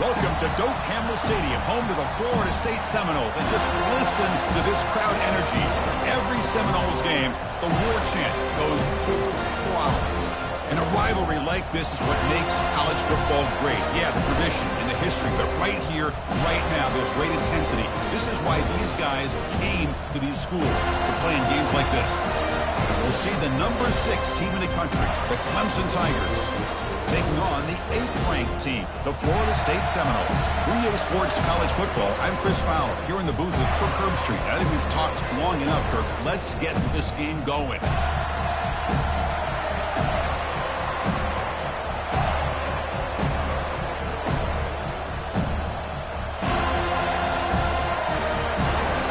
Welcome to Doak Campbell Stadium, home to the Florida State Seminoles. And just listen to this crowd energy. For every Seminoles game, the war chant goes full throttle. And a rivalry like this is what makes college football great. Yeah, the tradition and the history, but right here, right now, there's great intensity. This is why these guys came to these schools to play in games like this. As we'll see the number 6 team in the country, the Clemson Tigers, taking on the 8th-ranked team, the Florida State Seminoles. 3A Sports College Football, I'm Chris Fowler, here in the booth with Kirk Herbstreit. I think we've talked long enough, Kirk. Let's get this game going.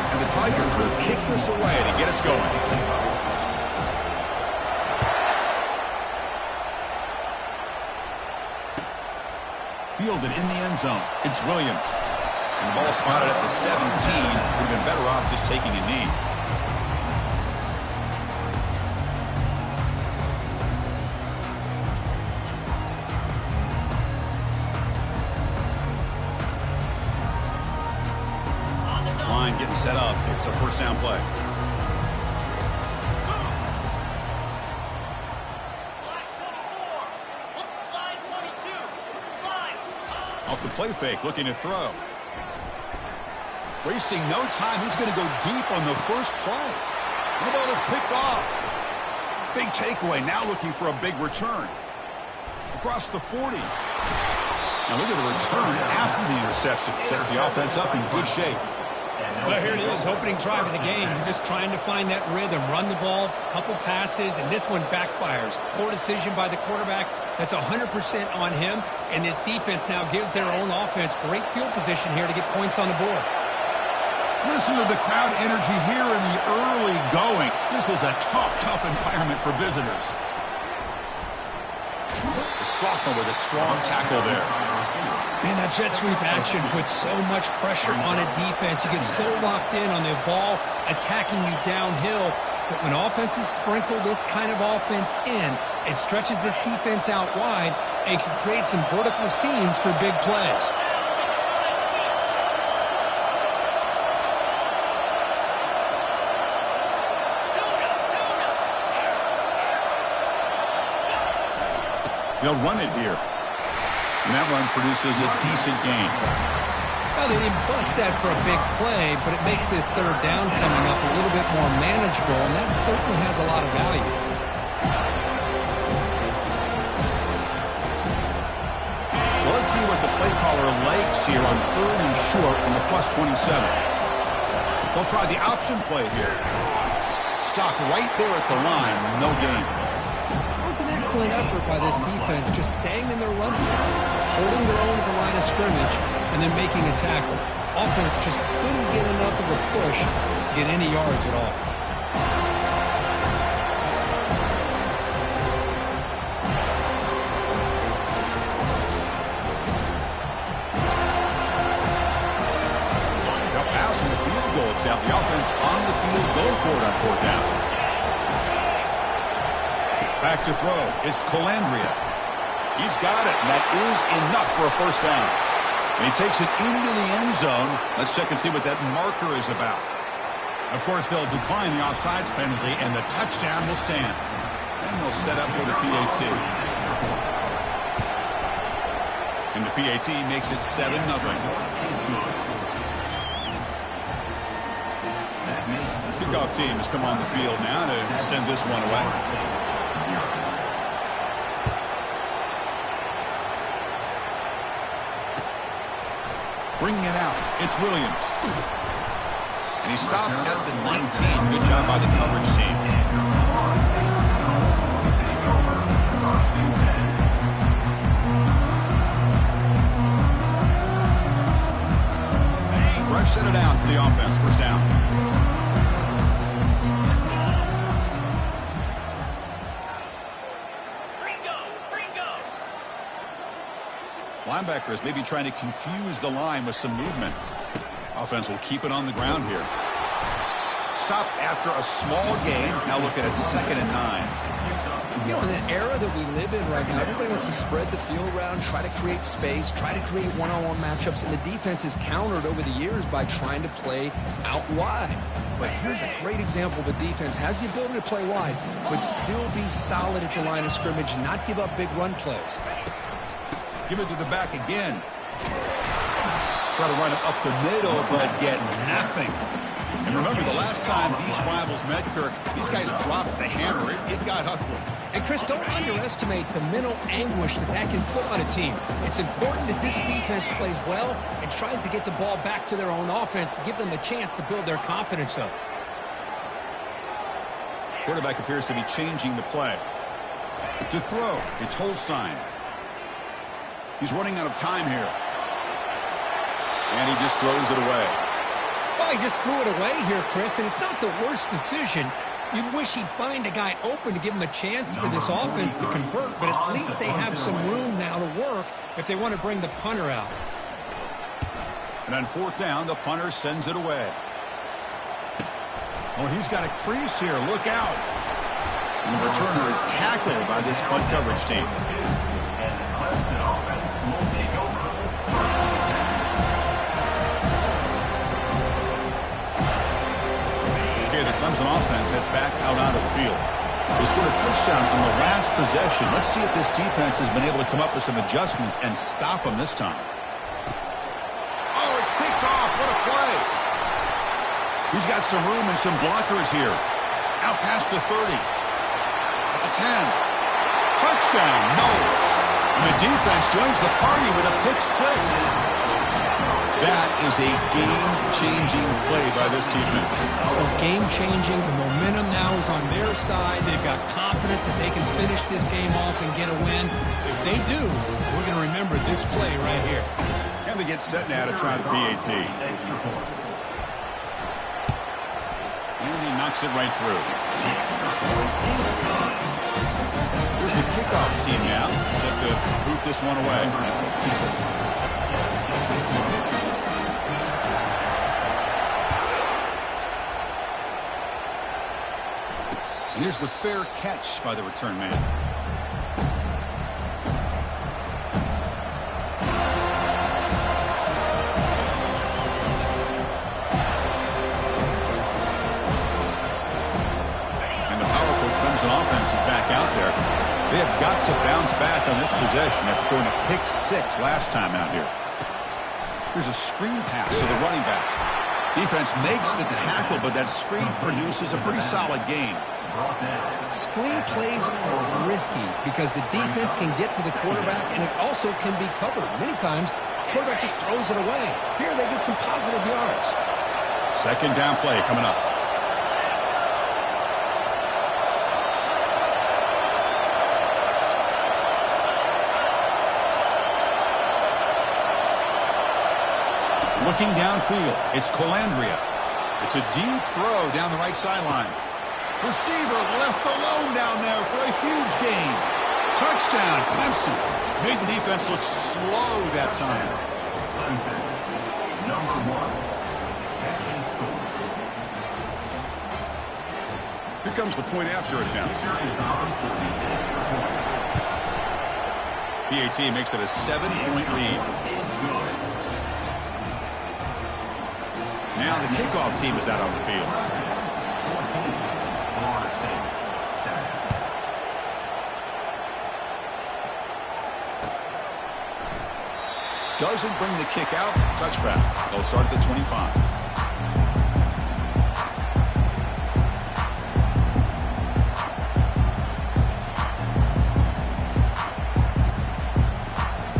And the Tigers will kick this away to get us going. Fielded in the end zone. It's Williams. And the ball spotted at the 17. Would have been better off just taking a knee. This line getting set up. It's a first down play. Off the play fake, looking to throw. Wasting no time. He's going to go deep on the first play. And the ball is picked off. Big takeaway. Now looking for a big return. Across the 40. Now look at the return after the interception. Sets the offense up in good shape. Well, here it is, opening drive of the game. You're just trying to find that rhythm, run the ball, a couple passes, and this one backfires. Poor decision by the quarterback. That's 100% on him, and this defense now gives their own offense great field position here to get points on the board. Listen to the crowd energy here in the early going. This is a tough environment for visitors. The sophomore with a strong tackle there. Man, that jet sweep action puts so much pressure on a defense. You get so locked in on the ball attacking you downhill. But when offenses sprinkle this kind of offense in, it stretches this defense out wide and can create some vertical seams for big plays. They'll run it here. And that run produces a decent gain. Well, they didn't bust that for a big play, but it makes this third down coming up a little bit more manageable, and that certainly has a lot of value. So let's see what the play caller likes here on 3rd and short from the +27. They'll try the option play here. Stop right there at the line, no gain. That was an excellent effort by this defense, just staying in their run fence, holding their own at the line of scrimmage, and then making a tackle. Offense just couldn't get enough of a push to get any yards at all. They'll pass and the field goal. It's out. The offense on the field. Go for it on 4th down. Back to throw. It's Calandria. He's got it, and that is enough for a first down. And he takes it into the end zone. Let's check and see what that marker is about. Of course, they'll decline the offsides penalty, and the touchdown will stand. And they'll set up for the PAT. And the PAT makes it 7-0. Kickoff team has come on the field now to send this one away. Bringing it out, it's Williams. And he stopped at the 19. Good job by the coverage team. Fresh set of downs for the offense, first down. Linebackers maybe trying to confuse the line with some movement. Offense will keep it on the ground here. Stop after a small gain. Now looking at 2nd and 9. You know, in the era that we live in right now, everybody wants to spread the field around, try to create space, try to create one-on-one matchups, and the defense is countered over the years by trying to play out wide. But here's a great example of a defense has the ability to play wide, but still be solid at the line of scrimmage, not give up big run plays. Give it to the back again. Try to run it up the middle, but get nothing. And remember, the last time these rivals met, Kirk, these guys dropped the hammer. It got ugly. And, Chris, don't underestimate the mental anguish that can put on a team. It's important that this defense plays well and tries to get the ball back to their own offense to give them a chance to build their confidence up. Quarterback appears to be changing the play. To throw, it's Holstein. He's running out of time here. And he just throws it away. Well, he just threw it away here, Chris, and it's not the worst decision. You'd wish he'd find a guy open to give him a chance for this offense to convert, but at least they have some room now to work if they want to bring the punter out. And on fourth down, the punter sends it away. Oh, he's got a crease here. Look out. And the returner is tackled by this punt coverage team. And the Clemson offense will take over. Okay, the Clemson offense heads back out onto the field. They scored a touchdown on the last possession. Let's see if this defense has been able to come up with some adjustments and stop them this time. Oh, it's picked off. What a play. He's got some room and some blockers here. Out past the 30. At the 10. Touchdown, Knowles. And the defense joins the party with a pick six. That is a game-changing play by this defense. Well, game-changing. The momentum now is on their side. They've got confidence that they can finish this game off and get a win. If they do, we're going to remember this play right here. And they get set now to try the PAT. And he knocks it right through. Here's the kickoff team now, set to boot this one away. And here's the fair catch by the return man. Offense is back out there. They have got to bounce back on this possession after going to pick six last time out here. Here's a screen pass to the running back. Defense makes the tackle, but that screen produces a pretty solid gain. Screen plays are risky because the defense can get to the quarterback and it also can be covered. Many times, the quarterback just throws it away. Here they get some positive yards. Second down play coming up. Looking downfield, it's Colandrea. It's a deep throw down the right sideline. Receiver left alone down there for a huge gain. Touchdown, Clemson. Made the defense look slow that time. Clemson, number 1. Here comes the point after attempt. PAT makes it a 7-point lead. Now the kickoff team is out on the field. Doesn't bring the kick out. Touchback. They'll start at the 25.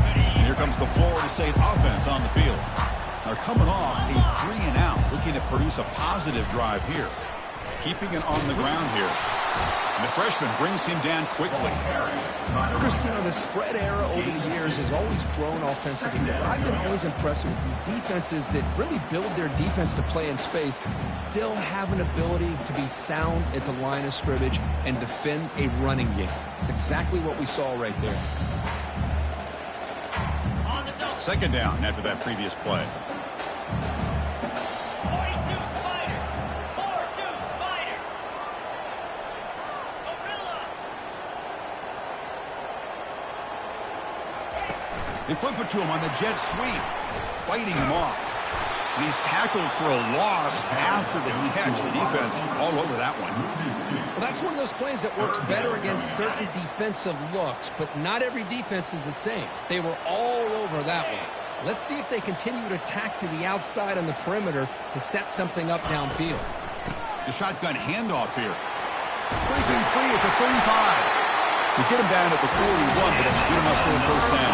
And here comes the Florida State offense on the field. They're coming off a 3-and-out, looking to produce a positive drive here. Keeping it on the ground here. And the freshman brings him down quickly. Chris, the spread era over the years has always grown offensively, but I've been always impressed with defenses that really build their defense to play in space, still have an ability to be sound at the line of scrimmage and defend a running game. It's exactly what we saw right there. Second down after that previous play. They flip it to him on the jet sweep, fighting him off. And he's tackled for a loss after the catch. The defense all over that one. Well, that's one of those plays that works better against certain defensive looks, but not every defense is the same. They were all over that one. Let's see if they continue to attack to the outside on the perimeter to set something up downfield. The shotgun handoff here. Breaking free at the 35. They get him down at the 41, but it's good enough for a first down.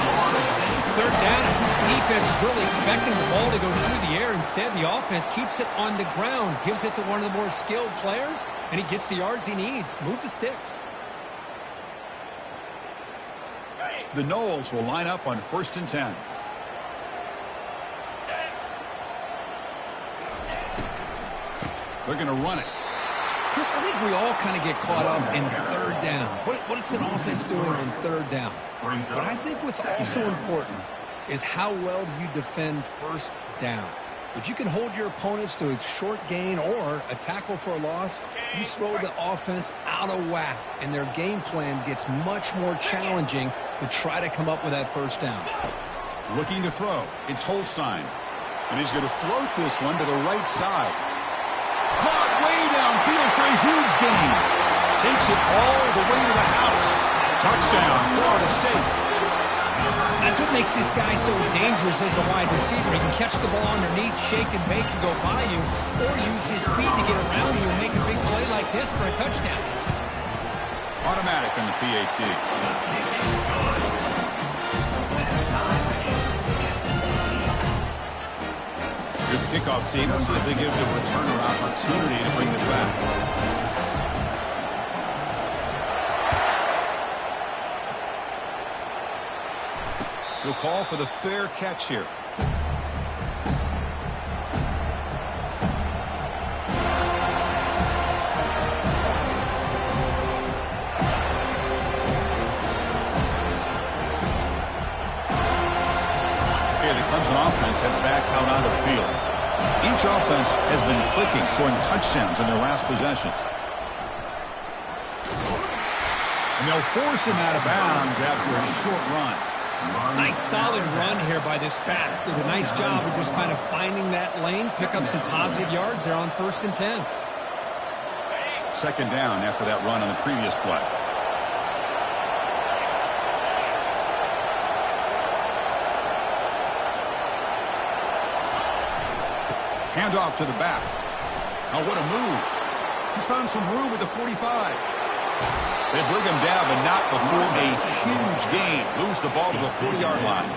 Third down, I think the defense is really expecting the ball to go through the air. Instead, the offense keeps it on the ground, gives it to one of the more skilled players, and he gets the yards he needs. Move the sticks. The Noles will line up on 1st and 10. They're going to run it. Chris, I think we all kind of get caught up in third down. What's an offense doing on third down? But I think what's also important is how well do you defend first down. If you can hold your opponents to a short gain or a tackle for a loss, you throw the offense out of whack, and their game plan gets much more challenging to try to come up with that first down. Looking to throw. It's Holstein. And he's going to float this one to the right side. Caught way downfield for a huge gain. Takes it all the way to the house. Touchdown, Florida State. That's what makes this guy so dangerous as a wide receiver. He can catch the ball underneath, shake and bake and go by you, or use his speed to get around you and make a big play like this for a touchdown. Automatic on the PAT. Here's the kickoff team. Let's see if they give the returner opportunity to bring this back. We'll call for the fair catch here. Okay, the Clemson offense heads back out onto the field. Each offense has been clicking, scoring touchdowns in their last possessions. And they'll force him out of bounds after a short run. Nice solid run here by this back. Did a nice job of just kind of finding that lane, pick up some positive yards there on 1st and 10. Second down after that run on the previous play. Handoff to the back. Now what a move. He's found some room at the 45. They bring him down, but not before a huge gain. Moves the ball to the 40-yard line.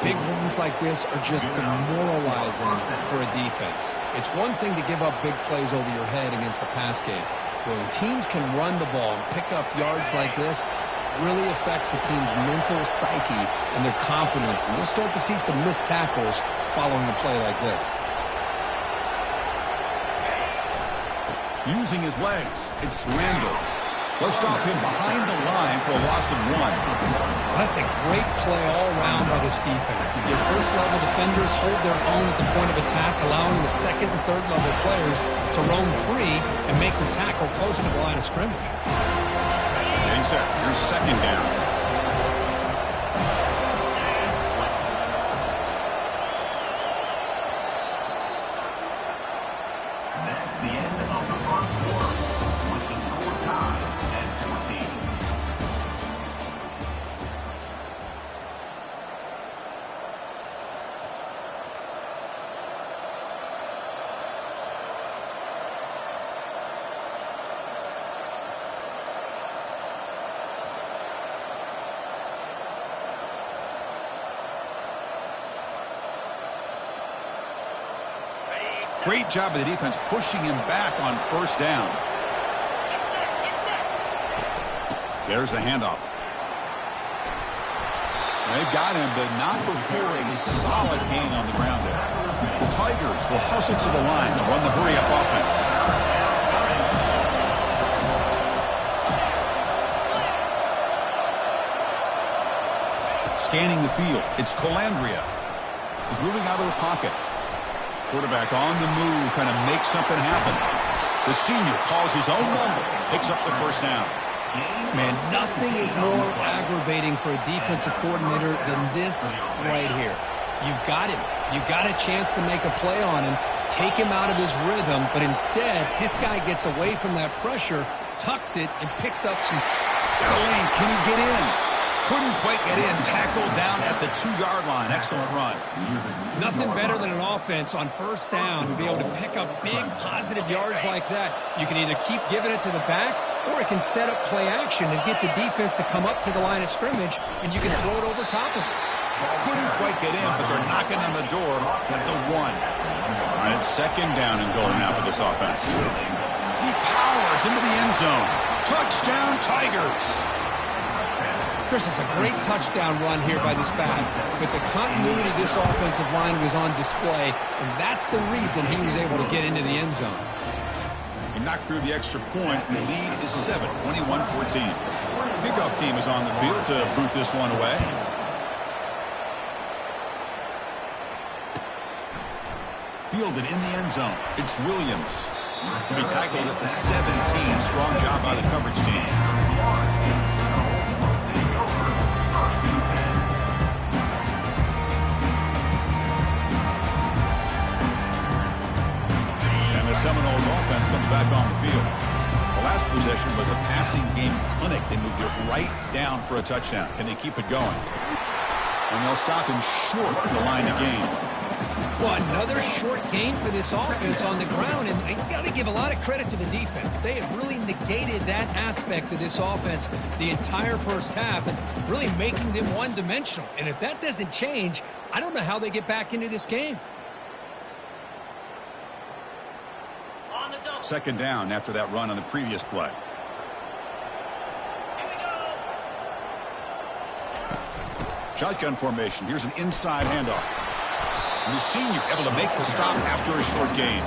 Big runs like this are just demoralizing for a defense. It's one thing to give up big plays over your head against the pass game. But when teams can run the ball and pick up yards like this, it really affects the team's mental psyche and their confidence. And you'll start to see some missed tackles following a play like this. Using his legs, it's Randall. They'll stop him behind the line for a loss of 1. That's a great play all around by this defense. Your first-level defenders hold their own at the point of attack, allowing the second and third-level players to roam free and make the tackle close to the line of scrimmage. Getting set. Here's second down. Great job of the defense pushing him back on 1st down. There's the handoff. They've got him, but not before a solid gain on the ground there. The Tigers will hustle to the line to run the hurry-up offense. Scanning the field, it's Colandrea. He's moving out of the pocket. Quarterback on the move, trying to make something happen. The senior calls his own number and picks up the first down. Man, nothing is more aggravating for a defensive coordinator than this right here. You've got him. You've got a chance to make a play on him, take him out of his rhythm, but instead, this guy gets away from that pressure, tucks it, and picks up some... Lane, can he get in? Couldn't quite get in. Tackled down at the 2-yard line. Excellent run. Nothing better than an offense on first down to be able to pick up big positive yards like that. You can either keep giving it to the back, or it can set up play action and get the defense to come up to the line of scrimmage, and you can throw it over top of it. Couldn't quite get in, but they're knocking on the door at the 1. And it's second down and goal now for this offense. He powers into the end zone. Touchdown, Tigers. Chris, it's a great touchdown run here by this back, but the continuity of this offensive line was on display, and that's the reason he was able to get into the end zone. He knocked through the extra point, and the lead is 7, 21-14. Kickoff team is on the field to boot this one away. Fielded in the end zone. It's Williams. To be tackled at the 17. Strong job by the coverage team. And the Seminoles offense comes back on the field. The last possession was a passing game clinic. They moved it right down for a touchdown. Can they keep it going? And they'll stop him short of the line of gain. Well, another short game for this offense on the ground, and you got to give a lot of credit to the defense. They have really negated that aspect of this offense the entire first half and really making them one-dimensional. And if that doesn't change, I don't know how they get back into this game. Second down after that run on the previous play. Shotgun formation. Here's an inside handoff. And the senior able to make the stop after a short gain.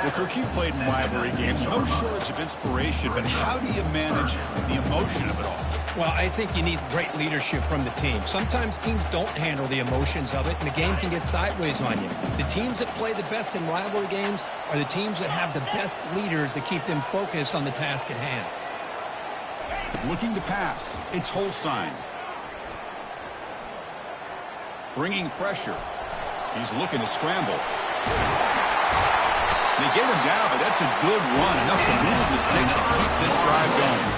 Well, Kirk, you played in rivalry games. No shortage of inspiration, but how do you manage the emotion of it all? Well, I think you need great leadership from the team. Sometimes teams don't handle the emotions of it, and the game can get sideways on you. The teams that play the best in rivalry games are the teams that have the best leaders to keep them focused on the task at hand. Looking to pass. It's Holstein. Bringing pressure. He's looking to scramble. They get him down, but that's a good run. Enough to move the sticks and keep this drive going.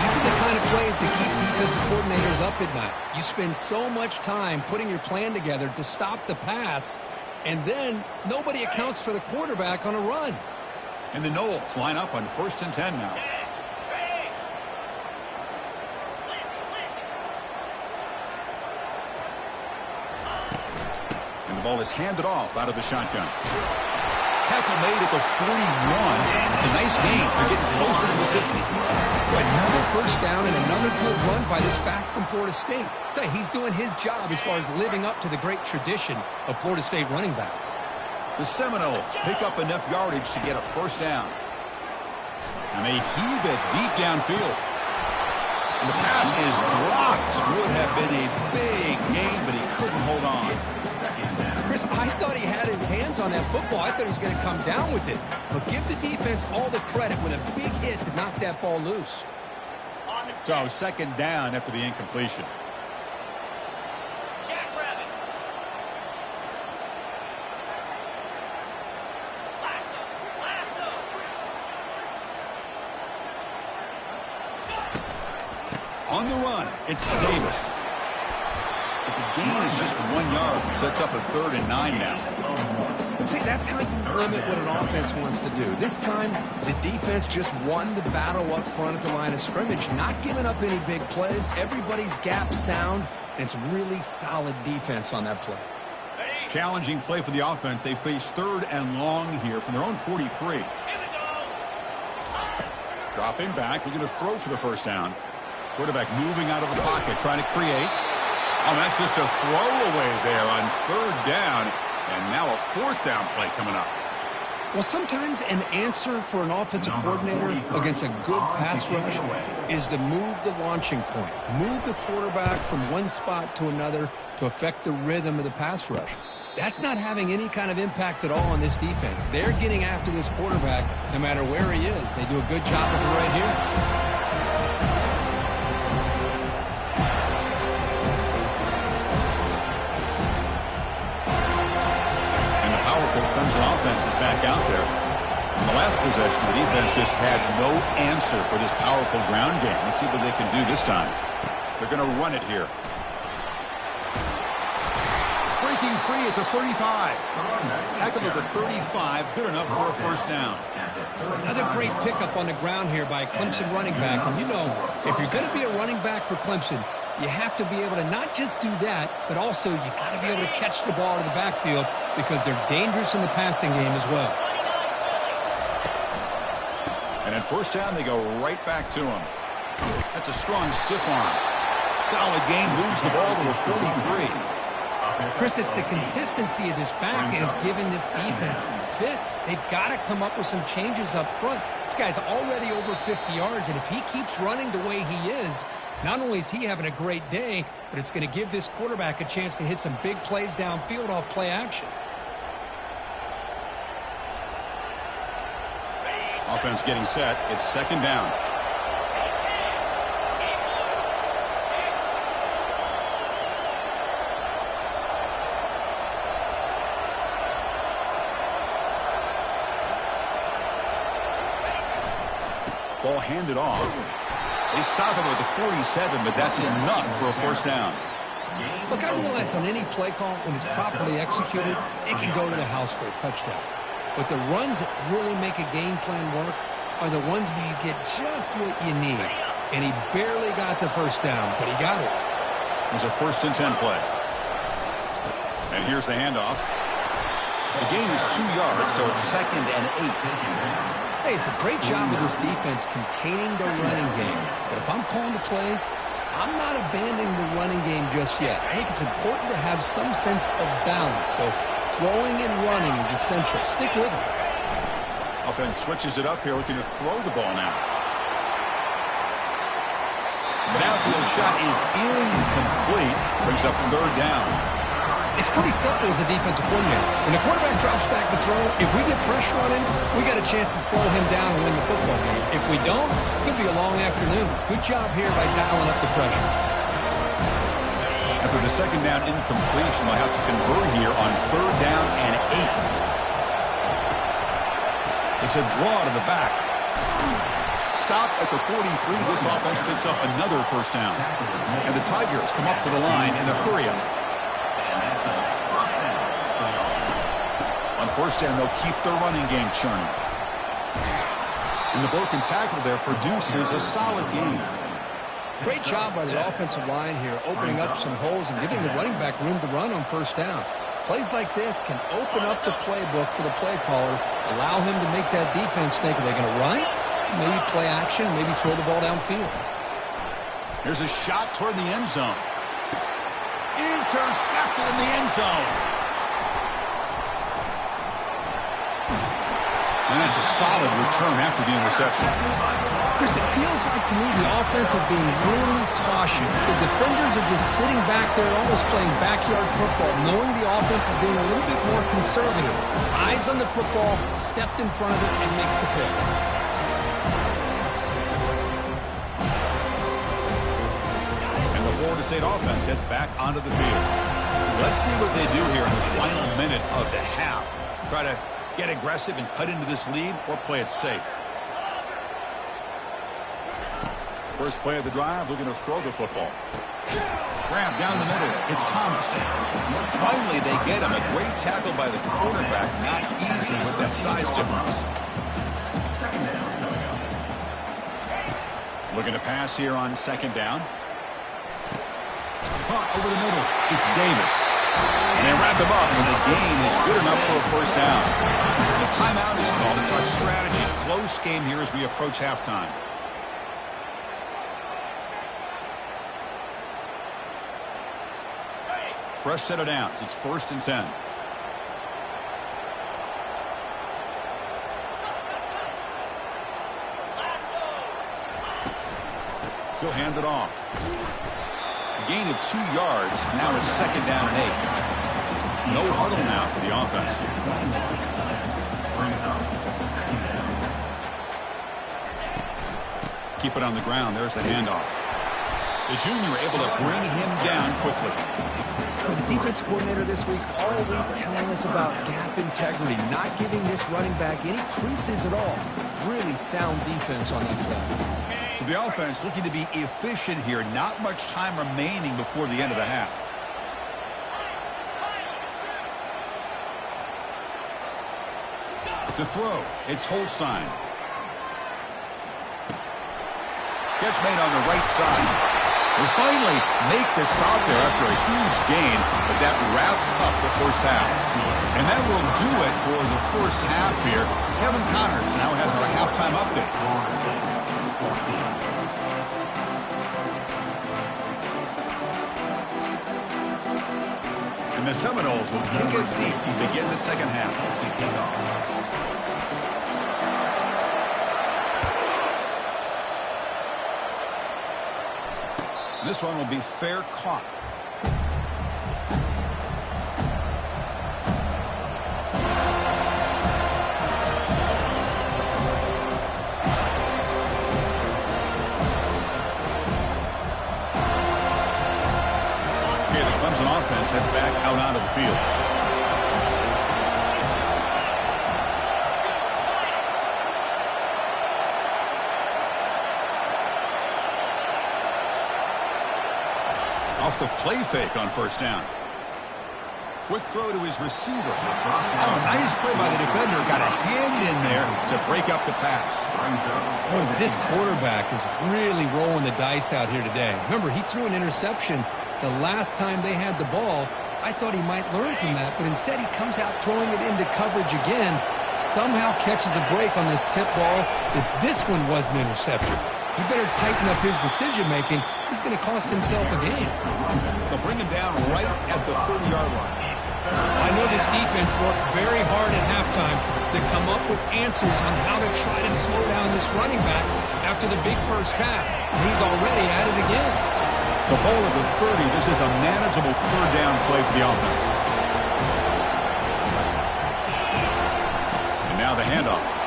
These are the kind of plays that keep defensive coordinators up at night. You spend so much time putting your plan together to stop the pass, and then nobody accounts for the quarterback on a run. And the Noles line up on 1st and 10 now. And the ball is handed off out of the shotgun. Tackle made at the 41. It's a nice gain. They're getting closer to the 50. Another first down and another good run by this back from Florida State. He's doing his job as far as living up to the great tradition of Florida State running backs. The Seminoles pick up enough yardage to get a first down. And they heave it deep downfield. And the pass is dropped. Would have been a big gain, but he couldn't hold on. Chris, I thought he had his hands on that football. I thought he was going to come down with it. But give the defense all the credit with a big hit to knock that ball loose. So second down after the incompletion. On the run, it's Davis. But the gain is just 1 yard. Sets up a 3rd and 9 now. See, that's how you limit what an offense wants to do. This time, the defense just won the battle up front at the line of scrimmage, not giving up any big plays. Everybody's gap sound, and it's really solid defense on that play. Challenging play for the offense. They face 3rd and long here from their own 43. Dropping back, looking to throw for the first down. Quarterback moving out of the pocket, trying to create. Oh, that's just a throwaway there on 3rd down. And now a 4th down play coming up. Well, sometimes an answer for an offensive coordinator against a good pass rush is to move the launching point. Move the quarterback from one spot to another to affect the rhythm of the pass rush. That's not having any kind of impact at all on this defense. They're getting after this quarterback no matter where he is. They do a good job of it right here. possession, the defense just had no answer for this powerful ground game. Let's see what they can do this time. They're going to run it here. Breaking free at the 35. Tackle at the 35. Good enough for a first down. Another great pickup on the ground here by a Clemson running back. And you know, if you're going to be a running back for Clemson, you have to be able to not just do that, but also you got to be able to catch the ball in the backfield because they're dangerous in the passing game as well. And at first down, they go right back to him. That's a strong stiff arm. Solid gain, moves the ball to the 43. Chris, it's the consistency of this back is giving this defense fits. They've got to come up with some changes up front. This guy's already over 50 yards, and if he keeps running the way he is, not only is he having a great day, but it's going to give this quarterback a chance to hit some big plays downfield off play action. Offense getting set. It's second down. Ball handed off. They stop him at the 47, but that's enough for a first down. Look, I realize on any play call, when it's properly executed, it can go to the house for a touchdown. But the runs that really make a game plan work are the ones where you get just what you need. And he barely got the first down, but he got it. It was a 1st and 10 play. And here's the handoff. The gain is 2 yards, so it's 2nd and 8. Hey, it's a great job of this defense containing the running game. But if I'm calling the plays, I'm not abandoning the running game just yet. I think it's important to have some sense of balance. So throwing and running is essential. Stick with it. Offense switches it up here, looking to throw the ball now. The downfield shot is incomplete. Brings up 3rd down. It's pretty simple as a defensive coordinator. When the quarterback drops back to throw, if we get pressure on him, we got a chance to slow him down and win the football game. If we don't, it could be a long afternoon. Good job here by dialing up the pressure. After the 2nd down incompletion, they'll have to convert here on 3rd down and 8. It's a draw to the back. Stop at the 43. This offense picks up another first down. And the Tigers come up to the line in a hurry-up. On first down, they'll keep their running game churning. And the broken tackle there produces a solid gain. Great job by the offensive line here, opening up some holes and giving the running back room to run on first down. Plays like this can open up the playbook for the play caller, allow him to make that defense think, are they going to run? Maybe play action, maybe throw the ball downfield. Here's a shot toward the end zone. Intercepted in the end zone. And that's a solid return after the interception. Chris, it feels like to me the offense is being really cautious. The defenders are just sitting back there almost playing backyard football, knowing the offense is being a little bit more conservative. Eyes on the football, stepped in front of it, and makes the pick. And the Florida State offense heads back onto the field. Let's see what they do here in the final minute of the half. Try to get aggressive and cut into this lead, or play it safe. First play of the drive, looking to throw the football. Grab down the middle. It's Thomas. Finally, they get him. A great tackle by the quarterback. Not easy with that size difference. Looking to pass here on 2nd down. Caught over the middle. It's Davis. And they wrap him up, and the gain is good enough for a first down. The timeout is called to talk strategy. Close game here as we approach halftime. Fresh set of downs. It's 1st and 10. He'll hand it off. Gain of 2 yards. Now it's 2nd down and 8. No huddle now for the offense. Keep it on the ground. There's the handoff. The junior able to bring him down quickly. Well, the defensive coordinator this week all week telling us about gap integrity, not giving this running back any creases at all. Really sound defense on that play. So the offense looking to be efficient here. Not much time remaining before the end of the half. To throw, it's Holstein. Catch made on the right side. They finally make the stop there after a huge gain, but that wraps up the first half. And that will do it for the first half here. Kevin Connors now has our halftime update. And the Seminoles will kick it deep to begin the second half. This one will be fair caught. Okay, the Clemson offense heads back out onto the field. Off the play fake on first down. Quick throw to his receiver. Oh, nice play by the defender. Got a hand in there to break up the pass. Boy, this quarterback is really rolling the dice out here today. Remember, he threw an interception the last time they had the ball. I thought he might learn from that, but instead he comes out throwing it into coverage again. Somehow catches a break on this tip ball that this one was an interception. He better tighten up his decision-making. He's going to cost himself a game. They'll bring him down right at the 30-yard line. I know this defense worked very hard at halftime to come up with answers on how to try to slow down this running back after the big first half. And he's already at it again. So ball at the 30. This is a manageable third down play for the offense. And now the handoff.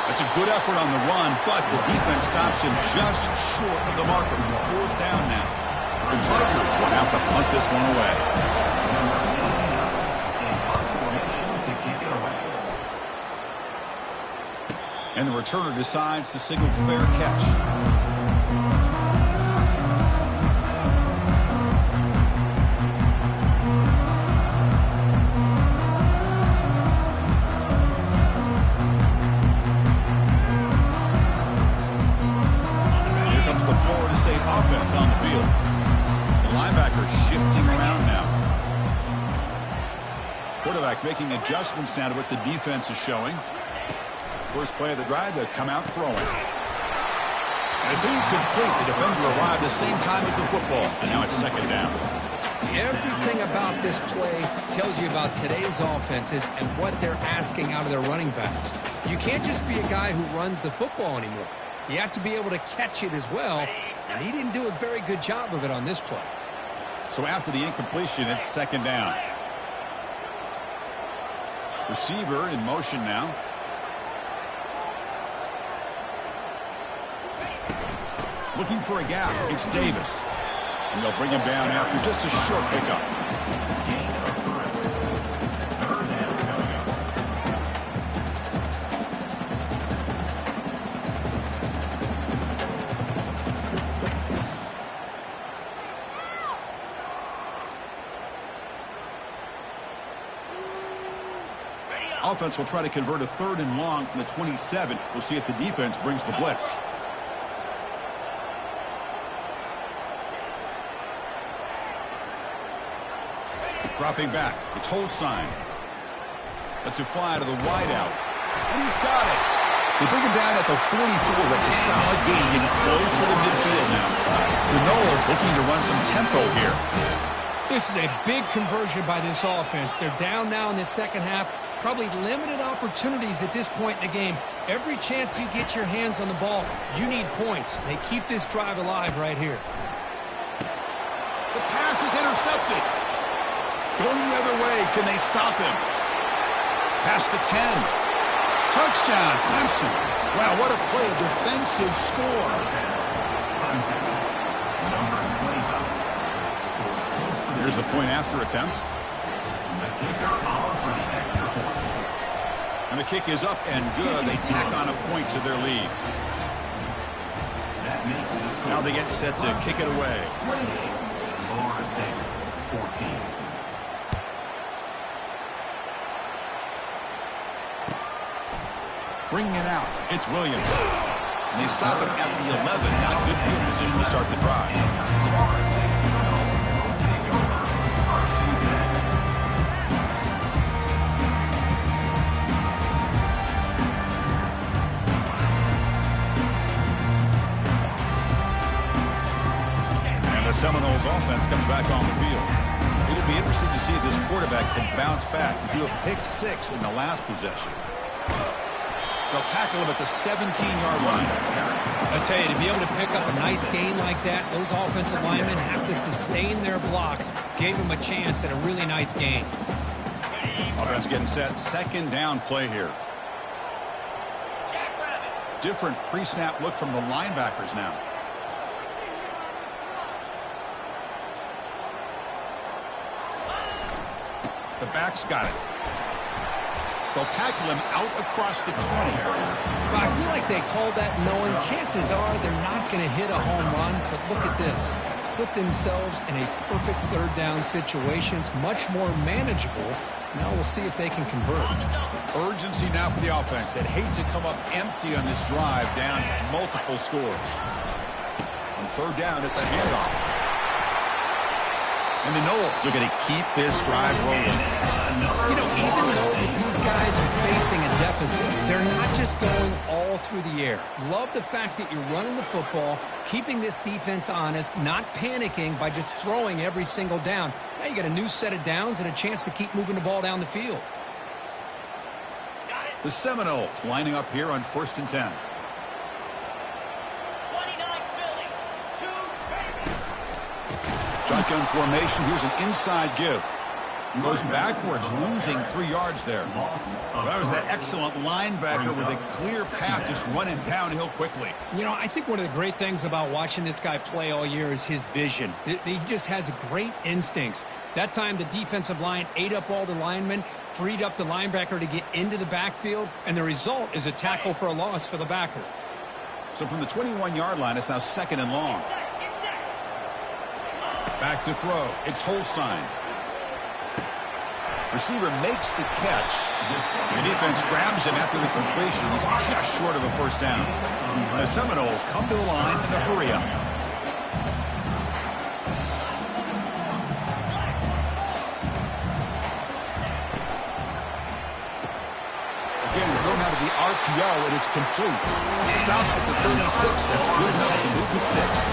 That's a good effort on the run, but the defense stops him just short of the marker. Fourth down now. The Tigers will have to punt this one away. And the returner decides to signal fair catch. Offense on the field. The linebacker shifting around now. Quarterback making adjustments now to what the defense is showing. First play of the drive, they come out throwing. And it's incomplete. The defender arrived the same time as the football. And now it's second down. Everything about this play tells you about today's offenses and what they're asking out of their running backs. You can't just be a guy who runs the football anymore. You have to be able to catch it as well. And he didn't do a very good job of it on this play. So after the incompletion, it's second down. Receiver in motion now. Looking for a gap. It's Davis. And they'll bring him down after just a short pickup. Offense will try to convert a third and long from the 27. We'll see if the defense brings the blitz. Dropping back, it's Holstein. Lets it fly to the wideout. And he's got it. They bring him down at the 44. That's a solid gain, getting closer to midfield now. The Noles looking to run some tempo here. This is a big conversion by this offense. They're down now in the second half. Probably limited opportunities at this point in the game. Every chance you get your hands on the ball, you need points. They keep this drive alive right here. The pass is intercepted. Going the other way, can they stop him? Past the 10. Touchdown, Clemson. Wow, what a play, a defensive score. Here's the point after attempt. The kicker off for the extra point. And the kick is up and good. They tack on a point to their lead. That makes the score. Now they get set to kick it away. 28, Florida State 14. Bringing it out. It's Williams. And they stop him at the 11. Not good field position to start the drive. And the Seminoles offense comes back on the field. It'll be interesting to see if this quarterback can bounce back to do a pick 6 in the last possession. They'll tackle him at the 17-yard line. I tell you, to be able to pick up a nice gain like that, those offensive linemen have to sustain their blocks. Gave him a chance at a really nice gain. Offense getting set. Second down play here. Different pre-snap look from the linebackers now. The back's got it. They'll tackle him out across the 20. Well, I feel like they called that knowing chances are they're not going to hit a home run. But look at this. Put themselves in a perfect third down situation. It's much more manageable. Now we'll see if they can convert. Urgency now for the offense. They'd hate to come up empty on this drive, down multiple scores. On third down, it's a handoff. And the Noles are going to keep this drive rolling. You know, even though that these guys are facing a deficit, they're not just going all through the air. Love the fact that you're running the football, keeping this defense honest, not panicking by just throwing every single down. Now you got a new set of downs and a chance to keep moving the ball down the field. The Seminoles lining up here on 1st and 10. Shotgun formation. Here's an inside give. Goes backwards, losing 3 yards there. That was that excellent linebacker with a clear path, just running downhill quickly. You know, I think one of the great things about watching this guy play all year is his vision. He just has great instincts. That time, the defensive line ate up all the linemen, freed up the linebacker to get into the backfield, and the result is a tackle for a loss for the backer. So from the 21-yard line, it's now 2nd and long. Back to throw. It's Holstein. Receiver makes the catch. The defense grabs him after the completion. He's just short of a first down. The Seminoles come to the line in a hurry up. Again, we're thrown out of the RPO, and it's complete. Stopped at the 36. That's good enough to move the sticks.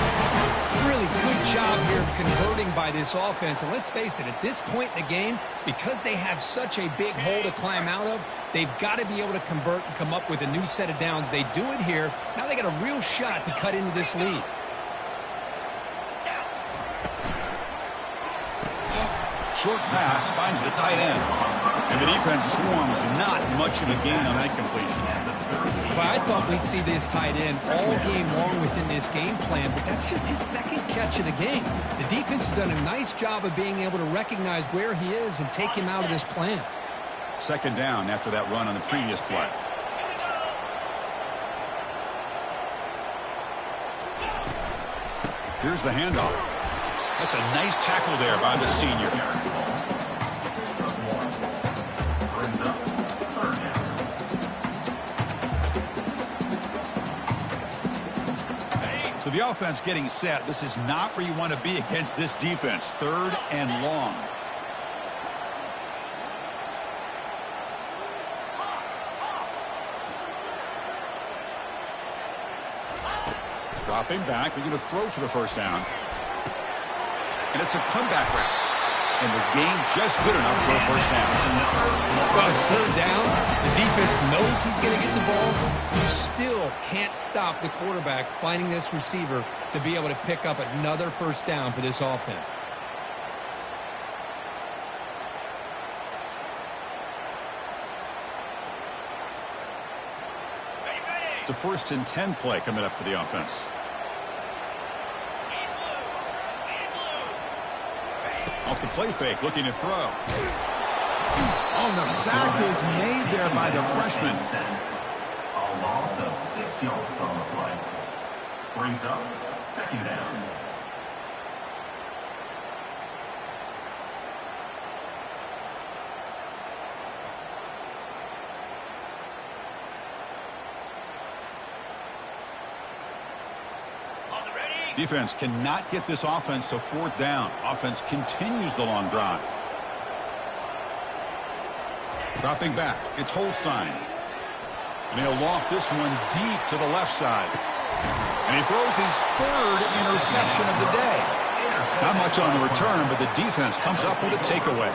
Really good job here of converting by this offense. And let's face it, at this point in the game, because they have such a big hole to climb out of, they've got to be able to convert and come up with a new set of downs. They do it here. Now they got a real shot to cut into this lead. Short pass finds the tight end. And the defense swarms. Not much of a gain on that completion. Well, I thought we'd see this tight end all game long within this game plan, but that's just his second catch of the game. The defense has done a nice job of being able to recognize where he is and take him out of this plan. 2nd down after that run on the previous play. Here's the handoff. That's a nice tackle there by the senior. So the offense getting set. This is not where you want to be against this defense. 3rd and long. Dropping back. They're going to throw for the first down. And it's a comeback route. And the gain just good enough for a first down. Well, it's 3rd down. The defense knows he's going to get the ball. You still can't stop the quarterback finding this receiver to be able to pick up another first down for this offense. It's a 1st and 10 play coming up for the offense. Off the play fake, looking to throw. Oh, the sack is made there by the freshman. A loss of 6 yards on the play. Brings up 2nd down. Defense cannot get this offense to 4th down. Offense continues the long drive. Dropping back, it's Holstein. And he'll loft this one deep to the left side. And he throws his 3rd interception of the day. Not much on the return, but the defense comes up with a takeaway.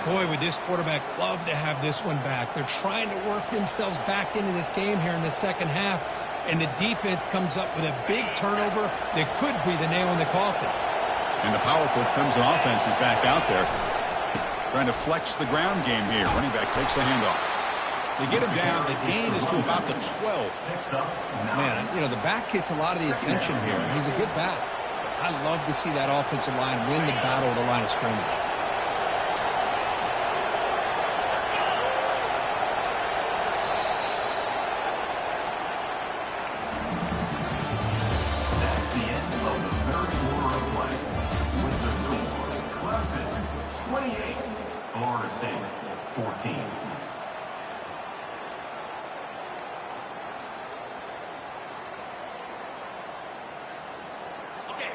Boy, would this quarterback love to have this one back. They're trying to work themselves back into this game here in the second half. And the defense comes up with a big turnover that could be the nail in the coffin. And the powerful Clemson offense is back out there, trying to flex the ground game here. Running back takes the handoff. They get him down. The gain is to about the 12. Man, you know, the back gets a lot of the attention here. He's a good back. I love to see that offensive line win the battle at the line of scrimmage.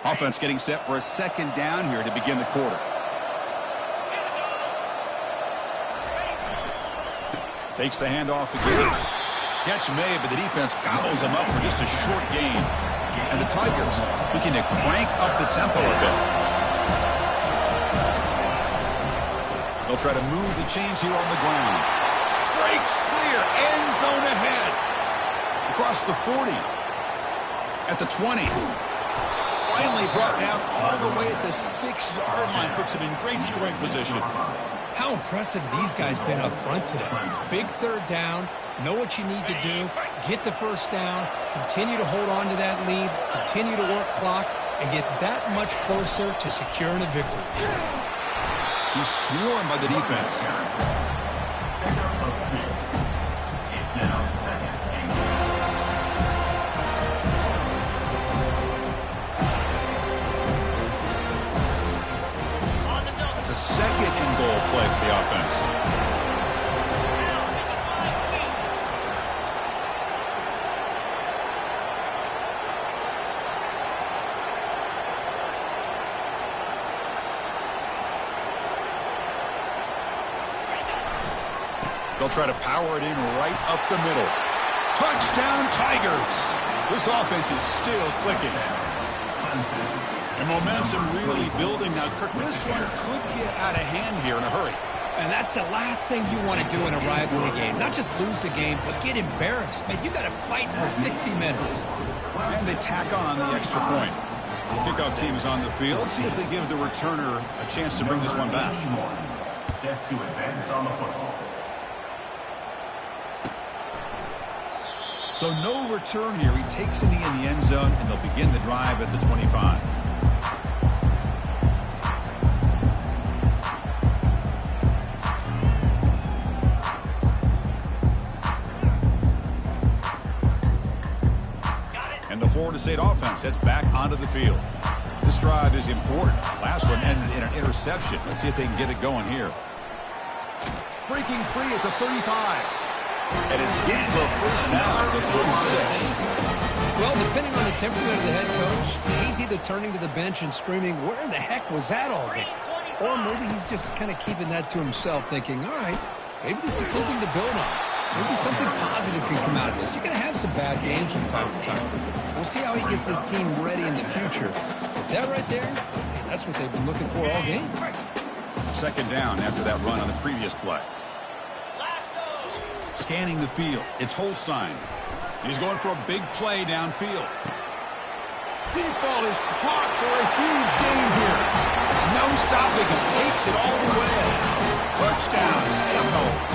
Offense getting set for a 2nd down here to begin the quarter. Takes the handoff again. Catch made, but the defense gobbles him up for just a short gain. And the Tigers looking to crank up the tempo a bit. They'll try to move the chains here on the ground. Breaks clear. End zone ahead. Across the 40. At the 20. Finally brought down all the way at the 6-yard line. Puts him in great scoring position. How impressive these guys been up front today. Big 3rd down. Know what you need to do. Get the 1st down. Continue to hold on to that lead. Continue to work clock. And get that much closer to securing a victory. He's swarmed by the defense. It's now 2nd and goal. It's a 2nd and goal play for the offense. They'll try to power it in right up the middle. Touchdown, Tigers! This offense is still clicking. And momentum really building now. Kirk, this one could get out of hand here in a hurry. And that's the last thing you want to do in a rivalry game. Not just lose the game, but get embarrassed. Man, you got to fight for 60 minutes. And they tack on the extra point. Kickoff team is on the field. Let's see if they give the returner a chance to bring this one back. Set to advance on the football. So no return here. He takes a knee in the end zone, and they'll begin the drive at the 25. And the Florida State offense heads back onto the field. This drive is important. Last one ended in an interception. Let's see if they can get it going here. Breaking free at the 35. And it's in for a 1st down at the 46. Well, depending on the temperament of the head coach, he's either turning to the bench and screaming, where the heck was that all day? Or maybe he's just kind of keeping that to himself, thinking, all right, maybe this is something to build on. Maybe something positive can come out of this. You're going to have some bad games from time to time. We'll see how he gets his team ready in the future. But that right there, that's what they've been looking for all game. 2nd down after that run on the previous play. Scanning the field. It's Holstein. He's going for a big play downfield. Deep ball is caught for a huge gain here. No stopping him. Takes it all the way. Touchdown, Seminoles.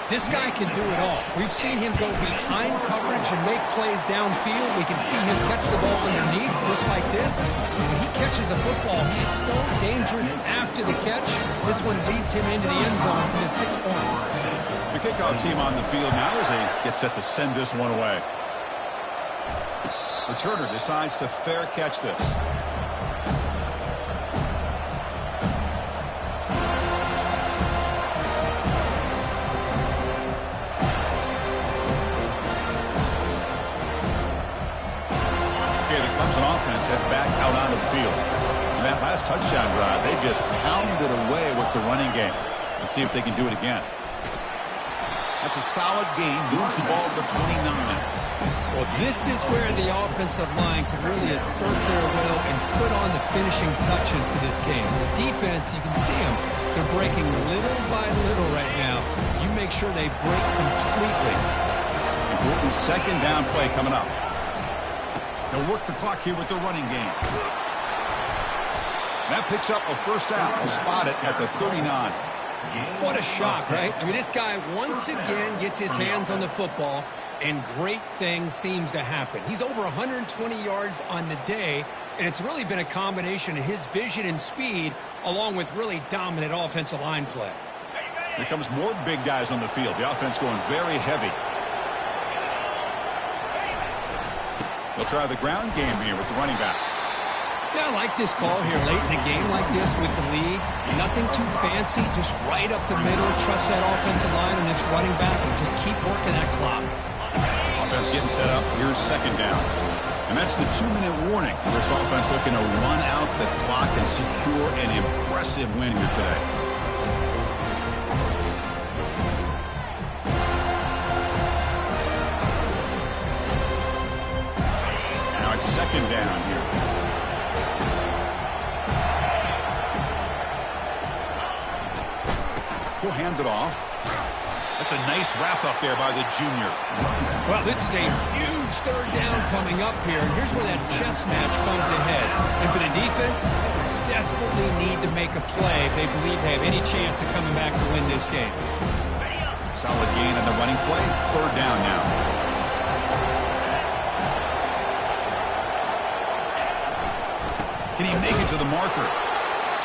This guy can do it all. We've seen him go behind coverage and make plays downfield. We can see him catch the ball underneath just like this. When he catches a football, he is so dangerous after the catch. This one leads him into the end zone for the 6 points. The kickoff team on the field now as they get set to send this one away. Returner decides to fair catch this. Clemson offense heads back out onto the field. And that last touchdown drive, they just pounded away with the running game. Let's see if they can do it again. That's a solid gain. Moves the ball to the 29. Well, this is where the offensive line can really assert their will and put on the finishing touches to this game. The defense, you can see them. They're breaking little by little right now. You make sure they break completely. Important second down play coming up. They'll work the clock here with the running game. That picks up a first down. They'll spot it at the 39. What a shock, right? I mean, this guy once again gets his hands on the football, and great things seems to happen. He's over 120 yards on the day, and it's really been a combination of his vision and speed along with really dominant offensive line play. Here comes more big guys on the field. The offense going very heavy. They'll try the ground game here with the running back. Yeah, I like this call here late in the game like this with the lead. Nothing too fancy, just right up the middle. Trust that offensive line and this running back and just keep working that clock. Offense getting set up. Here's second down. And that's the 2-minute warning. This offense looking to run out the clock and secure an impressive win here today. Now it's second down here. He'll hand it off. That's a nice wrap up there by the junior. Well, this is a huge third down coming up here. And here's where that chess match comes to head. And for the defense, desperately need to make a play if they believe they have any chance of coming back to win this game. Solid gain on the running play. Third down now. Can he make it to the marker?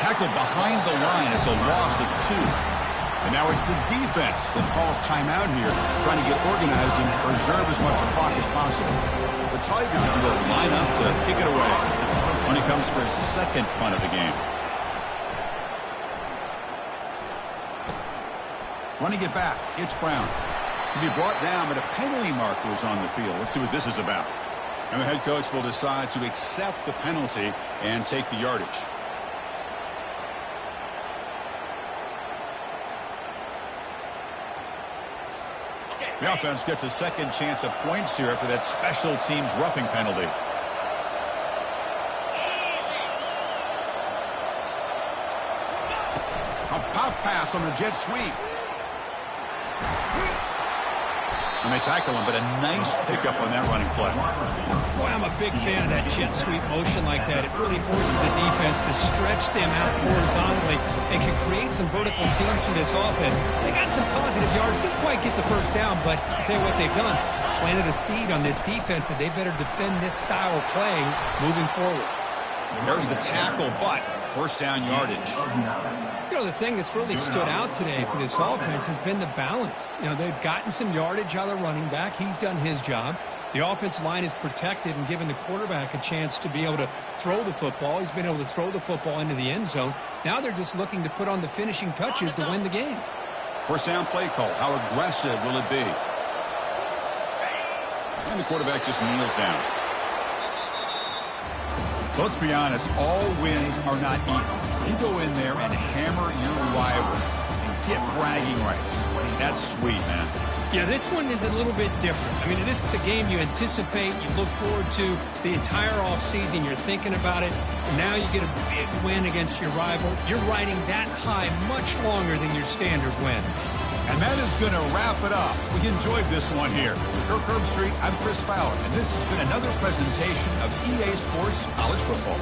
Tackled behind the line. It's a loss of 2. And now it's the defense that calls timeout here, trying to get organized and preserve as much clock as possible. The Tigers will line up to kick it away when it comes for his second punt of the game. Running it back, it's Brown. He'll be brought down, but a penalty marker is on the field. Let's see what this is about. And the head coach will decide to accept the penalty and take the yardage. The offense gets a second chance at points here after that special teams roughing penalty. A pop pass on the jet sweep. And they tackle him, but a nice pickup on that running play. Boy, I'm a big fan of that jet sweep motion like that. It really forces the defense to stretch them out horizontally and can create some vertical seams for this offense. They got some positive yards. Didn't quite get the first down, but I'll tell you what they've done. Planted a seed on this defense, and they better defend this style of playing moving forward. There's the tackle, but first down yardage. You know, the thing that's really stood out today for this offense has been the balance. You know, they've gotten some yardage out of the running back. He's done his job. The offensive line is protected and given the quarterback a chance to be able to throw the football. He's been able to throw the football into the end zone. Now they're just looking to put on the finishing touches to win the game. First down play call. How aggressive will it be? And the quarterback just kneels down. Let's be honest, all wins are not equal. You go in there and hammer your rival and get bragging rights. That's sweet, man. Yeah, this one is a little bit different. I mean, this is a game you anticipate, you look forward to the entire offseason. You're thinking about it. Now you get a big win against your rival. You're riding that high much longer than your standard win. And that is going to wrap it up. We enjoyed this one here. Kirk Herbstreit, I'm Chris Fowler, and this has been another presentation of EA Sports College Football.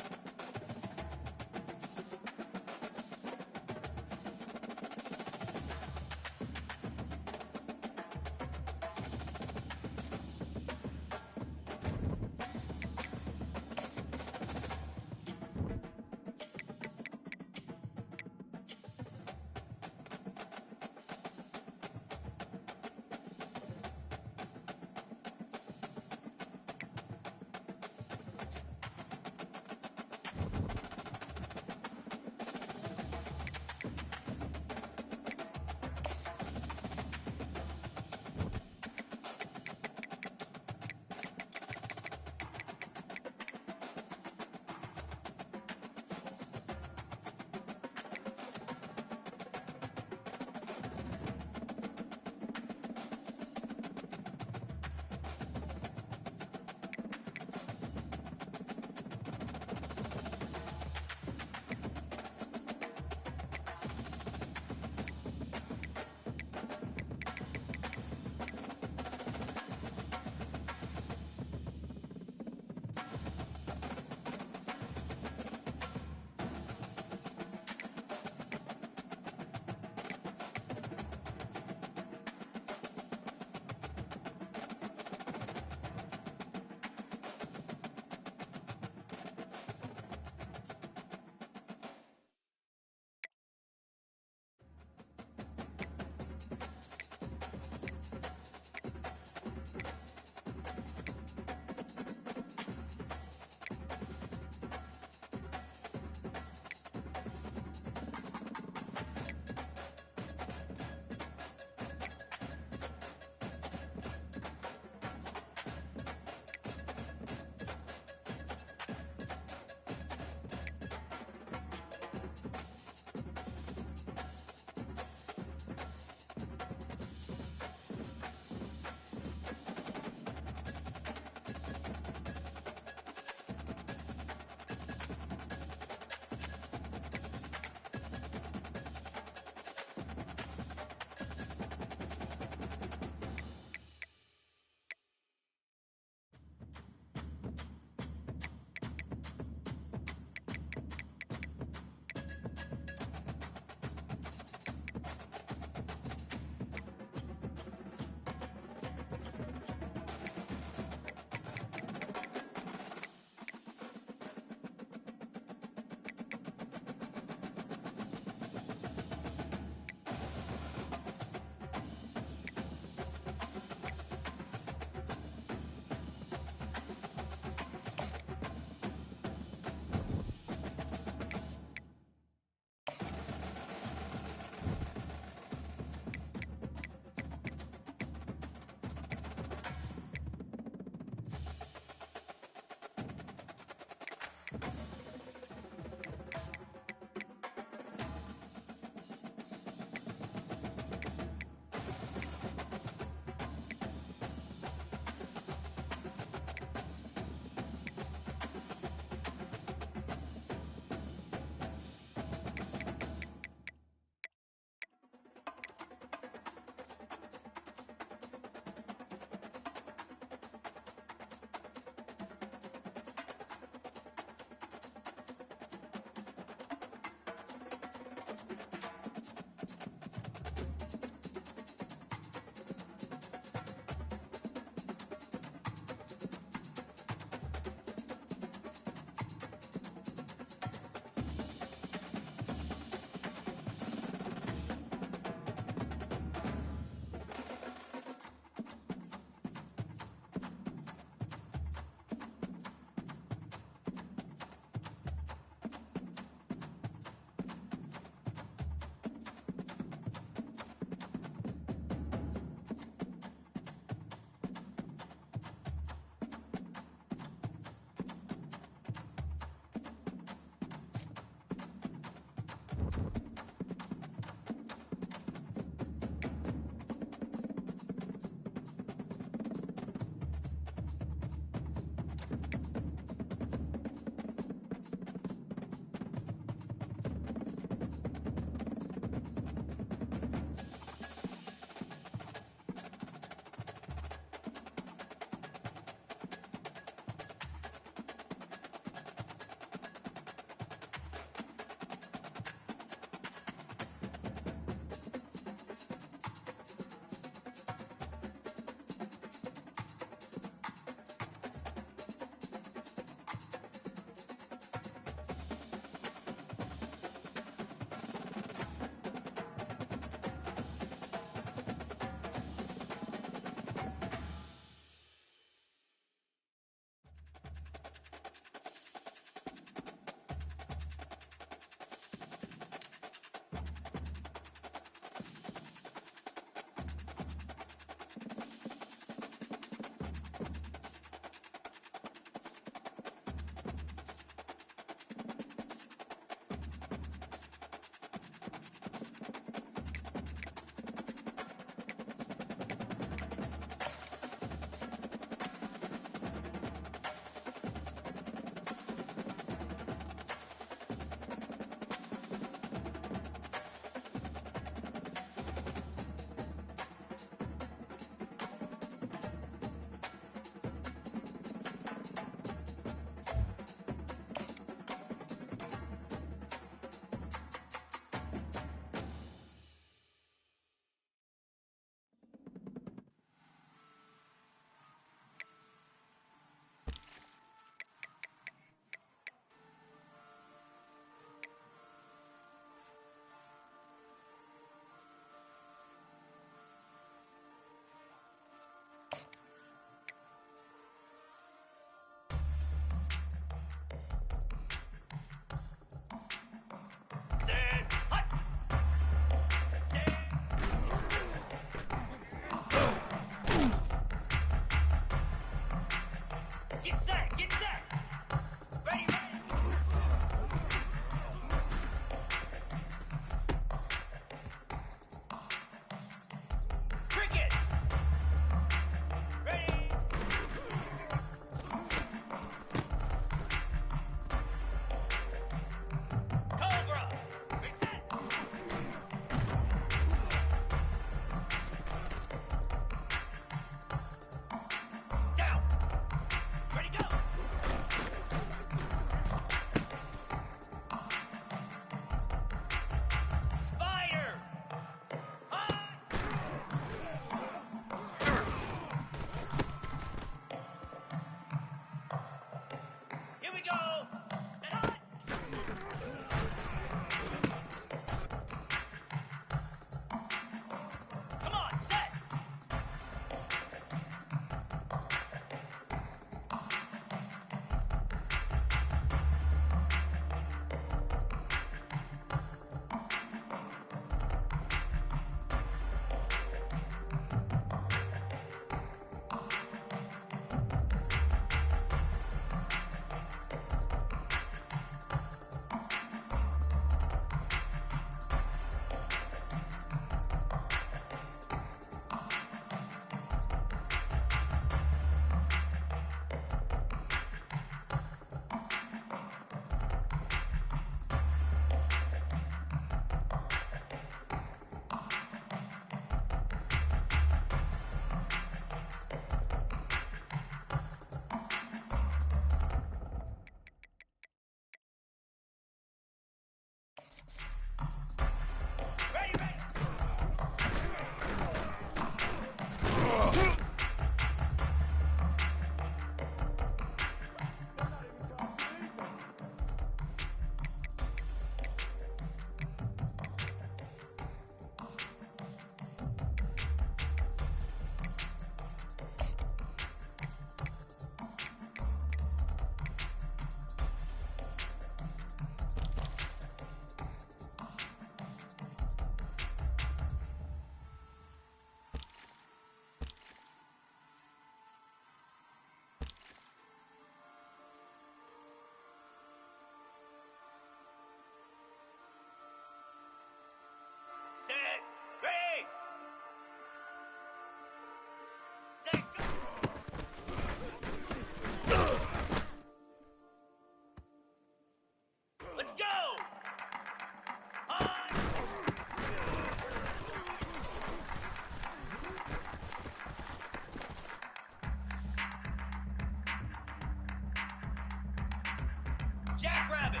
Jackrabbit.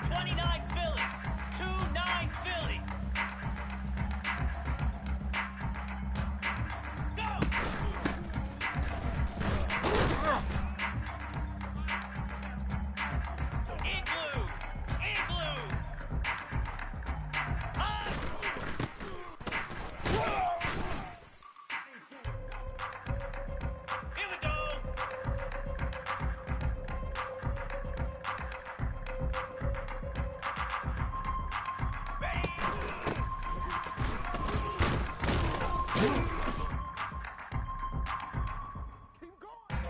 29 Philly. 2-9 Philly. Go! Igloo! Igloo! Up! Here we go! Ready!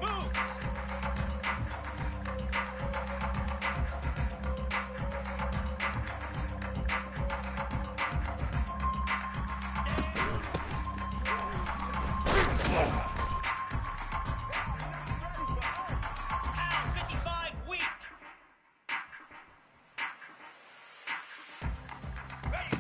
Boots! Pound 55 weak. Ready.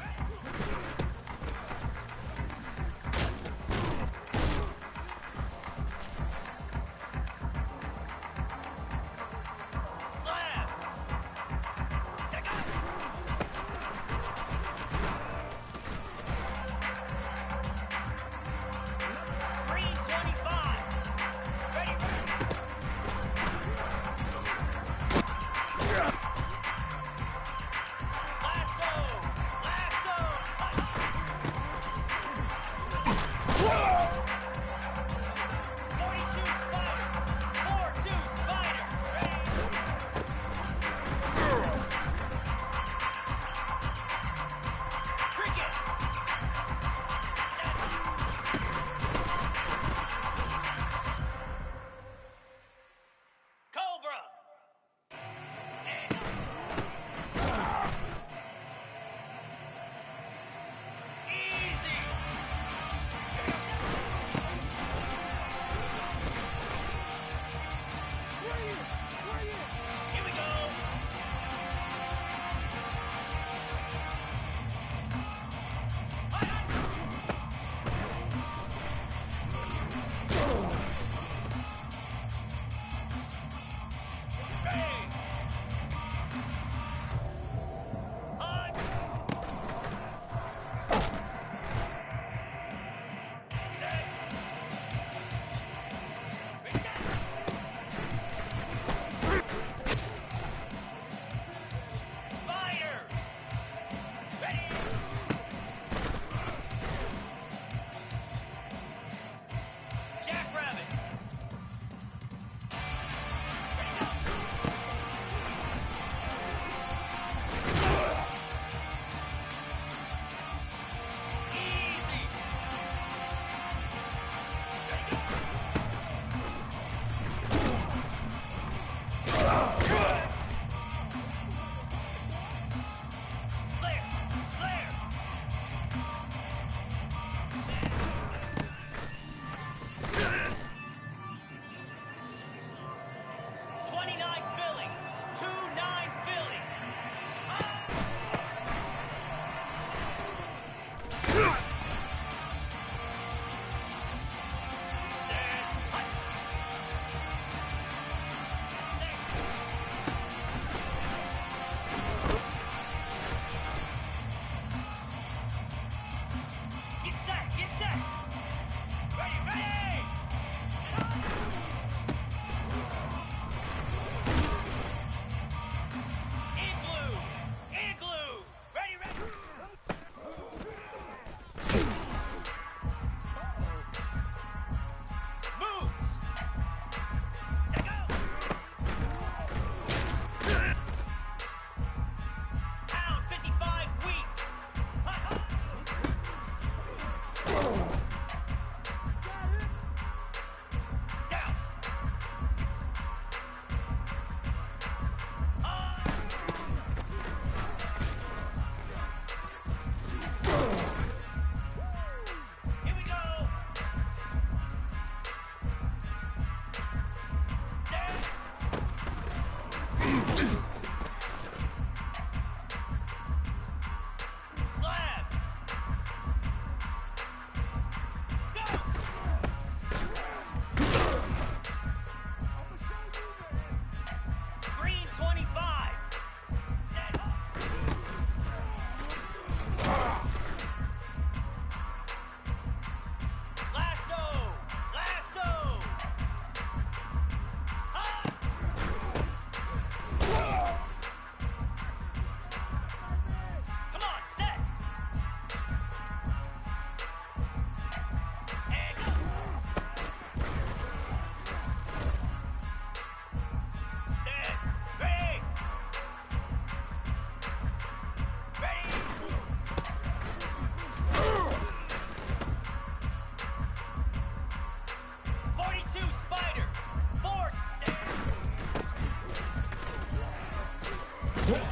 Let's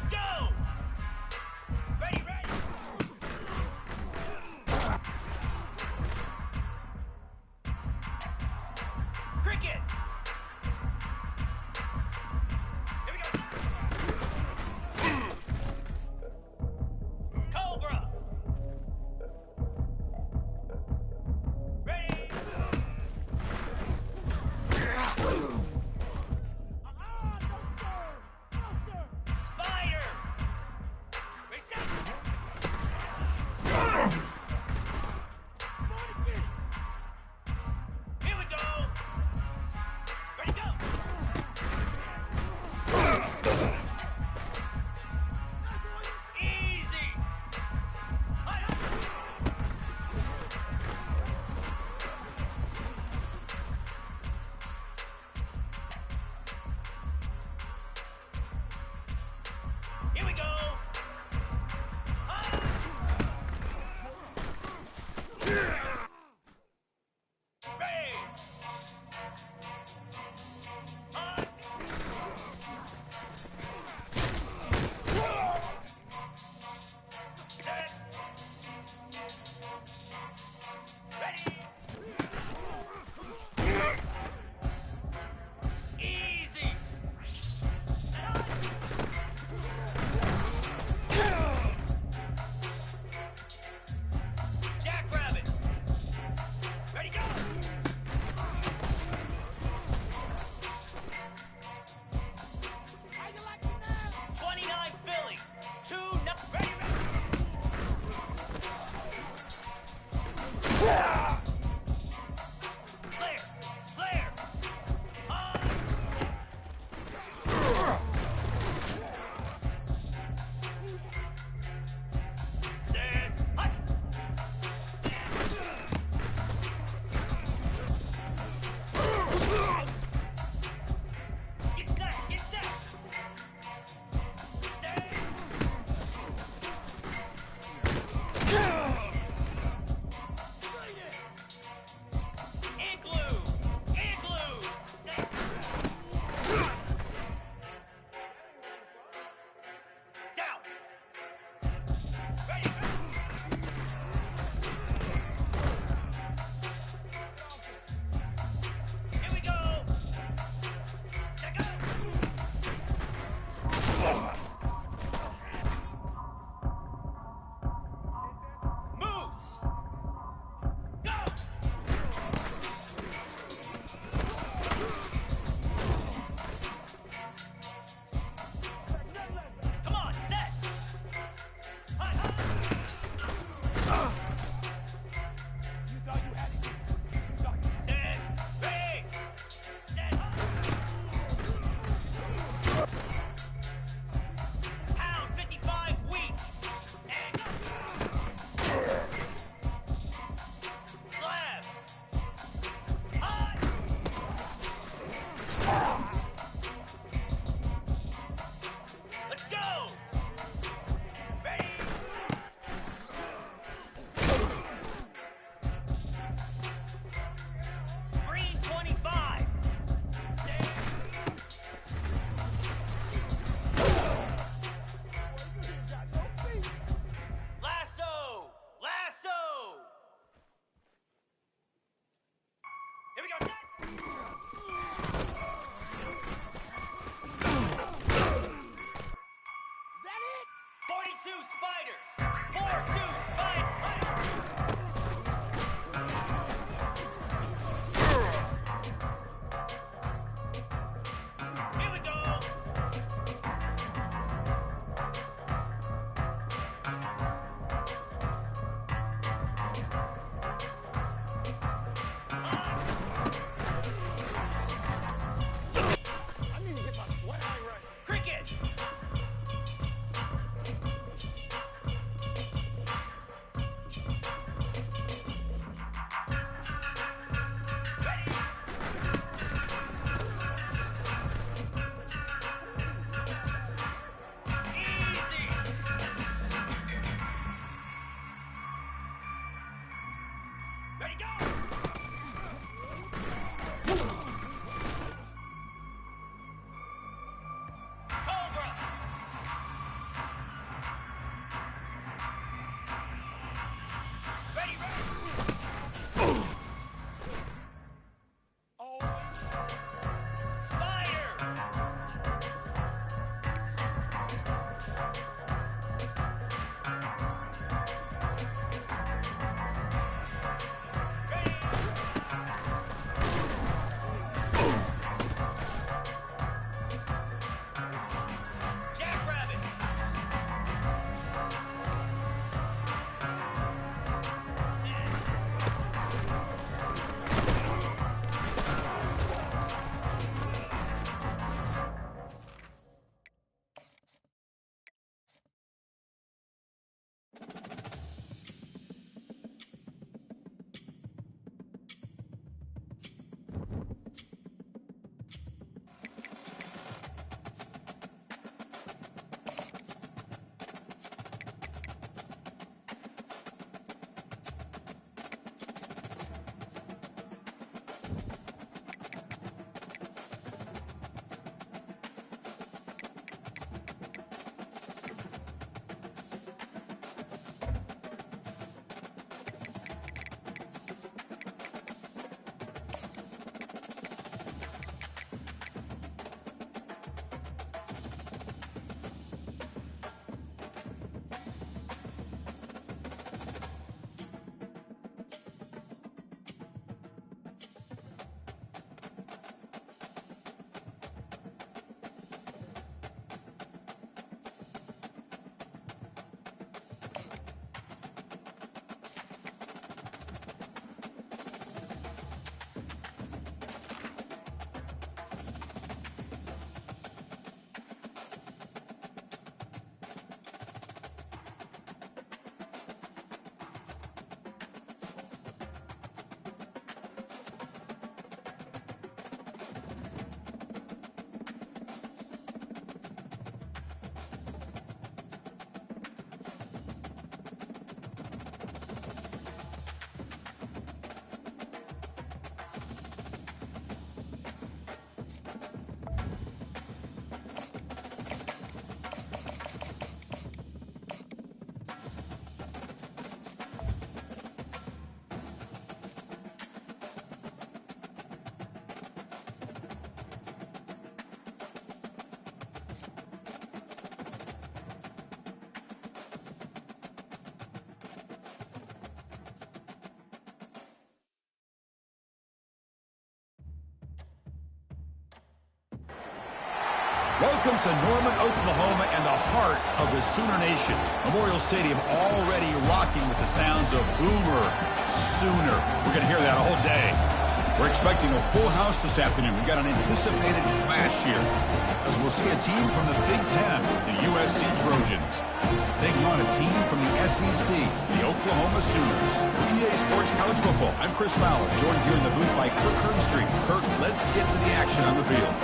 go! Ready, ready! Cricket! Here we go! Cobra! Ready! Welcome to Norman, Oklahoma, and the heart of the Sooner Nation. Memorial Stadium already rocking with the sounds of Boomer Sooner. We're going to hear that all day. We're expecting a full house this afternoon. We've got an anticipated clash here, as we'll see a team from the Big Ten, the USC Trojans, taking on a team from the SEC, the Oklahoma Sooners. EA Sports College Football. I'm Chris Fowler, joined here in the booth by Kirk Herbstreit. Kirk, let's get to the action on the field.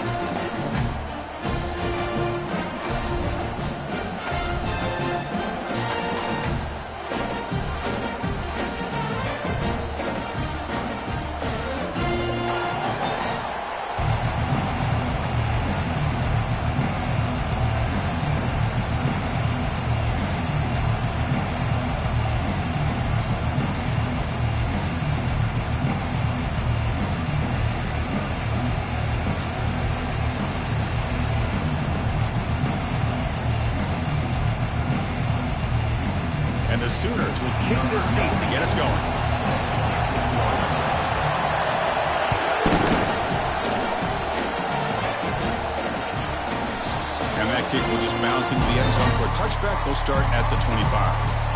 And the Sooners will kick this deep to get us going. And that kick will just bounce into the end zone for a touchback. We'll start at the 25.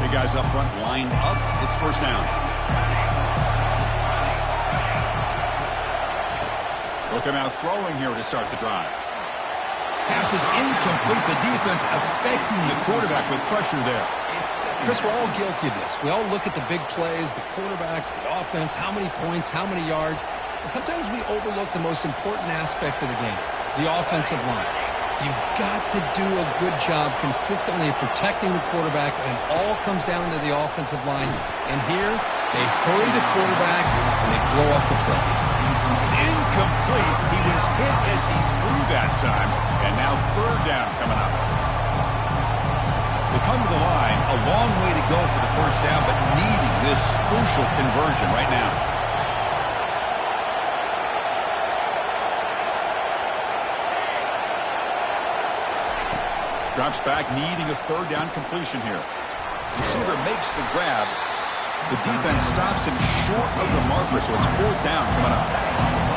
Guys up front lined up. It's first down. Looking out throwing here to start the drive. Pass is incomplete. The defense affecting the quarterback with pressure there. Chris, we're all guilty of this. We all look at the big plays, the quarterbacks, the offense, how many points, how many yards. And sometimes we overlook the most important aspect of the game, the offensive line. You've got to do a good job consistently protecting the quarterback, and it all comes down to the offensive line. And here, they hurry the quarterback, and they blow up the play. It's incomplete. He was hit as he threw that time. And now third down coming up. They come to the line, a long way to go for the first down, but needing this crucial conversion right now. Drops back, needing a third down completion here. Receiver makes the grab. The defense stops him short of the marker, so it's fourth down coming up.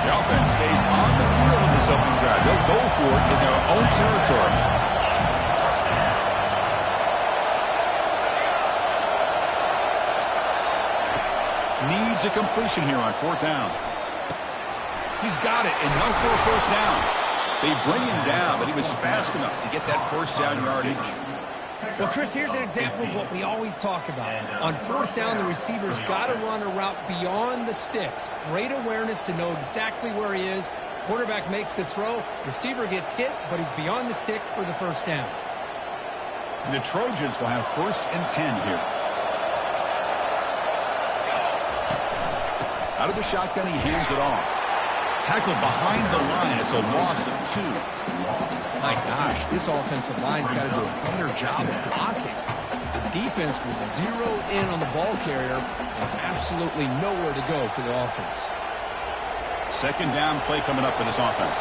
The offense stays on the field in this opening grab. They'll go for it in their own territory. Needs a completion here on fourth down. He's got it, enough for a first down. They bring him down, but he was fast enough to get that first down yardage. Well, Chris, here's an example of what we always talk about. On fourth down, the receiver's got to run a route beyond the sticks. Great awareness to know exactly where he is. Quarterback makes the throw. Receiver gets hit, but he's beyond the sticks for the first down. And the Trojans will have 1st and 10 here. Out of the shotgun, he hands it off. Tackle behind the line. It's a loss of 2. My gosh, this offensive line's got to do a better job of blocking. The defense was zeroed in on the ball carrier and absolutely nowhere to go for the offense. Second down play coming up for this offense.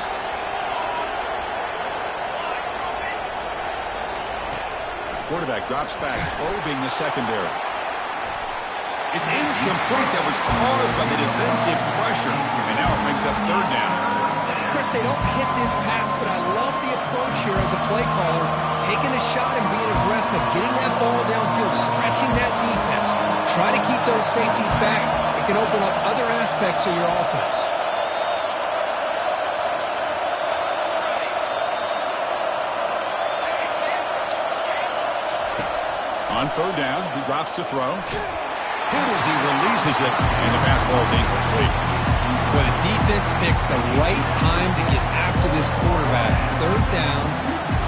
Quarterback drops back, probing the secondary. It's incomplete. That was caused by the defensive pressure. And now it brings up third down. Chris, they don't hit this pass, but I love the approach here as a play caller. Taking a shot and being aggressive. Getting that ball downfield. Stretching that defense. Try to keep those safeties back. It can open up other aspects of your offense. On third down, he drops to throw. Hit as he releases it, and the pass ball is incomplete. Well, the defense picks the right time to get after this quarterback. Third down,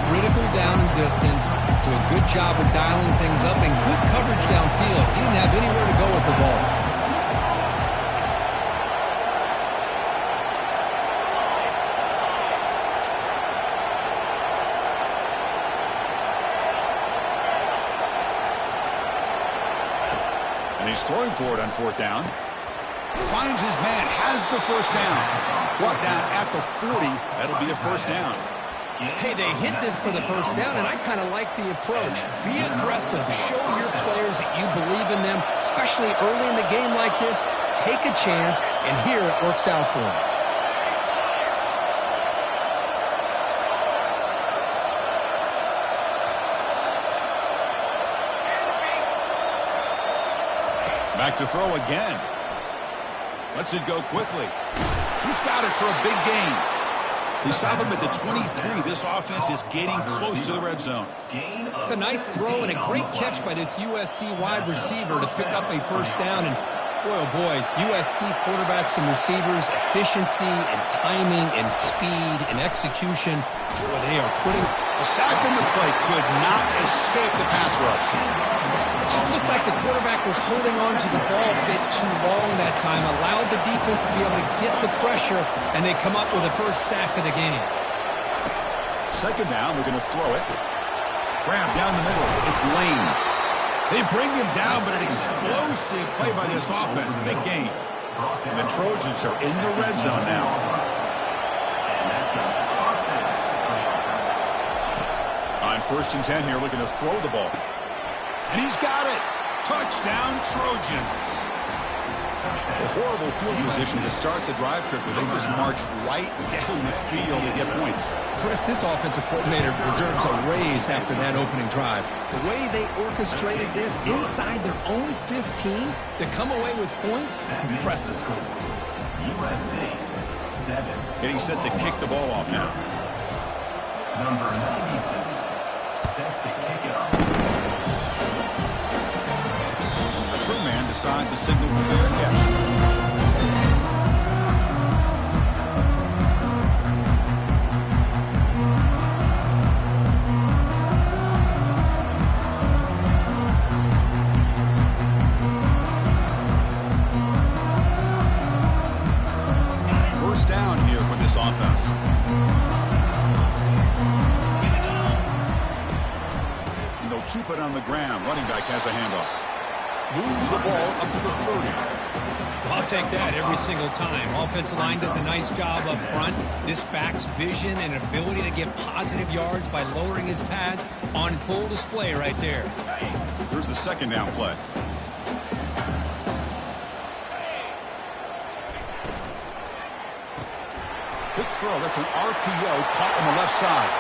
critical down and distance. Do a good job of dialing things up and good coverage downfield. He didn't have anywhere to go with the ball. And he's throwing for it on fourth down. Finds his man, has the first down. Brought down at the 40. That'll be a first down. Hey, they hit this for the first down, and I kind of like the approach. Be aggressive. Show your players that you believe in them, especially early in the game like this. Take a chance, and here it works out for them. Back to throw again. Lets it go quickly. He's got it for a big gain. He stopped him at the 23. This offense is getting close to the red zone. It's a nice throw and a great catch by this USC wide receiver to pick up a first down. And boy, oh boy, USC quarterbacks and receivers, efficiency and timing and speed and execution. Boy, they are putting... A sack in the play could not escape the pass rush. It just looked like the quarterback was holding on to the ball a bit too long that time, allowed the defense to be able to get the pressure, and they come up with a first sack of the game. Second down, they're going to throw it. Grab down the middle. It's Lane. They bring him down, but an explosive play by this offense. Big gain. And the Trojans are in the red zone now. On 1st and 10 here, looking to throw the ball. And he's got it. Touchdown, Trojans. A horrible field position to start the drive, Kirk, but they just march right down the field to get points. Chris, this offensive coordinator deserves a raise after that opening drive. The way they orchestrated this inside their own 15 to come away with points, impressive. USC 7. Getting set to kick the ball off now. Number 96 set to kick it off. Return man decides to signal for fair catch. this offense. And they'll keep it on the ground. Running back has a handoff. Moves the ball up to the 30. I'll take that every single time. Offensive line does a nice job up front. This back's vision and ability to get positive yards by lowering his pads on full display right there. Here's the second down play. Quick throw. That's an RPO caught on the left side.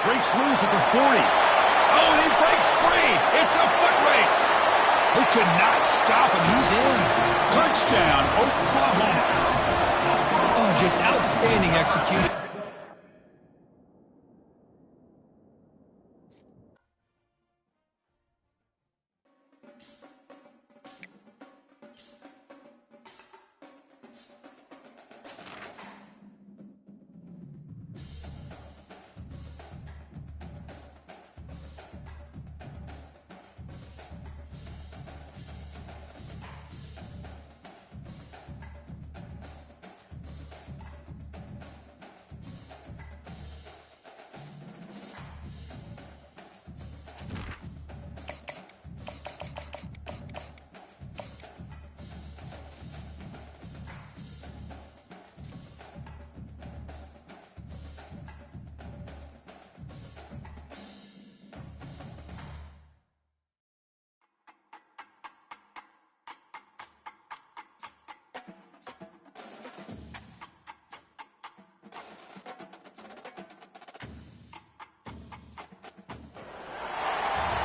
Breaks loose at the 40. Oh, and he breaks free. It's a foot race. They could not stop him. He's in. Touchdown, Oklahoma. Oh, just outstanding execution.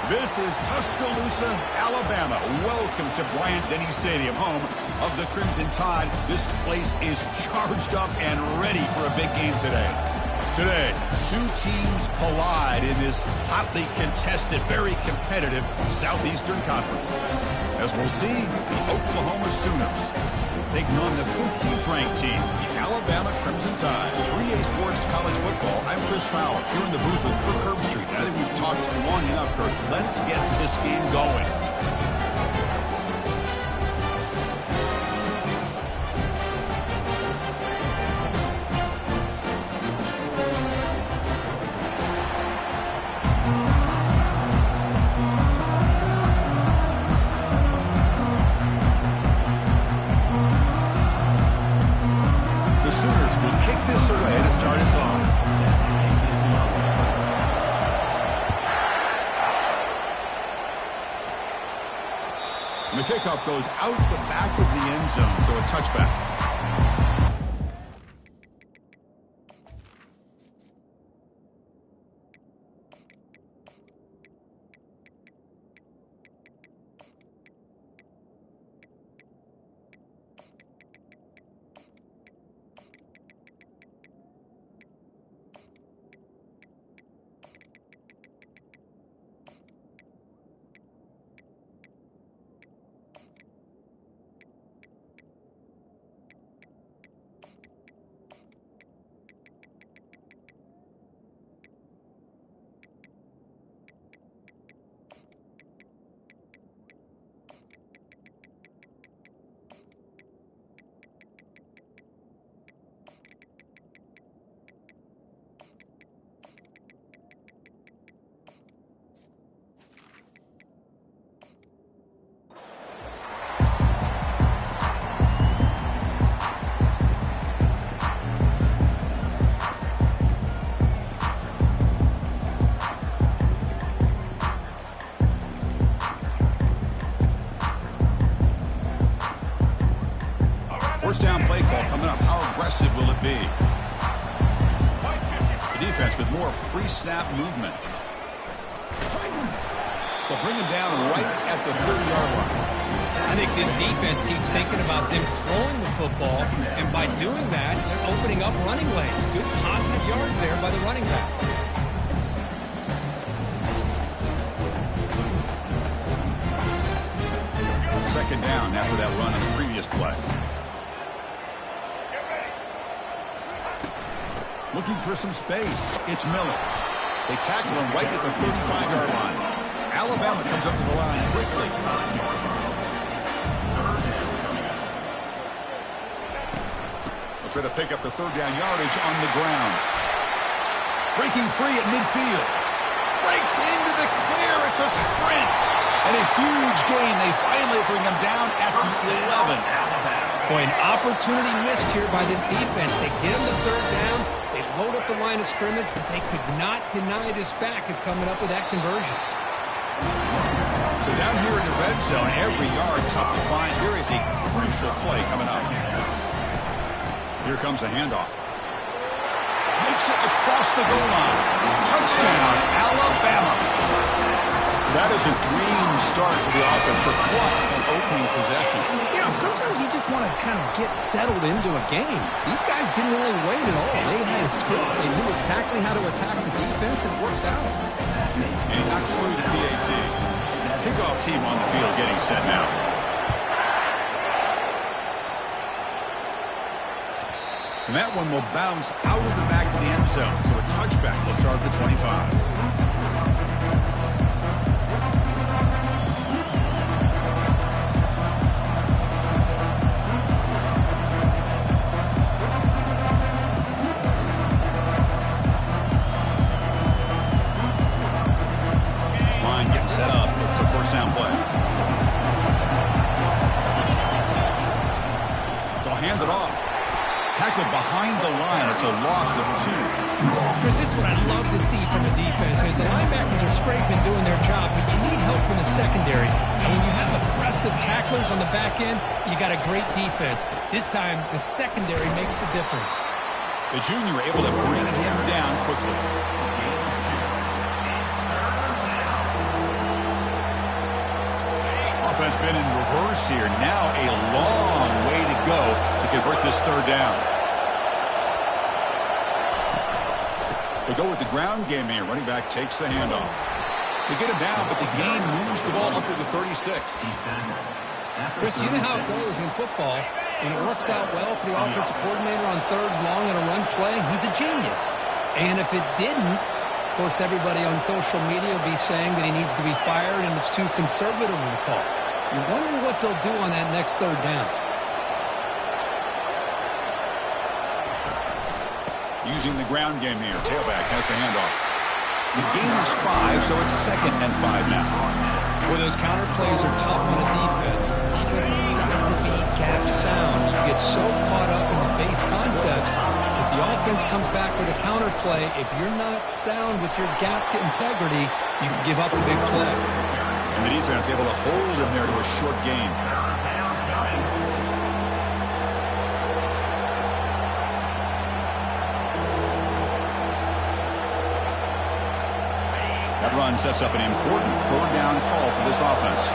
This is Tuscaloosa, Alabama. Welcome to Bryant-Denny Stadium, home of the Crimson Tide. This place is charged up and ready for a big game today. Today, two teams collide in this hotly contested, very competitive Southeastern Conference. As we'll see, the Oklahoma Sooners taking on the 15th ranked team, the Alabama Crimson Tide. 3A Sports College Football. I'm Chris Fowler here in the booth with Kirk Herbstreit. I think we've talked long enough, Kirk. Let's get this game going. Sooners will kick this away to start us off. And the kickoff goes out the back of the end zone, so a touchback. First down play call coming up. How aggressive will it be? The defense with more pre-snap movement. They'll bring him down right at the 30-yard line. I think this defense keeps thinking about them throwing the football, and by doing that, they're opening up running lanes. Good positive yards there by the running back. Second down after that run on the previous play. Looking for some space. It's Miller. They tackle him right at the 35-yard line. Alabama comes up to the line quickly. A Try to pick up the third down yardage on the ground. Breaking free at midfield. Breaks into the clear. It's a sprint. And a huge gain. They finally bring him down at the 11. Boy, an opportunity missed here by this defense. They get him to third down. They load up the line of scrimmage, but they could not deny this back of coming up with that conversion. So down here in the red zone, every yard tough to find. Here is a crucial play coming up. Here comes a handoff. Makes it across the goal line. Touchdown, Alabama. That is a dream start for the offense, but what an opening possession. You know, sometimes you just want to kind of get settled into a game. These guys didn't really wait at all. They had a script. They knew exactly how to attack the defense, and it works out. And he knocks through the PAT. Kickoff team on the field getting set now. And that one will bounce out of the back of the end zone. So a touchback will start at the 25. Set up. It's a first down play. They'll hand it off. Tackled behind the line. It's a loss of 2. Chris, this is what I love to see from a defense is the linebackers are scraping, doing their job, but you need help from the secondary. And when you have aggressive tacklers on the back end, you got a great defense. This time, the secondary makes the difference. The junior able to bring him down quickly. Offense been in reverse here. Now a long way to go to convert this third down. They go with the ground game here. Running back takes the handoff. They get him down, but the gain moves the ball up to the 36. Chris, you know how it goes in football. When it works out well for the offensive coordinator on third and long on a run play, he's a genius. And if it didn't, of course, everybody on social media will be saying that he needs to be fired and it's too conservative of a call. You wonder what they'll do on that next third down. Using the ground game here. Tailback has the handoff. The gain is 5, so it's 2nd and 5 now. Boy, those counter plays are tough on a defense. Defense has got to be gap sound. You get so caught up in the base concepts. If the offense comes back with a counter play, if you're not sound with your gap integrity, you can give up a big play. And the defense able to hold him there to a short gain. That run sets up an important third down call for this offense.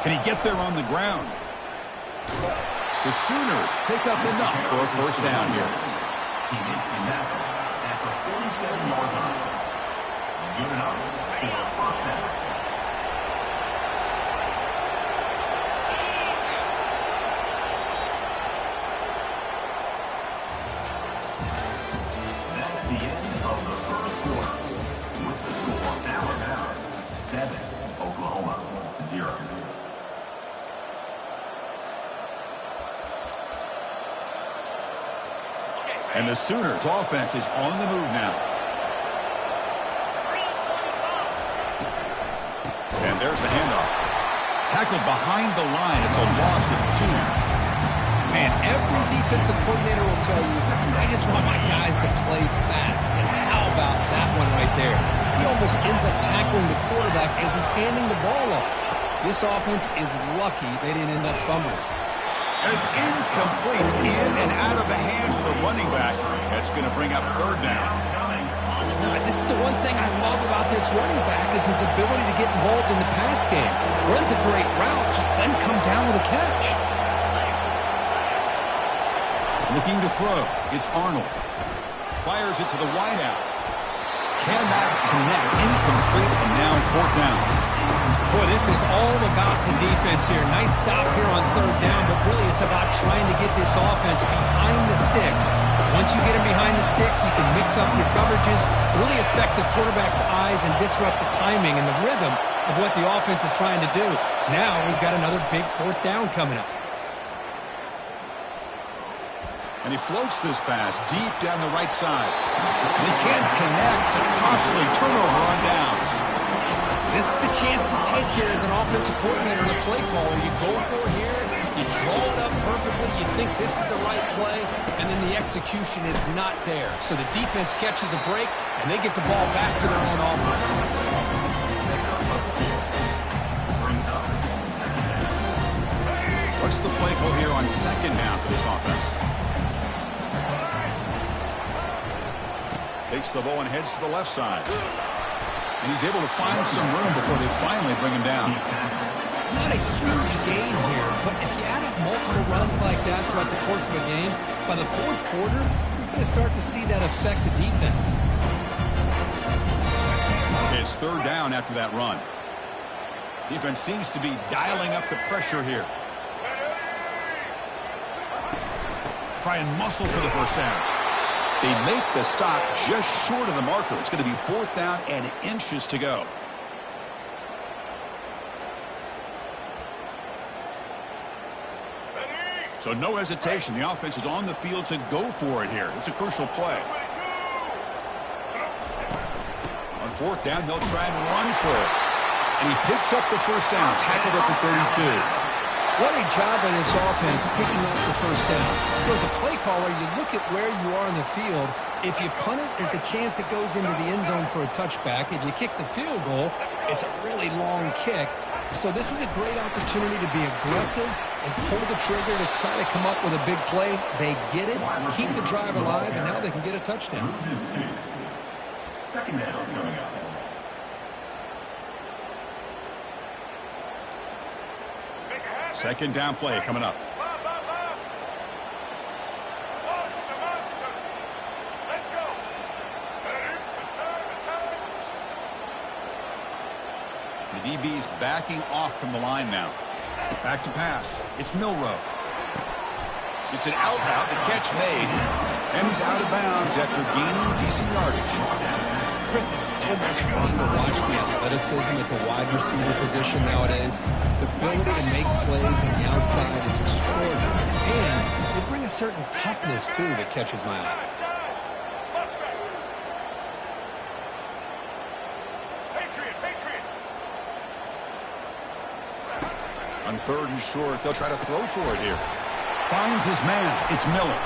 Can he get there on the ground? The Sooners pick up enough for a first down here. He makes the tackle at the 47-yard line. Give it up for a first down. That's the end of the first quarter. With the score Alabama 7, Oklahoma 0. And the Sooners offense is on the move now. And there's the handoff. Tackled behind the line. It's a loss of 2. Man, every defensive coordinator will tell you, I just want my guys to play fast. And how about that one right there? He almost ends up tackling the quarterback as he's handing the ball off. This offense is lucky they didn't end up fumbling. And it's incomplete. In and out of the hands of the running back. That's going to bring up third down. This is the one thing I love about this running back is his ability to get involved in the pass game. Runs a great route, just doesn't come down with a catch. Looking to throw. It's Arnold. Fires it to the wideout. Cannot connect. Incomplete, and now fourth down. Boy, this is all about the defense here. Nice stop here on third down, but really it's about trying to get this offense behind the sticks. Once you get them behind the sticks, you can mix up your coverages, really affect the quarterback's eyes and disrupt the timing and the rhythm of what the offense is trying to do. Now we've got another big fourth down coming up. And he floats this pass deep down the right side. They can't connect. A costly turnover on downs. This is the chance you take here as an offensive coordinator and a play caller. You go for it here, you draw it up perfectly, you think this is the right play, and then the execution is not there. So the defense catches a break, and they get the ball back to their own offense. What's the play call here on second down for this offense? Takes the ball and heads to the left side. And he's able to find some room before they finally bring him down. It's not a huge gain here, but if you add up multiple runs like that throughout the course of a game, by the fourth quarter, you're going to start to see that affect the defense. Okay, it's third down after that run. Defense seems to be dialing up the pressure here. Try and muscle for the first down. They make the stop just short of the marker. It's going to be fourth down and inches to go. So no hesitation. The offense is on the field to go for it here. It's a crucial play. On fourth down, they'll try and run for it. And he picks up the first down, tackled at the 32. What a job by this offense picking up the first down. As a play caller, you look at where you are in the field. If you punt it, there's a chance it goes into the end zone for a touchback. If you kick the field goal, it's a really long kick. So this is a great opportunity to be aggressive and pull the trigger to try to come up with a big play. They get it, keep the drive alive, and now they can get a touchdown. Second down coming up. Second down play coming up. The DB's backing off from the line now. Back to pass. It's Milroe. It's an out route. The catch made. And he's out of bounds after gaining decent yardage. Chris, it's so much fun to watch the athleticism at the wide receiver position nowadays. The ability to make plays on the outside is extraordinary. And they bring a certain toughness, too, that catches my eye. On third and short, they'll try to throw for it here. Finds his man. It's Miller.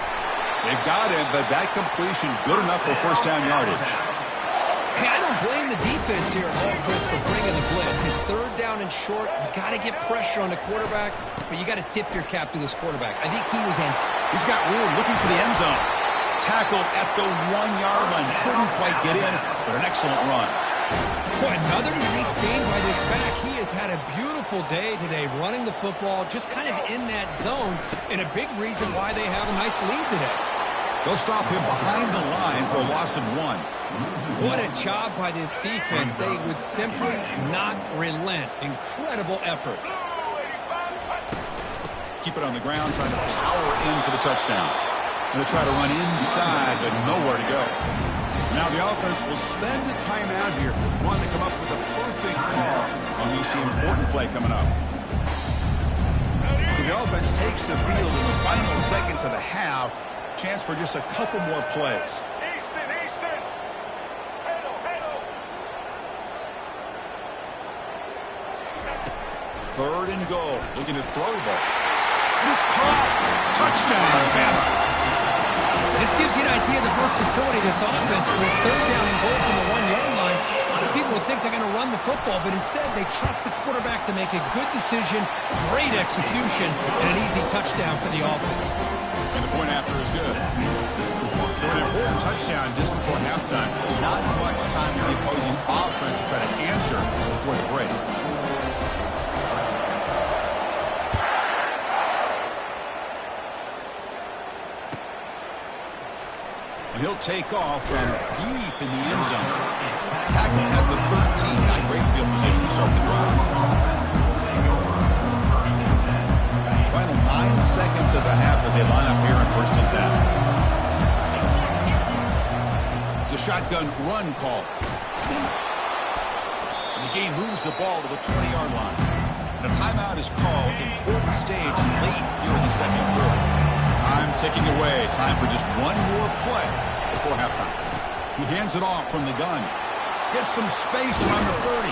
They've got him, but that completion good enough for first down yardage. Hey, I don't blame the defense here at all, Chris, for bringing the blitz. It's third down and short. You got to get pressure on the quarterback, but you got to tip your cap to this quarterback. I think he was He's got room looking for the end zone. Tackled at the 1-yard line. Couldn't quite get in, but an excellent run. Boy, another nice game by this back. He has had a beautiful day today running the football, just kind of in that zone, and a big reason why they have a nice lead today. They'll stop him behind the line for a loss of 1. What a job by this defense. They would simply not relent. Incredible effort. Keep it on the ground, trying to power in for the touchdown. Going to try to run inside, but nowhere to go. Now the offense will spend a timeout here. Want to come up with a perfect call on this important play coming up. So the offense takes the field in the final seconds of the half. Chance for just a couple more plays. Easton. Handle. Third and goal. Looking to throw the ball. And it's caught. Touchdown, Bama. This gives you an idea of the versatility of this offense. Chris, third down and goal from the 1-yard line. A lot of people would think they're going to run the football, but instead they trust the quarterback to make a good decision, great execution, and an easy touchdown for the offense. And the point after is good. So an important touchdown just before halftime. Not much time for the opposing offense to try to answer before the break. And he'll take off from deep in the end zone. Tackled at the 13. Not great field position to start the drive. Final 9 seconds of the half as they line up here in first and 10. It's a shotgun run call. And he game moves the ball to the 20-yard line. And a timeout is called. Important stage late here in the second quarter. Time ticking away. Time for just one more play before halftime. He hands it off from the gun. Gets some space around the 30.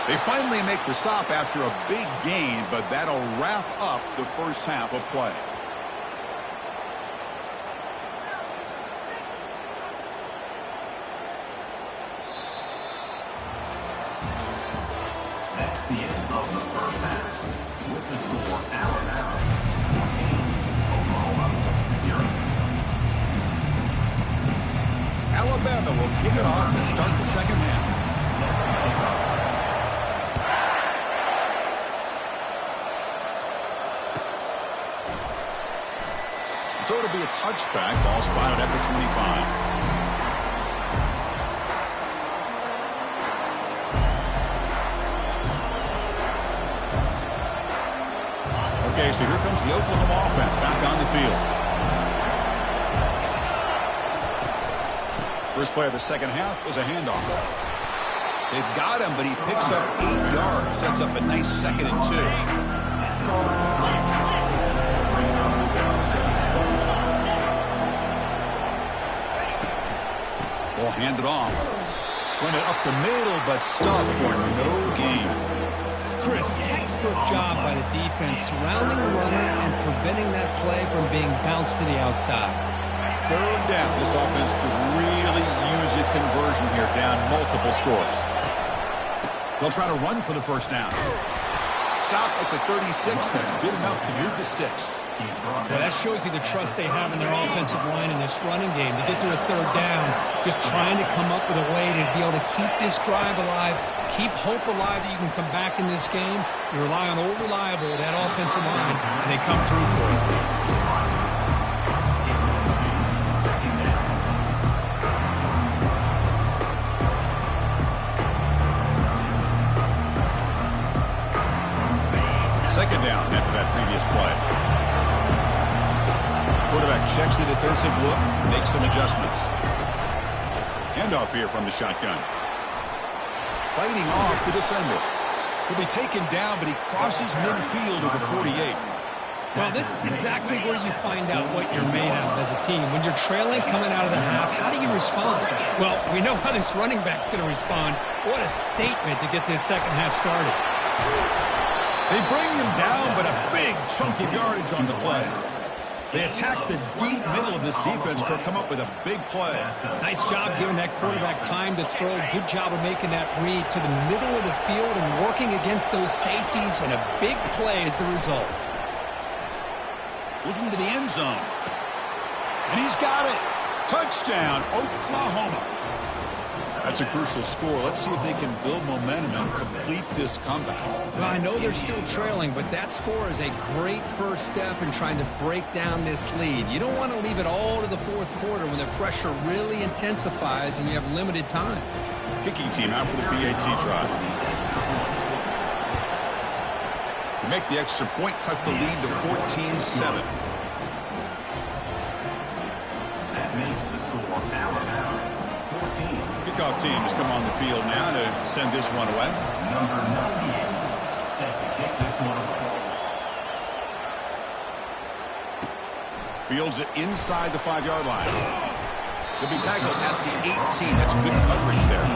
They finally make the stop after a big gain, but that'll wrap up the first half of play. That's the end of the first half. With the score, Alabama 14, Oklahoma 0. Alabama will kick it off to start the second half. So it'll be a touchback. Ball spotted at the 25. Okay, so here comes the Oklahoma offense back on the field. First play of the second half is a handoff. They've got him, but he picks up 8 yards. Sets up a nice 2nd and 2. Ball handed off. Went it up the middle, but stuffed for no gain. Chris, textbook job by the defense surrounding the runner and preventing that play from being bounced to the outside. Third down. This offense could really use a conversion here, down multiple scores. They'll try to run for the first down. Stop at the 36. That's good enough to move the sticks. Well, that shows you the trust they have in their offensive line in this running game. To get to a third down, just trying to come up with a way to be able to keep this drive alive, keep hope alive that you can come back in this game. You rely on old reliable, that offensive line, and they come through for you. Second down after that previous play. Quarterback checks the defensive look, makes some adjustments. Handoff here from the shotgun. Fighting off the defender. He'll be taken down, but he crosses midfield at the 48. Well, this is exactly where you find out what you're made of as a team. When you're trailing coming out of the half, how do you respond? Well, we know how this running back's going to respond. What a statement to get this second half started. They bring him down, but a big chunk of yardage on the play. They attack the deep middle of this defense, come up with a big play. Nice job giving that quarterback time to throw. Good job of making that read to the middle of the field and working against those safeties, and a big play is the result. Looking to the end zone. And he's got it. Touchdown, Oklahoma. That's a crucial score. Let's see if they can build momentum and complete this comeback. Well, I know they're still trailing, but that score is a great first step in trying to break down this lead. You don't want to leave it all to the fourth quarter when the pressure really intensifies and you have limited time. Kicking team out for the PAT try. To make the extra point, cut the lead to 14-7. That makes the score Alabama 14. Kickoff team has come on the field now to send this one away. Number 98 set to kick this one away. Fields it inside the 5-yard line. He'll be tackled at the 18. That's good coverage there.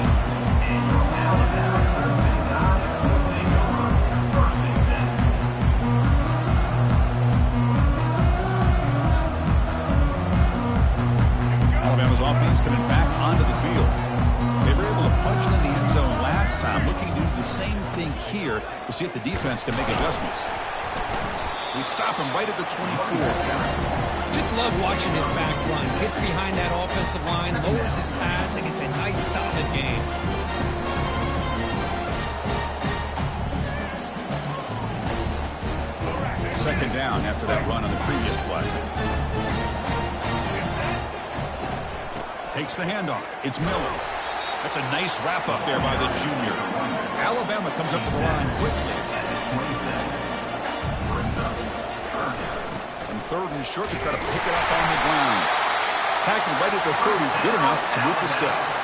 Alabama's offense coming back onto the field. They were able to punch it in the end zone last time, looking to do the same thing here to see if the defense can make adjustments. They stop him right at the 24. Just love watching this back run. Gets behind that offensive line, lowers his pads, and gets a nice solid gain. Second down after that run on the previous play. Takes the handoff. It's Miller. That's a nice wrap-up there by the junior. Alabama comes up to the line quickly. And third and short to try to pick it up on the ground. Tackled right at the 30. Good enough to move the sticks.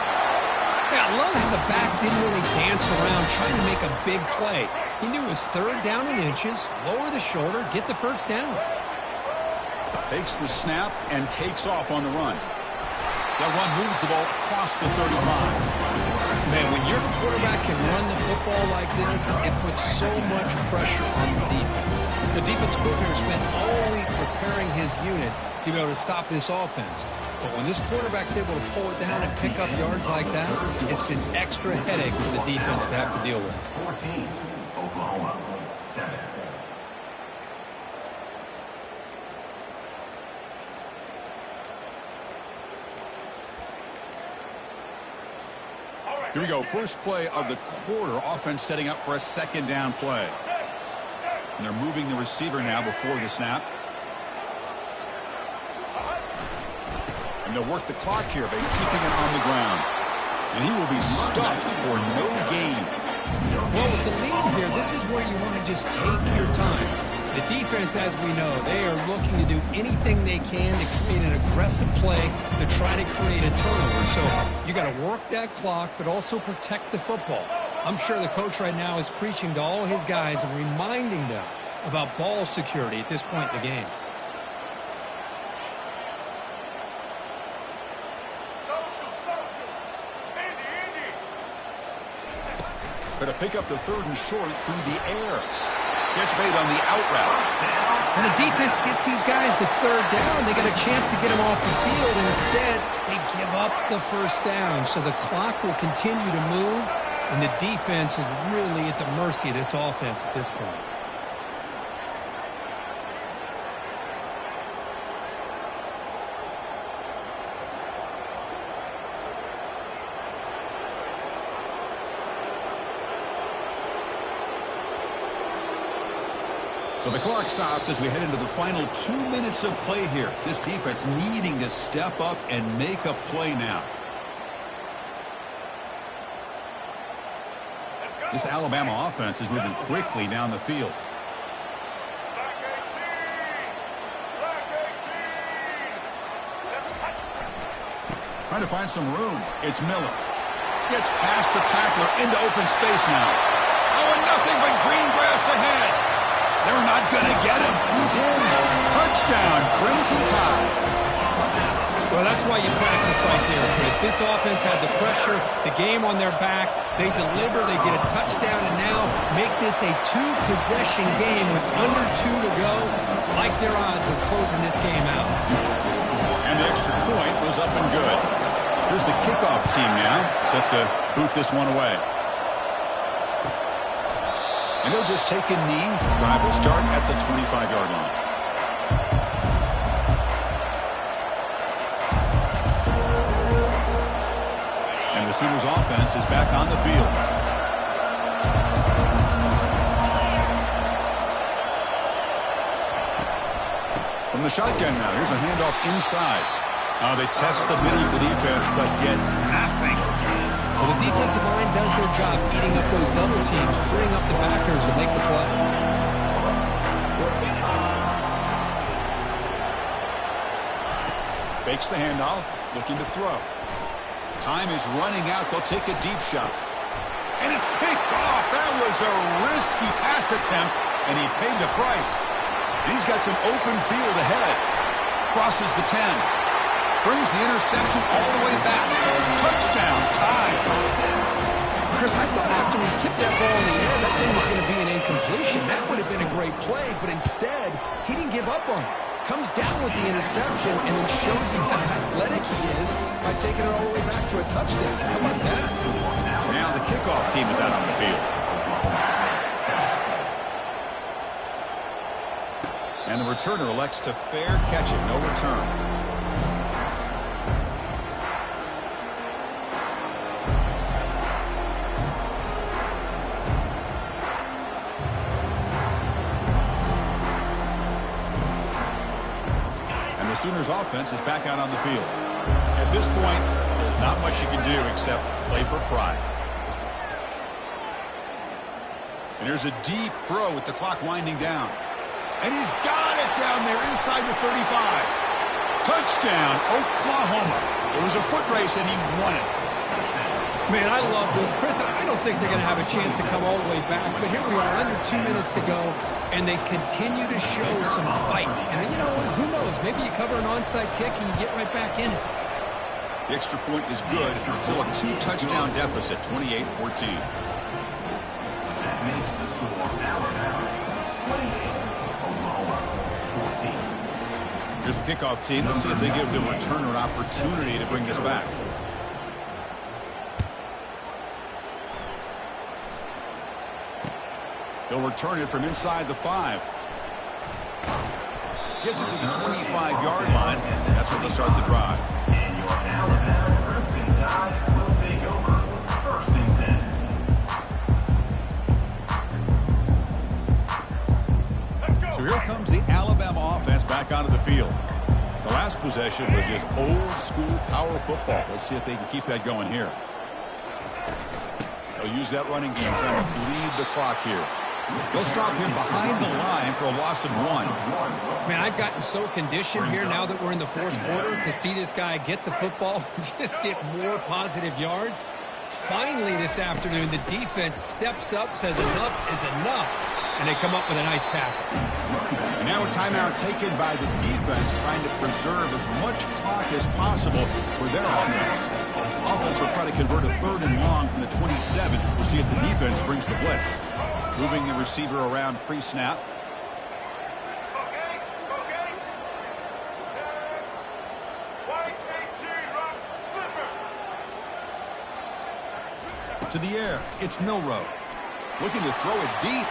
Yeah, I love how the back didn't really dance around trying to make a big play. He knew it was third down in inches, lower the shoulder, get the first down. Takes the snap and takes off on the run. That run moves the ball across the 35. Man, when your quarterback can run the football like this, it puts so much pressure on the defense. The defense coordinator spent all week preparing his unit to be able to stop this offense. But when this quarterback's able to pull it down and pick up yards like that, it's an extra headache for the defense to have to deal with. 14, Oklahoma, 7. Here we go. First play of the quarter. Offense setting up for a second down play. And they're moving the receiver now before the snap. And they'll work the clock here by keeping it on the ground. And he will be stuffed for no gain. Well, with the lead here, this is where you want to just take your time. The defense, as we know, they are looking to do anything they can to create an aggressive play to try to create a turnover. So you got to work that clock, but also protect the football. I'm sure the coach right now is preaching to all his guys and reminding them about ball security at this point in the game. Going to pick up the third and short through the air. Catch made on the out route. And the defense gets these guys to third down. They got a chance to get them off the field, and instead they give up the first down. So the clock will continue to move, and the defense is really at the mercy of this offense at this point. So the clock stops as we head into the final 2 minutes of play here. This defense needing to step up and make a play now. This Alabama offense is moving quickly down the field. Trying to find some room. It's Miller. Gets past the tackler into open space now. Oh, and nothing but green grass ahead. They're not going to get him. He's in. Touchdown, Crimson Tide. Well, that's why you practice right there, Chris. This offense had the pressure, the game on their back. They deliver, they get a touchdown, and now make this a two-possession game with under 2 to go. Like their odds of closing this game out. And the extra point was up and good. Here's the kickoff team now, set to boot this one away. And he'll just take a knee. Drive will start at the 25-yard line. And the Sooners offense is back on the field. From the shotgun now, here's a handoff inside. They test the middle of the defense, but get nothing. Well, the defensive line does their job eating up those double teams, freeing up the backers to make the play. Fakes the handoff, looking to throw. Time is running out. They'll take a deep shot. And it's picked off. That was a risky pass attempt, and he paid the price. And he's got some open field ahead. Crosses the 10. Brings the interception all the way back. Touchdown, Tide. Chris, I thought after we tipped that ball in the air, that thing was going to be an incompletion. That would have been a great play, but instead, he didn't give up on it. Comes down with the interception and then shows you how athletic he is by taking it all the way back for a touchdown. How about that? Now the kickoff team is out on the field. And the returner elects to fair catch it, no return. The Sooners offense is back out on the field. At this point, there's not much you can do except play for pride. And here's a deep throw with the clock winding down. And he's got it down there inside the 35. Touchdown, Oklahoma. It was a foot race and he won it. Man, I love this. Chris, I don't think they're going to have a chance to come all the way back, but here we are, under 2 minutes to go, and they continue to show some fight. And, you know, who knows? Maybe you cover an onside kick and you get right back in it. The extra point is good. Still a 2-touchdown deficit, 28-14. That makes the score Alabama 28, Oklahoma 14. Here's the kickoff team. Let's see if they give the returner an opportunity to bring this back. He'll return it from inside the 5. Gets it to the 25-yard line. That's where they'll start the drive. And your Alabama Crimson Tide will take over. First and 10. Let's go. So here comes the Alabama offense back onto the field. The last possession was just old-school power football. Let's see if they can keep that going here. They'll use that running game, trying to bleed the clock here. They'll stop him behind the line for a loss of 1. Man, I've gotten so conditioned here now that we're in the fourth quarter to see this guy get the football and just get more positive yards. Finally this afternoon, the defense steps up, says enough is enough, and they come up with a nice tackle. And now a timeout taken by the defense, trying to preserve as much clock as possible for their offense. Offense will try to convert a 3rd and long from the 27. We'll see if the defense brings the blitz. Moving the receiver around pre-snap. Okay. White 18, Rock, slipper. To the air, it's Milroe. Looking to throw it deep.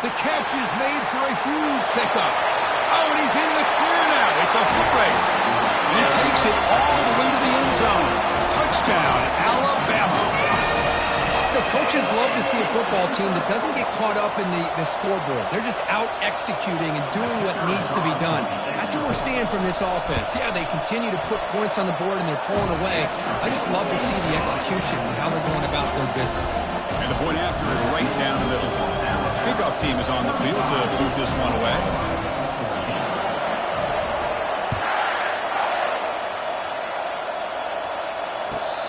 The catch is made for a huge pickup. Oh, and he's in the clear now. It's a foot race. And he takes it all the way to the end zone. Touchdown, Alabama. The coaches love to see a football team that doesn't get caught up in the scoreboard. They're just out executing and doing what needs to be done. That's what we're seeing from this offense. Yeah, they continue to put points on the board and they're pulling away. I just love to see the execution and how they're going about their business. And the point after is right down the middle. Kickoff team is on the field to boot this one away.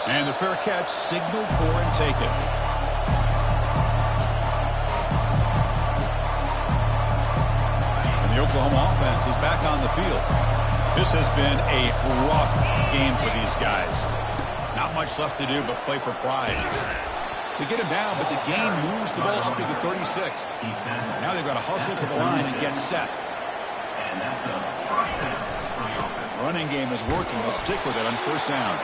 And the fair catch signaled for and taken. And the Oklahoma offense is back on the field. This has been a rough game for these guys. Not much left to do but play for pride. They get him down, but the gain moves the ball up to the 36. Now they've got to hustle to the line and get set. And that's a first down for the offense. Running game is working. They'll stick with it on first down.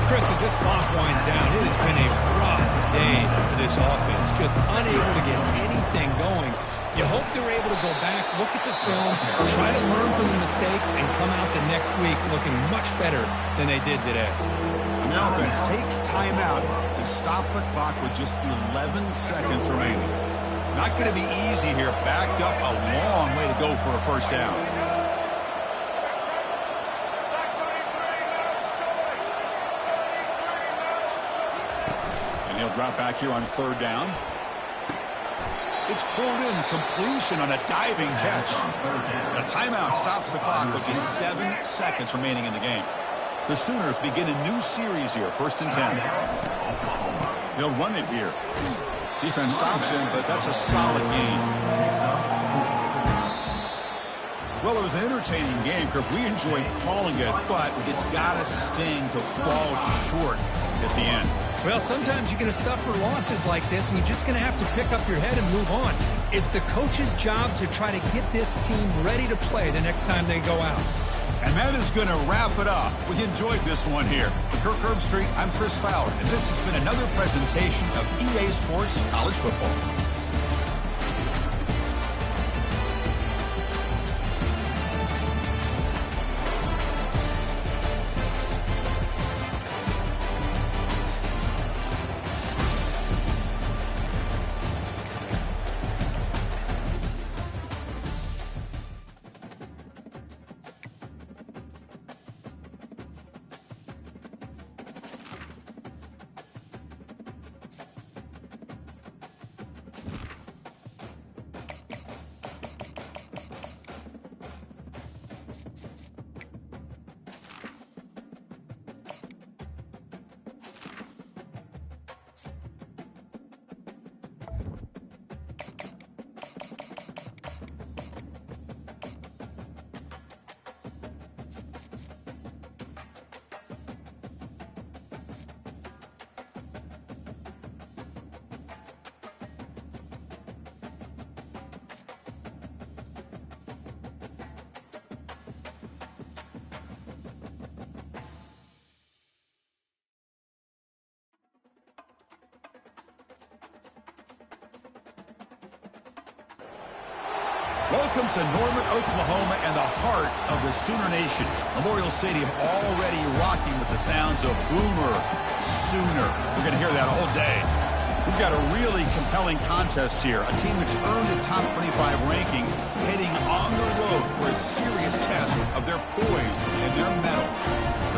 Chris, as this clock winds down, it has been a rough day for this offense. Just unable to get anything going. You hope they're able to go back, look at the film, try to learn from the mistakes, and come out the next week looking much better than they did today. And the offense takes timeout to stop the clock with just 11 seconds remaining. Not going to be easy here. Backed up a long way to go for a first down. And he'll drop back here on 3rd down. It's pulled in, completion on a diving catch. A timeout stops the clock with just 7 seconds remaining in the game. The Sooners begin a new series here, 1st and 10. They'll run it here. Defense stops him, but that's a solid gain. Well, it was an entertaining game, Kirk. We enjoyed calling it, but it's got to sting to fall short at the end. Well, sometimes you're going to suffer losses like this, and you're just going to have to pick up your head and move on. It's the coach's job to try to get this team ready to play the next time they go out. And that is going to wrap it up. We enjoyed this one here. For Kirk Herbstreit, I'm Chris Fowler, and this has been another presentation of EA Sports College Football. Welcome to Norman, Oklahoma, and the heart of the Sooner Nation. Memorial Stadium already rocking with the sounds of Boomer Sooner. We're going to hear that all day. We've got a really compelling contest here. A team that's earned a top 25 ranking heading on the road for a serious test of their poise and their mettle.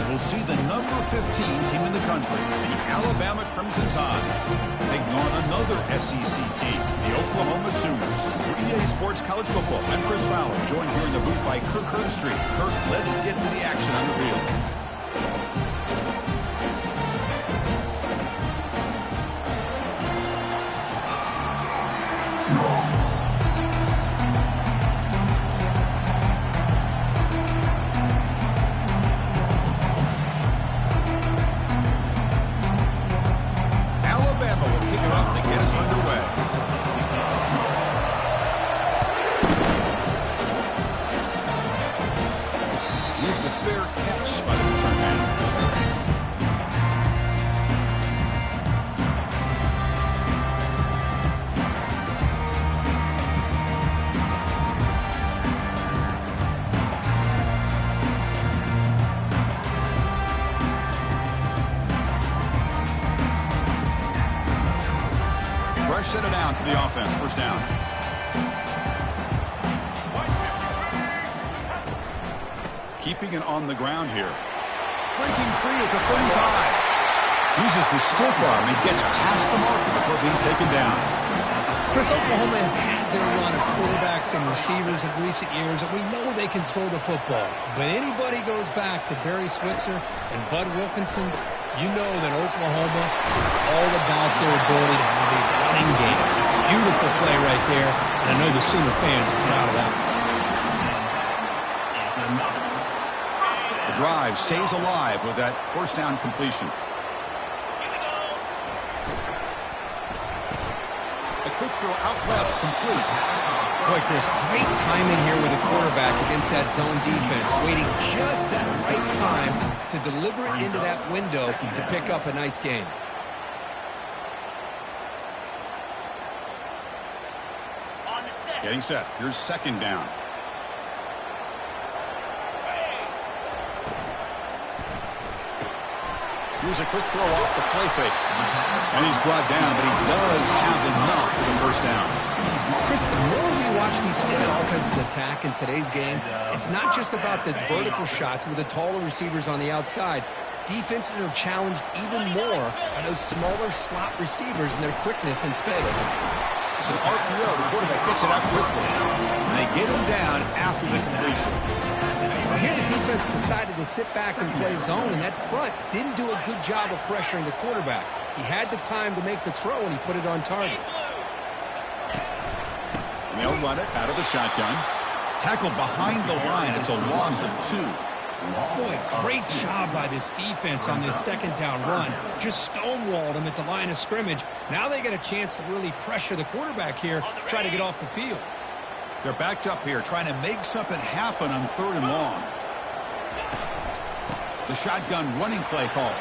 As we'll see the number 15 team in the country, the Alabama Crimson Tide, taking on another SEC team, the Oklahoma Sooners. For EA Sports College Football, I'm Chris Fowler, joined here in the booth by Kirk Herbstreit. Kirk, let's get to the action on the field. Set it down for the offense. First down. Keeping it on the ground here. Breaking free at the 35. Uses the stiff arm and gets past the marker before being taken down. Chris, Oklahoma has had their run of quarterbacks and receivers in recent years, and we know they can throw the football. But anybody goes back to Barry Switzer and Bud Wilkinson, you know that Oklahoma is all about their ability to have a running game. Beautiful play right there, and I know the Sooner fans are proud of that. The drive stays alive with that first down completion. A quick throw out left, complete. Boy, Chris, great timing here with the quarterback against that zone defense, waiting just at the right time to deliver it into that window to pick up a nice game. Getting set. Here's second down. Here's a quick throw off the play fake. And he's brought down, but he does have enough for the first down. Chris, the more we watch these spread offenses attack in today's game, it's not just about the vertical shots with the taller receivers on the outside. Defenses are challenged even more by those smaller slot receivers and their quickness in space. It's an RPO. The quarterback gets it out quickly. And they get him down after the completion. Well, here the defense decided to sit back and play zone, and that front didn't do a good job of pressuring the quarterback. He had the time to make the throw, and he put it on target. And they'll run it out of the shotgun. Tackled behind the line. It's a loss of 2. Boy, great job by this defense on this second down run. Just stonewalled him at the line of scrimmage. Now they get a chance to really pressure the quarterback here, try to get off the field. They're backed up here, trying to make something happen on 3rd and long. The shotgun running play call.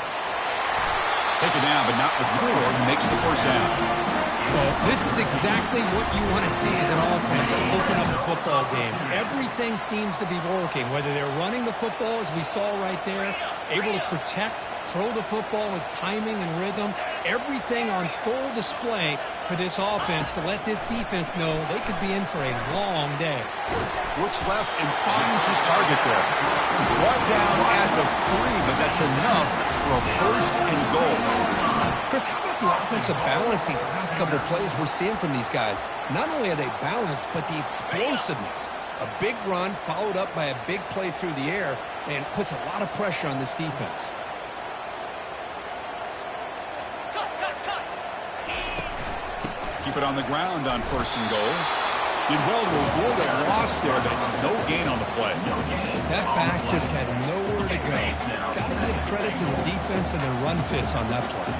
Taken down, but not before he makes the first down. Well, this is exactly what you want to see as an offense to open up a football game. Everything seems to be working, whether they're running the football, as we saw right there, able to protect, throw the football with timing and rhythm, everything on full display for this offense to let this defense know they could be in for a long day. Looks left and finds his target there. Brought down at the 3, but that's enough for a first and goal. Chris, how about the offensive balance these last couple of plays we're seeing from these guys? Not only are they balanced, but the explosiveness. A big run followed up by a big play through the air, and puts a lot of pressure on this defense. Keep it on the ground on 1st and goal. Did well to avoid a loss there, but it's no gain on the play. That back just had nowhere to go. Got to give credit to the defense and their run fits on that play.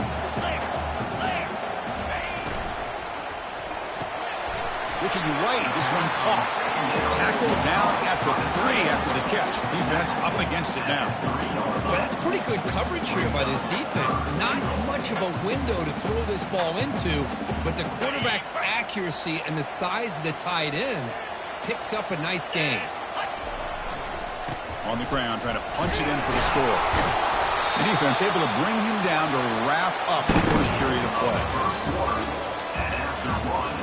Looking right, this one caught. Tackled down at the 3 after the catch. Defense up against it now. Well, that's pretty good coverage here by this defense. Not much of a window to throw this ball into, but the quarterback's accuracy and the size of the tight end picks up a nice gain. On the ground, trying to punch it in for the score. The defense able to bring him down to wrap up the first period of play. And after one,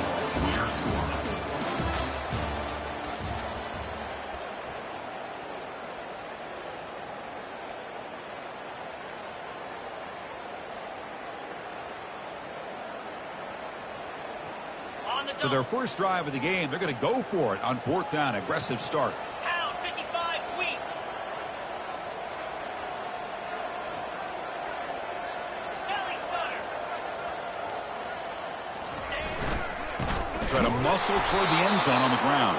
we're scoreless. So their first drive of the game, they're going to go for it on 4th down. Aggressive start. Pound 55 weak. Belly stunner. Try to muscle toward the end zone on the ground.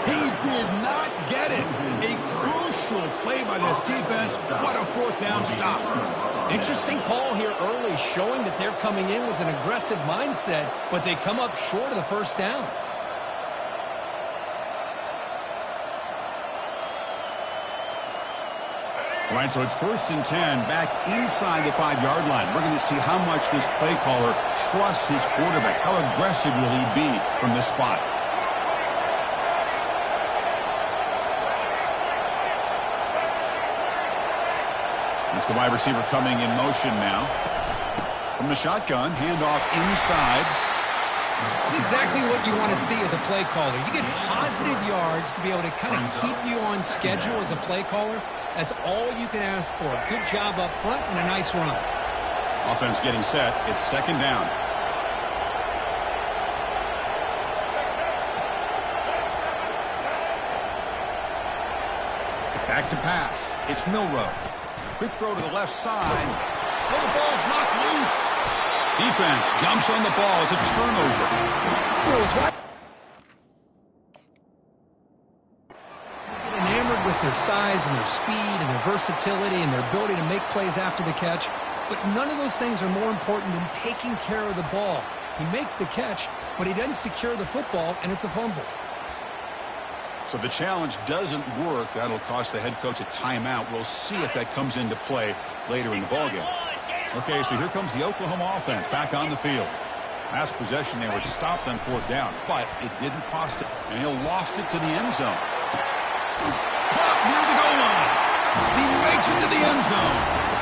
He did not get it. A crucial play by this defense. What a 4th down stop. Interesting call here early, showing that they're coming in with an aggressive mindset, but they come up short of the first down. All right, so it's 1st and 10, back inside the 5-yard line. We're going to see how much this play caller trusts his quarterback. How aggressive will he be from this spot? It's the wide receiver coming in motion now. From the shotgun, handoff inside. It's exactly what you want to see as a play caller. You get positive yards to be able to kind of keep you on schedule as a play caller. That's all you can ask for. Good job up front and a nice run. Offense getting set. It's 2nd down. Back to pass. It's Milrow. Quick throw to the left side. Oh, the ball's knocked loose. Defense jumps on the ball. It's a turnover. Get enamored with their size and their speed and their versatility and their ability to make plays after the catch. But none of those things are more important than taking care of the ball. He makes the catch, but he doesn't secure the football, and it's a fumble. So the challenge doesn't work. That'll cost the head coach a timeout. We'll see if that comes into play later in the ballgame. Okay, so here comes the Oklahoma offense back on the field. Last possession, they were stopped on 4th down, but it didn't cost him. And he'll loft it to the end zone. Caught near the goal line. He makes it to the end zone.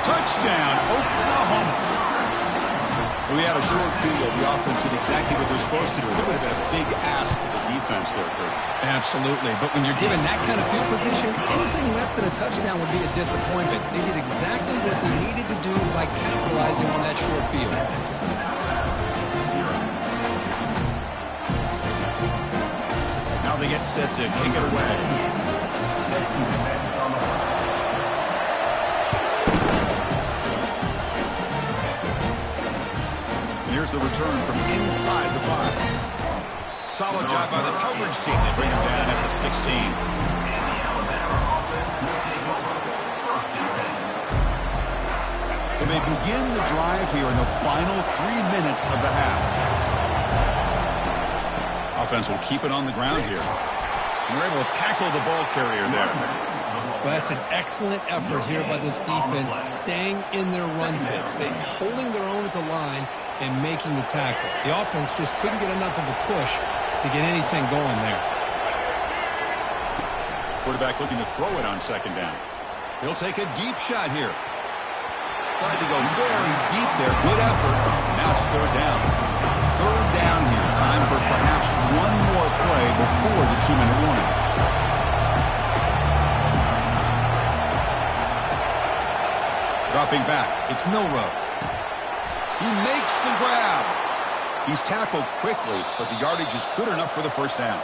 Touchdown, Oklahoma. We had a short field. The offense did exactly what they're supposed to do. That would have been a big ask for the defense there, Kurt. Absolutely. But when you're given that kind of field position, anything less than a touchdown would be a disappointment. They did exactly what they needed to do by capitalizing on that short field. Now they get set to kick it away. Here's the return from inside the 5. Solid job by the coverage team. They bring him down at the 16. So they begin the drive here in the final 3 minutes of the half. Offense will keep it on the ground here. And they're able to tackle the ball carrier there. Well, that's an excellent effort here by this defense, staying in their run fix, holding their own at the line and making the tackle. The offense just couldn't get enough of a push to get anything going there. Quarterback looking to throw it on 2nd down. He'll take a deep shot here. Tried to go very deep there. Good effort. Now it's 3rd down. 3rd down here. Time for perhaps one more play before the 2-minute warning. Dropping back. It's Milrow. He makes the grab. He's tackled quickly, but the yardage is good enough for the 1st down.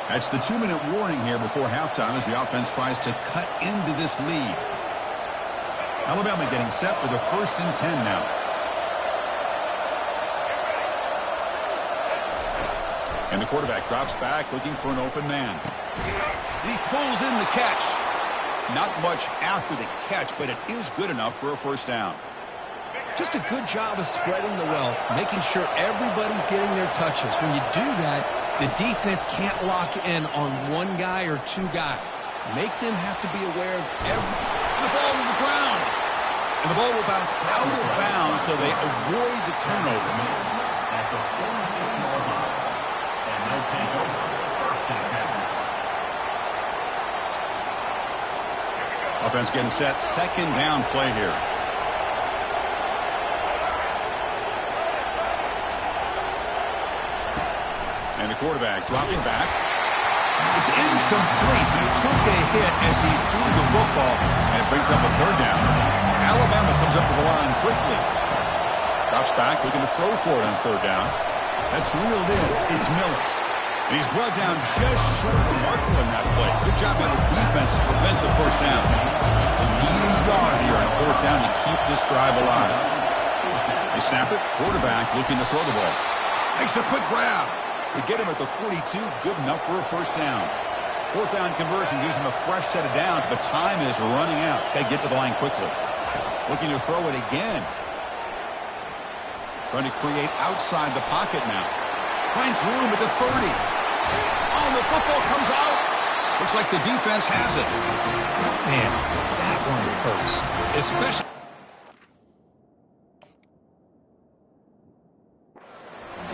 That's the 2-minute warning here before halftime as the offense tries to cut into this lead. Alabama getting set for the 1st and 10 now. And the quarterback drops back looking for an open man. And he pulls in the catch. Not much after the catch, but it is good enough for a 1st down. Just a good job of spreading the wealth, making sure everybody's getting their touches. When you do that, the defense can't lock in on one guy or 2 guys. Make them have to be aware of every... And the ball to the ground. And the ball will bounce out of bounds, so they avoid the turnover. At the 46-yard line. And they'll take over 1st and 10. Offense getting set. Second down play here. And the quarterback dropping back. It's incomplete. He took a hit as he threw the football, and it brings up a third down. Alabama comes up to the line quickly. Drops back, looking to throw for it on third down. That's reeled in. It's Miller. And he's brought down just short of the marker on that play. Good job by the defense to prevent the first down. They need a yard here on fourth down to keep this drive alive. They snap it. Quarterback looking to throw the ball. Makes a quick grab. They get him at the 42. Good enough for a first down. Fourth down conversion gives him a fresh set of downs, but time is running out. Got to get to the line quickly. Looking to throw it again. Trying to create outside the pocket now. Finds room at the 30. Oh, the football comes out. Looks like the defense has it. Man, that one hurts. Especially.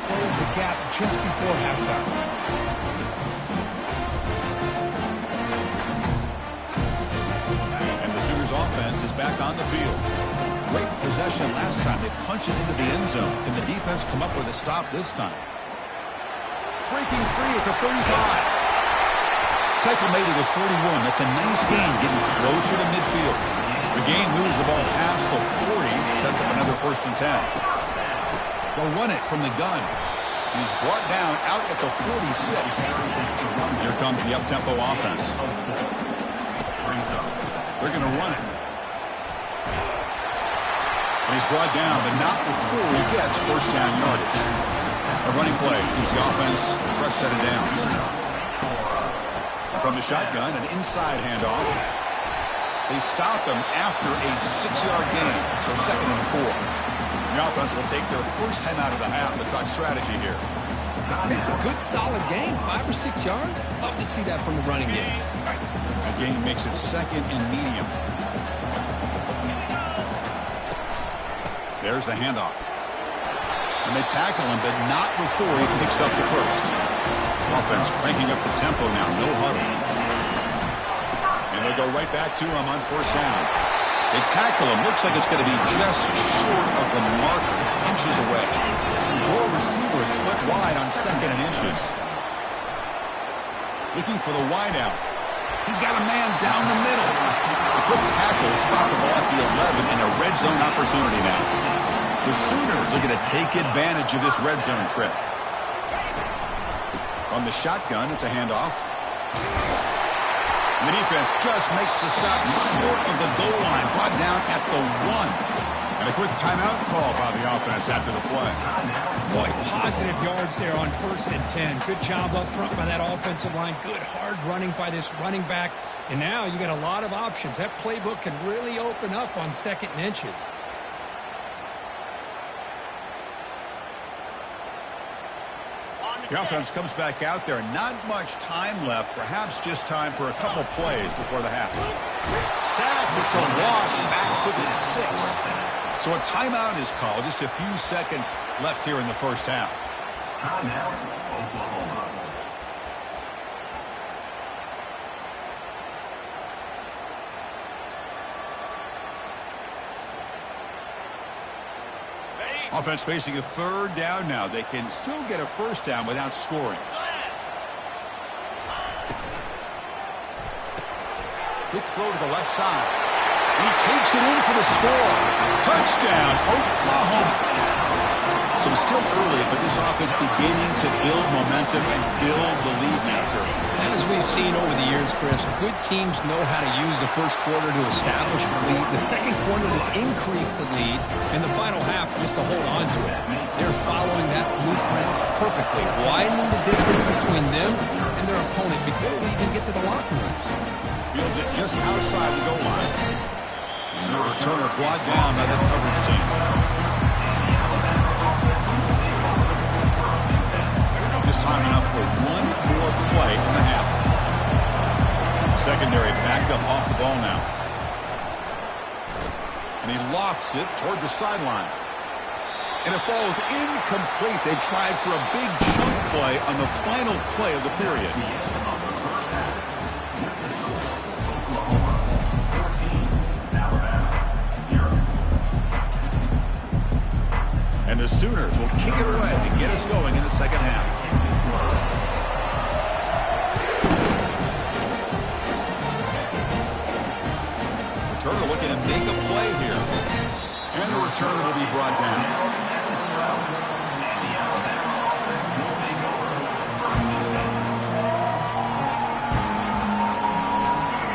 Close the gap just before halftime. And the Sooners offense is back on the field. Great possession last time. They punch it into the end zone. Can the defense come up with a stop this time? Breaking free at the 35. Tackle made at the 41. That's a nice gain, getting closer to midfield. The game moves the ball past the 40. Sets up another 1st and 10. They'll run it from the gun. He's brought down out at the 46. Here comes the up-tempo offense. They're going to run it. And he's brought down, but not before he gets first down yardage. A running play gives the offense a fresh set of downs. And from the shotgun, an inside handoff. They stop him after a 6-yard gain, so 2nd and 4. The offense will take their first time out of the half. Let's talk strategy here. It's a good, solid gain. 5 or 6 yards. Love to see that from the running game. The gain makes it 2nd and medium. There's the handoff. And they tackle him, but not before he picks up the first. Offense cranking up the tempo now. No huddle. And they'll go right back to him on first down. They tackle him. Looks like it's going to be just short of the marker. Inches away. Four receivers split wide on 2nd and inches. Looking for the wideout. He's got a man down the middle. It's a quick tackle to spot the ball at the 11 and a red zone opportunity now. The Sooners are going to take advantage of this red zone trip. On the shotgun, it's a handoff. And the defense just makes the stop short of the goal line, brought down at the 1. And a quick timeout call by the offense after the play. Boy, positive yards there on 1st and 10. Good job up front by that offensive line. Good hard running by this running back. And now you got a lot of options. That playbook can really open up on 2nd and inches. The offense comes back out there. Not much time left. Perhaps just time for a couple plays before the half. Sacked. It's a loss back to the 6. So a timeout is called. Just a few seconds left here in the first half. Timeout, Oklahoma. Offense facing a 3rd down now. They can still get a first down without scoring. Quick throw to the left side. He takes it in for the score. Touchdown, Oklahoma. So it's still early, but this offense beginning to build momentum and build the lead now. As we've seen over the years, Chris, good teams know how to use the first quarter to establish the lead, the second quarter to increase the lead, and the final half just to hold on to it. They're following that blueprint perfectly, widening the distance between them and their opponent before we even get to the locker rooms. Fields it just outside the goal line. And the returner brought down by the coverage team. Just time enough for one more play in the half. Secondary backed up off the ball now. And he lofts it toward the sideline. And it falls incomplete. They tried for a big chunk play on the final play of the period. The Sooners will kick it away and get us going in the second half. Returner looking to make a play here. And the returner will be brought down.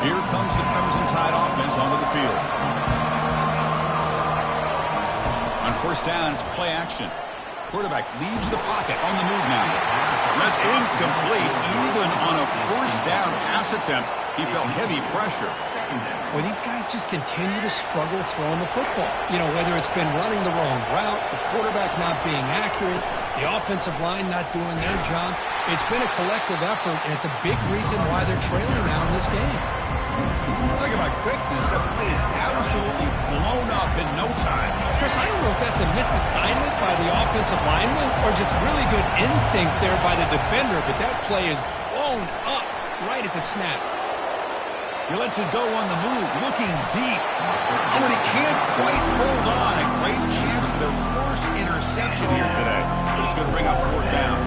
Here comes the Crimson Tide offense onto the field. On first down, it's play action. Quarterback leaves the pocket on the move now. That's incomplete. Even on a first down pass attempt, he felt heavy pressure. Well, these guys just continue to struggle throwing the football. You know, whether it's been running the wrong route, the quarterback not being accurate, the offensive line not doing their job. It's been a collective effort, and it's a big reason why they're trailing now in this game. Talking about quickness, that play is absolutely blown up in no time. Chris, I don't know if that's a misassignment by the offensive lineman or just really good instincts there by the defender, but that play is blown up right at the snap. He lets it go on the move, looking deep. Oh, and he can't quite hold on. A great chance for their first interception here today. But it's going to bring up fourth down.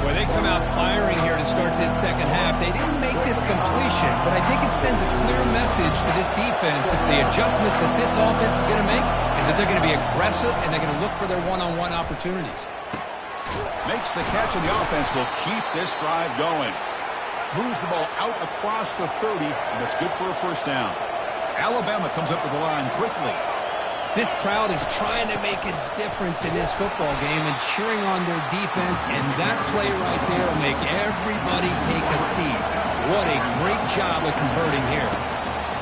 Well, they come out firing here to start this second half. They didn't make this completion, but I think it sends a clear message to this defense that the adjustments that this offense is going to make is that they're going to be aggressive and they're going to look for their one-on-one opportunities. Makes the catch, and the offense will keep this drive going. Moves the ball out across the 30, and that's good for a first down. Alabama comes up with the line quickly. This crowd is trying to make a difference in this football game and cheering on their defense, and that play right there will make everybody take a seat. What a great job of converting here.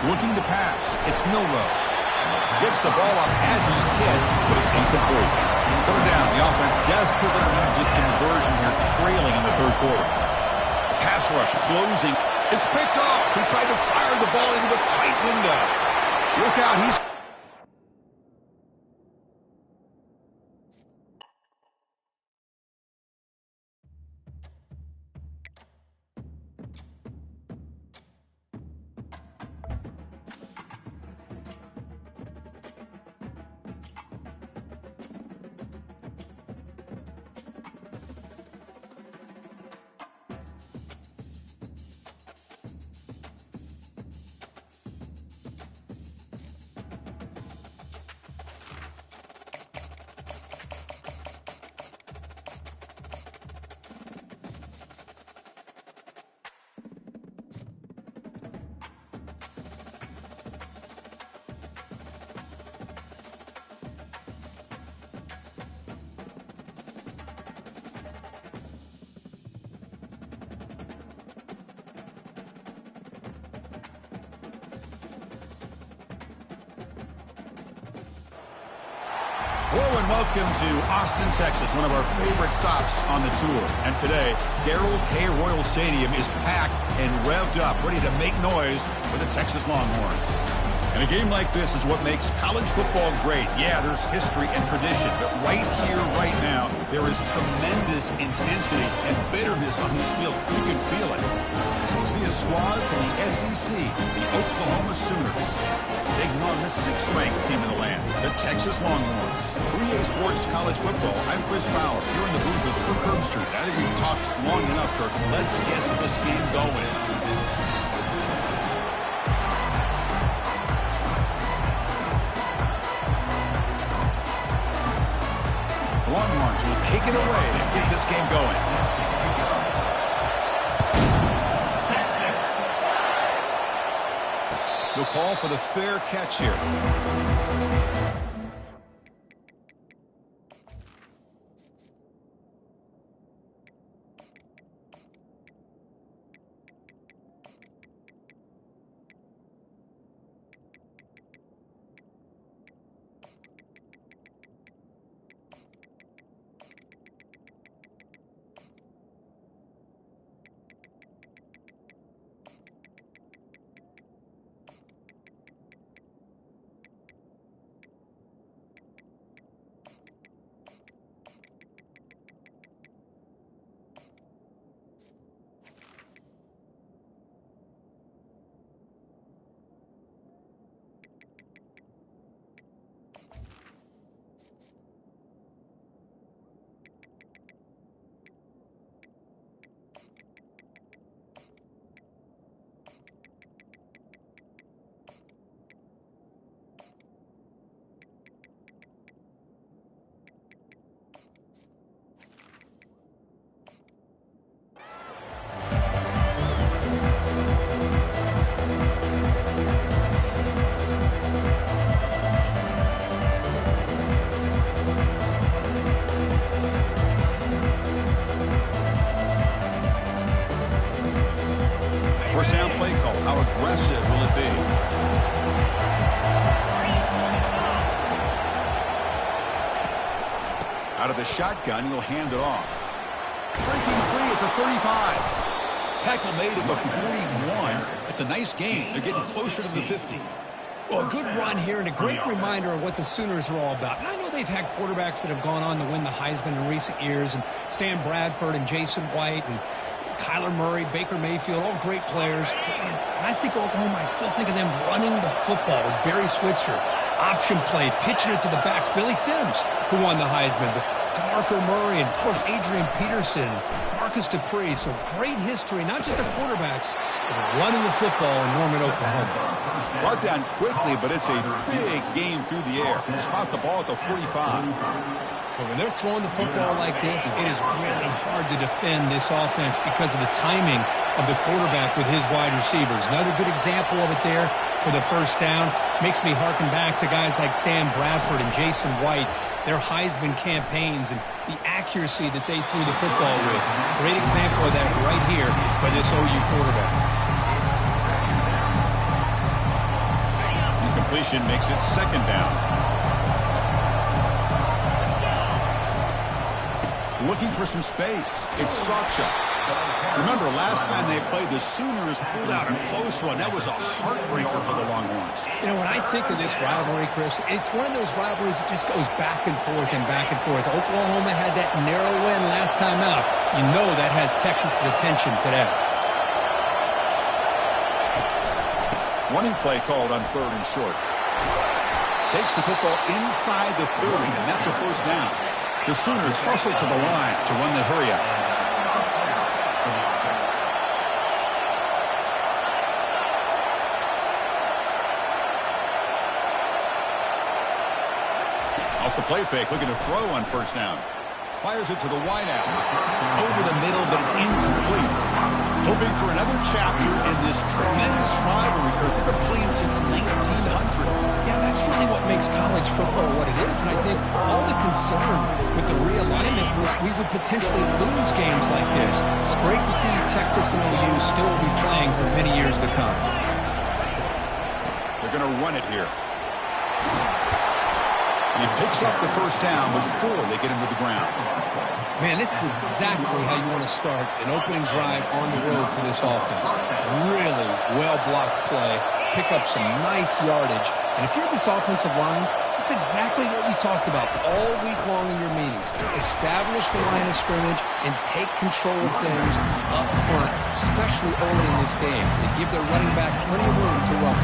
Looking to pass. It's Milroe. Gets the ball up as he's hit, but it's incomplete. Third down. The offense desperately needs a conversion here, trailing in the third quarter. Pass rush closing. It's picked off. He tried to fire the ball into a tight window. Look out. He's Hello and welcome to Austin, Texas, one of our favorite stops on the tour. And today, Darrell K. Royal Stadium is packed and revved up, ready to make noise for the Texas Longhorns. And a game like this is what makes college football great. Yeah, there's history and tradition, but right here, right now, there is tremendous intensity and bitterness on this field. You can feel it. So we see a squad from the SEC, the Oklahoma Sooners, taking on the sixth-ranked team in the land, the Texas Longhorns. 3A Sports College Football. I'm Chris Fowler. Here in the booth with Kirk Herbstreit. I think we've talked long enough, Kirk. Let's get this game going. The Longhorns will kick it away and get this game going. We'll call for the fair catch here. impressive will it be? Out of the shotgun, he'll hand it off. Breaking free at the 35. Tackle made at the 41. It's a nice gain. They're getting closer to the 50. Well, a good run here and a great reminder of what the Sooners are all about. And I know they've had quarterbacks that have gone on to win the Heisman in recent years, and Sam Bradford and Jason White and Kyler Murray, Baker Mayfield, all great players. But, man, when I think Oklahoma, I still think of them running the football with Barry Switzer. Option play, pitching it to the backs. Billy Sims, who won the Heisman. DeMarco Murray, and, of course, Adrian Peterson, Marcus Dupree. So great history, not just of quarterbacks, but running the football in Norman, Oklahoma. Brought down quickly, but it's a big game through the air. Spot the ball at the 45. But when they're throwing the football like this, it is really hard to defend this offense because of the timing of the quarterback with his wide receivers. Another good example of it there for the first down. Makes me harken back to guys like Sam Bradford and Jason White, their Heisman campaigns and the accuracy that they threw the football with. Great example of that right here by this OU quarterback. Incompletion makes it second down. Looking for some space. It's Sawchuk. Remember, last time they played, the Sooners pulled out a close one. That was a heartbreaker for the Longhorns. You know, when I think of this rivalry, Chris, it's one of those rivalries that just goes back and forth and back and forth. Oklahoma had that narrow win last time out. You know that has Texas's attention today. Running play called on 3rd and short. Takes the football inside the 30, and that's a first down. The Sooners hustle to the line to run the hurry-up. Off the play fake, looking to throw on first down. Fires it to the wideout. Over the middle, but it's incomplete. Hoping for another chapter in this tremendous rivalry. They've been playing since 1900. Yeah, that's really what makes college football what it is. And I think all the concern with the realignment was we would potentially lose games like this. It's great to see Texas and OU still be playing for many years to come. They're going to run it here. He picks up the first down before they get him to the ground. Man, this is exactly how you want to start an opening drive on the road for this offense. Really well-blocked play. Pick up some nice yardage. And if you're this offensive line, this is exactly what we talked about all week long in your meetings. Establish the line of scrimmage and take control of things up front, especially early in this game. They give their running back plenty of room to run.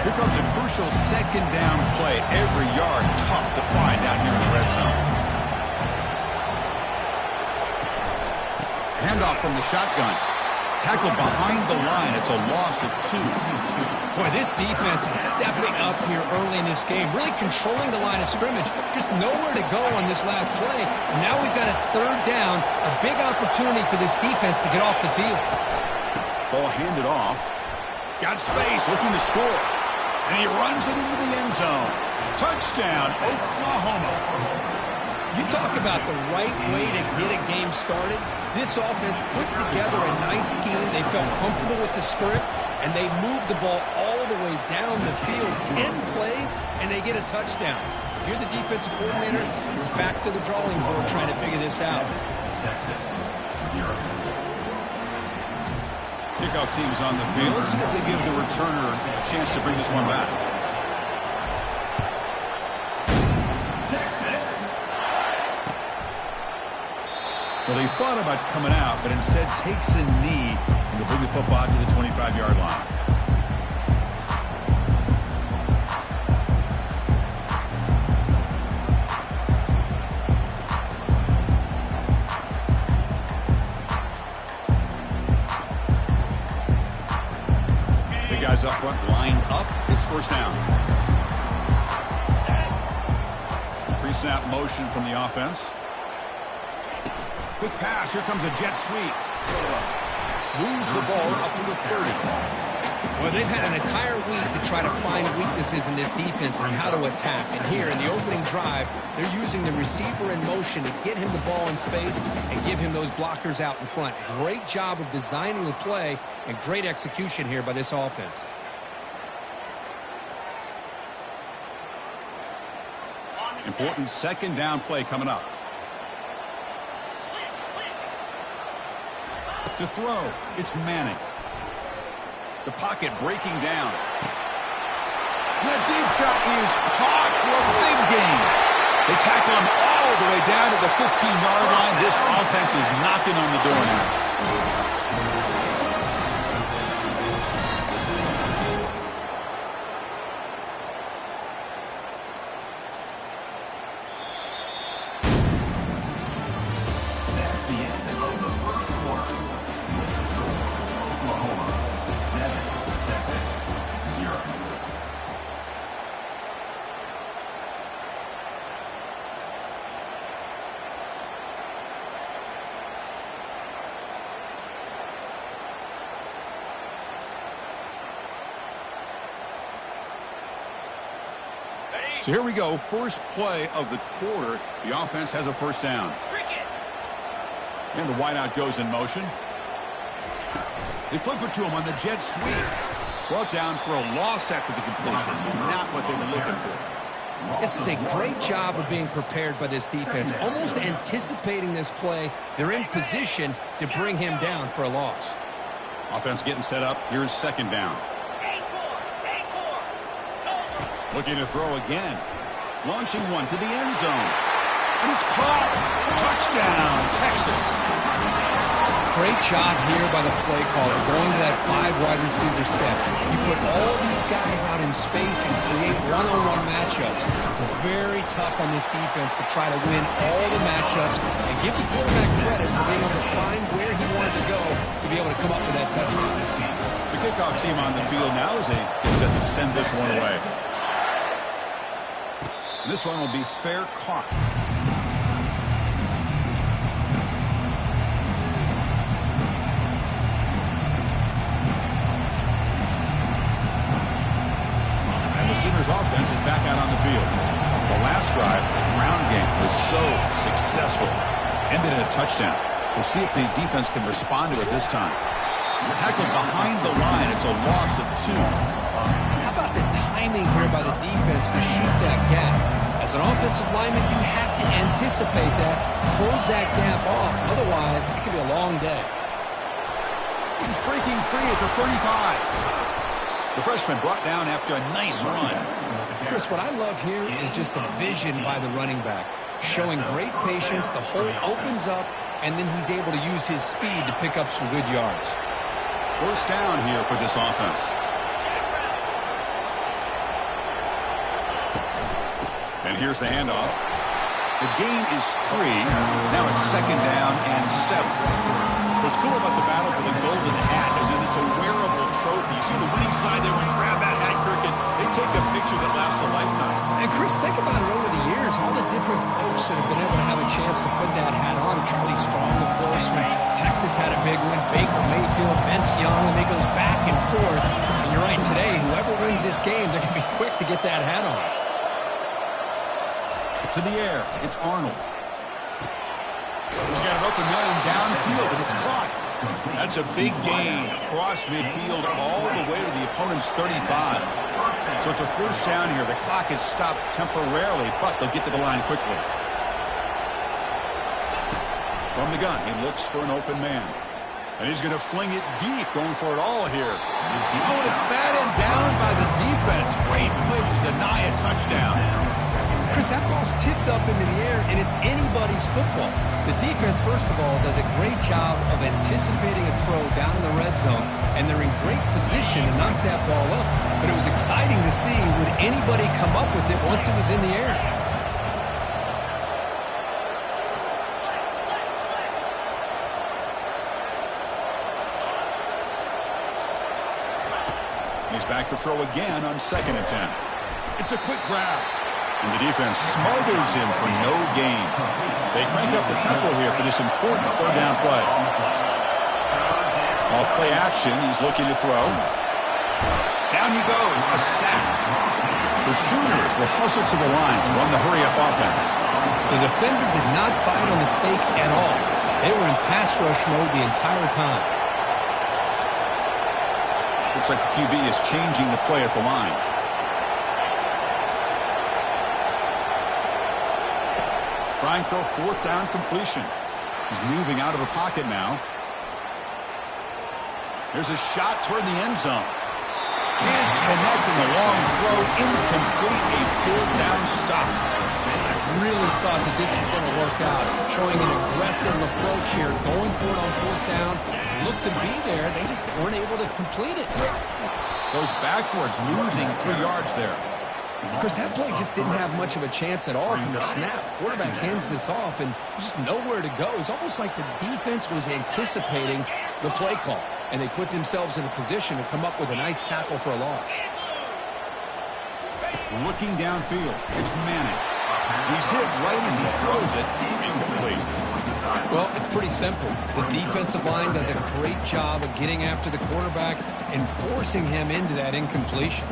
Here comes a crucial second down play. Every yard tough to find down here in the red zone. Handoff from the shotgun. Tackled behind the line. It's a loss of 2. Boy, this defense is stepping up here early in this game, really controlling the line of scrimmage. Just nowhere to go on this last play. Now we've got a third down, a big opportunity for this defense to get off the field. Ball handed off. Got space, looking to score. And he runs it into the end zone. Touchdown, Oklahoma. You talk about the right way to get a game started. This offense put together a nice scheme. They felt comfortable with the script, and they moved the ball all the way down the field. 10 plays, and they get a touchdown. If you're the defensive coordinator, you're back to the drawing board trying to figure this out. Texas, 0. Kickoff team's on the field. Let's see if they give the returner a chance to bring this one back. Texas. Well, he thought about coming out, but instead takes a knee and will bring the football to the 25-yard line. Guys up front, lined up. It's first down. Pre-snap motion from the offense. Quick pass. Here comes a jet sweep. Moves the ball up to the 30. Well, they've had an entire week to try to find weaknesses in this defense and how to attack. And here in the opening drive, they're using the receiver in motion to get him the ball in space and give him those blockers out in front. Great job of designing the play and great execution here by this offense. Important second down play coming up. To throw, it's Manning. The pocket breaking down. That deep shot is caught for a big gain. They tackle him all the way down to the 15-yard line. This offense is knocking on the door now. So here we go, first play of the quarter. The offense has a first down. And the wideout goes in motion. They flip it to him on the jet sweep. Brought down for a loss after the completion. Not what they were looking for. This is a great job of being prepared by this defense. Almost anticipating this play. They're in position to bring him down for a loss. Offense getting set up. Here's second down. Looking to throw again. Launching one to the end zone. And it's caught. Touchdown, Texas. Great job here by the play caller, going to that 5 wide receiver set. You put all these guys out in space and create one-on-one matchups. Very tough on this defense to try to win all the matchups and give the quarterback credit for being able to find where he wanted to go to be able to come up with that touchdown. The kickoff team on the field now is set to send this one away. This one will be fair caught. And the Sooners offense is back out on the field. The last drive, the ground game was so successful. Ended in a touchdown. We'll see if the defense can respond to it this time. Tackled behind the line. It's a loss of 2. How about the timing here by the defense to shoot that gap? As an offensive lineman, you have to anticipate that, close that gap off. Otherwise, it could be a long day. Breaking free at the 35. The freshman brought down after a nice run. Chris, what I love here is just the vision by the running back. Showing great patience, the hole opens up, and then he's able to use his speed to pick up some good yards. First down here for this offense. And here's the handoff. The gain is 3. Now it's second down and 7. What's cool about the battle for the golden hat is that it's a wearable trophy. You see the winning side there, when you grab that hat, Kirk, and they take a picture that lasts a lifetime. And Chris, think about it over the years, all the different folks that have been able to have a chance to put that hat on. Charlie Strong, of course, when Texas had a big one. Baker Mayfield, Vince Young, and it goes back and forth. And you're right, today, whoever wins this game, they're going to be quick to get that hat on. To the air, it's Arnold. He's got an open man downfield, and it's caught. That's a big gain across midfield all the way to the opponent's 35. So it's a first down here. The clock is stopped temporarily, but they'll get to the line quickly. From the gun, he looks for an open man. And he's going to fling it deep, going for it all here. Oh, and it's batted down by the defense. Great play to deny a touchdown. Chris, that ball's tipped up into the air, and it's anybody's football. The defense, first of all, does a great job of anticipating a throw down in the red zone, and they're in great position to knock that ball up. But it was exciting to see, would anybody come up with it once it was in the air? He's back to throw again on second and 10. It's a quick grab. And the defense smothers him for no gain. They crank up the tempo here for this important third down play. Off play action, he's looking to throw. Down he goes, a sack. The Sooners will hustle to the line to run the hurry-up offense. The defender did not bite on the fake at all. They were in pass rush mode the entire time. Looks like the QB is changing the play at the line. Trying for a fourth down completion. He's moving out of the pocket now. There's a shot toward the end zone. Can't connect in the long throw. Incomplete. A fourth down stop. I really thought that this was going to work out. Showing an aggressive approach here. Going for it on fourth down. Looked to be there. They just weren't able to complete it. Goes backwards, losing 3 yards there. Chris, that play just didn't have much of a chance at all from the snap. Quarterback hands this off and just nowhere to go. It's almost like the defense was anticipating the play call, and they put themselves in a position to come up with a nice tackle for a loss. Looking downfield, it's Manning. He's hit right as he throws it. Incomplete. Well, it's pretty simple. The defensive line does a great job of getting after the quarterback and forcing him into that incompletion.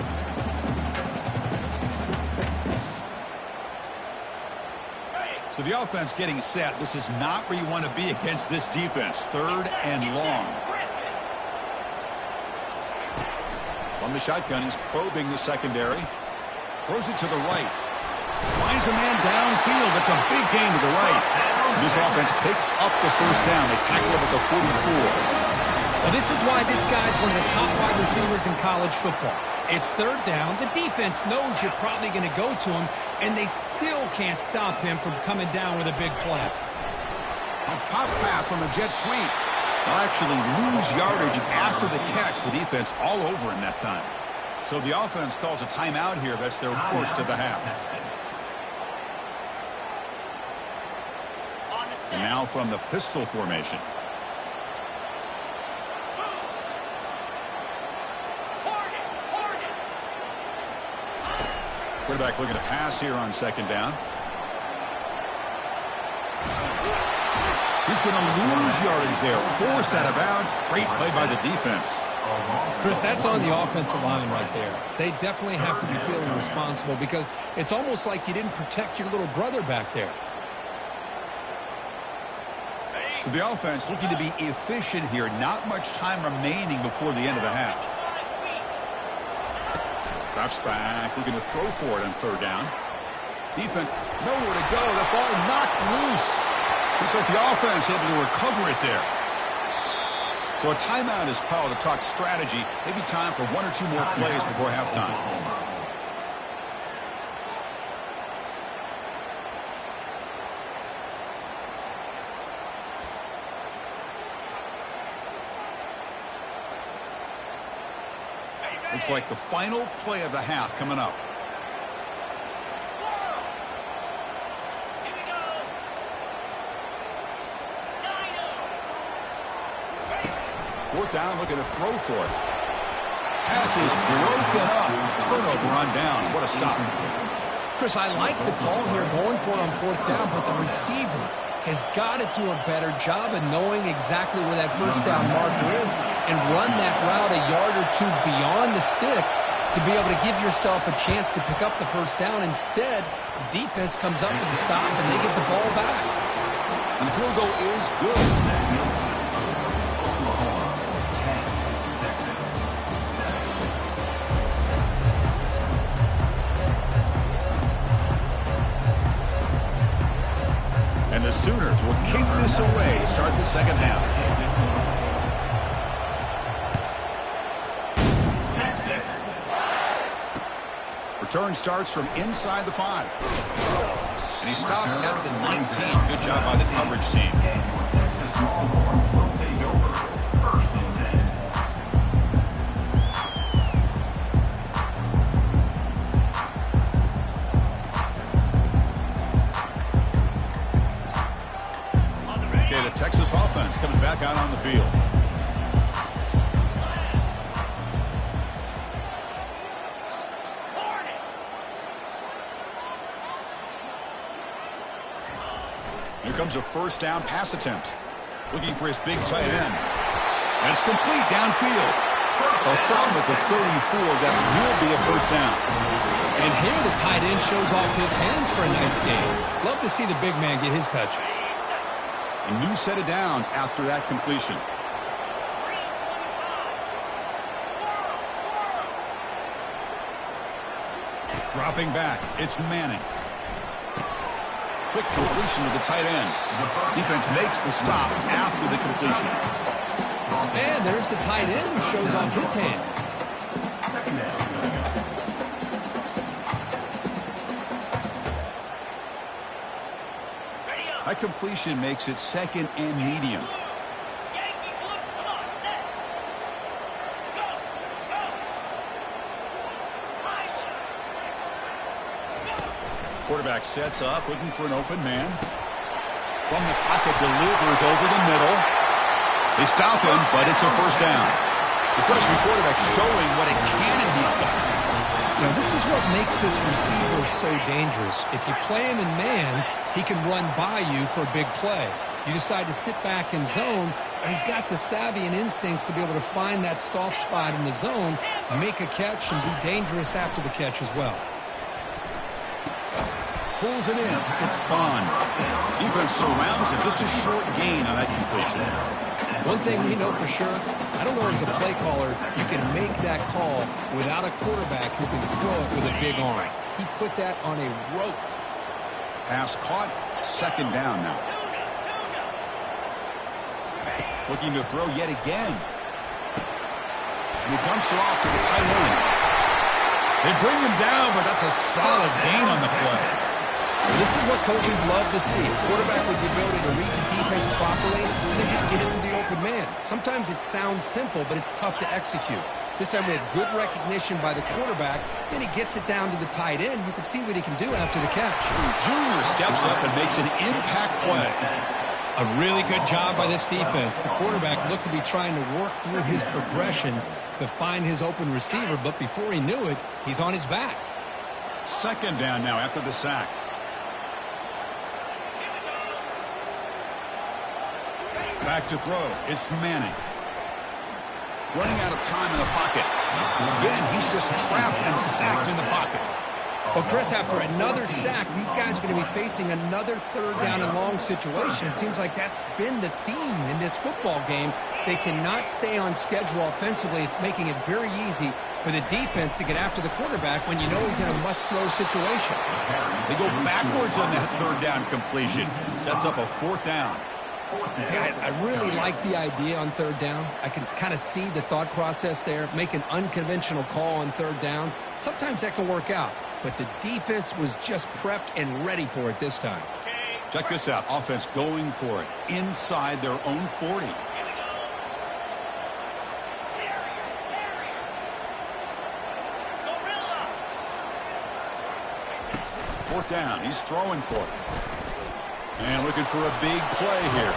So the offense getting set. This is not where you want to be against this defense. 3rd and long. From the shotgun, he's probing the secondary. Throws it to the right. Finds a man downfield. That's a big gain to the right. This offense picks up the first down. They tackle him at the 44. Well, this is why this guy's one of the top wide receivers in college football. It's 3rd down. The defense knows you're probably going to go to him, and they still can't stop him from coming down with a big play. A pop pass on the jet sweep. They'll actually lose yardage after the catch. The defense all over in that time. So the offense calls a timeout here. That's their first of the half. And now from the pistol formation. Quarterback looking to pass here on 2nd down. He's going to lose yardage there. Forced out of bounds. Great play by the defense. Chris, that's on the offensive line right there. They definitely have to be feeling responsible because it's almost like you didn't protect your little brother back there. So the offense looking to be efficient here. Not much time remaining before the end of the half. Drops back, looking to throw for it on 3rd down. Defense, nowhere to go. The ball knocked loose. Looks like the offense able to recover it there. So a timeout is called to talk strategy. Maybe time for 1 or 2 more plays before halftime. Looks like the final play of the half coming up. Here we go. 4th down, looking to throw for it. Pass is broken up. Turnover on down. What a stop. Chris, I like the call here going for it on 4th down, but the receiver has got to do a better job of knowing exactly where that first down marker is and run that route a yard or 2 beyond the sticks to be able to give yourself a chance to pick up the first down. Instead, the defense comes up with a stop and they get the ball back. And the field goal is good. And the Sooners will kick this away to start the 2nd half. Return starts from inside the 5. And he stopped at the 19. Good job by the coverage team. Okay, the Texas offense comes back out on the field. Here comes a first down pass attempt. Looking for his big tight end. And it's complete downfield. They'll stop him at the 34. That will be a first down. And here the tight end shows off his hands for a nice game. Love to see the big man get his touches. A new set of downs after that completion. Dropping back, it's Manning. Quick completion to the tight end. Defense makes the stop after the completion. And there's the tight end who shows off his hands. That completion makes it second and medium. Quarterback sets up, looking for an open man. From the pocket, delivers over the middle. They stop him, but it's a first down. The freshman quarterback showing what a cannon he's got. Now, this is what makes this receiver so dangerous. If you play him in man, he can run by you for a big play. You decide to sit back in zone, and he's got the savvy and instincts to be able to find that soft spot in the zone, make a catch, and be dangerous after the catch as well. Pulls it in. It's Bond. Defense surrounds him. Just a short gain on that completion. One thing we know for sure, I don't know as a play caller, you can make that call without a quarterback who can throw it with a big arm. He put that on a rope. Pass caught. Second down now. Looking to throw yet again. And he dumps it off to the tight end. They bring him down, but that's a solid gain on the play. This is what coaches love to see. A quarterback with the ability to read the defense properly and then just get it to the open man. Sometimes it sounds simple, but it's tough to execute. This time we have good recognition by the quarterback. Then he gets it down to the tight end. You can see what he can do after the catch. Junior steps up and makes an impact play. A really good job by this defense. The quarterback looked to be trying to work through his progressions to find his open receiver, but before he knew it, he's on his back. Second down now after the sack. Back to throw. It's Manning. Running out of time in the pocket. Again, he's just trapped and sacked in the pocket. Well, Chris, after another sack, these guys are going to be facing another third down and long situation. It seems like that's been the theme in this football game. They cannot stay on schedule offensively, making it very easy for the defense to get after the quarterback when you know he's in a must-throw situation. They go backwards on that third down completion. Sets up a fourth down. Hey, I really like the idea on third down. I can kind of see the thought process there. Make an unconventional call on third down. Sometimes that can work out. But the defense was just prepped and ready for it this time. Check this out. Offense going for it inside their own 40. Fourth down. He's throwing for it. And looking for a big play here.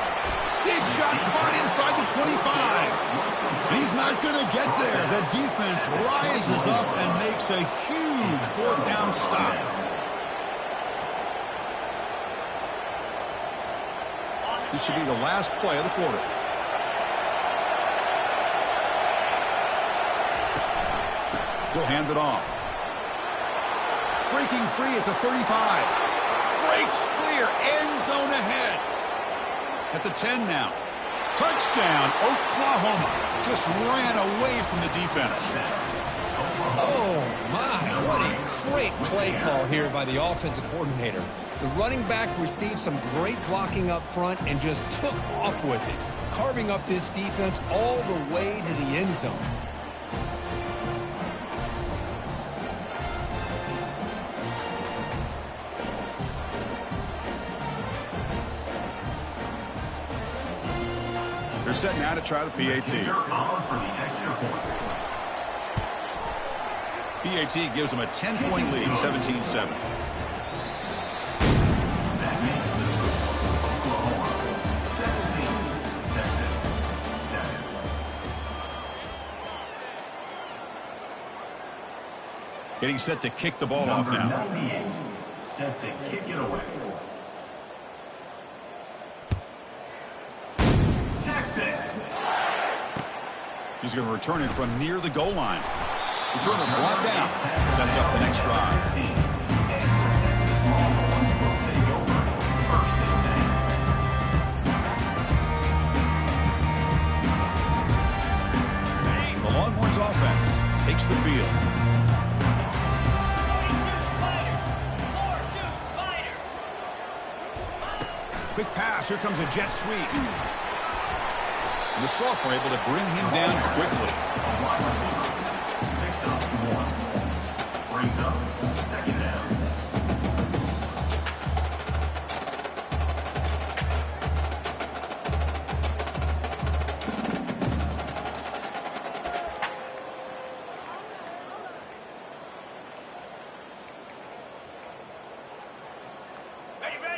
Deep shot caught inside the 25. He's not going to get there. The defense rises up and makes a huge fourth down stop. This should be the last play of the quarter. He'll hand it off. Breaking free at the 35. Breaks clear. End zone ahead. At the 10 now. Touchdown, Oklahoma. Just ran away from the defense. Oh, my. What a great play call here by the offensive coordinator. The running back received some great blocking up front and just took off with it, carving up this defense all the way to the end zone. They're set now to try the PAT. PAT gives them a 10-point lead, 17-7. Getting set to kick the ball off now. Set to kick it away. Texas. He's going to return it from near the goal line. Return it brought down. Sets up the next drive. The Longhorns offense takes the field. 42 Spider. 4-2 Spider. Quick pass. Here comes a jet sweep. And the sophomore able to bring him down quickly. Picks up 1. Brings up 2nd down.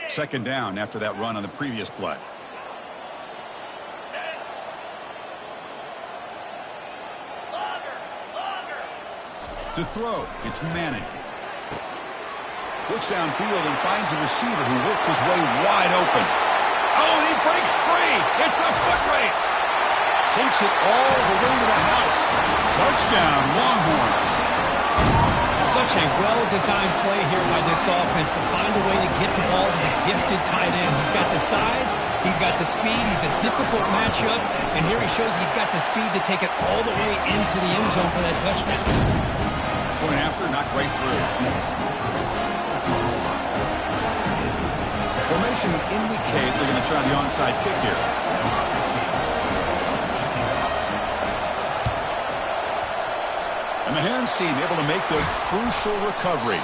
Second down after that run on the previous play. To throw, it's Manning. Looks downfield and finds a receiver who worked his way wide open. Oh, and he breaks free. It's a foot race. Takes it all the way to the house. Touchdown, Longhorns. Such a well-designed play here by this offense to find a way to get the ball to the gifted tight end. He's got the size, he's got the speed, he's a difficult matchup, and here he shows he's got the speed to take it all the way into the end zone for that touchdown. Point after, not quite through. Formation would indicate they're going to try the onside kick here. And the hands team able to make the crucial recovery.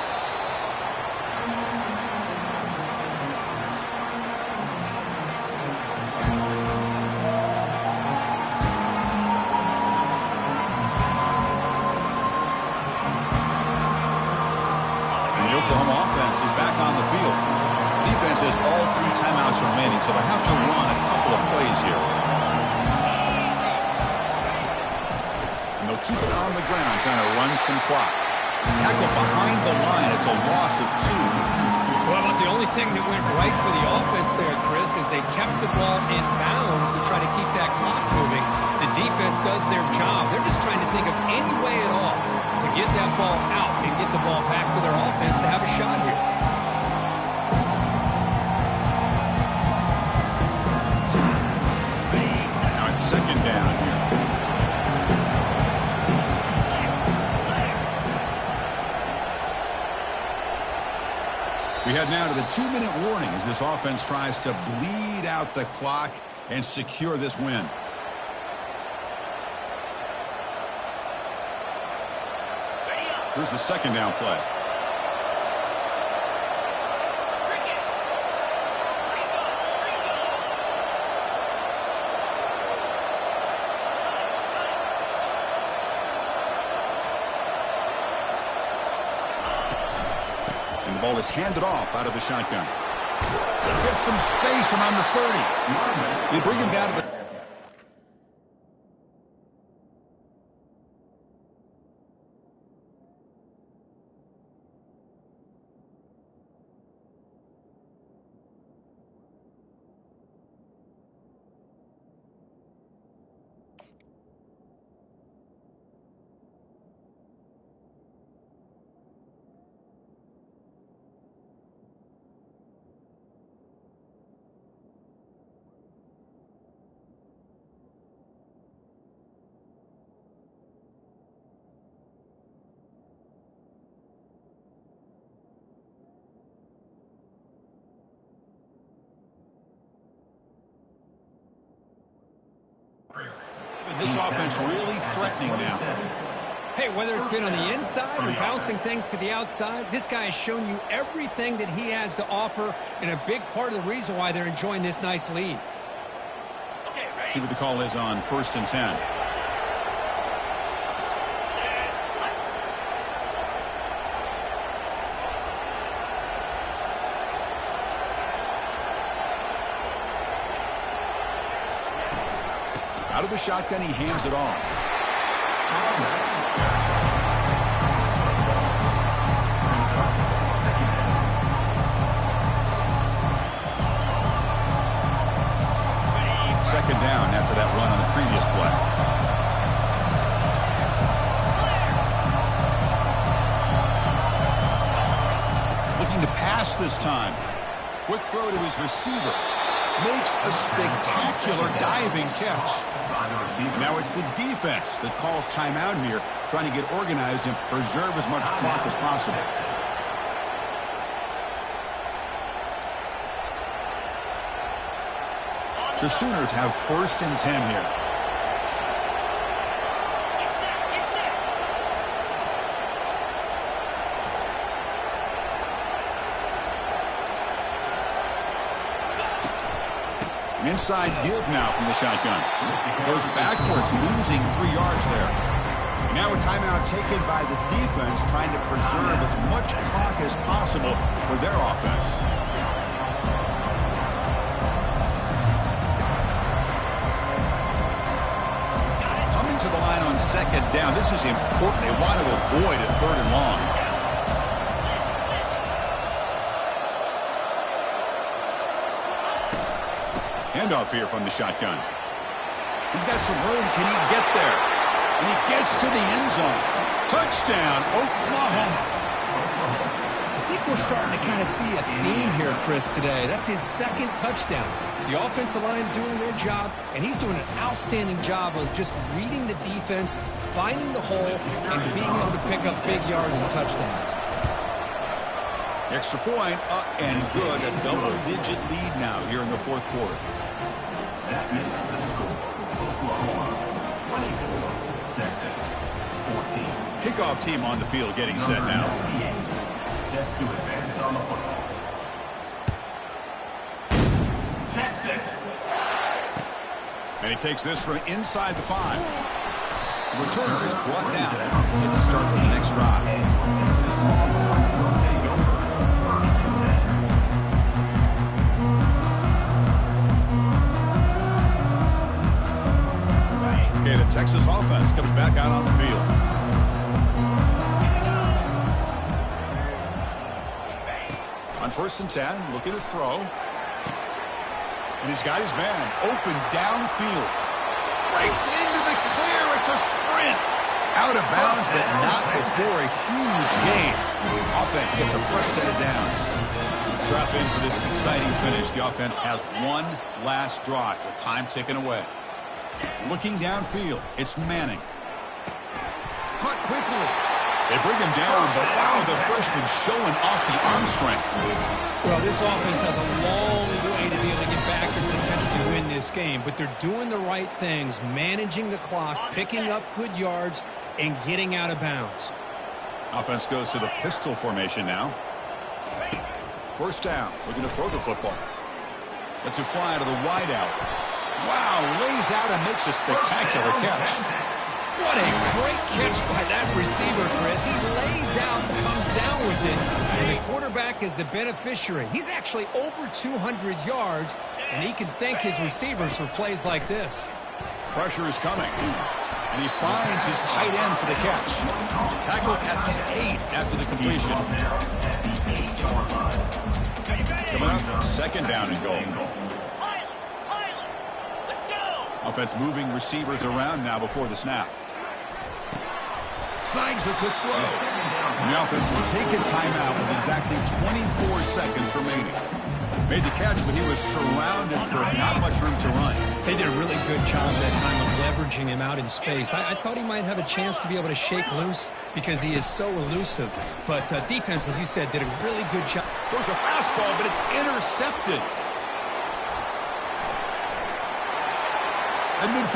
And the Oklahoma offense is back on the field. The defense has all 3 timeouts remaining, so they have to run a couple of plays here. Keep it on the ground, trying to run some clock. Tackle behind the line. It's a loss of 2. Well, but the only thing that went right for the offense there, Chris, is they kept the ball in bounds to try to keep that clock moving. The defense does their job. They're just trying to think of any way at all to get that ball out and get the ball back to their offense to have a shot here. Now it's second down here. We head now to the 2-minute warning as this offense tries to bleed out the clock and secure this win. Here's the second down play. The ball is handed off out of the shotgun. Gets some space around the 30. They bring him down to the... This offense really threatening now. Hey, whether it's been on the inside or bouncing things to the outside, this guy has shown you everything that he has to offer, and a big part of the reason why they're enjoying this nice lead. See what the call is on 1st and 10. Out of the shotgun, he hands it off. Second down after that run on the previous play. this time. Quick throw to his receiver. Makes a spectacular diving catch. Now it's the defense that calls timeout here, trying to get organized and preserve as much clock as possible. The Sooners have 1st and 10 here. Inside give now from the shotgun. Goes backwards, losing 3 yards there. Now a timeout taken by the defense, trying to preserve as much clock as possible for their offense. Coming to the line on 2nd down. This is important. They want to avoid a 3rd and long. Handoff here from the shotgun. He's got some room. Can he get there? And he gets to the end zone. Touchdown, Oklahoma. I think we're starting to kind of see a theme here, Chris, today. That's his 2nd touchdown. The offensive line doing their job, and he's doing an outstanding job of just reading the defense, finding the hole, and being able to pick up big yards and touchdowns. Extra point, up and good. A double-digit lead now here in the 4th quarter. That makes the score. Oklahoma 24, Texas 14. Kickoff team on the field getting set now. Set to advance on the football. Texas. And he takes this from inside the 5. The returner is brought down. Set to start for the next drive. Okay, the Texas offense comes back out on the field. On 1st and 10, looking to throw. And he's got his man open downfield. Breaks into the clear. It's a sprint. Out of bounds, but not before a huge gain. Offense gets a fresh set of downs. Strap in for this exciting finish. The offense has one last drive with time ticking away. Looking downfield, it's Manning. Caught quickly. They bring him down, but wow, the freshman showing off the arm strength. Well, this offense has a long way to be able to get back and potentially win this game, but they're doing the right things, managing the clock, picking up good yards, and getting out of bounds. Offense goes to the pistol formation now. 1st down, looking to throw the football. Lets it fly to the wideout. Wow, lays out and makes a spectacular catch. What a great catch by that receiver, Chris. He lays out and comes down with it, and the quarterback is the beneficiary. He's actually over 200 yards, and he can thank his receivers for plays like this. Pressure is coming, and he finds his tight end for the catch. Tackled at the 8 after the completion. Coming up, 2nd down and goal. Offense moving receivers around now before the snap. Snags the quick throw. And the offense will take a timeout with exactly 24 seconds remaining. Made the catch, but he was surrounded for not much room to run. They did a really good job that time of leveraging him out in space. I thought he might have a chance to be able to shake loose because he is so elusive. But defense, as you said, did a really good job. Goes a fastball, but it's intercepted. And then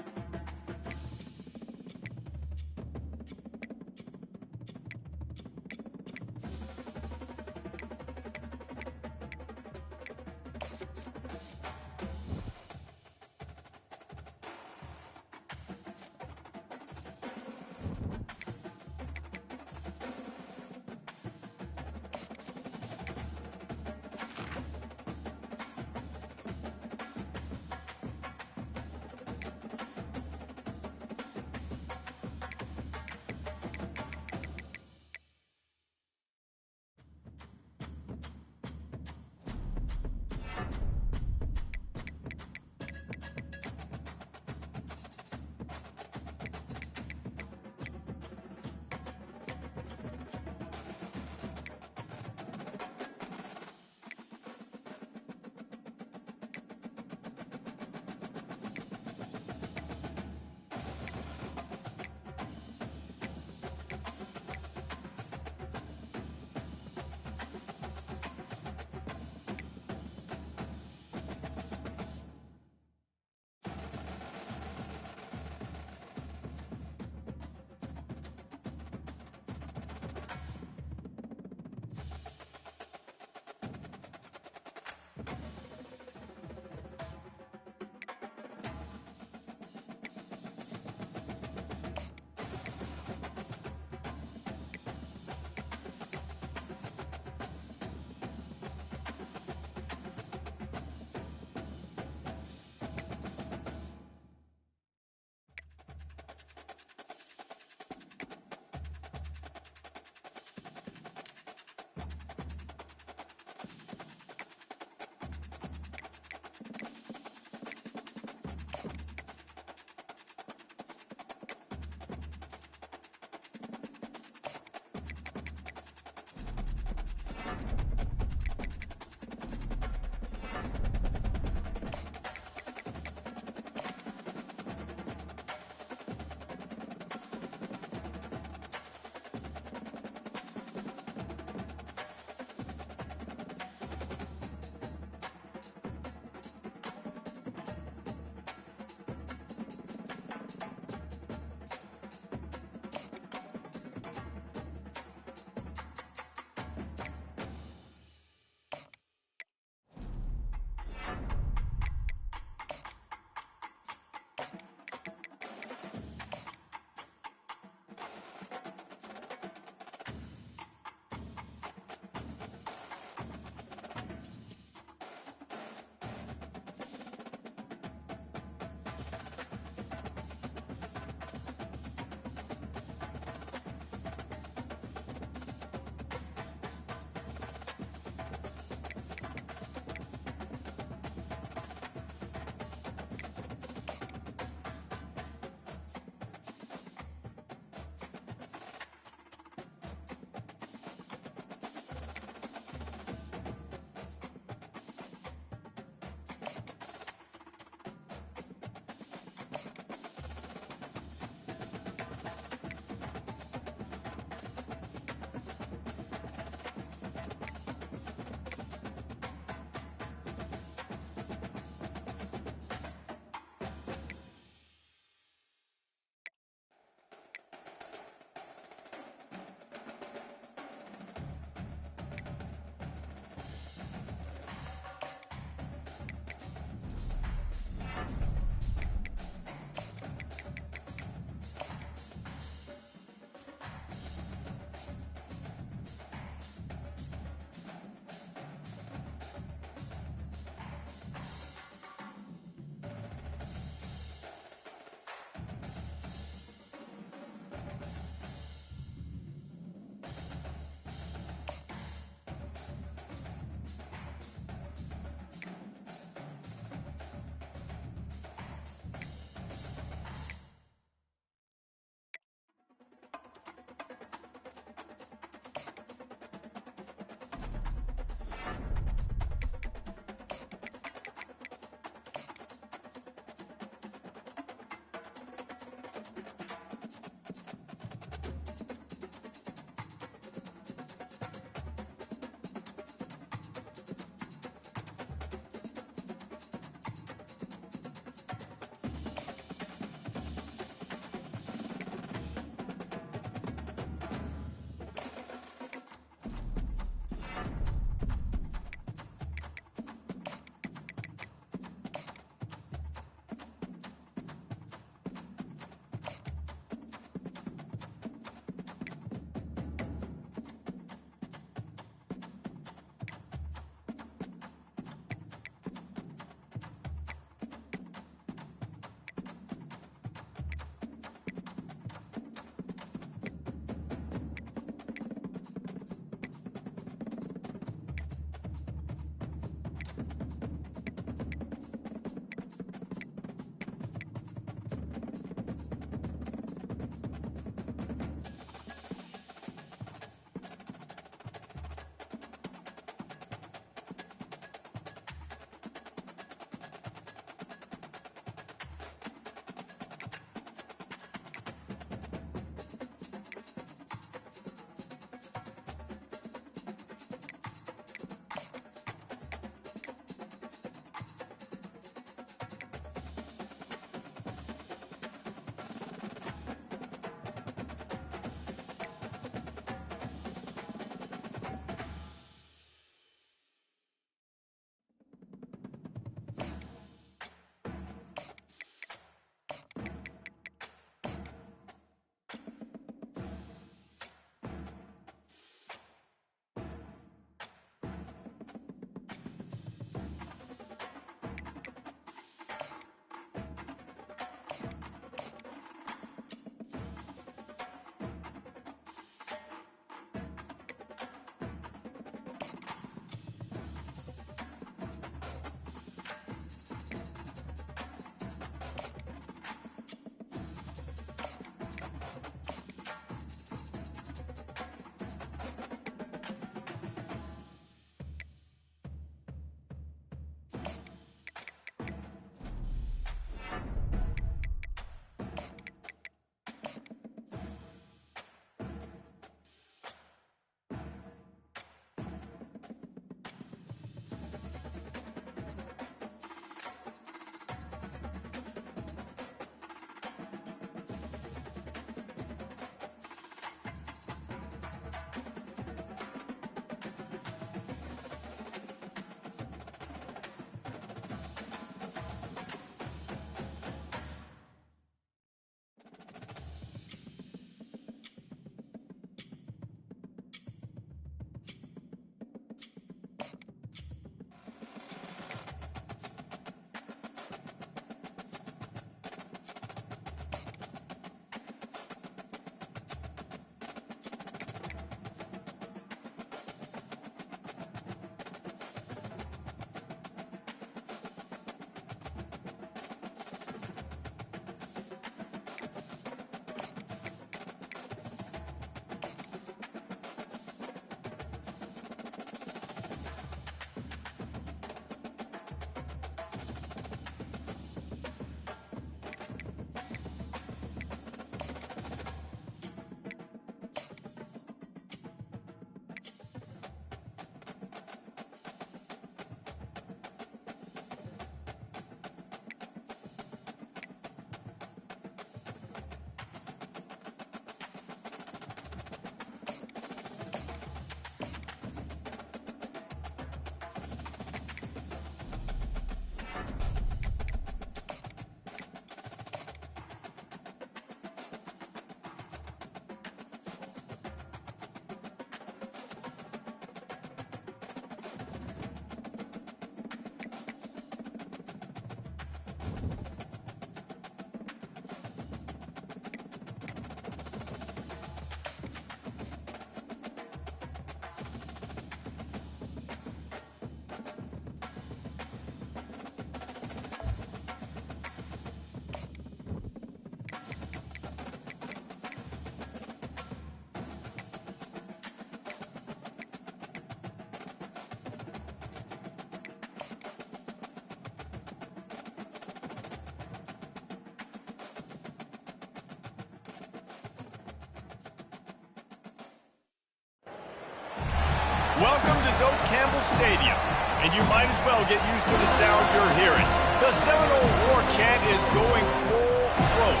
Welcome to Doak Campbell Stadium, and you might as well get used to the sound you're hearing. The Seminole War chant is going full throat.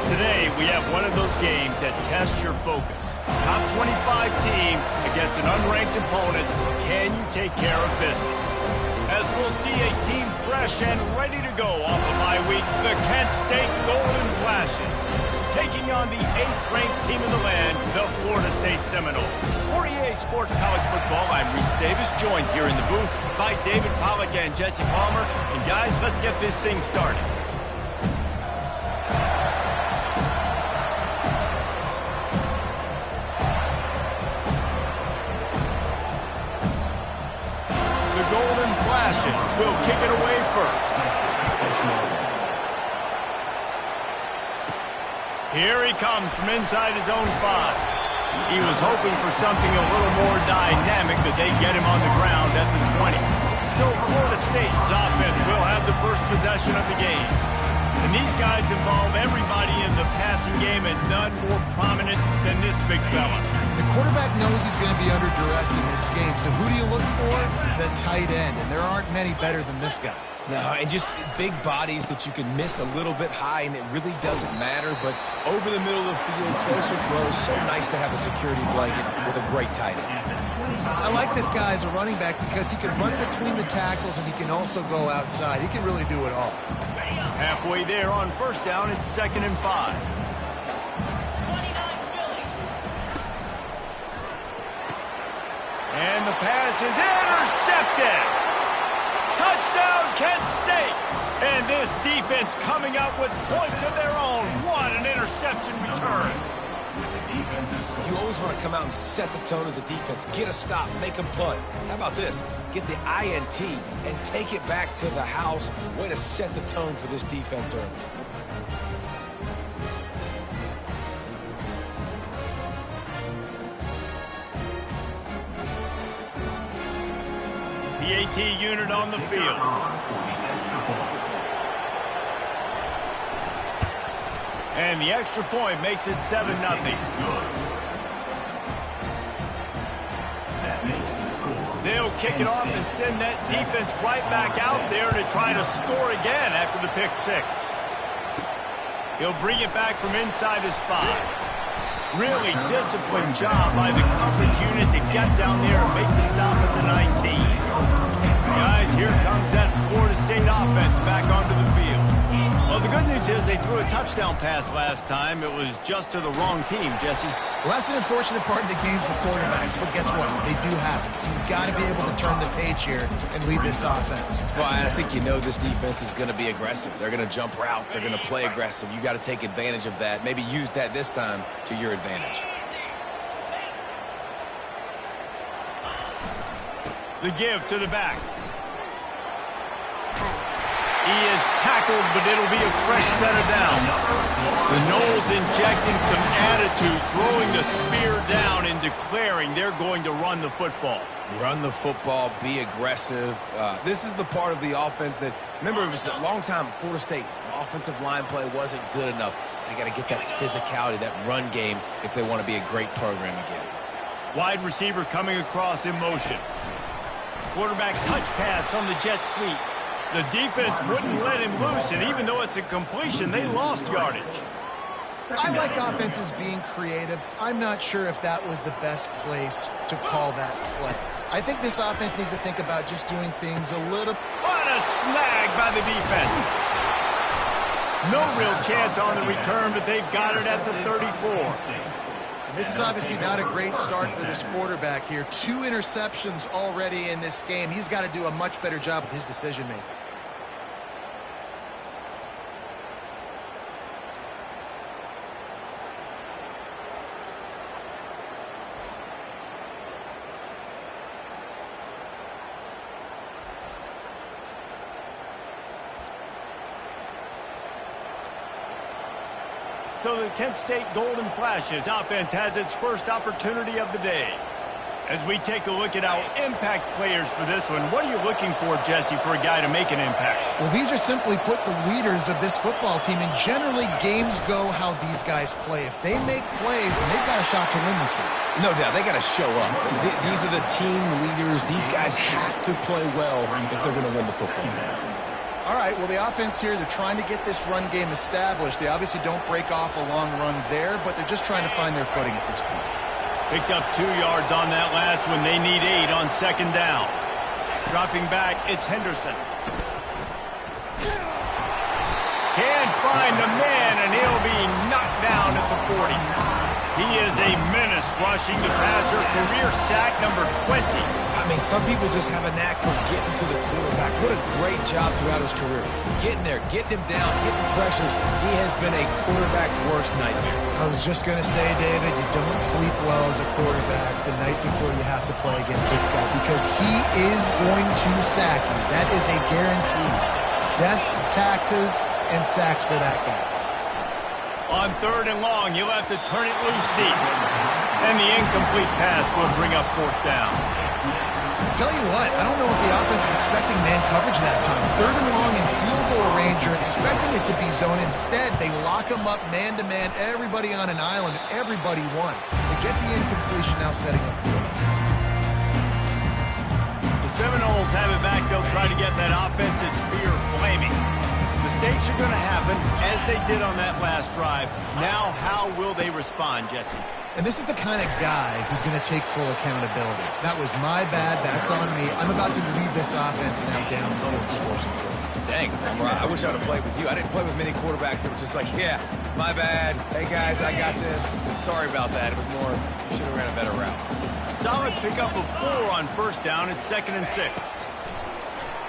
Today, we have one of those games that tests your focus. Top 25 team against an unranked opponent. Can you take care of business? As we'll see a team fresh and ready to go off of bye week, the Kent State Golden Flashes, taking on the 8th-ranked team in the land, the Florida State Seminoles. For EA Sports College Football, I'm Reese Davis, joined here in the booth by David Pollack and Jesse Palmer. And guys, let's get this thing started. The Golden Flashes will kick it away first. Here he comes from inside his own 5. He was hoping for something a little more dynamic, that they get him on the ground at the 20. So Florida State's offense will have the first possession of the game. And these guys involve everybody in the passing game, and none more prominent than this big fella. The quarterback knows he's going to be under duress in this game, so who do you look for? The tight end, and there aren't many better than this guy. No, and just big bodies that you can miss a little bit high, and it really doesn't matter. But over the middle of the field, closer throws, so nice to have a security blanket with a great tight end. I like this guy as a running back because he can run between the tackles, and he can also go outside. He can really do it all. Halfway there on first down, it's 2nd and 5. And the pass is intercepted. Touchdown, Kent State! And this defense coming up with points of their own. What an interception return. You always want to come out and set the tone as a defense. Get a stop, make them punt. How about this? Get the INT and take it back to the house. Way to set the tone for this defense early. The AT unit on the field. And the extra point makes it 7-0. They'll kick it off and send that defense right back out there to try to score again after the pick 6. He'll bring it back from inside his 5. Really disciplined job by the coverage unit to get down there and make the stop at the 19. Guys, here comes that Florida State offense back onto the field. Well, the good news is they threw a touchdown pass last time. It was just to the wrong team, Jesse. Well, that's an unfortunate part of the game for quarterbacks, but guess what? They do happen. So you've got to be able to turn the page here and lead this offense. Well, I think you know this defense is going to be aggressive. They're going to jump routes. They're going to play aggressive. You got to take advantage of that. Maybe use that this time to your advantage. The give to the back. He is tackled, but it'll be a fresh set of downs. The Noles injecting some attitude, throwing the spear down and declaring they're going to run the football. Run the football, be aggressive. This is the part of the offense that, remember, it was a long time, Florida State offensive line play wasn't good enough. They got to get that physicality, that run game, if they want to be a great program again. Wide receiver coming across in motion. Quarterback touch pass on the jet sweep. The defense wouldn't let him loose, and even though it's a completion, they lost yardage. I like offenses being creative. I'm not sure if that was the best place to call that play. I think this offense needs to think about just doing things a little... What a snag by the defense. No real chance on the return, but they've got it at the 34. This is obviously not a great start for this quarterback here. 2 interceptions already in this game. He's got to do a much better job with his decision-making. So the Kent State Golden Flashes offense has its first opportunity of the day. As we take a look at our impact players for this one, what are you looking for, Jesse, for a guy to make an impact? Well, these are simply put the leaders of this football team, and generally games go how these guys play. If they make plays, then they've got a shot to win this one. No doubt, they got to show up. These are the team leaders. These guys have to play well if they're going to win the football game. All right, well, the offense here, they're trying to get this run game established. They obviously don't break off a long run there, but they're just trying to find their footing at this point. Picked up 2 yards on that last one. They need 8 on second down. Dropping back, it's Henderson. Can't find the man, and he'll be knocked down at the 40. He is a menace rushing the passer. Career sack number 20. I mean, some people just have a knack for getting to the quarterback. What a great job throughout his career. Getting there, getting him down, getting pressures. He has been a quarterback's worst nightmare. I was just going to say, David, you don't sleep well as a quarterback the night before you have to play against this guy because he is going to sack you. That is a guarantee. Death, taxes, and sacks for that guy. On third and long, you'll have to turn it loose deep. And the incomplete pass will bring up fourth down. Tell you what, I don't know if the offense was expecting man coverage that time. Third and long in field goal range, you're expecting it to be zone. Instead, they lock them up man-to-man, everybody on an island, everybody won. They get the incompletion now setting up fourth. The Seminoles have it back. They'll try to get that offensive spear flaming. Mistakes are going to happen, as they did on that last drive. Now, how will they respond, Jesse? And this is the kind of guy who's going to take full accountability. That was my bad. That's on me. I'm about to lead this offense now down the field and score some points. Dang, I wish I would have played with you. I didn't play with many quarterbacks that were just like, yeah, my bad. Hey, guys, I got this. Sorry about that. It was more, you should have ran a better route. Solid pickup of 4 on first down. It's 2nd and 6.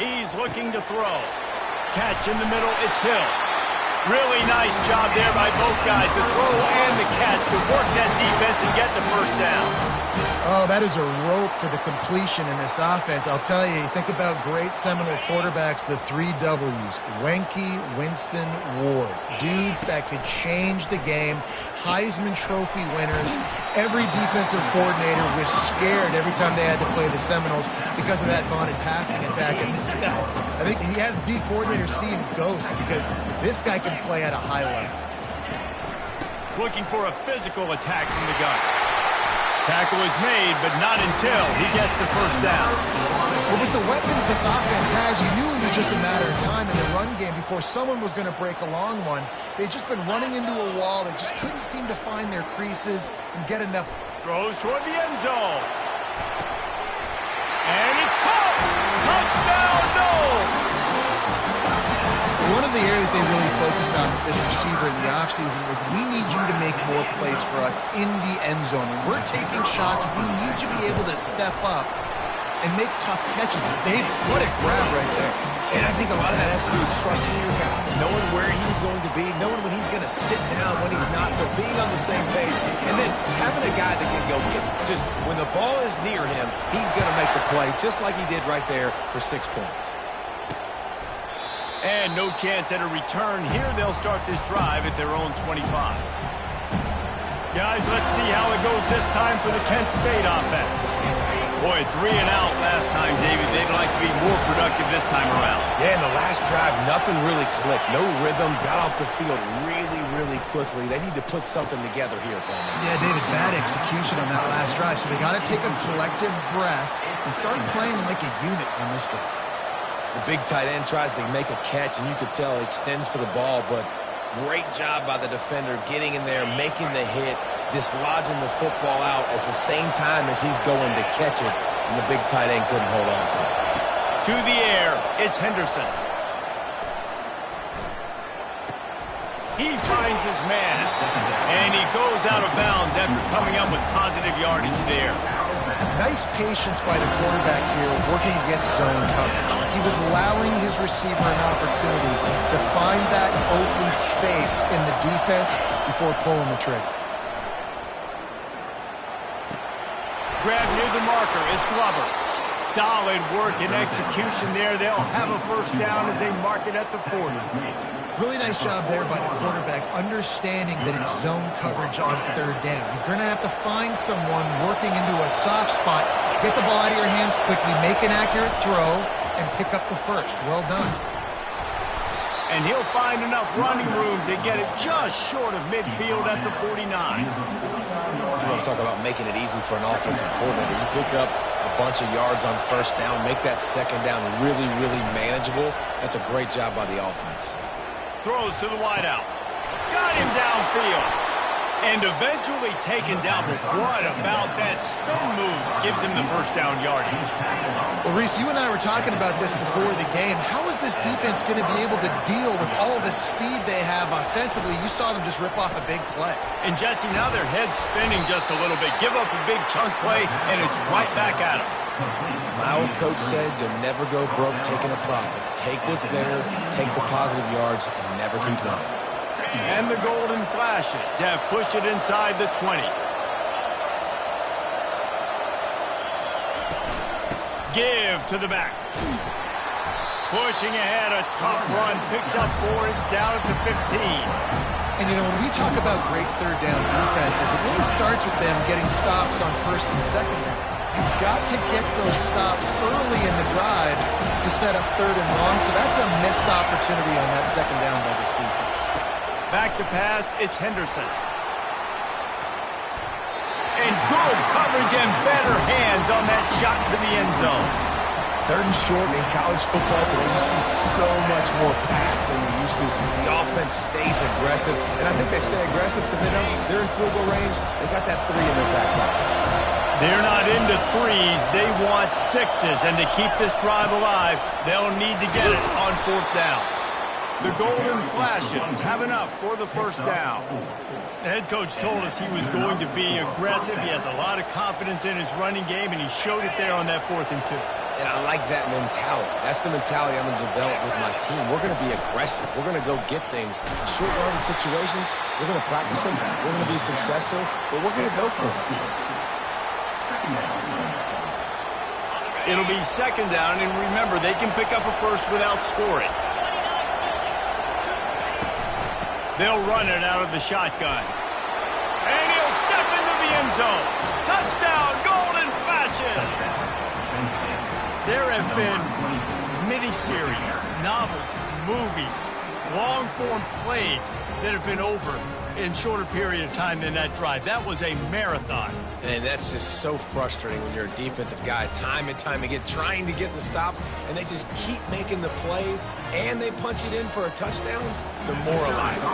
He's looking to throw. Catch in the middle. It's Hill. Really nice job there by both guys, the throw and the catch, to work that defense and get the first down. Oh, that is a rope for the completion in this offense. I'll tell you, think about great Seminole quarterbacks, the 3 W's. Wenke, Winston, Ward. Dudes that could change the game. Heisman Trophy winners. Every defensive coordinator was scared every time they had to play the Seminoles because of that vaunted passing attack. And this guy, I think he has D coordinators seeing ghosts because this guy can play at a high level. Looking for a physical attack from the gun. Tackle is made, but not until he gets the first down. Well, with the weapons this offense has, you knew it was just a matter of time in the run game before someone was going to break a long one. They'd just been running into a wall. They just couldn't seem to find their creases and get enough. Throws toward the end zone. And it's caught! Touchdown, no! One of the areas they really focused on with this receiver in the offseason was we need you to make more plays for us in the end zone. When we're taking shots, we need you to be able to step up and make tough catches. And David, what a grab right there. And I think a lot of that has to do with trusting your guy, knowing where he's going to be, knowing when he's going to sit down, when he's not, so being on the same page, and then having a guy that can go get it. Just when the ball is near him, he's going to make the play, just like he did right there for 6 points. And no chance at a return. Here they'll start this drive at their own 25. Guys, let's see how it goes this time for the Kent State offense. Boy, 3 and out last time, David. They'd like to be more productive this time around. Yeah, in the last drive, nothing really clicked. No rhythm, got off the field really quickly. They need to put something together here, Coleman. Yeah, David, bad execution on that last drive. So they got to take a collective breath and start playing like a unit on this drive. The big tight end tries to make a catch, and you could tell he extends for the ball, but great job by the defender getting in there, making the hit, dislodging the football out at the same time as he's going to catch it, and the big tight end couldn't hold on to it. To the air, it's Henderson. He finds his man, and he goes out of bounds after coming up with positive yardage there. Nice patience by the quarterback here working against zone coverage. He was allowing his receiver an opportunity to find that open space in the defense before pulling the trigger. Grab near the marker is Glover. Solid work and execution there. They'll have a first down as they mark it at the 40. Really nice job there by the quarterback, understanding that it's zone coverage on third down. You're going to have to find someone working into a soft spot, get the ball out of your hands quickly, make an accurate throw, and pick up the first. Well done. And he'll find enough running room to get it just short of midfield at the 49. You want to talk about making it easy for an offensive coordinator. You pick up a bunch of yards on first down, make that second down really, really manageable. That's a great job by the offense. Throws to the wideout. Got him downfield. And eventually taken down. But what about that spin move? Gives him the first down yardage. Well, Reese, you and I were talking about this before the game. How is this defense going to be able to deal with all the speed they have offensively? You saw them just rip off a big play. And Jesse, now their head's spinning just a little bit. Give up a big chunk play, and it's right back at them. My old coach said you'll never go broke taking a profit. Take what's there, take the positive yards, and never complain. And the Golden Flashes have pushed it inside the 20. Give to the back. Pushing ahead, a tough run, picks up 4, it's down at the 15. And, you know, when we talk about great third down defenses, it really starts with them getting stops on first and second down. You've got to get those stops early in the drives to set up third and long, so that's a missed opportunity on that second down by this defense. Back to pass, it's Henderson. And good coverage and better hands on that shot to the end zone. Third and short in college football today, you see so much more pass than you used to. The offense stays aggressive, and I think they stay aggressive because they're in field goal range. They got that 3 in their back pocket. They're not into 3s, they want 6s, and to keep this drive alive, they'll need to get it on 4th down. The Golden Flashes have enough for the first down. The head coach told us he was going to be aggressive. He has a lot of confidence in his running game, and he showed it there on that 4th and 2. And I like that mentality. That's the mentality I'm going to develop with my team. We're going to be aggressive. We're going to go get things. Short yardage situations, we're going to practice them. We're going to be successful, but we're going to go for it. It'll be second down, and remember, they can pick up a first without scoring. They'll run it out of the shotgun. And he'll step into the end zone. Touchdown, Golden Flashes! There have been miniseries, novels, movies, long-form plays that have been over in shorter period of time than that drive. That was a marathon. And that's just so frustrating when you're a defensive guy, time and time again, trying to get the stops, and they just keep making the plays, and they punch it in for a touchdown. Demoralizing.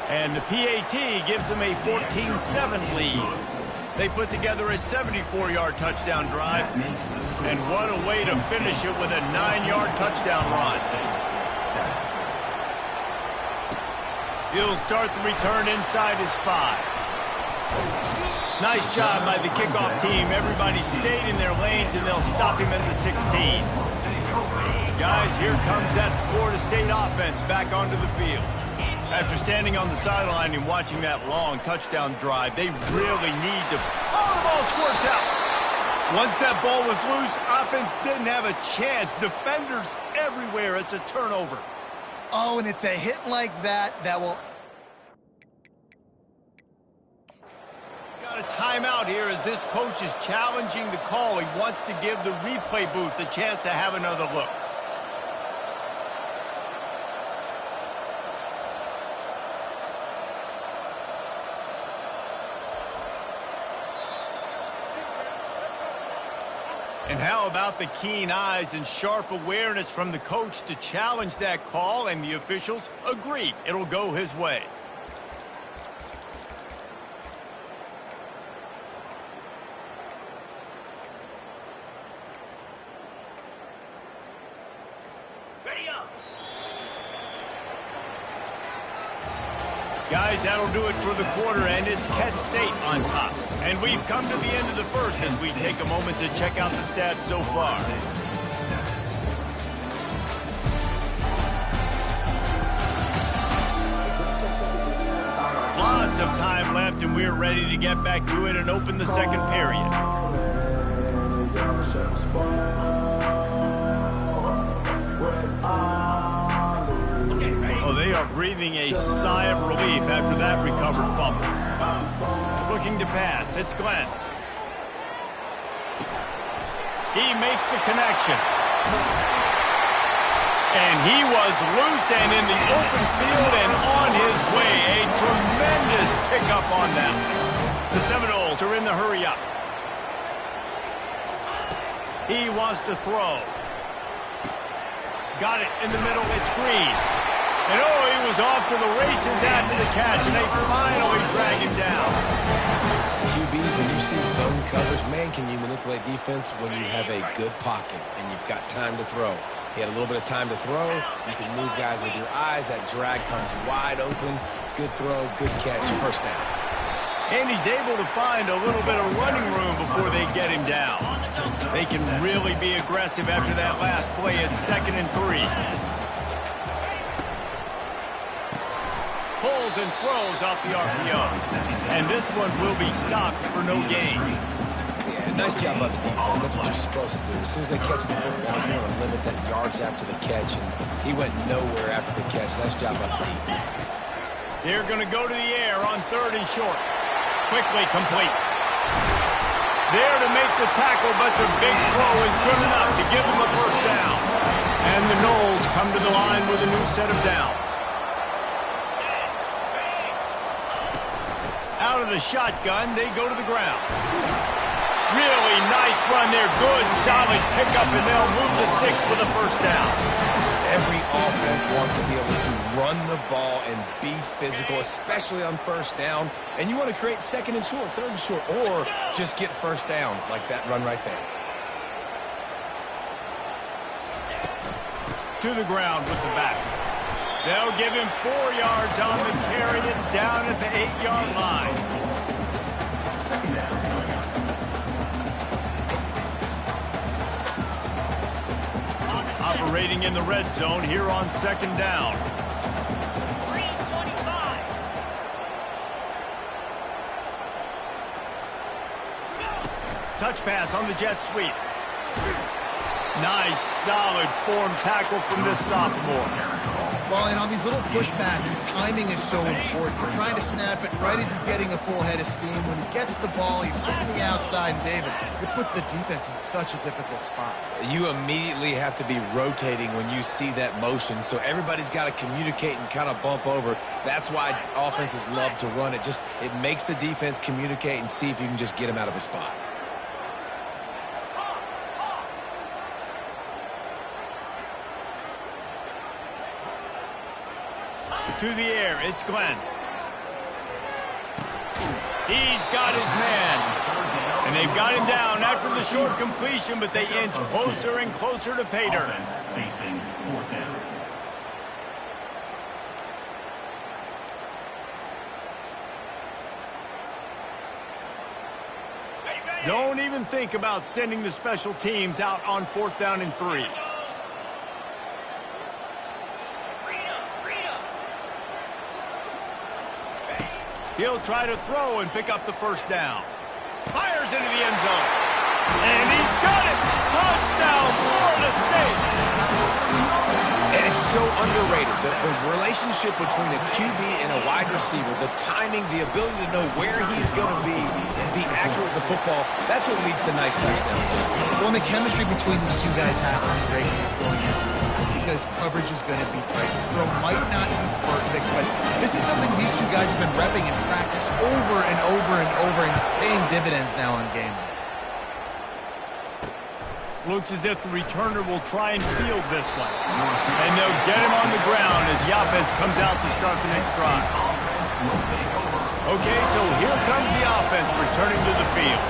And the PAT gives them a 14-7 lead. They put together a 74-yard touchdown drive. And what a way to finish it with a 9-yard touchdown run. He'll start the return inside his 5. Nice job by the kickoff team. Everybody stayed in their lanes, and they'll stop him at the 16. Guys, here comes that Florida State offense back onto the field. After standing on the sideline and watching that long touchdown drive, they really need to... Oh, the ball squirts out! Once that ball was loose, offense didn't have a chance. Defenders everywhere. It's a turnover. Oh, and it's a hit like that will... Got a timeout here as this coach is challenging the call. He wants to give the replay booth the chance to have another look. And how about the keen eyes and sharp awareness from the coach to challenge that call, and the officials agree it'll go his way. Guys, that'll do it for the quarter, and it's Kent State on top. And we've come to the end of the first as we take a moment to check out the stats so far. Lots of time left, and and we're ready to get back to it and open the second period. Oh, they are breathing a sigh of relief after that recovered fumble. Looking to pass. It's Glenn. He makes the connection. And he was loose and in the open field and on his way. A tremendous pickup on them. The Seminoles are in the hurry-up. He wants to throw. Got it in the middle. It's Green. And oh, he was off to the races after the catch, and they finally drag him down. QBs, when you see zone coverage, man, can you manipulate defense when you have a good pocket and you've got time to throw. He had a little bit of time to throw. You can move guys with your eyes. That drag comes wide open. Good throw, good catch, first down. And he's able to find a little bit of running room before they get him down. They can really be aggressive after that last play at 2nd and 3. Pulls and throws off the RPO. And this one will be stopped for no gain. Yeah, nice job by the defense. That's what you're supposed to do. As soon as they catch the football, you want to limit that yards after the catch. And he went nowhere after the catch. Nice job by the defense. They're going to go to the air on 3rd and short. Quickly complete. There to make the tackle, but the big throw is good enough to give them a first down. And the Noles come to the line with a new set of downs. Out of the shotgun, they go to the ground. Really nice run there. Good, solid pickup, and they'll move the sticks for the first down. Every offense wants to be able to run the ball and be physical, especially on first down. And you want to create 2nd and short, 3rd and short, or just get first downs like that run right there. To the ground with the back. They'll give him 4 yards on the carry. It's down at the 8-yard line. Second down. Operating in the red zone here on 2nd down. 3:25. Touch pass on the jet sweep. Nice, solid form tackle from this sophomore. Well, and on these little push passes, timing is so important. You're trying to snap it right as he's getting a full head of steam. When he gets the ball, he's hitting the outside, and David, it puts the defense in such a difficult spot. You immediately have to be rotating when you see that motion, so everybody's got to communicate and kind of bump over. That's why offenses love to run it. It makes the defense communicate and see if you can just get him out of a spot. To the air, it's Glenn. He's got his man. And they've got him down after the short completion, but they inch closer and closer to pay dirt. Facing 4th down. Don't even think about sending the special teams out on 4th down and 3. He'll try to throw and pick up the first down. Fires into the end zone. And he's got it! Touchdown, Florida State! And it's so underrated. The relationship between a QB and a wide receiver, the timing, the ability to know where he's going to be and be accurate with the football, that's what leads to nice touchdowns, Jason. Well, and the chemistry between these two guys has to be great because coverage is going to be tight. The throw might not be perfect, but this is something these two guys have been repping in practice over and over and over, and it's paying dividends now on game day. Looks as if the returner will try and field this one. And they'll get him on the ground as the offense comes out to start the next drive. Okay, so here comes the offense returning to the field.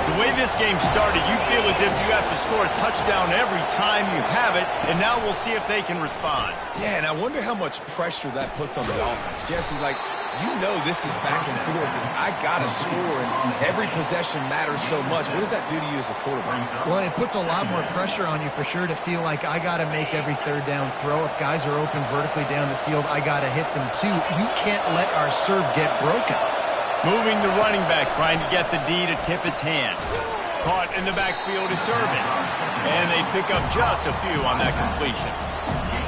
The way this game started, you feel as if you have to score a touchdown every time you have it, and now we'll see if they can respond. Yeah, and I wonder how much pressure that puts on the offense. Jesse, you know this is back and forth, and I got to score, and every possession matters so much. What does that do to you as a quarterback? Well, it puts a lot more pressure on you for sure to feel like I got to make every 3rd down throw. If guys are open vertically down the field, I got to hit them too. We can't let our serve get broken. Moving the running back, trying to get the D to tip its hand. Caught in the backfield, it's Irvin. And they pick up just a few on that completion.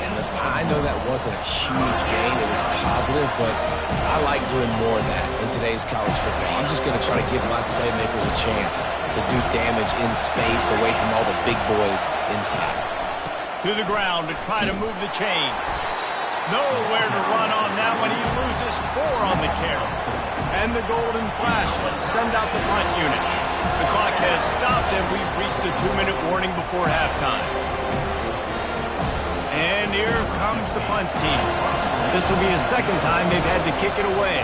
And listen, I know that wasn't a huge gain. It was positive, but I like doing more of that in today's college football. I'm just going to try to give my playmakers a chance to do damage in space away from all the big boys inside. To the ground to try to move the chains. Nowhere to run on that one. He loses 4 on the carry. And the golden flash. Let's send out the punt unit. The clock has stopped and we've reached the 2-minute warning before halftime. And here comes the punt team. This will be the second time they've had to kick it away.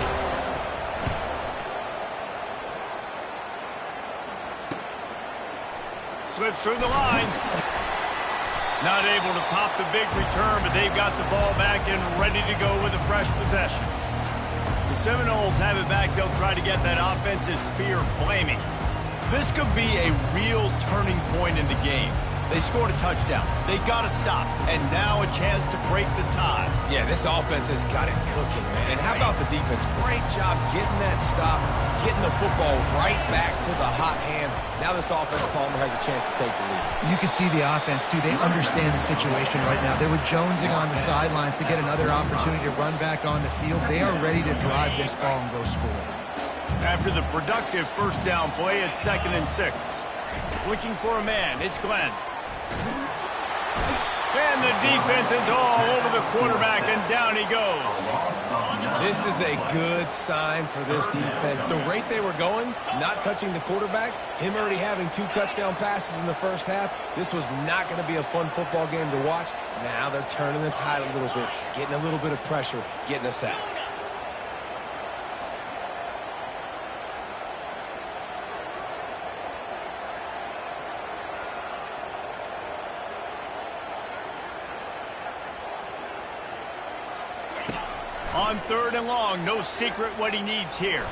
Slips through the line. Not able to pop the big return, but they've got the ball back and ready to go with a fresh possession. The Seminoles have it back. They'll try to get that offensive spear flaming. This could be a real turning point in the game. They scored a touchdown. They got to stop. And now a chance to break the tie. Yeah, this offense has got it cooking, man. And how about the defense? Great job getting that stop, getting the football right back to the hot hand. Now this offense, Palmer, has a chance to take the lead. You can see the offense, too. They understand the situation right now. They were jonesing on the sidelines to get another opportunity to run back on the field. They are ready to drive this ball and go score. After the productive first down play, it's 2nd and 6. Looking for a man. It's Glenn. And the defense is all over the quarterback, and down he goes. This is a good sign for this defense. The rate they were going, not touching the quarterback, him already having 2 touchdown passes in the first half, this was not going to be a fun football game to watch. Now they're turning the tide a little bit, getting a little bit of pressure, getting a sack. On 3rd and long, no secret what he needs here.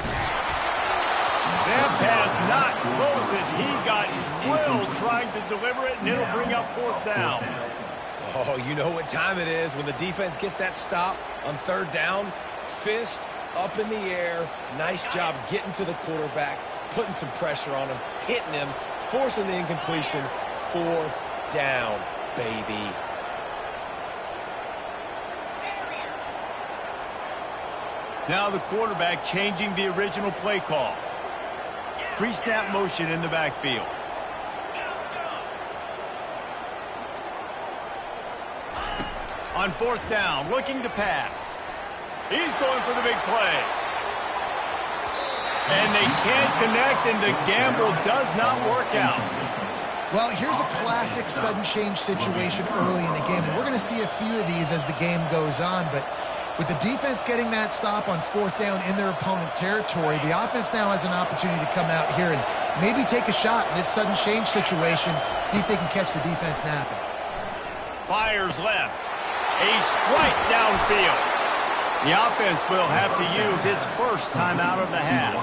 That pass not close as he got drilled trying to deliver it, and it'll bring up 4th down. Oh, you know what time it is when the defense gets that stop on 3rd down. Fist up in the air. Nice job getting to the quarterback, putting some pressure on him, hitting him, forcing the incompletion. 4th down, baby. Now the quarterback changing the original play call. Pre-snap motion in the backfield. On 4th down, looking to pass. He's going for the big play. And they can't connect, and the gamble does not work out. Well, here's a classic sudden change situation early in the game. We're going to see a few of these as the game goes on, but with the defense getting that stop on 4th down in their opponent territory, the offense now has an opportunity to come out here and maybe take a shot in this sudden change situation, see if they can catch the defense napping. Fires left. A strike downfield. The offense will have to use its first timeout of the half.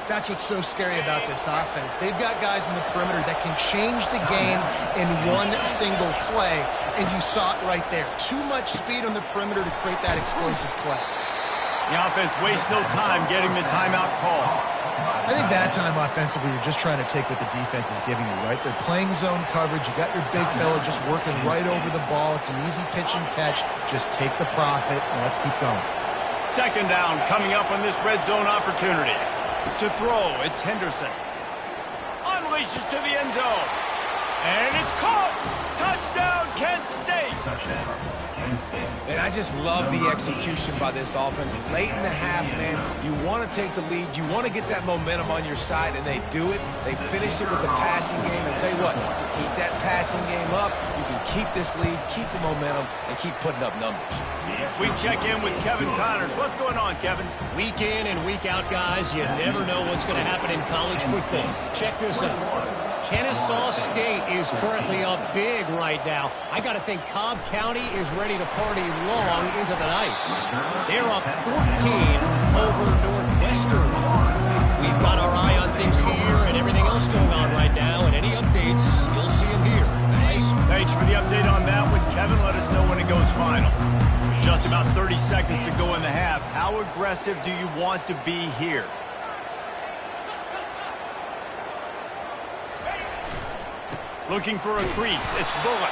That's what's so scary about this offense. They've got guys in the perimeter that can change the game in one single play, and you saw it right there. Too much speed on the perimeter to create that explosive play. The offense wastes no time getting the timeout call. I think that time offensively, you're just trying to take what the defense is giving you, right? They're playing zone coverage. You got your big fella just working right over the ball. It's an easy pitch and catch. Just take the profit, and let's keep going. 2nd down coming up on this red zone opportunity. To throw, it's Henderson. Unleashes to the end zone. And it's caught. Touchdown, Kent State. Touchdown, Kent State. And I just love the execution by this offense. Late in the half, man, you want to take the lead. You want to get that momentum on your side, and they do it. They finish it with the passing game. And tell you what, keep that passing game up. You can keep this lead, keep the momentum, and keep putting up numbers. We check in with Kevin Connors. What's going on, Kevin? Week in and week out, guys, you never know what's going to happen in college football. Check this out. Kennesaw State is currently up big right now. I got to think Cobb County is ready to party long into the night. They're up 14 over Northwestern. We've got our eye on things here and everything else going on right now, and any updates, you'll see them here. Guys? Thanks for the update on that one, Kevin. Let us know when it goes final. Just about 30 seconds to go in the half. How aggressive do you want to be here? Looking for a crease. It's Bullock.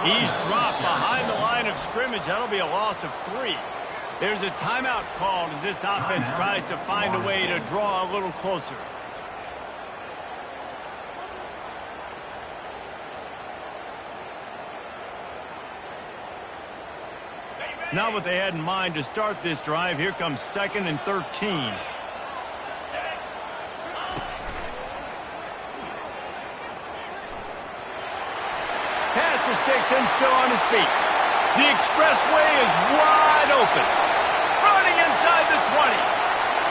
He's dropped behind the line of scrimmage. That'll be a loss of 3. There's a timeout called as this offense tries to find a way to draw a little closer. Not what they had in mind to start this drive. Here comes 2nd and 13. Pass to Sticks and still on his feet. The expressway is wide open. Running inside the 20.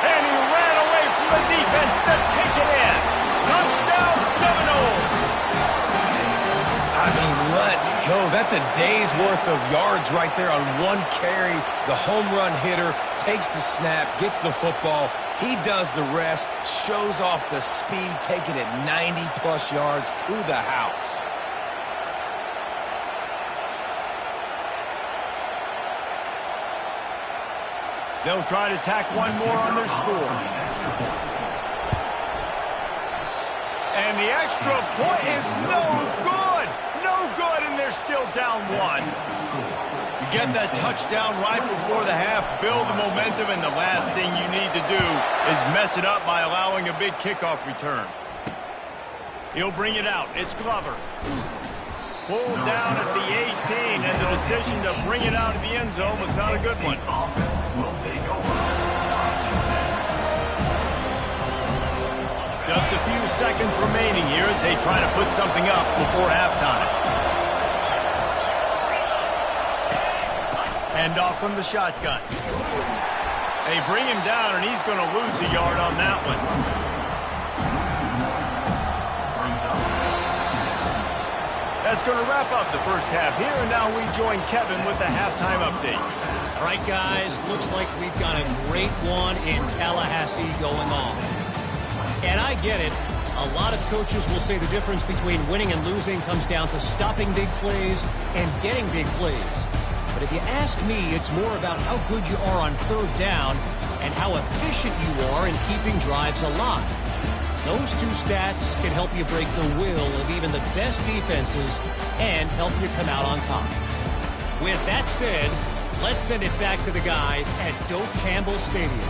And he ran away from the defense to take it in. Touchdown Seminoles. I mean, let's go. That's a day's worth of yards right there on one carry. The home run hitter takes the snap, gets the football. He does the rest, shows off the speed, taking it 90-plus yards to the house. They'll try to tack one more on their score. And the extra point is no good. No good, and they're still down 1. You get that touchdown right before the half, build the momentum, and the last thing you need to do is mess it up by allowing a big kickoff return. He'll bring it out. It's Glover. Pulled down at the 18, and the decision to bring it out of the end zone was not a good one. Just a few seconds remaining here as they try to put something up before halftime. Hand off from the shotgun. They bring him down, and he's going to lose a yard on that one. That's going to wrap up the first half here, and now we join Kevin with the halftime update. All right, guys, looks like we've got a great one in Tallahassee going on. And I get it. A lot of coaches will say the difference between winning and losing comes down to stopping big plays and getting big plays. But if you ask me, it's more about how good you are on 3rd down and how efficient you are in keeping drives alive. Those 2 stats can help you break the will of even the best defenses and help you come out on top. With that said, let's send it back to the guys at Doak Campbell Stadium.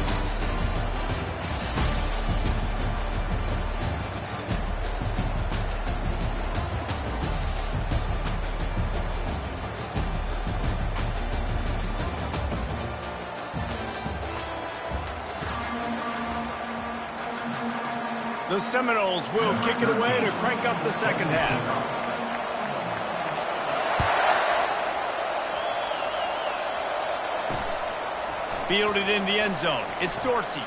The Seminoles will kick it away to crank up the second half. Fielded in the end zone. It's Dorsey.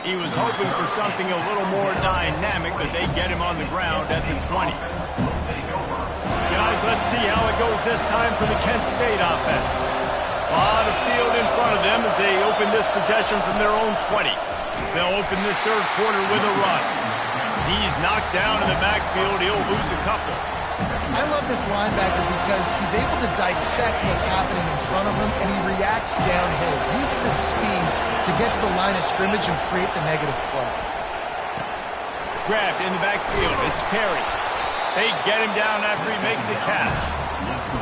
He was hoping for something a little more dynamic, but they get him on the ground at the 20. Guys, let's see how it goes this time for the Kent State offense. A lot of field in front of them as they open this possession from their own 20. They'll open this 3rd quarter with a run. He's knocked down in the backfield. He'll lose a couple. I love this linebacker because he's able to dissect what's happening in front of him, and he reacts downhill. Uses his speed to get to the line of scrimmage and create the negative play. Grabbed in the backfield. It's Perry. They get him down after he makes the catch.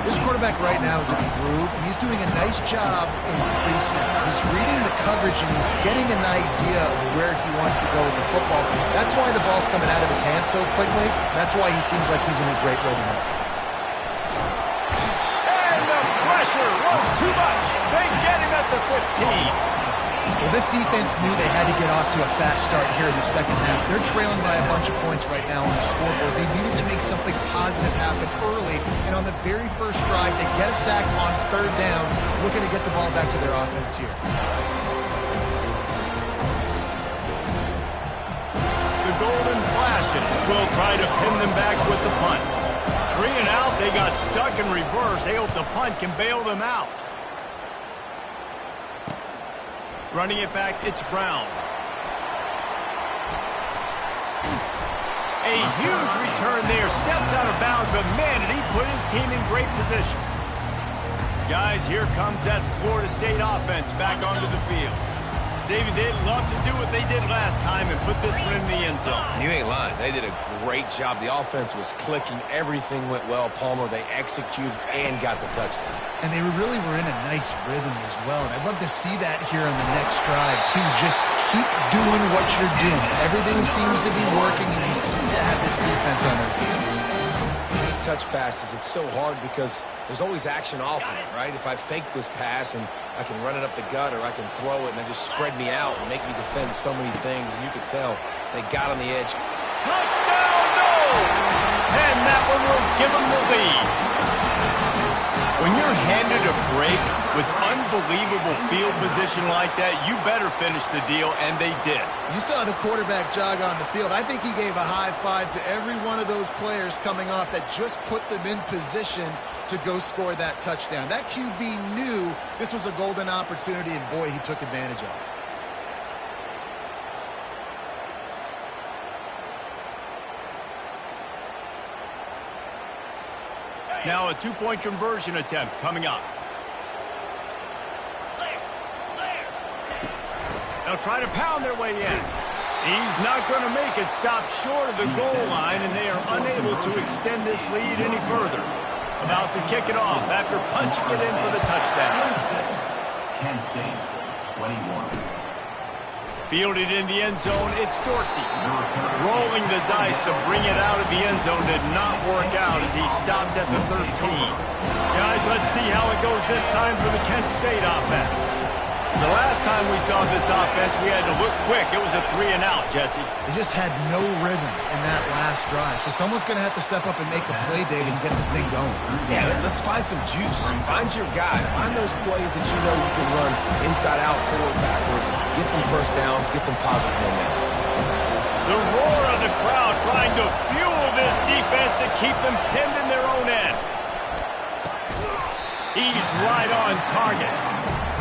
This quarterback right now is in a groove, and he's doing a nice job in pre-snap. He's reading the coverage, and he's getting an idea of where he wants to go with the football. That's why the ball's coming out of his hands so quickly. That's why he seems like he's in a great rhythm. And the pressure was too much. They get him at the 15. Well, this defense knew they had to get off to a fast start here in the second half. They're trailing by a bunch of points right now on the scoreboard. They needed to make something positive happen early, and on the very first drive, they get a sack on 3rd down, looking to get the ball back to their offense here. The Golden Flashes will try to pin them back with the punt. 3 and out, they got stuck in reverse. They hope the punt can bail them out. Running it back, it's Brown. A huge return there. Steps out of bounds, but man, did he put his team in great position. Guys, here comes that Florida State offense back onto the field. David, they'd love to do what they did last time and put this one in the end zone. You ain't lying. They did a great job. The offense was clicking. Everything went well. Palmer, they executed and got the touchdown. And they really were in a nice rhythm as well. And I'd love to see that here on the next drive, too. Just keep doing what you're doing. Everything seems to be working, and you seem to have this defense on their feet. These touch passes, it's so hard because there's always action off of it, right? If I fake this pass and I can run it up the gut or I can throw it and they just spread me out and make me defend so many things, and you can tell they got on the edge. Touchdown, no! And that one will give them the lead. When you're handed a break with unbelievable field position like that, you better finish the deal, and they did. You saw the quarterback jog on the field. I think he gave a high five to every one of those players coming off that just put them in position to go score that touchdown. That QB knew this was a golden opportunity, and boy, he took advantage of it. Now a two-point conversion attempt coming up. They'll try to pound their way in. He's not going to make it. Stop short of the goal line, and they are unable to extend this lead any further. About to kick it off after punching it in for the touchdown. Kent State, 21. Fielded in the end zone, it's Dorsey. Rolling the dice to bring it out of the end zone did not work out as he stopped at the 13. Guys, let's see how it goes this time for the Kent State offense. The last time we saw this offense, we had to look quick. It was a 3-and-out, Jesse. They just had no rhythm in that last drive. So someone's going to have to step up and make a play, David, and get this thing going. Yeah, let's find some juice. Find your guy. Find those plays that you know you can run inside out, forward, backwards. Get some first downs. Get some positive momentum. The roar of the crowd trying to fuel this defense to keep them pinned in their own end. He's right on target.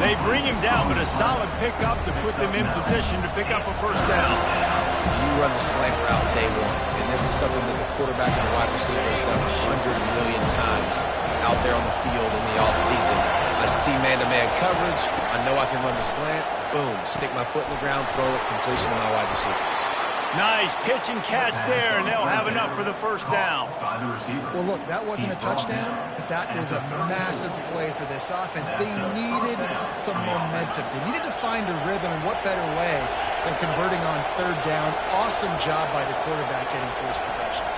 They bring him down, but a solid pickup to put them in position to pick up a first down. You run the slant route day one, and this is something that the quarterback and the wide receiver has done 100 million times out there on the field in the offseason. I see man-to-man coverage. I know I can run the slant. Boom, stick my foot in the ground, throw it, completion to my wide receiver. Nice pitch and catch there, and they'll have enough for the first down. Well, look, that wasn't a touchdown, but that was a massive play for this offense. They needed some momentum. They needed to find a rhythm, and what better way than converting on third down. Awesome job by the quarterback getting through his progression.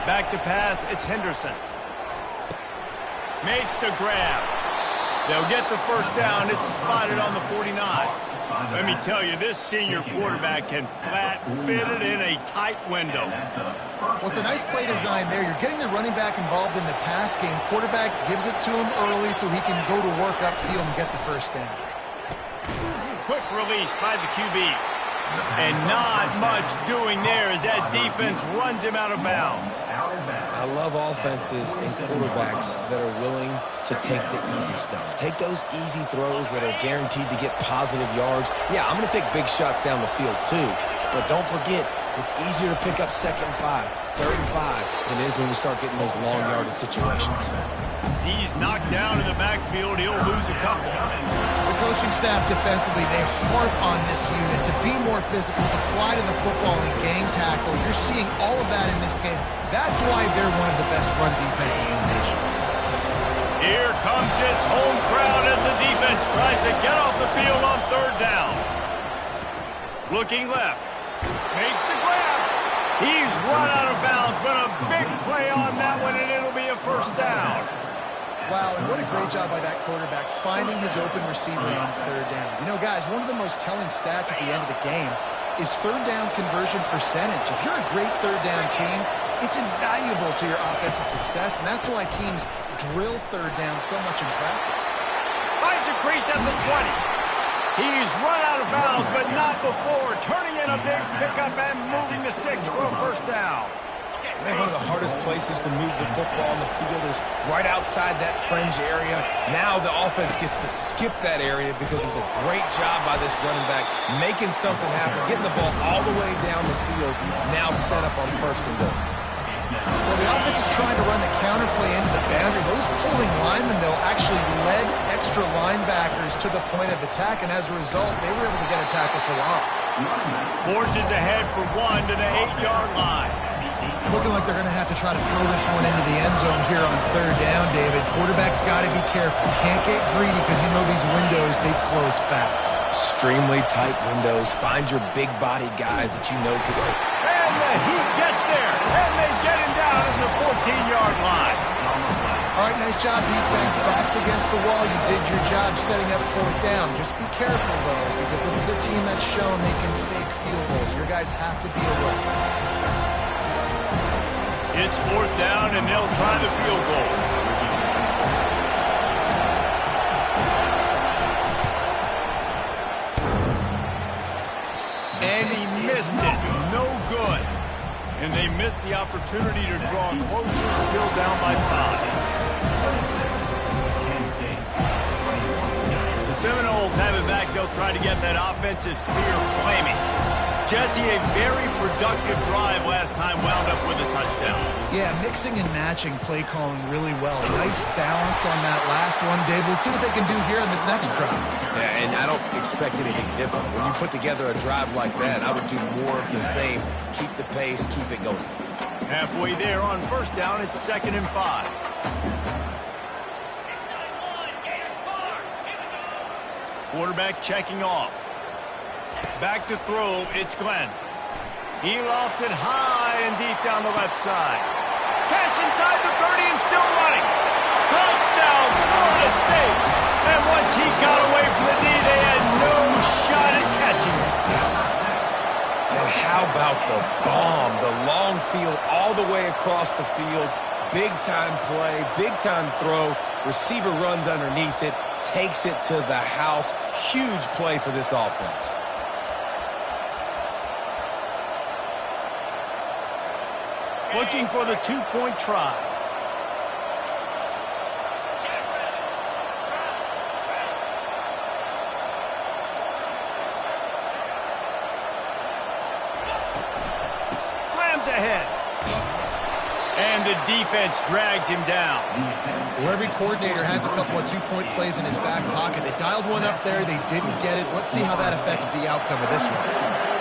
Back to pass, it's Henderson. Makes the grab. They'll get the first down. It's spotted on the 49. Let me tell you, this senior quarterback can flat fit it in a tight window. Well, it's a nice play design there. You're getting the running back involved in the pass game. Quarterback gives it to him early so he can go to work upfield and get the first down. Quick release by the QB. And not much doing there as that defense runs him out of bounds. I love offenses and quarterbacks that are willing to take the easy stuff. Take those easy throws that are guaranteed to get positive yards. Yeah, I'm going to take big shots down the field too. But don't forget, it's easier to pick up 2nd and 5, 3rd and 5 than it is when we start getting those long yardage situations. He's knocked down in the backfield. He'll lose a couple. The coaching staff defensively, they harp on this unit to be more physical, to fly to the football and gang tackle. You're seeing all of that in this game. That's why they're one of the best run defenses in the nation. Here comes this home crowd as the defense tries to get off the field on third down. Looking left. Makes the grab. He's run out of bounds, but a big play on that one, and it'll be a first down. Wow, and what a great job by that quarterback finding his open receiver on third down. You know, guys, one of the most telling stats at the end of the game is third down conversion percentage. If you're a great third down team, it's invaluable to your offensive success, and that's why teams drill third down so much in practice. Finds a crease at the 20. He's run out of bounds, but not before. Turning in a big pickup and moving the sticks for a first down. I think one of the hardest places to move the football on the field is right outside that fringe area. Now the offense gets to skip that area because it was a great job by this running back making something happen, getting the ball all the way down the field, now set up on 1st and goal. Well, the offense is trying to run the counter play into the boundary. Those pulling linemen, though, actually led extra linebackers to the point of attack, and as a result, they were able to get a tackle for loss. Forges ahead for 1 to the 8-yard line. It's looking like they're going to have to try to throw this one into the end zone here on third down, David. Quarterback's got to be careful. Can't get greedy because you know these windows, they close fast. Extremely tight windows. Find your big body guys that you know can. And the heat gets there, and they get him down at the 14-yard line. All right, nice job, defense. Backs against the wall. You did your job setting up fourth down. Just be careful, though, because this is a team that's shown they can fake field goals. Your guys have to be aware. It's fourth down, and they'll try the field goal. And he missed it. No good. And they missed the opportunity to draw closer, still down by 5. The Seminoles have it back. They'll try to get that offensive spear flaming. Jesse, a very productive drive last time, wound up with a touchdown. Yeah, mixing and matching play calling really well. Nice balance on that last one, Dave. Let's see what they can do here on this next drive. Yeah, and I don't expect anything different. When you put together a drive like that, I would do more of the same. Keep the pace, keep it going. Halfway there on first down, it's 2nd and 5. Quarterback checking off. Back to throw, it's Glenn. He lofts it high and deep down the left side. Catch inside the 30 and still running. Touchdown, Florida State. And once he got away from the knee, they had no shot at catching him. And how about the bomb? The long field all the way across the field. Big-time play, big-time throw. Receiver runs underneath it, takes it to the house. Huge play for this offense. Looking for the two-point try. Slams ahead. And the defense drags him down. Well, every coordinator has a couple of two-point plays in his back pocket. They dialed one up there. They didn't get it. Let's see how that affects the outcome of this one.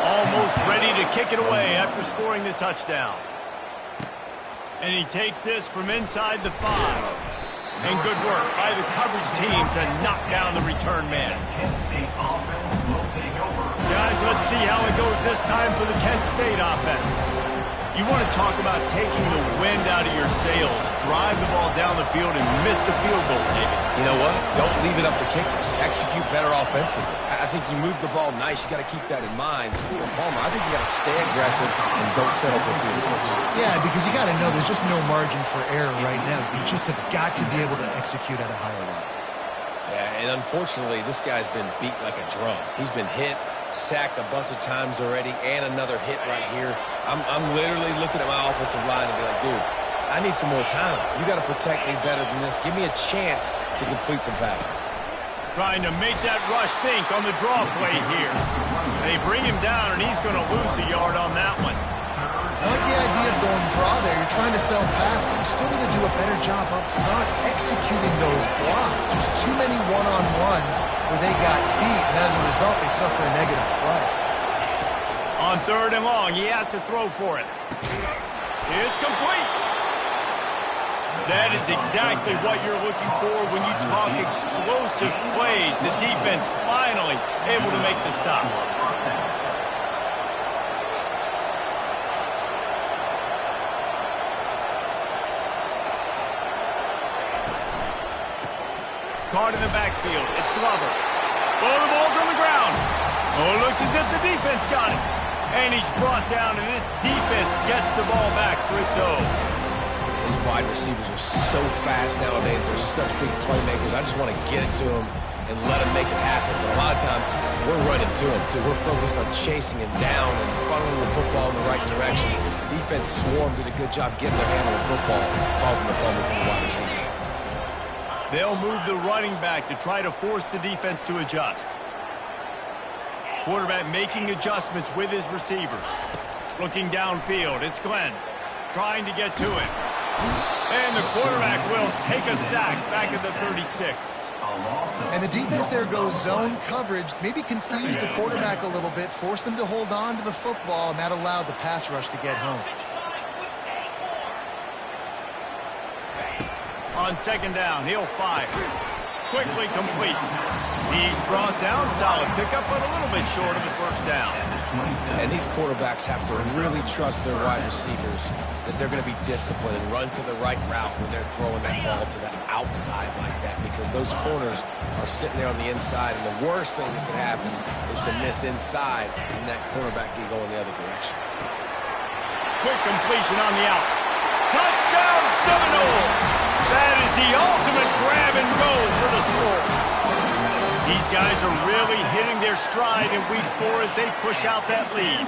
Almost ready to kick it away after scoring the touchdown. And he takes this from inside the 5. And good work by the coverage team to knock down the return man. Guys, let's see how it goes this time for the Kent State offense. You want to talk about taking the wind out of your sails. Drive the ball down the field and miss the field goal, David. You know what? Don't leave it up to kickers. Execute better offensively. I think you move the ball nice. You got to keep that in mind. Palmer, I think you got to stay aggressive and don't settle for field goals. Yeah, because you got to know there's just no margin for error right now. You just have got to be able to execute at a higher level. Yeah, and unfortunately, this guy's been beat like a drum. He's been hit, sacked a bunch of times already, and another hit right here. I'm literally looking at my offensive line and be like, dude, I need some more time. You got to protect me better than this. Give me a chance to complete some passes. Trying to make that rush think on the draw play here. They bring him down, and he's going to lose a yard on that one. I like the idea of going draw there. You're trying to sell pass, but you still need to do a better job up front executing those blocks. There's too many one-on-ones where they got beat, and as a result, they suffer a negative play. On 3rd and long, he has to throw for it. It's complete. That is exactly what you're looking for when you talk explosive plays. The defense finally able to make the stop. Caught in the backfield. It's Glover. Oh, the ball's on the ground. Oh, it looks as if the defense got it. And he's brought down, and this defense gets the ball back for its own. These wide receivers are so fast nowadays. They're such big playmakers. I just want to get it to them and let them make it happen. But a lot of times, we're running to them, too. We're focused on chasing him down and funneling the football in the right direction. Defense swarm did a good job getting their hand on the football, causing the fumble from the wide receiver. They'll move the running back to try to force the defense to adjust. Quarterback making adjustments with his receivers. Looking downfield, it's Glenn trying to get to him. And the quarterback will take a sack back at the 36. And the defense there goes zone coverage, maybe confused the quarterback a little bit, forced him to hold on to the football, and that allowed the pass rush to get home. On second down, he'll fire. Quickly complete. He's brought down. Solid pickup, but a little bit short of the first down. And these quarterbacks have to really trust their wide receivers that they're going to be disciplined and run to the right route when they're throwing that ball to the outside like that, because those corners are sitting there on the inside, and the worst thing that could happen is to miss inside and that quarterback get going the other direction. Quick completion on the out. Touchdown Seminoles! That is the ultimate grab and go for the score. These guys are really hitting their stride in week 4 as they push out that lead.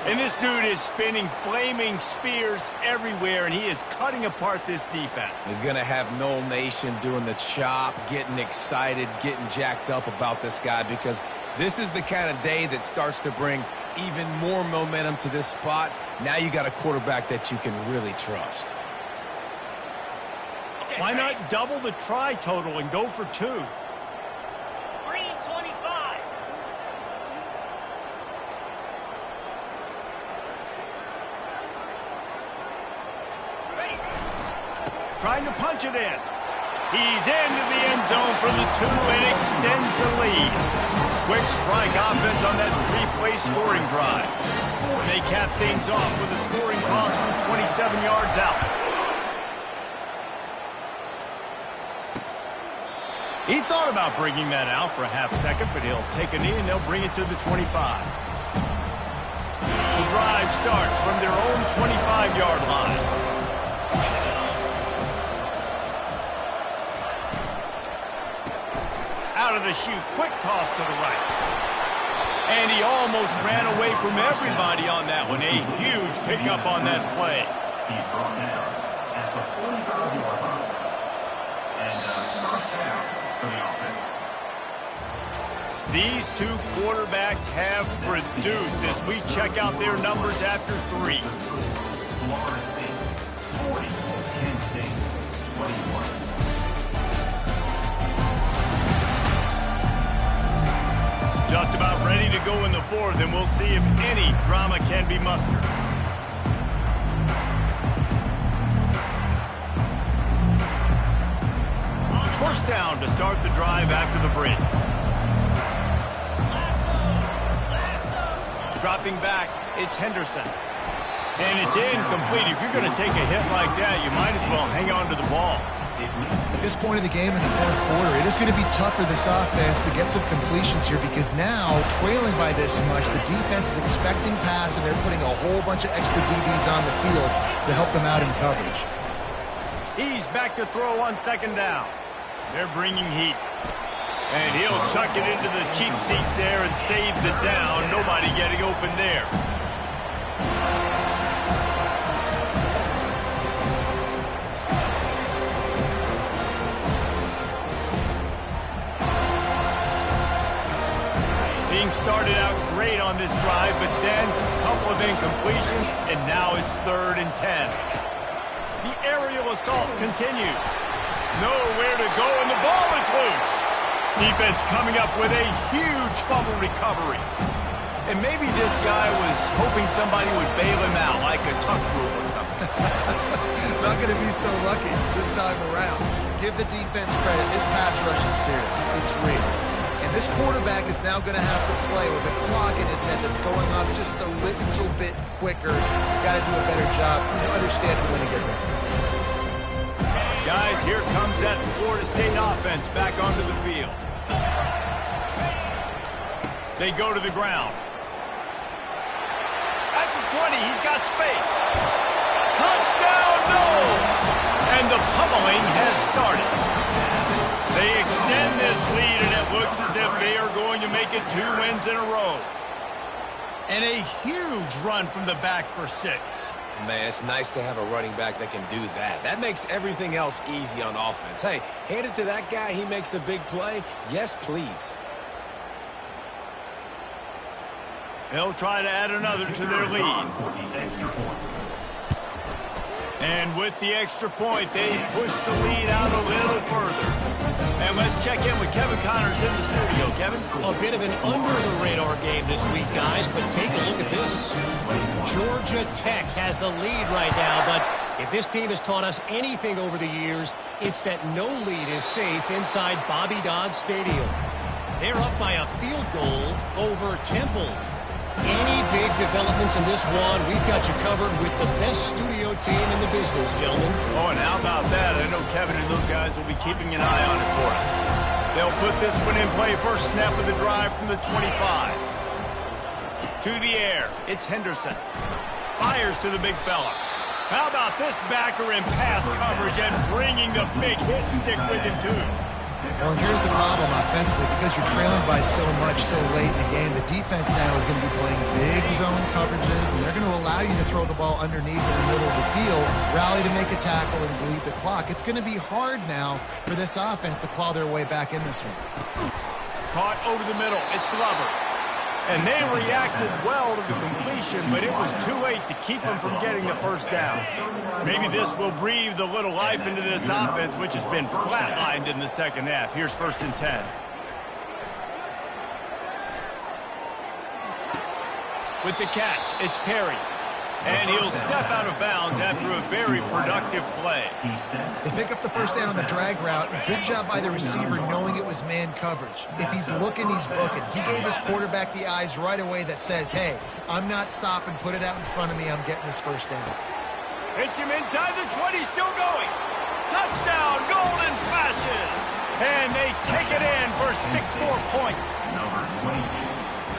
And this dude is spinning flaming spears everywhere, and he is cutting apart this defense. You're going to have Noel Nation doing the chop, getting excited, getting jacked up about this guy, because this is the kind of day that starts to bring even more momentum to this spot. Now you got a quarterback that you can really trust. Why not double the try total and go for 2? Green 25. Trying to punch it in. He's into the end zone for the 2 and extends the lead. Quick strike offense on that 3-play scoring drive. And they cap things off with a scoring toss from 27 yards out. He thought about bringing that out for a half second, but he'll take a knee and they'll bring it to the 25. The drive starts from their own 25-yard line. Out of the chute, quick toss to the right. And he almost ran away from everybody on that one. A huge pickup on that play. He's brought down at the 45-yard line. And first down for the offense. These 2 quarterbacks have produced as we check out their numbers after 3. Florida State 40, Kent State 21. Just about ready to go in the 4th, and we'll see if any drama can be mustered. First down to start the drive after the break. Dropping back, it's Henderson. And it's incomplete. If you're going to take a hit like that, you might as well hang on to the ball. At this point in the game in the 4th quarter, it is going to be tough for this offense to get some completions here, because now, trailing by this much, the defense is expecting pass, and they're putting a whole bunch of extra DBs on the field to help them out in coverage. He's back to throw on second down. They're bringing heat. And he'll chuck it into the cheap seats there and save the down. Nobody getting open there. Being started out great on this drive, but then a couple of incompletions, and now it's 3rd and 10. The aerial assault continues. Nowhere to go, and the ball is loose. Defense coming up with a huge fumble recovery. And maybe this guy was hoping somebody would bail him out, like a tuck rule or something. Not going to be so lucky this time around. Give the defense credit. This pass rush is serious. It's real. And this quarterback is now going to have to play with a clock in his head that's going up just a little bit quicker. He's got to do a better job. Understand when to get ready. Guys, here comes that Florida State offense back onto the field. They go to the ground. At the 20, he's got space. Touchdown, no! And the pummeling has started. They extend this lead, and it looks as if they are going to make it 2 wins in a row. And a huge run from the back for 6. Man, it's nice to have a running back that can do that. That makes everything else easy on offense. Hey, hand it to that guy. He makes a big play. Yes, please. They'll try to add another to their lead. And with the extra point, they push the lead out a little further. And let's check in with Kevin Connors in the studio. Kevin? A bit of an under-the-radar game this week, guys, but take a look at this. Georgia Tech has the lead right now, but if this team has taught us anything over the years, it's that no lead is safe inside Bobby Dodd Stadium. They're up by a field goal over Temple. Any big developments in this one, we've got you covered with the best studio team in the business, gentlemen. Oh, and how about that? I know Kevin and those guys will be keeping an eye on it for us. They'll put this one in play. First snap of the drive from the 25. To the air. It's Henderson. Fires to the big fella. How about this backer in pass coverage and bringing the big hit stick with him, too? Well, and here's the problem offensively. Because you're trailing by so much so late in the game, the defense now is going to be playing big zone coverages, and they're going to allow you to throw the ball underneath in the middle of the field, rally to make a tackle, and bleed the clock. It's going to be hard now for this offense to claw their way back in this one. Caught over the middle. It's Glover. And they reacted well to the completion, but it was too late to keep them from getting the first down. Maybe this will breathe a little life into this offense, which has been flatlined in the second half. Here's 1st and 10. With the catch, it's Perry. And he'll step out of bounds after a very productive play. They pick up the first down on the drag route. Good job by the receiver knowing it was man coverage. If he's looking, he's booking. He gave his quarterback the eyes right away that says, hey, I'm not stopping. Put it out in front of me. I'm getting this first down. Hits him inside the 20, still going. Touchdown, golden flashes. And they take it in for 6 more points. Number 22.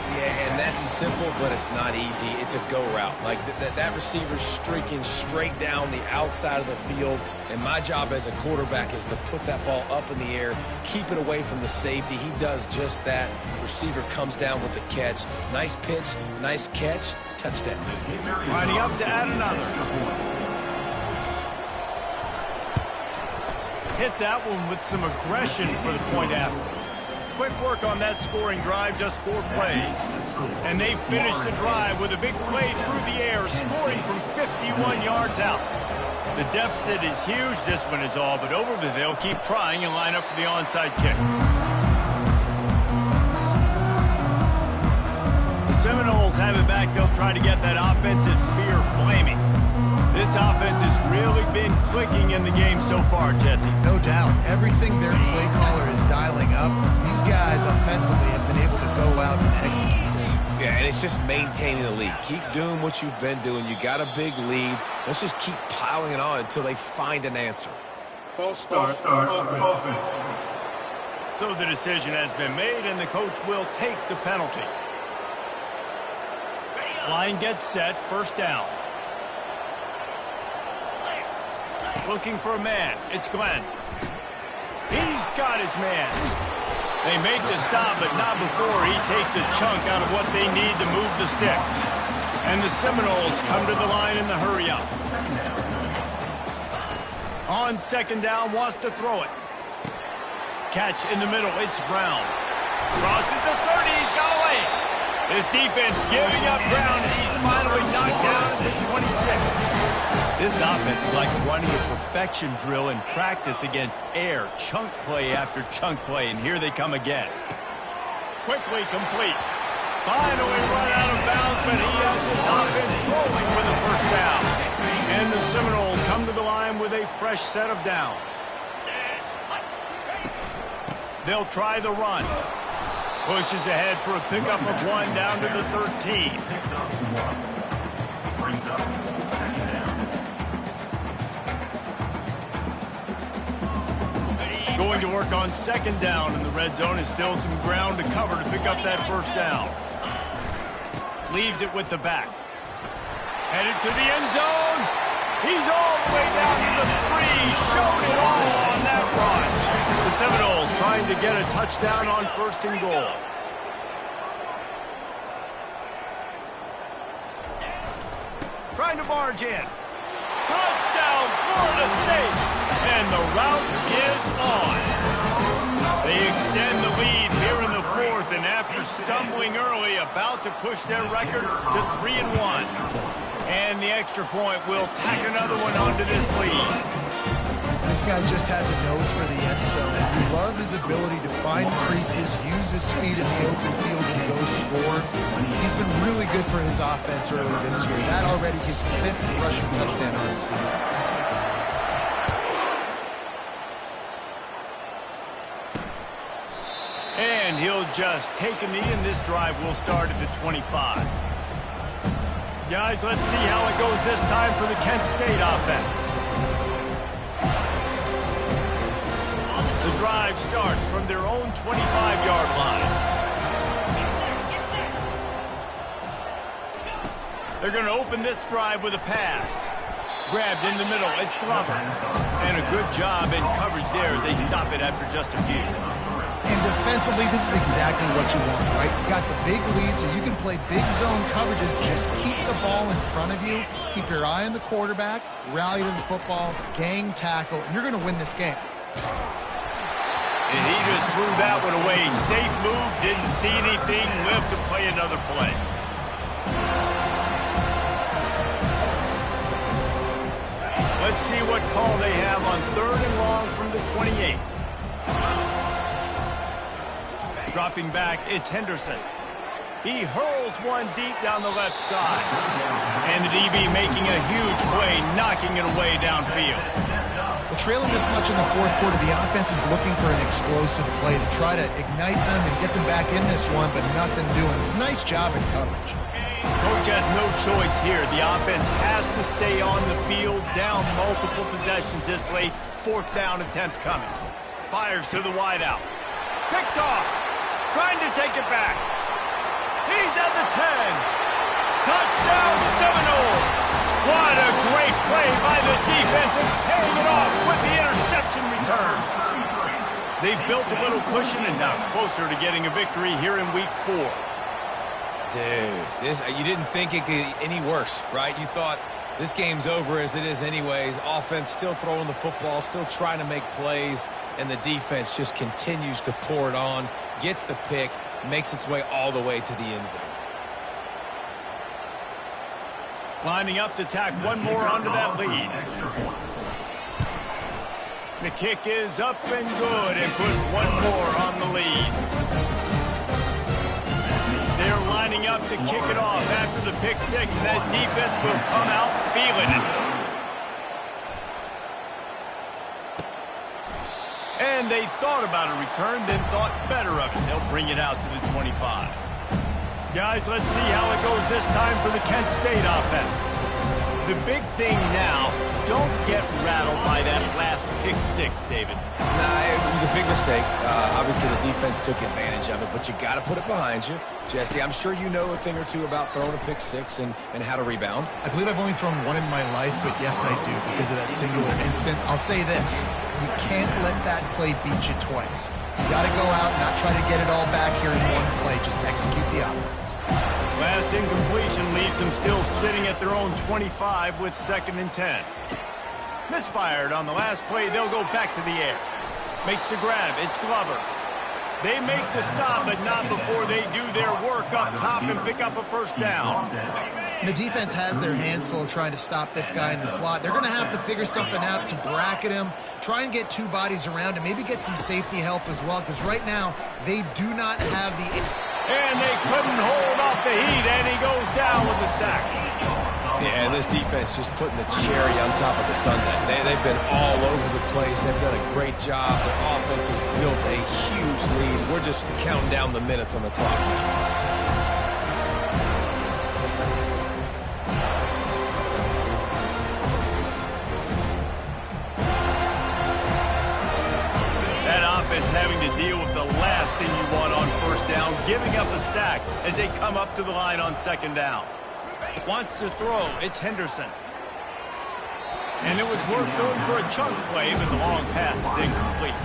Yeah, and that's simple, but it's not easy. It's a go route. Like that receiver's streaking straight down the outside of the field, and my job as a quarterback is to put that ball up in the air, keep it away from the safety. He does just that. Receiver comes down with the catch. Nice pitch, nice catch, touchdown. Lining up to add another. Hit that one with some aggression for the point after. Quick work on that scoring drive, just 4 plays. And they finish the drive with a big play through the air, scoring from 51 yards out. The deficit is huge. This one is all but over, but they'll keep trying and line up for the onside kick. The Seminoles have it back. They'll try to get that offensive spear flaming. This offense has really been clicking in the game so far, Jesse. No doubt. Everything their play caller is dialing up, these guys offensively have been able to go out and execute. Yeah, and it's just maintaining the lead. Keep doing what you've been doing. You got a big lead. Let's just keep piling it on until they find an answer. False start. Offense. So the decision has been made, and the coach will take the penalty. Line gets set. First down. Looking for a man. It's Glenn. He's got his man. They make the stop, but not before he takes a chunk out of what they need to move the sticks. And the Seminoles come to the line in the hurry-up. On second down, wants to throw it. Catch in the middle. It's Brown. Crosses the 30. He's got away. This defense giving up ground, and he's finally knocked down at the 26. This offense is like running a perfection drill in practice against air. Chunk play after chunk play, and here they come again. Quickly complete. Finally run out of bounds, but he has his offense rolling with a first down. And the Seminoles come to the line with a fresh set of downs. They'll try the run. Pushes ahead for a pickup of 1 down to the 13. Brings up second down. Going to work on second down in the red zone. Is still some ground to cover to pick up that first down. Leaves it with the back. Headed to the end zone. He's all the way down to the 3. Showed it all on that run. The Seminoles trying to get a touchdown on 1st and goal. Trying to barge in. Touchdown, Florida State. And the route is on. They extend the lead here in the fourth, and after stumbling early, about to push their record to 3-1. And the extra point will tack another one onto this lead. This guy just has a nose for the end zone. We love his ability to find creases, use his speed in the open field, and go score. He's been really good for his offense early this year. That already his 5th rushing touchdown on the season. And he'll just take a knee, and this drive will start at the 25. Guys, let's see how it goes this time for the Kent State offense. The drive starts from their own 25-yard line. They're going to open this drive with a pass. Grabbed in the middle, it's Glover. And a good job in coverage there as they stop it after just a few. And defensively, this is exactly what you want, right? You got the big lead, so you can play big zone coverages. Just keep the ball in front of you. Keep your eye on the quarterback. Rally to the football. Gang tackle. And you're going to win this game. And he just threw that one away. Safe move. Didn't see anything. Lived to play another play. Let's see what call they have on 3rd and long from the 28. Dropping back, it's Henderson. He hurls one deep down the left side. And the DB making a huge play, knocking it away downfield. Well, trailing this much in the fourth quarter, the offense is looking for an explosive play to try to ignite them and get them back in this one, but nothing doing. Nice job in coverage. Coach has no choice here. The offense has to stay on the field, down multiple possessions this late. 4th down attempt coming. Fires to the wideout. Picked off. Trying to take it back. He's at the 10. Touchdown Seminoles. What a great play by the defense and paying it off with the interception return. They've built a little cushion and now closer to getting a victory here in week 4. Dude, you didn't think it could get any worse, right? You thought this game's over as it is anyways. Offense still throwing the football, still trying to make plays, and the defense just continues to pour it on, gets the pick, makes its way all the way to the end zone. Lining up to tack one more onto that lead. The kick is up and good and put one more on the lead. They're lining up to kick it off after the pick 6, and that defense will come out feeling it. And they thought about a return, then thought better of it. They'll bring it out to the 25. Guys, let's see how it goes this time for the Kent State offense. The big thing now, don't get rattled by that last pick 6, David. Nah, it was a big mistake. Obviously, the defense took advantage of it, but you got to put it behind you. Jesse, I'm sure you know a thing or two about throwing a pick 6 and how to rebound. I believe I've only thrown one in my life, but yes, I do because of that singular instance. I'll say this. You can't let that play beat you twice. You got to go out and not try to get it all back here in one play. Just execute the offense. Last incompletion leaves them still sitting at their own 25 with 2nd and 10. Misfired on the last play. They'll go back to the air. Makes the grab. It's Glover. They make the stop, but not before they do their work up top and pick up a 1st down. The defense has their hands full trying to stop this guy in the slot. They're going to have to figure something out to bracket him, try and get 2 bodies around him, maybe get some safety help as well, because right now they do not have the... And they couldn't hold off the heat, and he goes down with the sack. Yeah, and this defense just putting the cherry on top of the sundae. They've been all over the place. They've done a great job. Their offense has built a huge lead. We're just counting down the minutes on the clock now. Having to deal with the last thing you want on 1st down, giving up a sack as they come up to the line on 2nd down. Wants to throw, it's Henderson. And it was worth going for a chunk play, but the long pass is incomplete.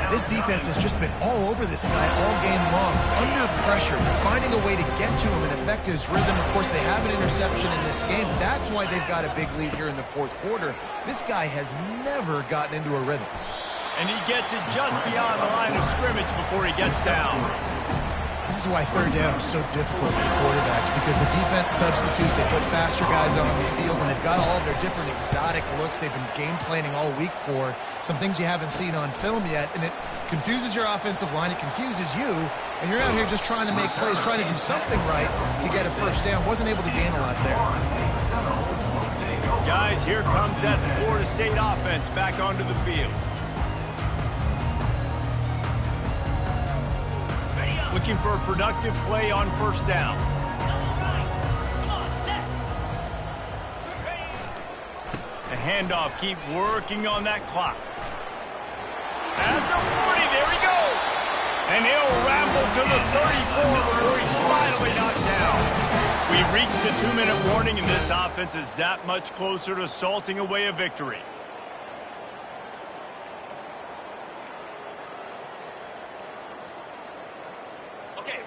This defense has just been all over this guy all game long. Under pressure, they're finding a way to get to him and affect his rhythm. Of course, they have an interception in this game. That's why they've got a big lead here in the 4th quarter. This guy has never gotten into a rhythm. And he gets it just beyond the line of scrimmage before he gets down. This is why third down is so difficult for quarterbacks, because the defense substitutes, they put faster guys on the field, and they've got all their different exotic looks they've been game planning all week for, some things you haven't seen on film yet, and it confuses your offensive line, it confuses you, and you're out here just trying to make plays, trying to do something right to get a first down. Wasn't able to gain a lot there. Guys, here comes that Florida State offense back onto the field. Looking for a productive play on first down. The handoff, keep working on that clock. At the 40, there he goes. And he'll ramble to the 34 before he's finally knocked down. We've reached the 2-minute warning, and this offense is that much closer to salting away a victory.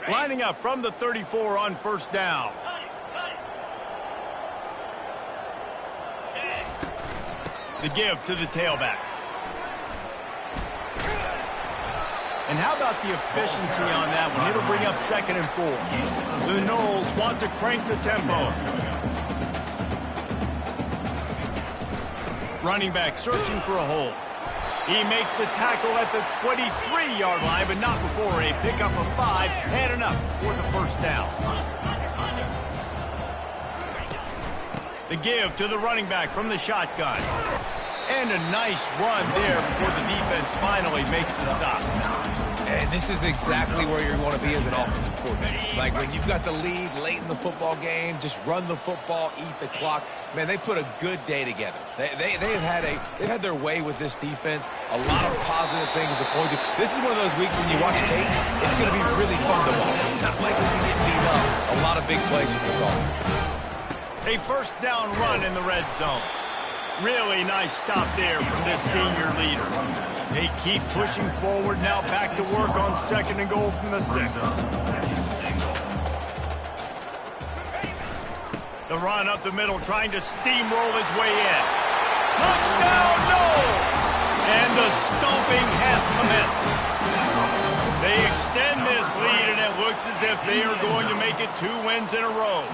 Lining up from the 34 on first down. The give to the tailback. And how about the efficiency on that one? It'll bring up 2nd and 4. The Noles want to crank the tempo. Running back searching for a hole. He makes the tackle at the 23-yard line, but not before a pickup of 5 and enough for the first down. The give to the running back from the shotgun. And a nice run there before the defense finally makes the stop. And this is exactly where you want to be as an offensive coordinator. Like when you've got the lead late in the football game, just run the football, eat the clock. Man, they put a good day together. They've had their way with this defense. A lot of positive things to point to. This is one of those weeks when you watch tape, it's going to be really fun to watch. It's not like when you get beat up. A lot of big plays from this offense. A first down run in the red zone. Really nice stop there from this senior leader. They keep pushing forward now, back to work on 2nd and goal from the 6. The run up the middle, trying to steamroll his way in. Touchdown, Noles! And the stomping has commenced. They extend this lead, and it looks as if they are going to make it 2 wins in a row.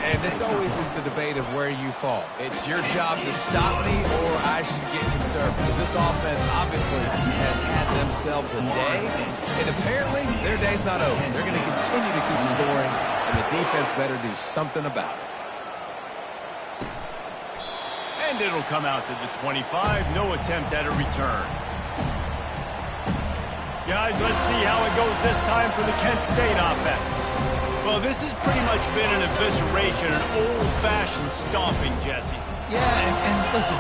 And this always is the debate of where you fall. It's your job to stop me, or I should get concerned, because this offense obviously has had themselves a day, and apparently their day's not over. They're going to continue to keep scoring, and the defense better do something about it. And it'll come out to the 25. No attempt at a return. Guys, let's see how it goes this time for the Kent State offense. Well, this has pretty much been an evisceration, an old-fashioned stomping, Jesse. Yeah, and listen,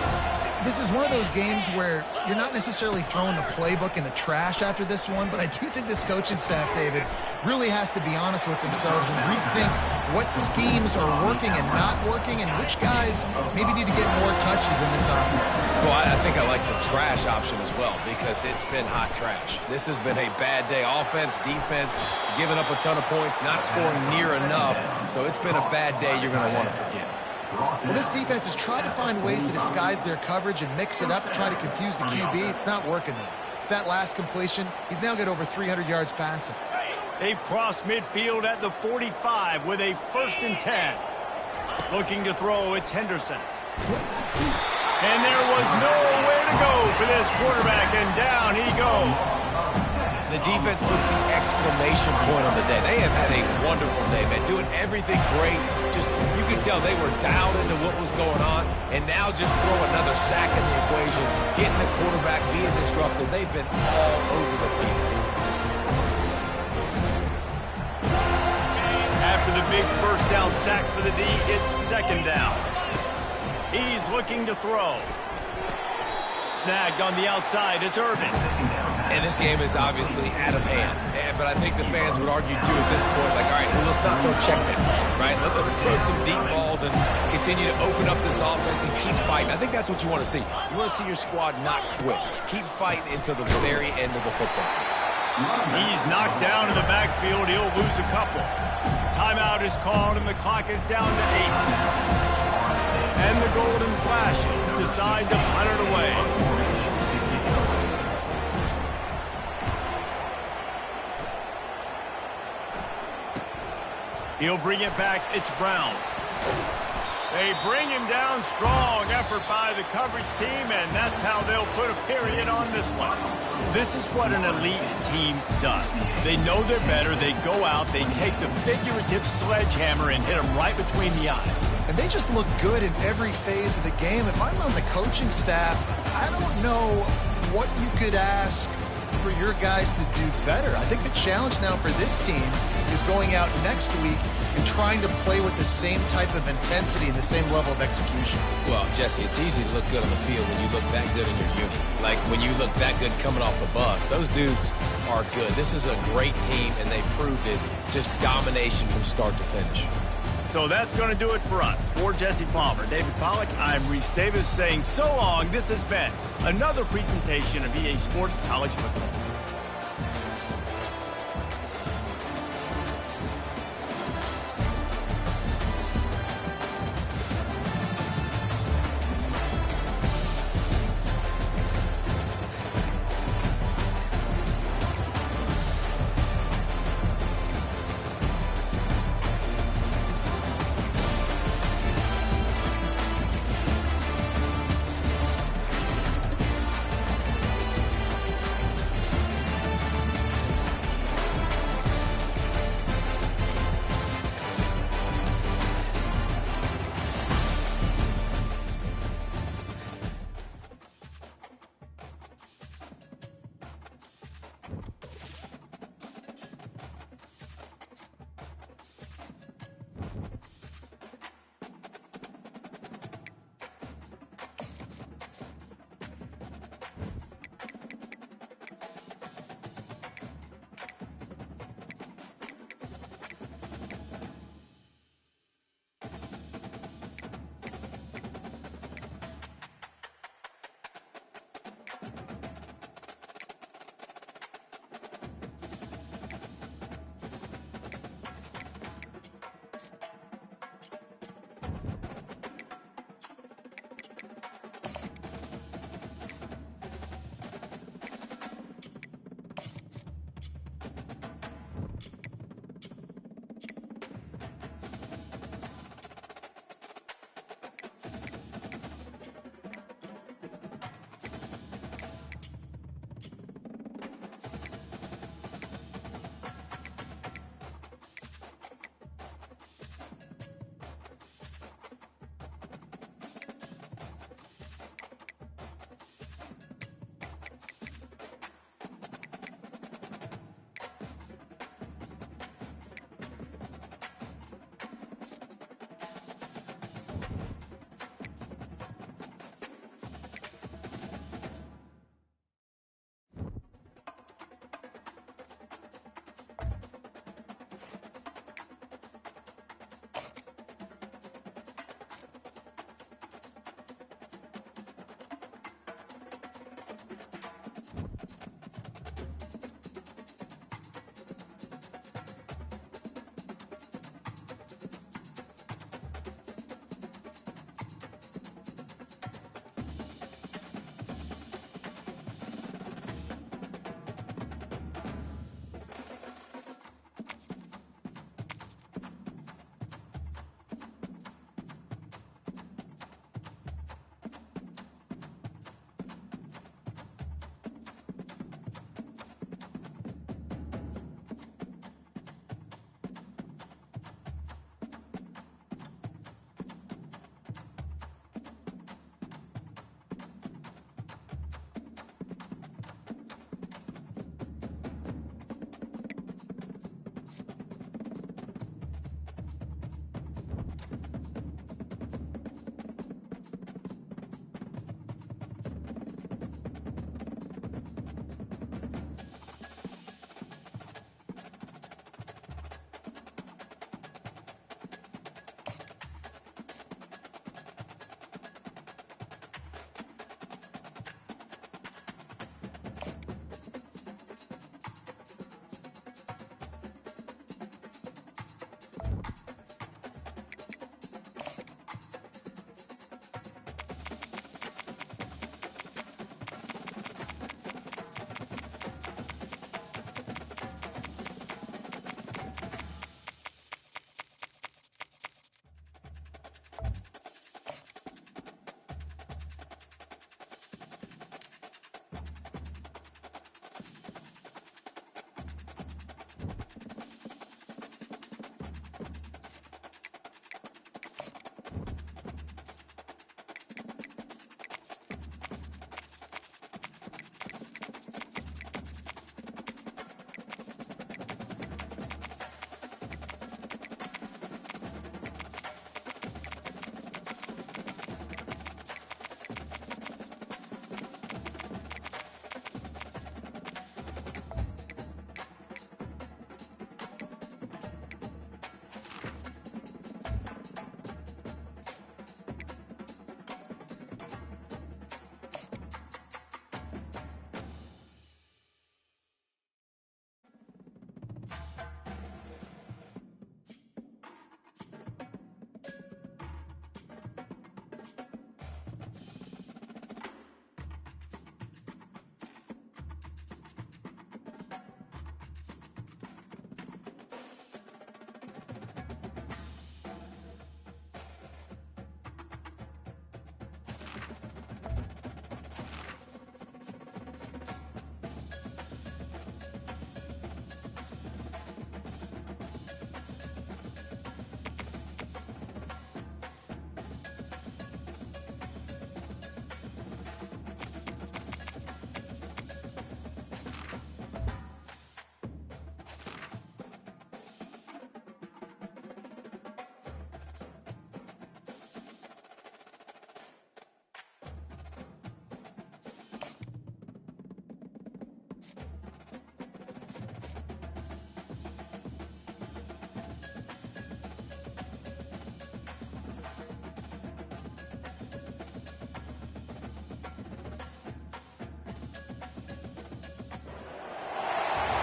this is one of those games where you're not necessarily throwing the playbook in the trash after this one, but I do think this coaching staff, David, really has to be honest with themselves and rethink what schemes are working and not working and which guys maybe need to get more touches in this offense. Well, I think I like the trash option as well, because it's been hot trash. This has been a bad day. Offense, defense, giving up a ton of points, not scoring near enough. So it's been a bad day you're going to want to forget. Well, this defense has tried to find ways to disguise their coverage and mix it up to try to confuse the QB. It's not working, though. With that last completion, he's now got over 300 yards passing. They've crossed midfield at the 45 with a 1st and 10. Looking to throw, it's Henderson. And there was nowhere to go for this quarterback, and down he goes. The defense puts the exclamation point on the day. They have had a wonderful day, man, doing everything great. Just, you can tell they were dialed into what was going on, and now just throw another sack in the equation, getting the quarterback, being disrupted. They've been all over the field. After the big first down sack for the D, it's 2nd down. He's looking to throw. Snagged on the outside, it's Irvin. And this game is obviously out of hand. But I think the fans would argue, too, at this point, like, all right, well, let's not throw checkdowns, right? Let's throw some deep balls and continue to open up this offense and keep fighting. I think that's what you want to see. You want to see your squad not quit. Keep fighting until the very end of the football game. He's knocked down in the backfield. He'll lose a couple. Timeout is called, and the clock is down to 8. And the golden flashes decide to punt it away. He'll bring it back. It's Brown. They bring him down strong. Effort by the coverage team, and that's how they'll put a period on this one. This is what an elite team does. They know they're better. They go out. They take the figurative sledgehammer and hit them right between the eyes. And they just look good in every phase of the game. If I'm on the coaching staff, I don't know what you could ask for your guys to do better. I think the challenge now for this team is going out next week and trying to play with the same type of intensity and the same level of execution. Well, Jesse, it's easy to look good on the field when you look that good in your unit. Like when you look that good coming off the bus. Those dudes are good. This is a great team, and they proved it. Just domination from start to finish. So that's going to do it for us. For Jesse Palmer, David Pollack, I'm Reese Davis saying so long. This has been another presentation of EA Sports College Football.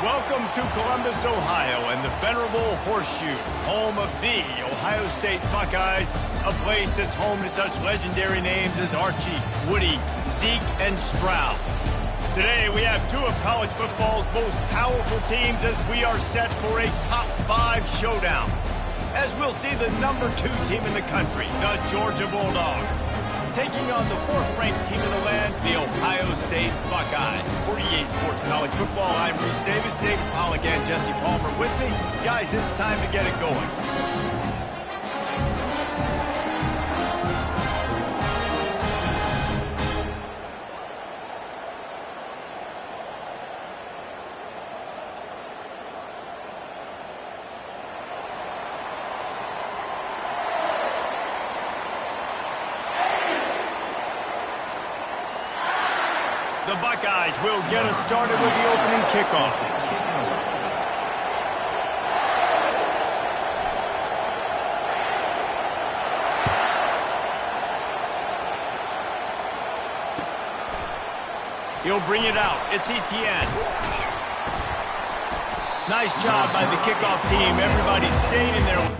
Welcome to Columbus, Ohio, and the venerable Horseshoe, home of the Ohio State Buckeyes, a place that's home to such legendary names as Archie, Woody, Zeke, and Stroud. Today, we have two of college football's most powerful teams as we are set for a top 5 showdown. As we'll see the number 2 team in the country, the Georgia Bulldogs, taking on the 4th-ranked team in the land, the Ohio State Buckeyes. For EA Sports College Football, I'm Reese Davis, Dave Paul again, Jesse Palmer with me. Guys, it's time to get it going. The Buckeyes will get us started with the opening kickoff. He'll bring it out. It's Etienne. Nice job by the kickoff team. Everybody stayed in there.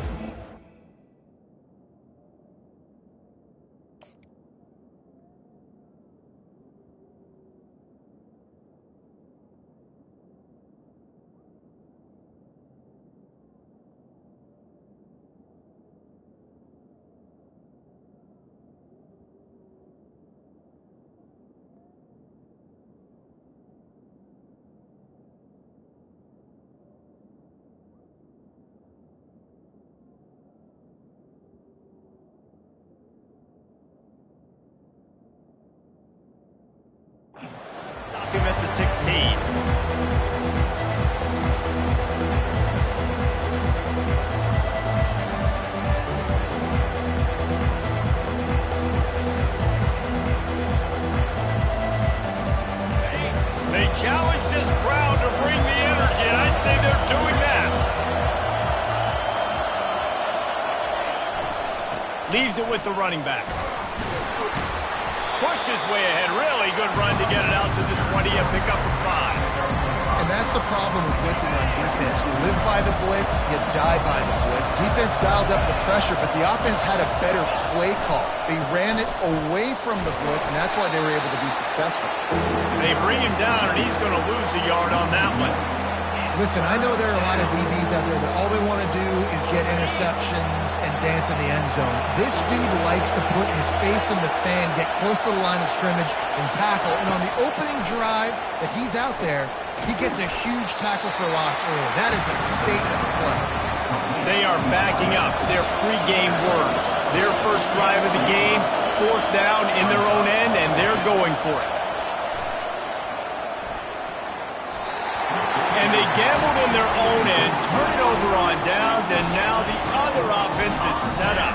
Stop him at the 16. They challenge this crowd to bring the energy, and I'd say they're doing that. Leaves it with the running back. Pushed his way ahead. Really good run to get it out to the 20 and pick up a 5. And that's the problem with blitzing on defense. You live by the blitz, you die by the blitz. Defense dialed up the pressure, but the offense had a better play call. They ran it away from the blitz, and that's why they were able to be successful. They bring him down, and he's going to lose a yard on that one. Listen, I know there are a lot of DBs out there that all they want to do is get interceptions and dance in the end zone. This dude likes to put his face in the fan, get close to the line of scrimmage, and tackle. And on the opening drive that he's out there, he gets a huge tackle for loss early. That is a statement play. They are backing up their pregame words. Their first drive of the game, 4th down in their own end, and they're going for it. And they gambled in their own end, turn it over on downs, and now the other offense is set up.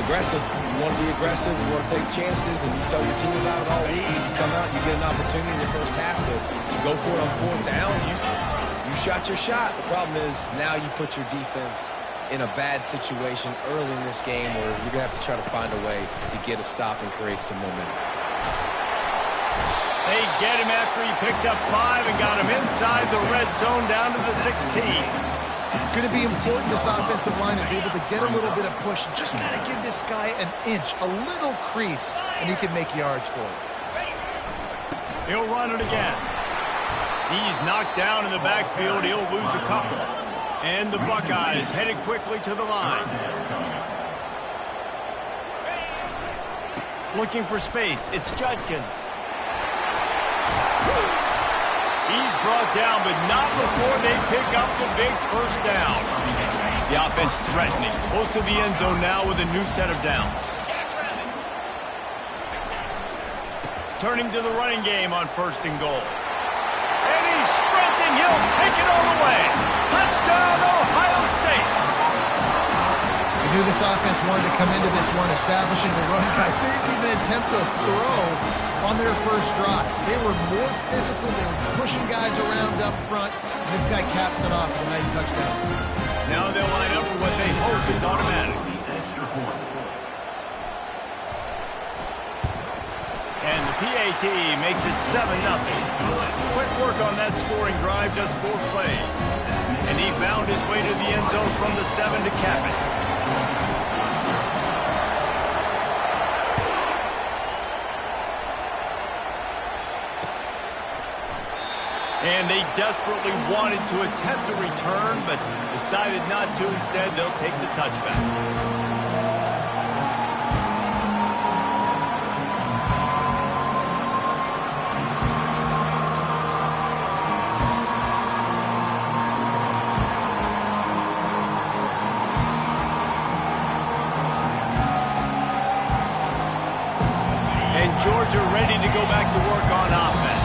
Aggressive. You want to be aggressive, you want to take chances, and you tell your team about it all week. You come out, you get an opportunity in the first half to go for it on 4th down. You shot your shot. The problem is now you put your defense in a bad situation early in this game where you're going to have to try to find a way to get a stop and create some momentum. They get him after he picked up 5 and got him inside the red zone down to the 16. It's going to be important this offensive line is able to get a little bit of push. Just got to give this guy an inch, a little crease, and he can make yards for it. He'll run it again. He's knocked down in the backfield. He'll lose a couple. And the Buckeyes headed quickly to the line. Looking for space. It's Judkins. He's brought down, but not before they pick up the big first down. The offense threatening. Close to the end zone now with a new set of downs. Turning to the running game on 1st and goal. And he's sprinting. He'll take it all the way. Touchdown, Ohio State. I knew this offense wanted to come into this one establishing the run, guys. They didn't even attempt to throw on their first drive. They were more physical. They were pushing guys around up front. And this guy caps it off with a nice touchdown. Now they'll line up for what they hope is automatic. And the PAT makes it 7-0. Quick work on that scoring drive, just 4 plays. And he found his way to the end zone from the 7 to cap it. And they desperately wanted to attempt a return, but decided not to. Instead, they'll take the touchback. And Georgia ready to go back to work on offense.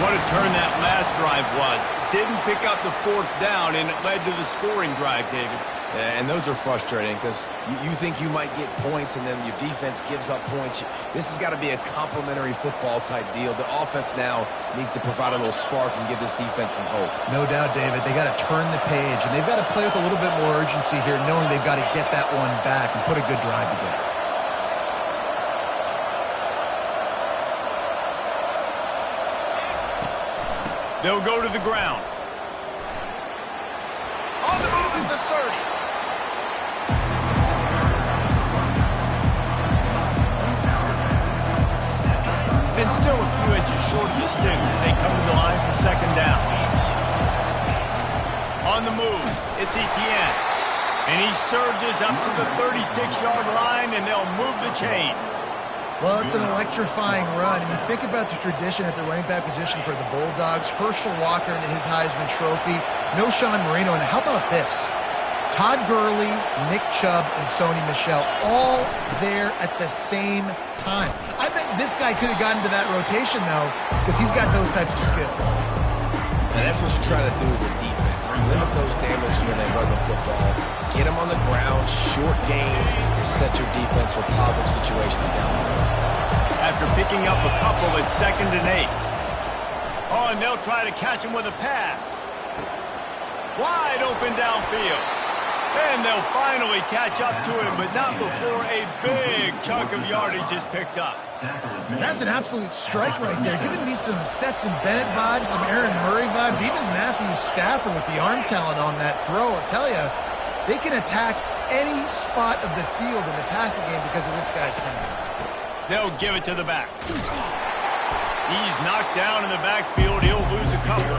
What a turn that last drive was. Didn't pick up the 4th down, and it led to the scoring drive, David. Yeah, and those are frustrating because you think you might get points, and then your defense gives up points. This has got to be a complementary football type deal. The offense now needs to provide a little spark and give this defense some hope. No doubt, David. They got to turn the page, and they've got to play with a little bit more urgency here, knowing they've got to get that one back and put a good drive together. They'll go to the ground. On the move at the 30. And still a few inches short of the sticks as they come to the line for 2nd down. On the move, it's Etienne. And he surges up to the 36-yard line, and they'll move the chains. Well, it's an electrifying run. And you think about the tradition at the running back position for the Bulldogs. Herschel Walker into his Heisman Trophy. No Sean Marino. And how about this? Todd Gurley, Nick Chubb, and Sony Michel all there at the same time. I bet this guy could have gotten to that rotation, though, because he's got those types of skills. And that's what you try to do as a defense. Limit those damage when they run the football. Get them on the ground, short gains to set your defense for positive situations down the road. After picking up a couple, it's 2nd and 8. Oh, and they'll try to catch him with a pass. Wide open downfield. And they'll finally catch up to him, but not before a big chunk of yardage is picked up. That's an absolute strike right there. Giving me some Stetson Bennett vibes, some Aaron Murray vibes, even Matthew Stafford with the arm talent on that throw. I'll tell you, they can attack any spot of the field in the passing game because of this guy's talent. They'll give it to the back. He's knocked down in the backfield. He'll lose a couple.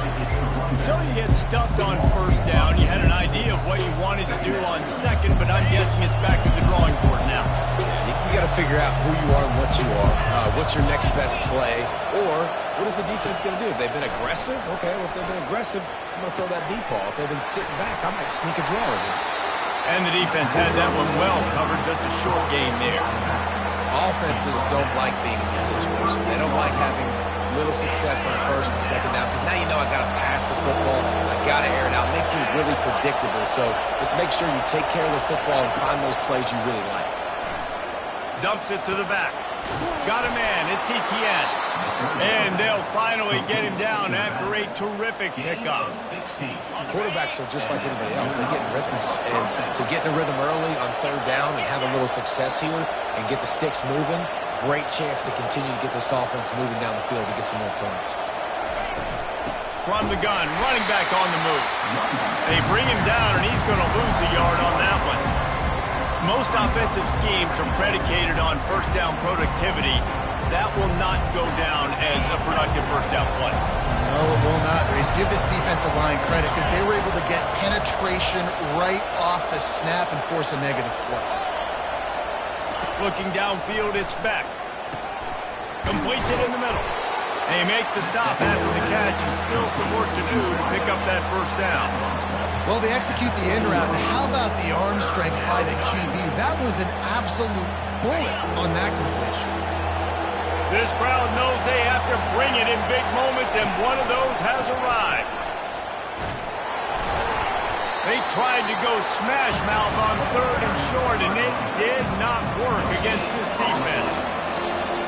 So you get stuffed on 1st down. You had an idea of what you wanted to do on 2nd, but I'm guessing it's back to the drawing board now. Yeah, you got to figure out who you are and what you are. What's your next best play? Or what is the defense going to do? If they've been aggressive, okay, well, if they've been aggressive, I'm going to throw that deep ball. If they've been sitting back, I might sneak a draw in here. And the defense had that one well covered, just a short gain there. Offenses don't like being in these situations. They don't like having little success on 1st and 2nd down because now you know I got to pass the football. I got to air it out. It makes me really predictable. So just make sure you take care of the football and find those plays you really like. Dumps it to the back. Got a man. It's Etienne. And they'll finally get him down after a terrific pickup. Quarterbacks are just like anybody else. They get in rhythms. And to get in a rhythm early on 3rd down and have a little success here and get the sticks moving, great chance to continue to get this offense moving down the field to get some more points. From the gun, running back on the move. They bring him down, and he's going to lose a yard on that one. Most offensive schemes are predicated on 1st down productivity. That will not go down as a productive 1st down play. No, it will not, Reese. Give this defensive line credit because they were able to get penetration right off the snap and force a negative play. Looking downfield, it's Beck. Completes it in the middle. They make the stop after the catch, and still some work to do to pick up that 1st down. Well, they execute the end route, and how about the arm strength by the QB? That was an absolute bullet on that completion. This crowd knows they have to bring it in big moments, and one of those has arrived. They tried to go smash mouth on 3rd and short, and it did not work against this defense.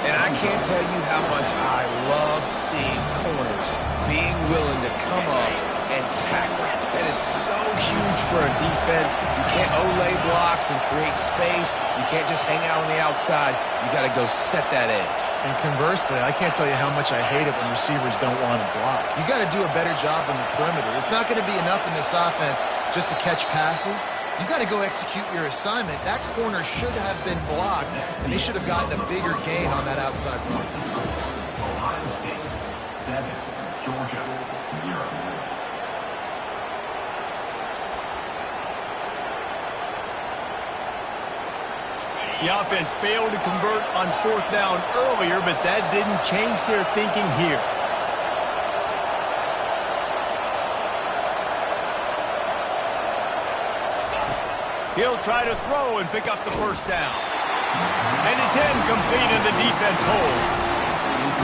And I can't tell you how much I love seeing corners being willing to come up and tackle. That is so huge for a defense. You can't olay blocks and create space. You can't just hang out on the outside. You got to go set that edge. And conversely, I can't tell you how much I hate it when receivers don't want to block. You got to do a better job on the perimeter. It's not going to be enough in this offense just to catch passes. You got to go execute your assignment. That corner should have been blocked, and they should have gotten a bigger gain on that outside run. Ohio State 7, Georgia 0. The offense failed to convert on 4th down earlier, but that didn't change their thinking here. He'll try to throw and pick up the first down. And it's incomplete, and the defense holds.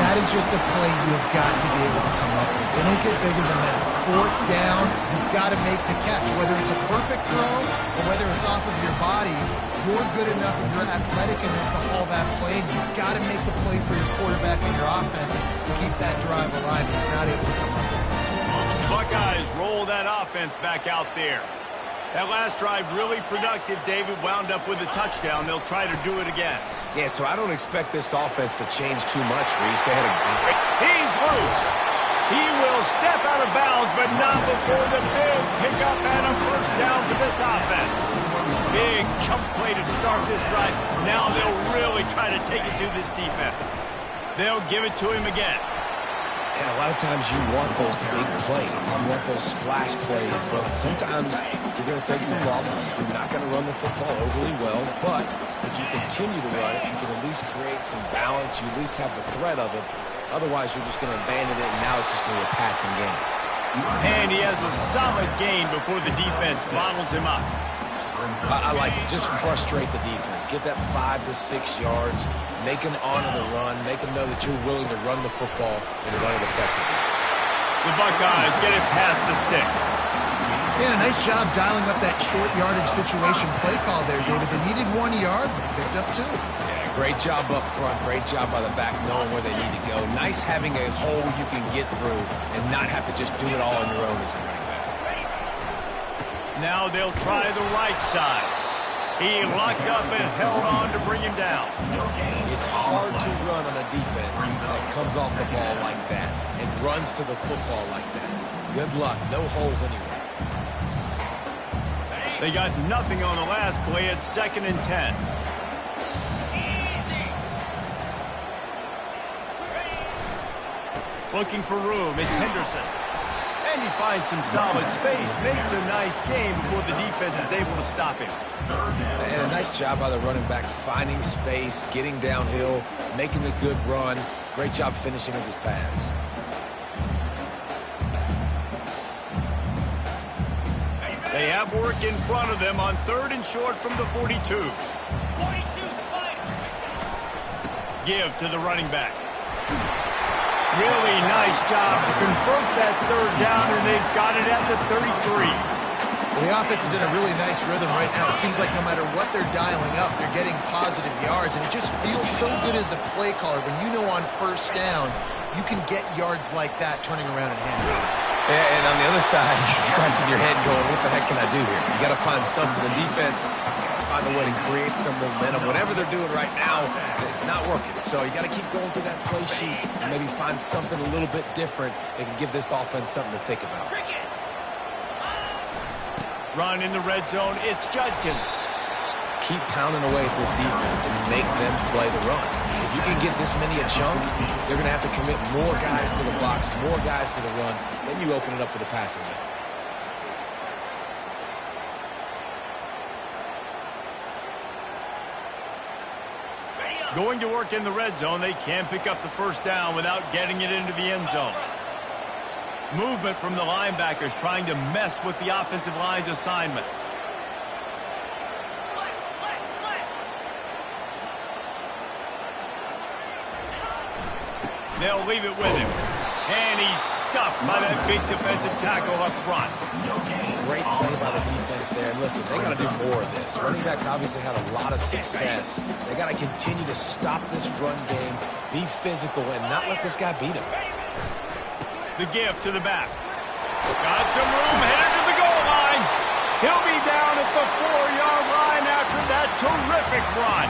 That is just a play you've got to be able to come up with. They don't get bigger than that. 4th down, you've got to make the catch. Whether it's a perfect throw or whether it's off of your body, you're good enough and you're athletic enough to haul that play. You've got to make the play for your quarterback and your offense to keep that drive alive. He's not able to come up with it. Buckeyes roll that offense back out there. That last drive really productive. David wound up with a touchdown. They'll try to do it again. Yeah, so I don't expect this offense to change too much, Reese. They had a great... He's loose. He will step out of bounds, but not before the big pickup and a first down for this offense. Big chunk play to start this drive. Now they'll really try to take it to this defense. They'll give it to him again. And a lot of times you want those big plays. You want those splash plays, but sometimes you're going to take some losses. You're not going to run the football overly well, but if you continue to run it, you can at least create some balance. You at least have the threat of it. Otherwise, you're just going to abandon it, and now it's just going to be a passing game. And he has a solid gain before the defense bottles him up. I like it. Just frustrate the defense. Get that 5 to 6 yards. Make them honor the run. Make them know that you're willing to run the football and run it effectively. The Buckeyes get it past the sticks. Yeah, nice job dialing up that short yardage situation play call there, David. They needed 1 yard, but they picked up 2. Yeah, great job up front. Great job by the back knowing where they need to go. Nice having a hole you can get through and not have to just do it all on your own as a running back. Now they'll try the right side. He locked up and held on to bring him down. It's hard to run on a defense that comes off the ball like that and runs to the football like that. Good luck. No holes anywhere. They got nothing on the last play. It's 2nd and 10. Looking for room. It's Henderson. And he finds some solid space, makes a nice game before the defense is able to stop him. And a nice job by the running back, finding space, getting downhill, making the good run. Great job finishing with his pads. They have work in front of them on 3rd and short from the 42. 42 Spider. Give to the running back. Really nice job to convert that 3rd down, and they've got it at the 33. Well, the offense is in a really nice rhythm right now. It seems like no matter what they're dialing up, they're getting positive yards, and it just feels so good as a play caller when you know on 1st down you can get yards like that turning around and handling it. And on the other side, you're scratching your head going, what the heck can I do here? You got to find something. The defense has got to find a way to create some momentum. Whatever they're doing right now, it's not working. So you got to keep going through that play sheet and maybe find something a little bit different that can give this offense something to think about. Run in the red zone. It's Judkins. Keep pounding away at this defense and make them play the run. If you can get this many a chunk, they're going to have to commit more guys to the box, more guys to the run. Then you open it up for the passing game. Going to work in the red zone. They can't pick up the first down without getting it into the end zone. Movement from the linebackers trying to mess with the offensive line's assignments. They'll leave it with him. And he's stuffed by that big defensive tackle up front. Great play by the defense there. And listen, they got to do more of this. Running backs obviously had a lot of success. They got to continue to stop this run game, be physical, and not let this guy beat him. The give to the back. Got some room, headed to the goal line. He'll be down at the 4-yard line after that terrific run.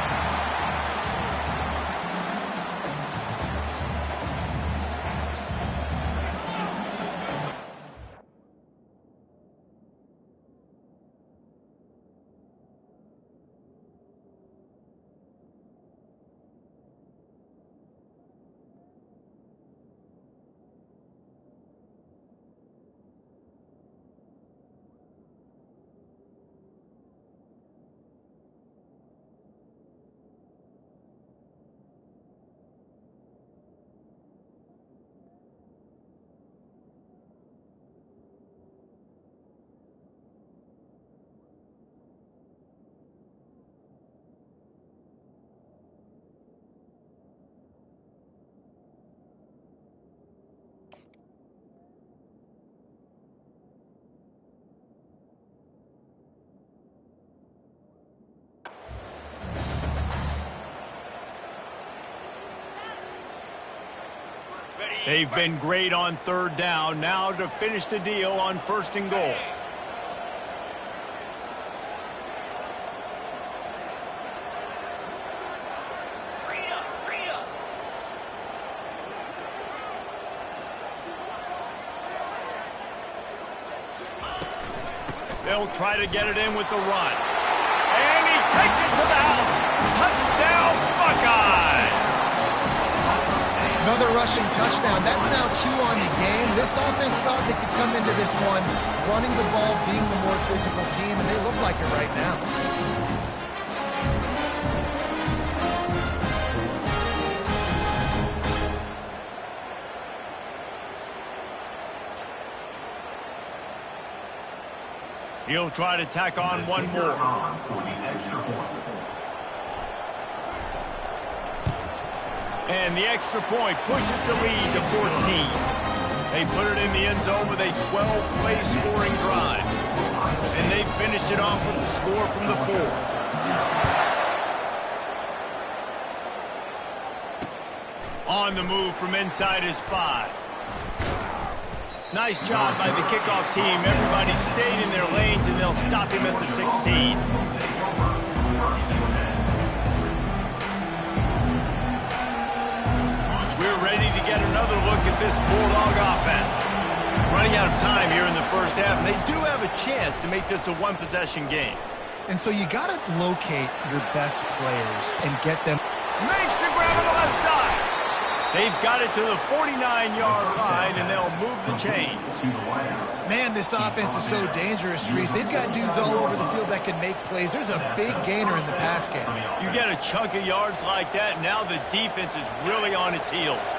They've been great on third down. Now to finish the deal on 1st and goal. They'll try to get it in with the run. And he takes it to the house. Touchdown, Buckeyes! Another rushing touchdown. That's now 2 on the game. This offense thought they could come into this one running the ball, being the more physical team, and they look like it right now. He'll try to tack on one more. And the extra point pushes the lead to 14. They put it in the end zone with a 12-play scoring drive. And they finished it off with a score from the 4. On the move from inside his 5. Nice job by the kickoff team. Everybody stayed in their lanes, and they'll stop him at the 16. We're ready to get another look at this Bulldog offense. Running out of time here in the first half, and they do have a chance to make this a one-possession game. And so you got to locate your best players and get them. Makes the grab on the left side. They've got it to the 49-yard line, and they'll move the chains. Man, this offense is so dangerous, Reese. They've got dudes all over the field that can make plays. There's a big gainer in the pass game. You get a chunk of yards like that, now the defense is really on its heels.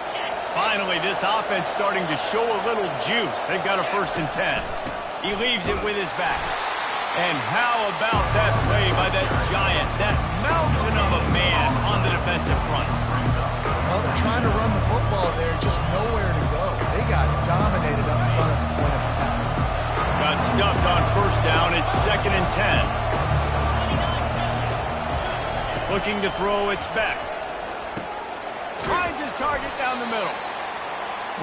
Finally, this offense starting to show a little juice. They've got a 1st and 10. He leaves it with his back. And how about that play by that giant, that mountain of a man on the defensive front? Well, they're trying to run the football there, just nowhere to go. They got dominated up front at the point of attack. Got stuffed on 1st down. It's 2nd and 10. Looking to throw, it's back. Finds his target down the middle.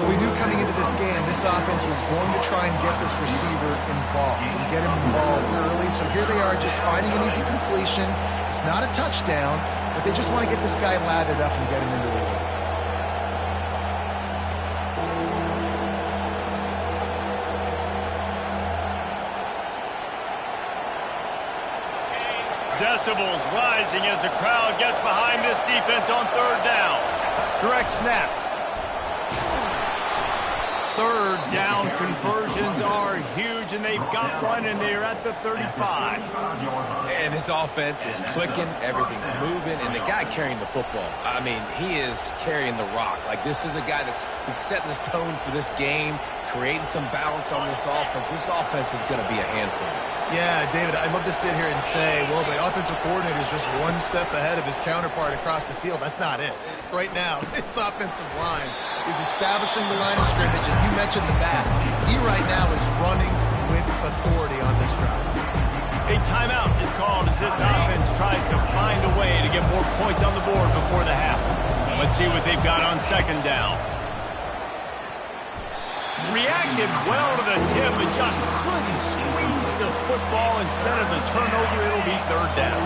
Well, we knew coming into this game, this offense was going to try and get this receiver involved and get him involved early. So here they are just finding an easy completion. It's not a touchdown, but they just want to get this guy lathered up and get him into the way. Decibels rising as the crowd gets behind this defense on 3rd down. Direct snap. 3rd down conversions are huge, and they've got one, and they're at the 35. And this offense is clicking, everything's moving, and the guy carrying the football, I mean, he is carrying the rock. Like, this is a guy he's setting this tone for this game, creating some balance on this offense. This offense is going to be a handful. Yeah, David, I'd love to sit here and say, well, the offensive coordinator is just one step ahead of his counterpart across the field. That's not it. Right now, this offensive line is establishing the line of scrimmage, and you mentioned the back. He right now is running with authority on this drive. A timeout is called as this offense tries to find a way to get more points on the board before the half. Let's see what they've got on 2nd down. Reacted well to the tip, but just couldn't squeeze the football. Instead of the turnover, it'll be third down.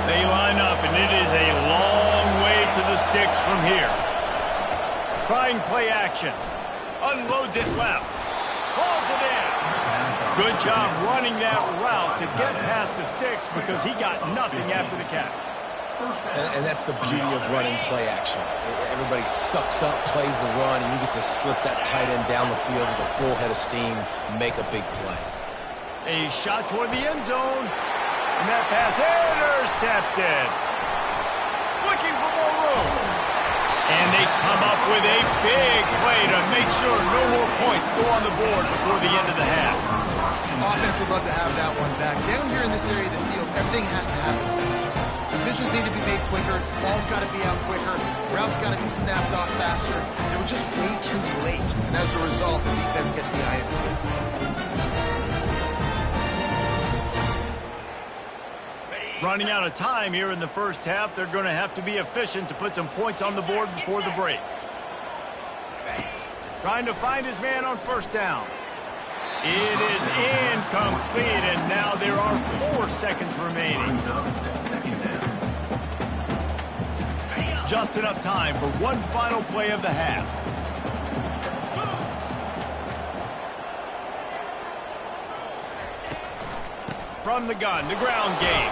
They line up, and it is a long way to the sticks from here. Trying play action. Unloads it left. Balls it in. Good job running that route to get past the sticks because he got nothing after the catch. And that's the beauty of running play action. Everybody sucks up, plays the run, and you get to slip that tight end down the field with a full head of steam and make a big play. A shot toward the end zone. And that pass intercepted. Looking for more room. And they come up with a big play to make sure no more points go on the board before the end of the half. Offense would love to have that one back. Down here in this area of the field, everything has to happen faster. Decisions need to be made quicker. Ball's got to be out quicker. Routes got to be snapped off faster. They were just way too late. And as a result, the defense gets the INT. Running out of time here in the first half. They're going to have to be efficient to put some points on the board before the break. Trying to find his man on first down. It is incomplete, and now there are 4 seconds remaining. Just enough time for one final play of the half. From the gun, the ground game.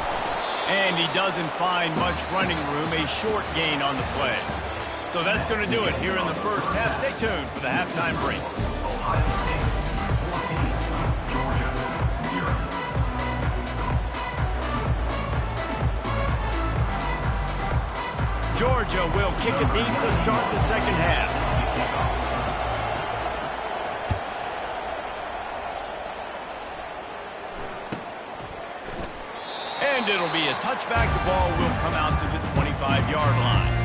And he doesn't find much running room, a short gain on the play. So that's going to do it here in the first half. Stay tuned for the halftime break. Ohio State 14, Georgia 0. Georgia will kick it deep to start the second half. And it'll be a touchback. The ball will come out to the 25-yard line.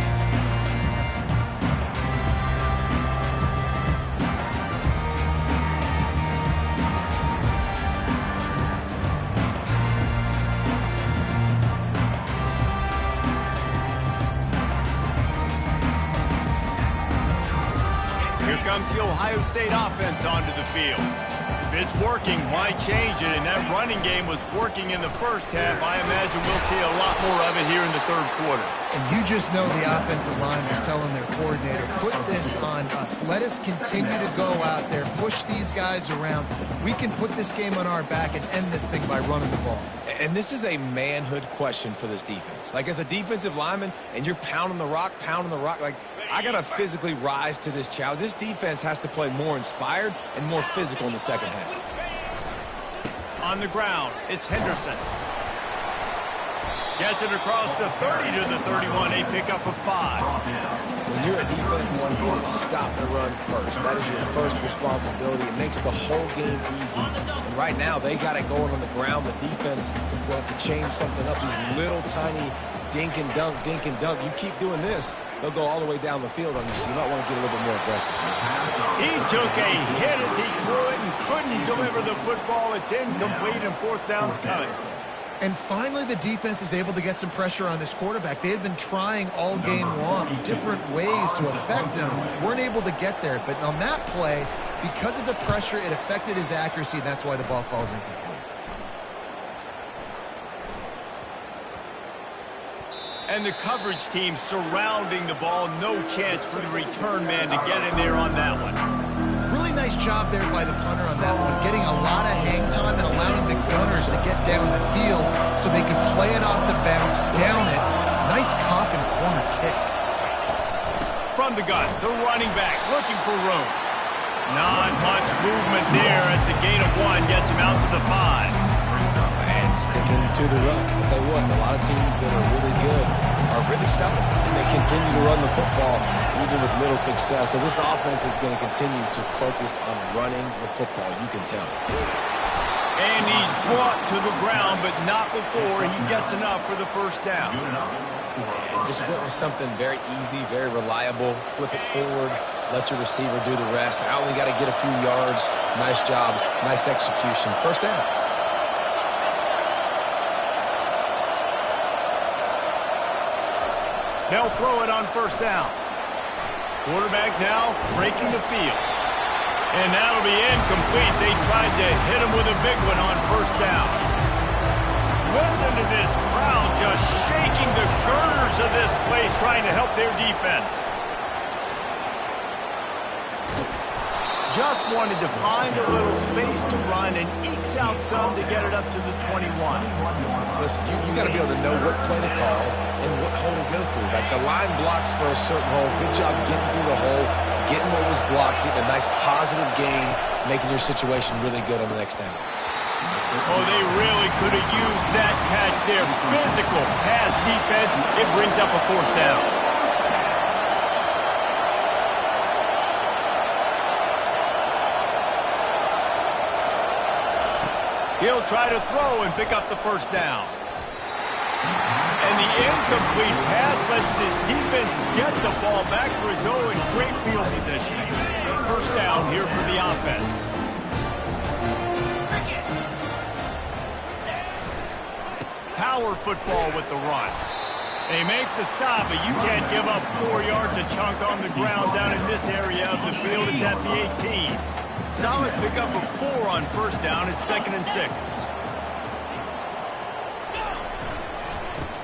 Here comes the Ohio State offense onto the field. If it's working, why change it? And that running game was working in the first half. I imagine we'll see a lot more of it here in the third quarter. And you just know the offensive line was telling their coordinator, put this on us. Let us continue to go out there, push these guys around. We can put this game on our back and end this thing by running the ball. And this is a manhood question for this defense. Like, as a defensive lineman, and you're pounding the rock, like, I got to physically rise to this challenge. This defense has to play more inspired and more physical in the second half. On the ground, it's Henderson. Gets it across the 30 to the 31, a pickup of 5. When you're a defense, you stop the run first. That is your first responsibility. It makes the whole game easy. And right now, they got it going on the ground. The defense is going to have to change something up. These little tiny dink and dunk. You keep doing this, they'll go all the way down the field on you, so you might want to get a little bit more aggressive. He took a hit as he threw it and couldn't deliver the football. It's incomplete, and fourth down's coming. And finally, the defense is able to get some pressure on this quarterback. They had been trying all game long different ways to affect him. Weren't able to get there. But on that play, because of the pressure, it affected his accuracy, and that's why the ball falls incomplete. And the coverage team surrounding the ball. No chance for the return man to get in there on that one. Really nice job there by the punter on that one, getting a lot of hang time and allowing the gunners to get down the field so they could play it off the bounce, down it. Nice coffin corner kick. From the gun, the running back looking for room. Not much movement there. It's a gain of 1, gets him out to the 5. And sticking to the run. I'll tell you what, a lot of teams that are really good are really stubborn, and they continue to run the football even with little success. So this offense is going to continue to focus on running the football, you can tell. And he's brought to the ground, but not before he gets enough for the first down. And just went with something very easy, very reliable. Flip it forward, let your receiver do the rest. I only got to get a few yards. Nice job, nice execution. First down. They'll throw it on first down. Quarterback now breaking the field. And that'll be incomplete. They tried to hit him with a big one on first down. Listen to this crowd just shaking the girders of this place, trying to help their defense. Just wanted to find a little space to run and ekes out some to get it up to the 21. Listen, you got to be able to know what play to call and what hole to go through. Like the line blocks for a certain hole. Good job getting through the hole, getting what was blocked, getting a nice positive gain, making your situation really good on the next down. Oh, they really could have used that catch there. Physical pass defense. It brings up a fourth down. He'll try to throw and pick up the first down. And the incomplete pass lets this defense get the ball back for its own in great field position. First down here for the offense. Power football with the run. They make the stop, but you can't give up 4 yards a chunk on the ground down in this area of the field. It's at the 18. Solid pickup of 4 on first down. It's 2nd and 6.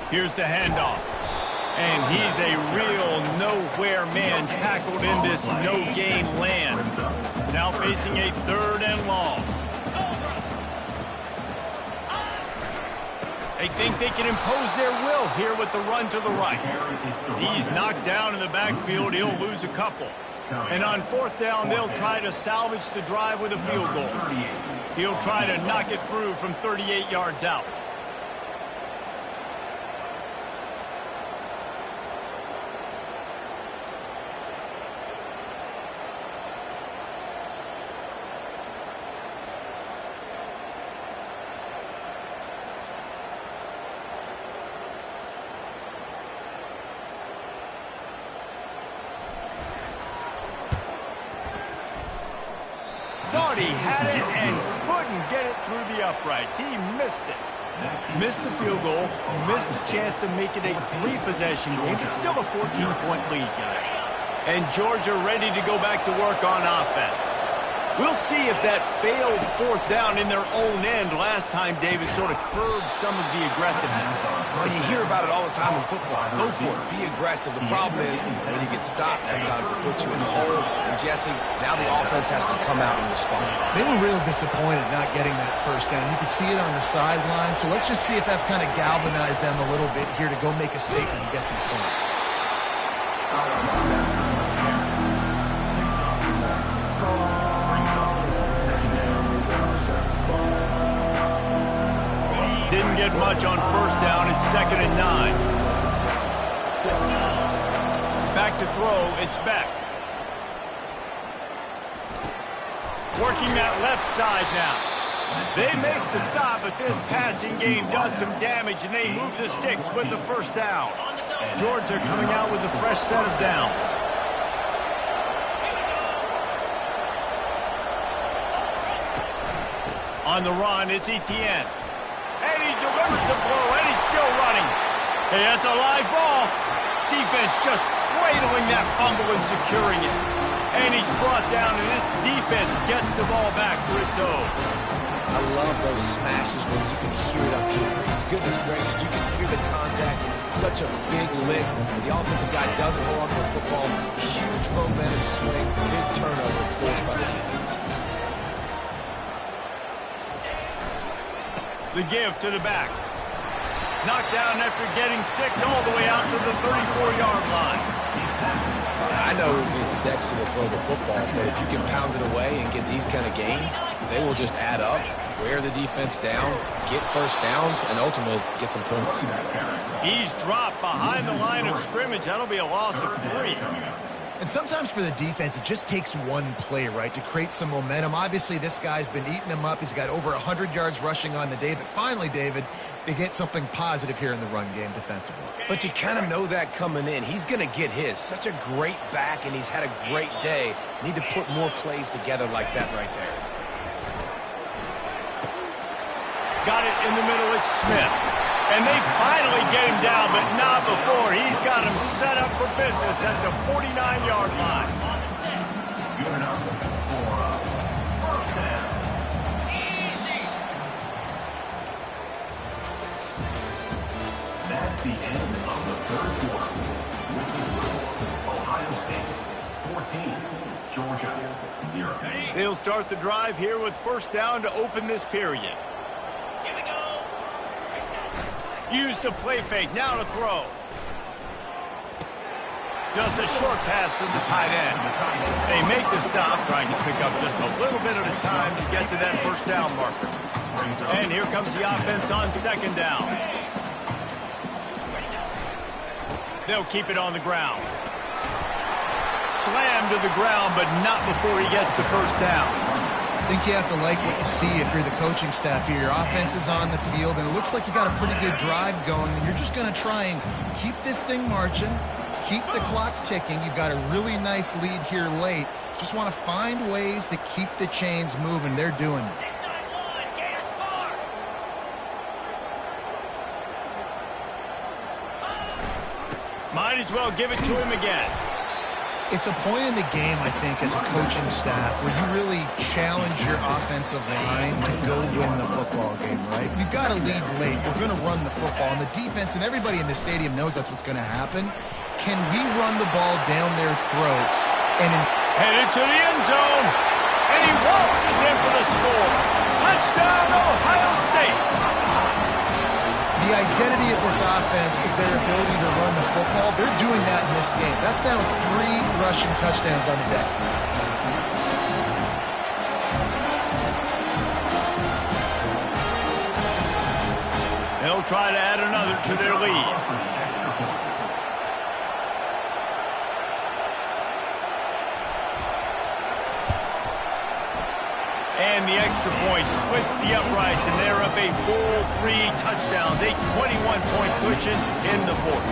Here's the handoff. And he's a real nowhere man tackled in this no-gain land. Now facing a 3rd and long. They think they can impose their will here with the run to the right. He's knocked down in the backfield. He'll lose a couple. And on 4th down, they'll try to salvage the drive with a field goal. He'll try to knock it through from 38 yards out. Thought he had it and couldn't get it through the uprights. He missed it. Missed the field goal, missed the chance to make it a 3-possession game. It's still a 14-point lead, guys. And Georgia ready to go back to work on offense. We'll see if that failed 4th down in their own end last time, David, sort of curbed some of the aggressiveness. Well, you hear about it all the time in football. Go for it. Be aggressive. The problem is when you get stopped, sometimes it puts you in the hole. And, Jesse, now the offense has to come out and respond. They were real disappointed not getting that first down. You could see it on the sideline. So let's just see if that's kind of galvanized them a little bit here to go make a statement and get some points. Didn't get much on first down. It's 2nd and 9. Back to throw. It's Beck. Working that left side now. They make the stop, but this passing game does some damage, and they move the sticks with the first down. Georgia coming out with a fresh set of downs. On the run, it's Etienne. And he delivers the blow, and he's still running. Hey, that's a live ball. Defense just cradling that fumble and securing it. And he's brought down, and this defense gets the ball back for its own. I love those smashes where you can hear it up here. Goodness gracious, you can hear the contact. Such a big lick. The offensive guy doesn't hold on to the football. Huge momentum swing, big turnover forced by the defense. The give to the back. Knocked down after getting 6 all the way out to the 34-yard line. I know it's sexy to throw the football, but if you can pound it away and get these kind of gains, they will just add up, wear the defense down, get first downs, and ultimately get some points. He's dropped behind the line of scrimmage. That'll be a loss of 3. And sometimes for the defense, it just takes one play, right, to create some momentum. Obviously, this guy's been eating them up. He's got over 100 yards rushing on the day. But finally, David, they get something positive here in the run game defensively. But you kind of know that coming in. He's going to get his. Such a great back, and he's had a great day. Need to put more plays together like that right there. Got it in the middle. It's Smith. And they finally get him down, but not before. He's got him set up for business at the 49-yard line. Georgia, 0. They'll start the drive here with first down to open this period. Here we go. Use the play fake, now to throw. Just a short pass to the tight end. They make the stop, trying to pick up just a little bit at a time to get to that first down marker. And here comes the offense on second down. They'll keep it on the ground. Slam to the ground, but not before he gets the first down. I think you have to like what you see if you're the coaching staff here. Your offense is on the field, and it looks like you got a pretty good drive going, and you're just going to try and keep this thing marching, keep the clock ticking. You've got a really nice lead here late. Just want to find ways to keep the chains moving. They're doing it. 691, Gator score. Might as well give it to him again. It's a point in the game, I think, as a coaching staff where you really challenge your offensive line to go win the football game, right? You've got to lead late. We're going to run the football. And the defense and everybody in the stadium knows that's what's going to happen. Can we run the ball down their throats? Headed to the end zone. And he waltzes in for the score. Touchdown, Ohio State. The identity of this offense is their ability to run the football. They're doing that in this game. That's now 3 rushing touchdowns on the day. They'll try to add another to their lead. And the extra point splits the uprights, and they're up a full 3 touchdowns, a 21-point cushion in the fourth.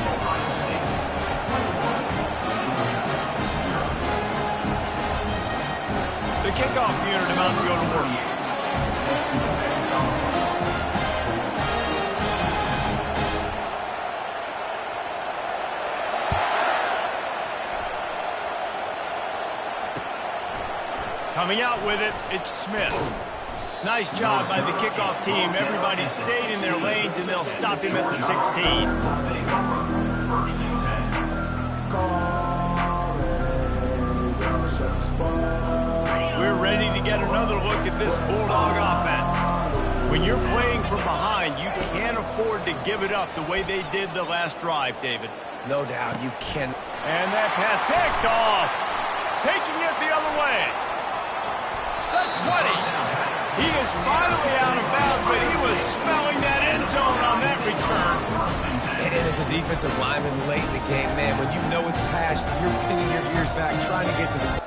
The kickoff unit about to go to work. Coming out with it, it's Smith. Nice job by the kickoff team. Everybody stayed in their lanes, and they'll stop him at the 16. We're ready to get another look at this Bulldog offense. When you're playing from behind, you can't afford to give it up the way they did the last drive, David. No doubt, you can. And that pass picked off. Taking it the other way. The 20. He is finally out of bounds, but he was smelling that end zone on that return. And as a defensive lineman late in the game, man, when you know it's past, you're pinning your ears back, trying to get to the...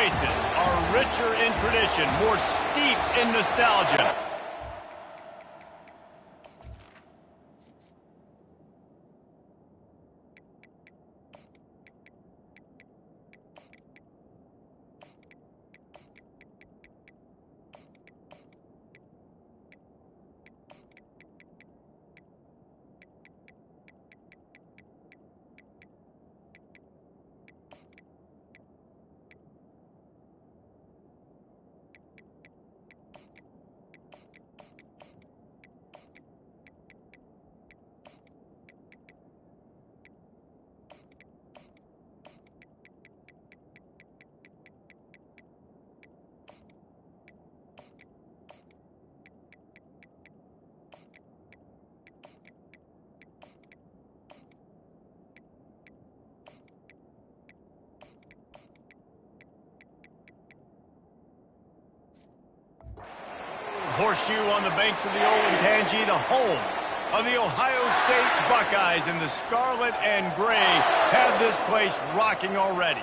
Oasis are richer in tradition, more steeped in nostalgia. Horseshoe on the banks of the Olentangy, the home of the Ohio State Buckeyes, and the scarlet and gray have this place rocking already.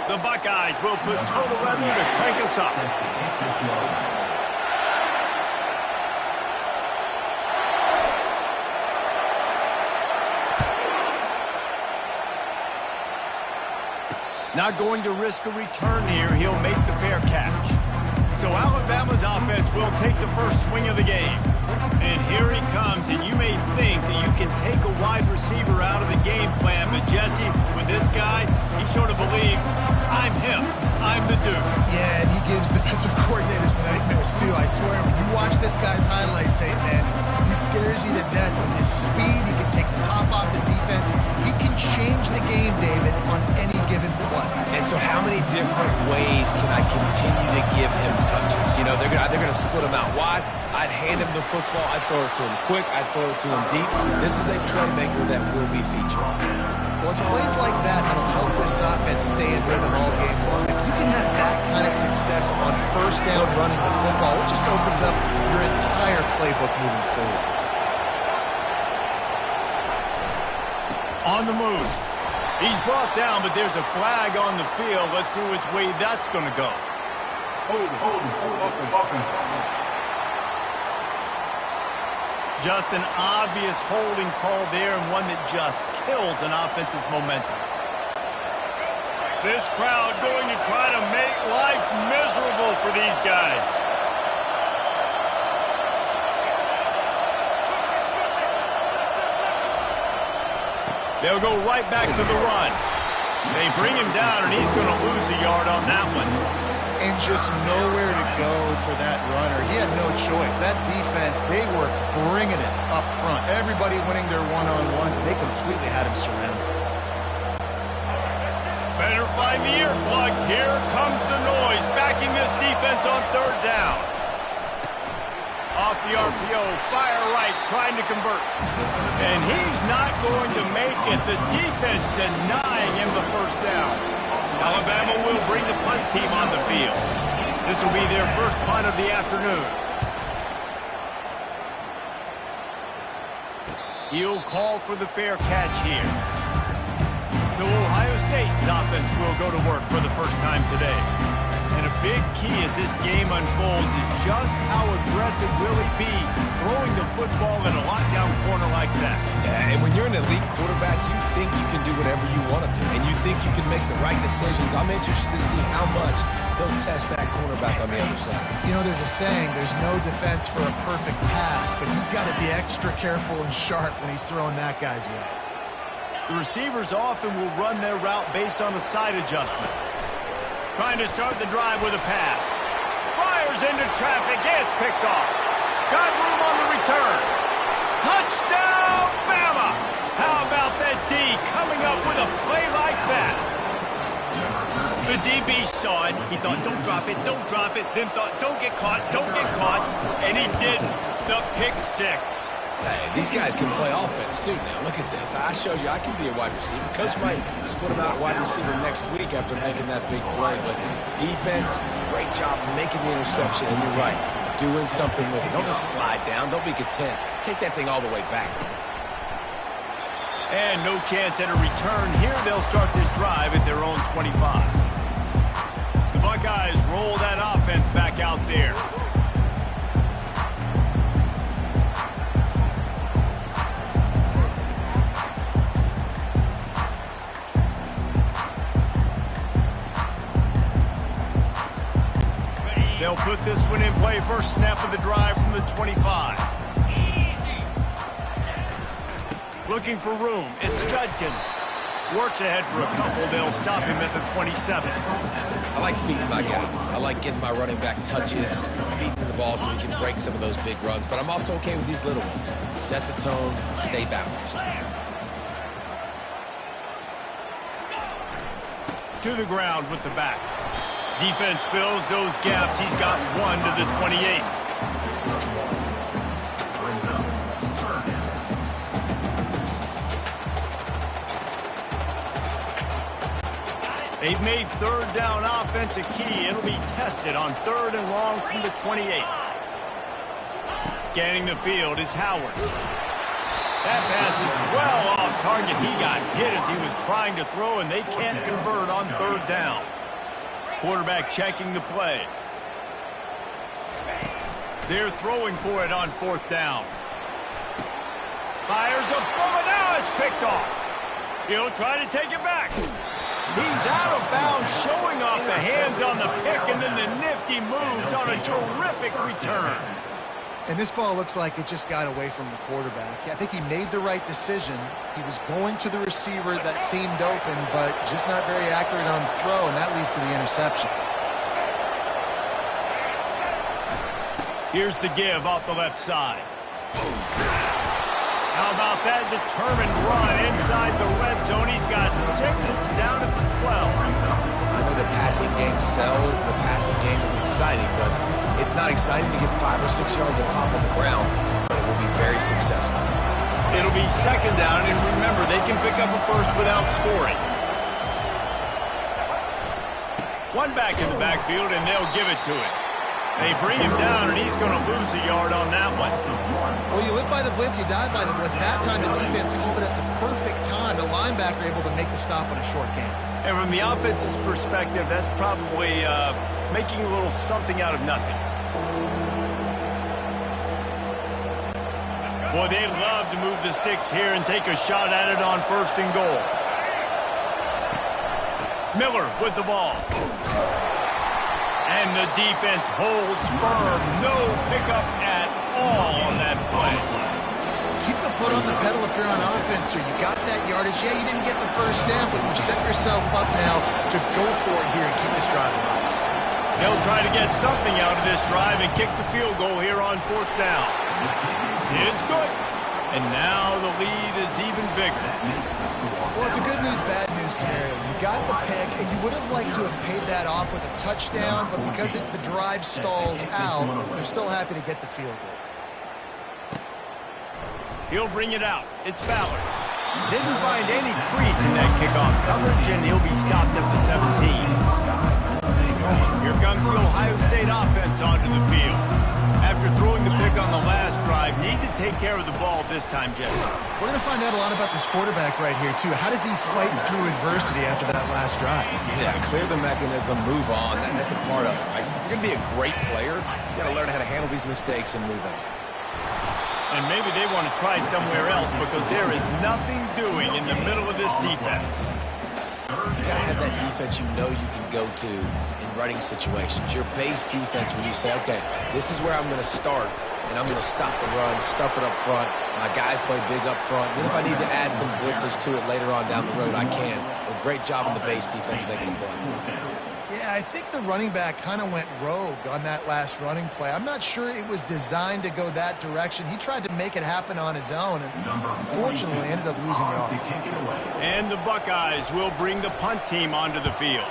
The Buckeyes will put total revenue to crank us up. Not going to risk a return here. He'll make the fair catch. So Alabama's offense will take the first swing of the game. And here he comes, and you may think that you can take a wide receiver out of the game plan, but Jesse, with this guy, he sort of believes, I'm him, I'm the dude. Yeah, and he gives defensive coordinators nightmares, too. I swear, when you watch this guy's highlight tape, man, he scares you to death with his speed. He can take the top off the defense. He can change the game, David, on any given play. And so how many different ways can I continue to give him touches? You know, they're going to split him out wide. I'd hand him the football. I'd throw it to him quick. I'd throw it to him deep. This is a playmaker that will be featured. Well, it's plays like that that'll help this offense stay in rhythm all game long. If you can have that kind of success on first down running the football, it just opens up your entire playbook moving forward. On the move. He's brought down, but there's a flag on the field. Let's see which way that's going to go. Just an obvious holding call there, and one that just kills an offense's momentum. This crowd going to try to make life miserable for these guys. They'll go right back to the run. They bring him down, and he's going to lose a yard on that one. And just nowhere to go for that runner. He had no choice. That defense, they were bringing it up front. Everybody winning their one-on-ones, and they completely had him surrounded. Better find the earplugs. Here comes the noise, backing this defense on third down. Off the RPO, fire right, trying to convert. And he's not going to make it. The defense denying him the first down. Alabama will bring the punt team on the field. This will be their first punt of the afternoon. He'll call for the fair catch here. So Ohio State's offense will go to work for the first time today. And a big key as this game unfolds is just how aggressive will he be throwing the football in a lockdown corner like that. Yeah, and when you're an elite quarterback, you think you can do whatever you want to do, and you think you can make the right decisions. I'm interested to see how much they'll test that cornerback on the other side. You know, there's a saying, there's no defense for a perfect pass, but he's got to be extra careful and sharp when he's throwing that guy's way. The receivers often will run their route based on a side adjustment. Trying to start the drive with a pass. Fires into traffic. It's picked off. Got room on the return. Touchdown, Bama! How about that D coming up with a play like that? The DB saw it. He thought, don't drop it, don't drop it. Then thought, don't get caught, don't get caught. And he didn't. The pick six. Hey, these guys can play offense, too. Now, look at this. I showed you I can be a wide receiver. Coach might split him out wide receiver next week after making that big play. But defense, great job making the interception. And you're right, doing something with it. Don't just slide down. Don't be content. Take that thing all the way back. And no chance at a return here. They'll start this drive at their own 25. The Buckeyes roll that offense back out there. They'll put this one in play. First snap of the drive from the 25. Looking for room. It's Judkins. Works ahead for a couple. They'll stop him at the 27. I like feeding my guy. I like getting my running back touches, feeding the ball so he can break some of those big runs. But I'm also okay with these little ones. Set the tone, stay balanced. To the ground with the back. Defense fills those gaps. He's got one to the 28. They've made third down offense a key. It'll be tested on third and long from the 28. Scanning the field, it's Howard. That pass is well off target. He got hit as he was trying to throw, and they can't convert on third down. Quarterback checking the play. They're throwing for it on fourth down. Fires a bullet. Now it's picked off. He'll try to take it back. He's out of bounds, showing off the hands on the pick, and then the nifty moves on a terrific return. And this ball looks like it just got away from the quarterback. I think he made the right decision. He was going to the receiver that seemed open, but just not very accurate on the throw, and that leads to the interception. Here's the give off the left side. How about that determined run inside the red zone? He's got 6. It's down at the 12. I know the passing game sells, and the passing game is exciting, but it's not exciting to get 5 or 6 yards of pop on the ground, but it will be very successful. It'll be second down, and remember, they can pick up a first without scoring. One back in the backfield, and they'll give it to him. They bring him down, and he's going to lose a yard on that one. Well, you live by the blitz, you die by the blitz. That time the defense called it at the perfect time. The linebacker able to make the stop on a short game. And from the offense's perspective, that's probably making a little something out of nothing. Boy, they love to move the sticks here and take a shot at it on first and goal. Miller with the ball. And the defense holds firm. No pickup at all on that play. Keep the foot on the pedal if you're on offense here. You got that yardage. Yeah, you didn't get the first down, but you set yourself up now to go for it here and keep this drive alive. They'll try to get something out of this drive and kick the field goal here on fourth down. It's good. And now the lead is even bigger. Well, it's a good news, bad news scenario. You got the pick, and you would have liked to have paid that off with a touchdown, but because the drive stalls out, you're still happy to get the field goal. He'll bring it out. It's Ballard. Didn't find any crease in that kickoff coverage, and he'll be stopped at the 17. Here comes the Ohio State offense onto the field. After throwing the pick on the last drive, need to take care of the ball this time, Jeff. We're going to find out a lot about this quarterback right here, too. How does he fight through adversity after that last drive? Yeah, clear the mechanism, move on. That's a part of it. Right? If you're going to be a great player, you got to learn how to handle these mistakes and move on. And maybe they want to try somewhere else because there is nothing doing in the middle of this defense. You got to have that defense you know you can go to in running situations. Your base defense when you say, okay, this is where I'm going to start, and I'm going to stop the run, stuff it up front. My guys play big up front. Then if I need to add some blitzes to it later on down the road, I can. But great job on the base defense making a play. Yeah, I think the running back kind of went rogue on that last running play. I'm not sure it was designed to go that direction. He tried to make it happen on his own, and unfortunately ended up losing yards. And the Buckeyes will bring the punt team onto the field.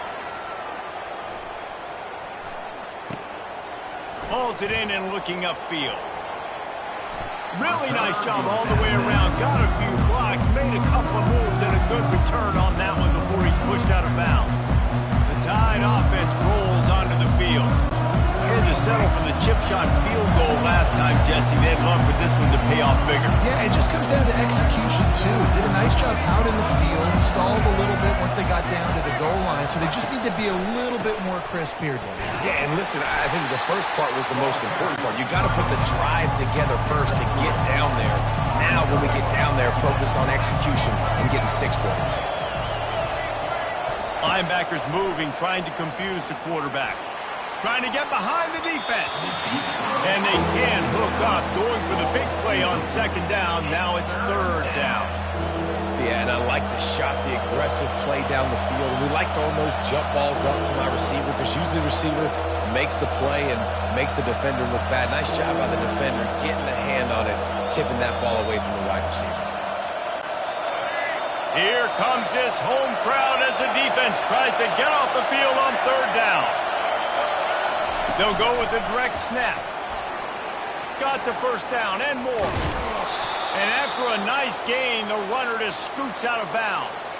Pulls it in and looking upfield. Really nice job all the way around. Got a few blocks, made a couple of moves, and a good return on that one before he's pushed out of bounds. The Tide offense rolls onto the field. Here to settle for the chip shot field goal last time, Jesse. They'd love for this one to pay off bigger. Yeah, it just comes down to execution, too. Did a nice job out in the field, stalled a little bit once they got down to the goal line, so they just need to be a little bit more crisp here, Dave. Yeah, and listen, I think the first part was the most important part. You got to put the drive together first to get down there. Now, when we get down there, focus on execution and getting 6 points. Linebackers moving, trying to confuse the quarterback. Trying to get behind the defense. And they can hook up, going for the big play on 2nd down. Now it's 3rd down. Yeah, and I like the shot, the aggressive play down the field. We like throwing those jump balls up to my receiver because usually the receiver makes the play and makes the defender look bad. Nice job by the defender getting a hand on it, tipping that ball away from the wide receiver. Here comes this home crowd as the defense tries to get off the field on 3rd down. They'll go with a direct snap. Got the 1st down and more. And after a nice gain, the runner just scoots out of bounds.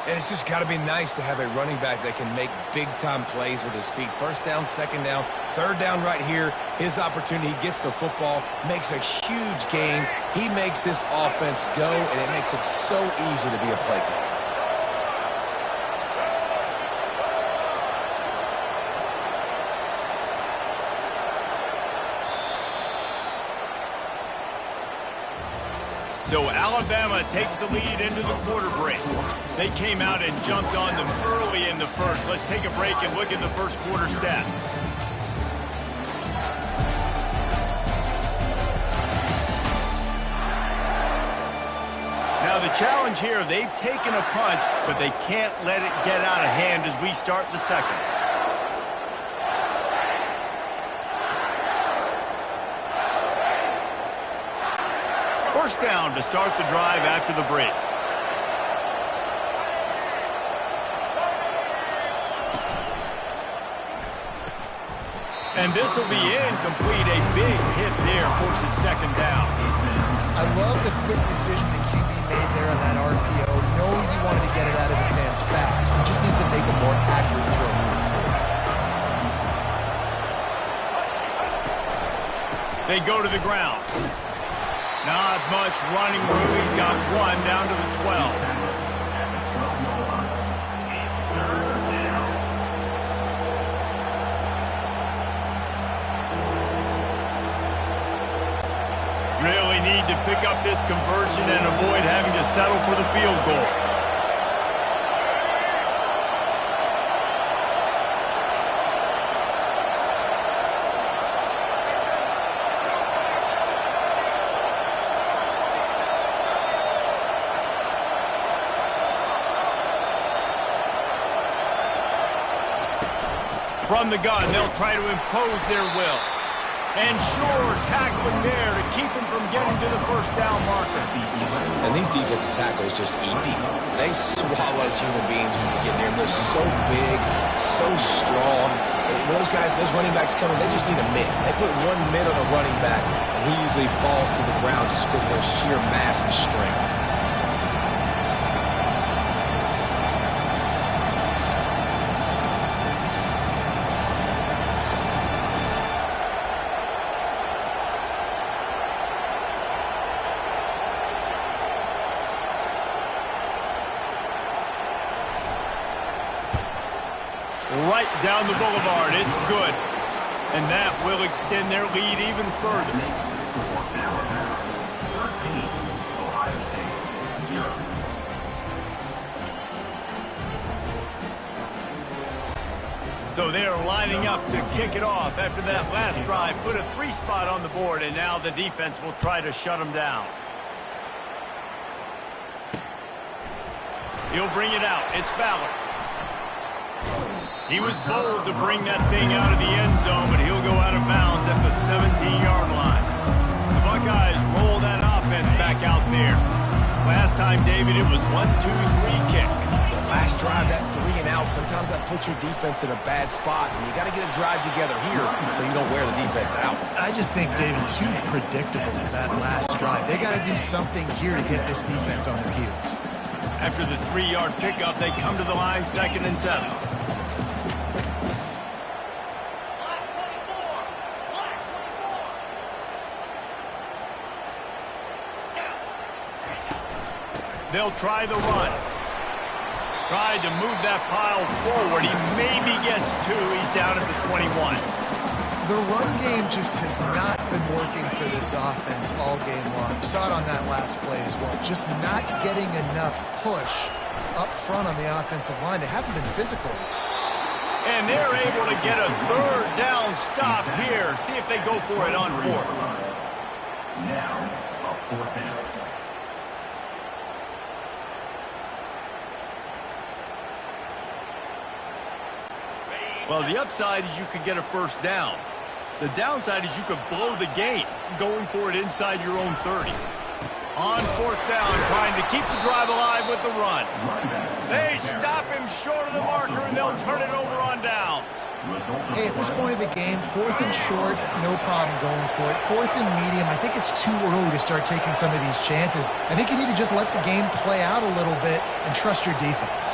And it's just got to be nice to have a running back that can make big-time plays with his feet. 1st down, 2nd down, 3rd down right here. His opportunity, he gets the football, makes a huge gain. He makes this offense go, and it makes it so easy to be a play caller. So Alabama takes the lead into the quarter break. They came out and jumped on them early in the 1st. Let's take a break and look at the 1st quarter stats. Now the challenge here, they've taken a punch, but they can't let it get out of hand as we start the 2nd. First down to start the drive after the break. And this will be incomplete. A big hit there forces 2nd down. I love the quick decision the QB made there on that RPO, knowing he wanted to get it out of his hands fast. He just needs to make a more accurate throw moving forward. They go to the ground. Not much running room. He's got 1 down to the 12. Really need to pick up this conversion and avoid having to settle for the field goal. From the gun, they'll try to impose their will. And sure, tackling there to keep them from getting to the 1st down marker. And these defensive tackles just eat people. They swallow human beings when they get there. They're so big, so strong. When those guys, those running backs come in, they just need a mid. They put 1 mid on a running back, and he usually falls to the ground just because of their sheer mass and strength. Right down the boulevard. It's good. And that will extend their lead even further. So they are lining up to kick it off after that last drive. Put a 3 spot on the board, and now the defense will try to shut them down. He'll bring it out. It's Ballard. He was bold to bring that thing out of the end zone, but he'll go out of bounds at the 17-yard line. The Buckeyes roll that offense back out there. Last time, David, it was 1-2-3 kick. The last drive, that 3 and out, sometimes that puts your defense in a bad spot, and you got to get a drive together here so you don't wear the defense out. I just think, David, too predictable that last drive. They got to do something here to get this defense on their heels. After the 3-yard pickup, they come to the line, 2nd and 7. They'll try the run. Tried to move that pile forward. He maybe gets 2. He's down at the 21. The run game just has not been working for this offense all game long. You saw it on that last play as well. Just not getting enough push up front on the offensive line. They haven't been physical. And they're able to get a 3rd down stop here. See if they go for it on 4th. Now, a 4th down. Well, the upside is you could get a 1st down. The downside is you could blow the game going for it inside your own 30. On 4th down, trying to keep the drive alive with the run. They stop him short of the marker, and they'll turn it over on downs. Hey, at this point of the game, 4th and short, no problem going for it. 4th and medium, I think it's too early to start taking some of these chances. I think you need to just let the game play out a little bit and trust your defense.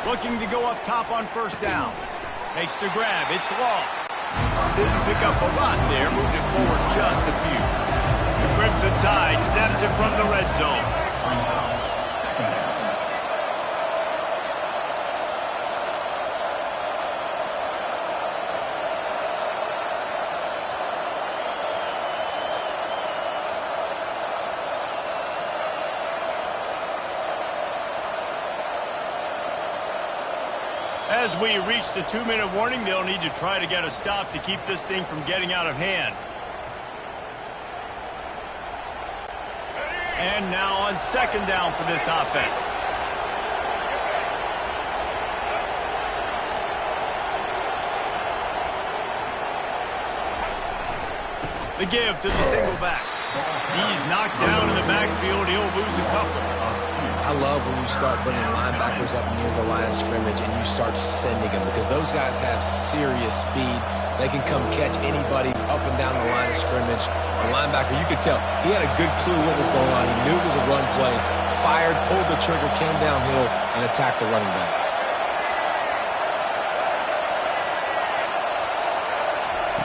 Looking to go up top on 1st down. Makes the grab. It's long. Didn't pick up a lot there. Moved it forward just a few. The Crimson Tide snaps it from the red zone. As we reach the 2-minute warning, they'll need to try to get a stop to keep this thing from getting out of hand. And now on 2nd down for this offense. The give to the single back. He's knocked down in the backfield. He'll lose a couple. I love when you start bringing linebackers up near the line of scrimmage and you start sending them because those guys have serious speed. They can come catch anybody up and down the line of scrimmage. A linebacker, you could tell, he had a good clue what was going on. He knew it was a run play, fired, pulled the trigger, came downhill, and attacked the running back.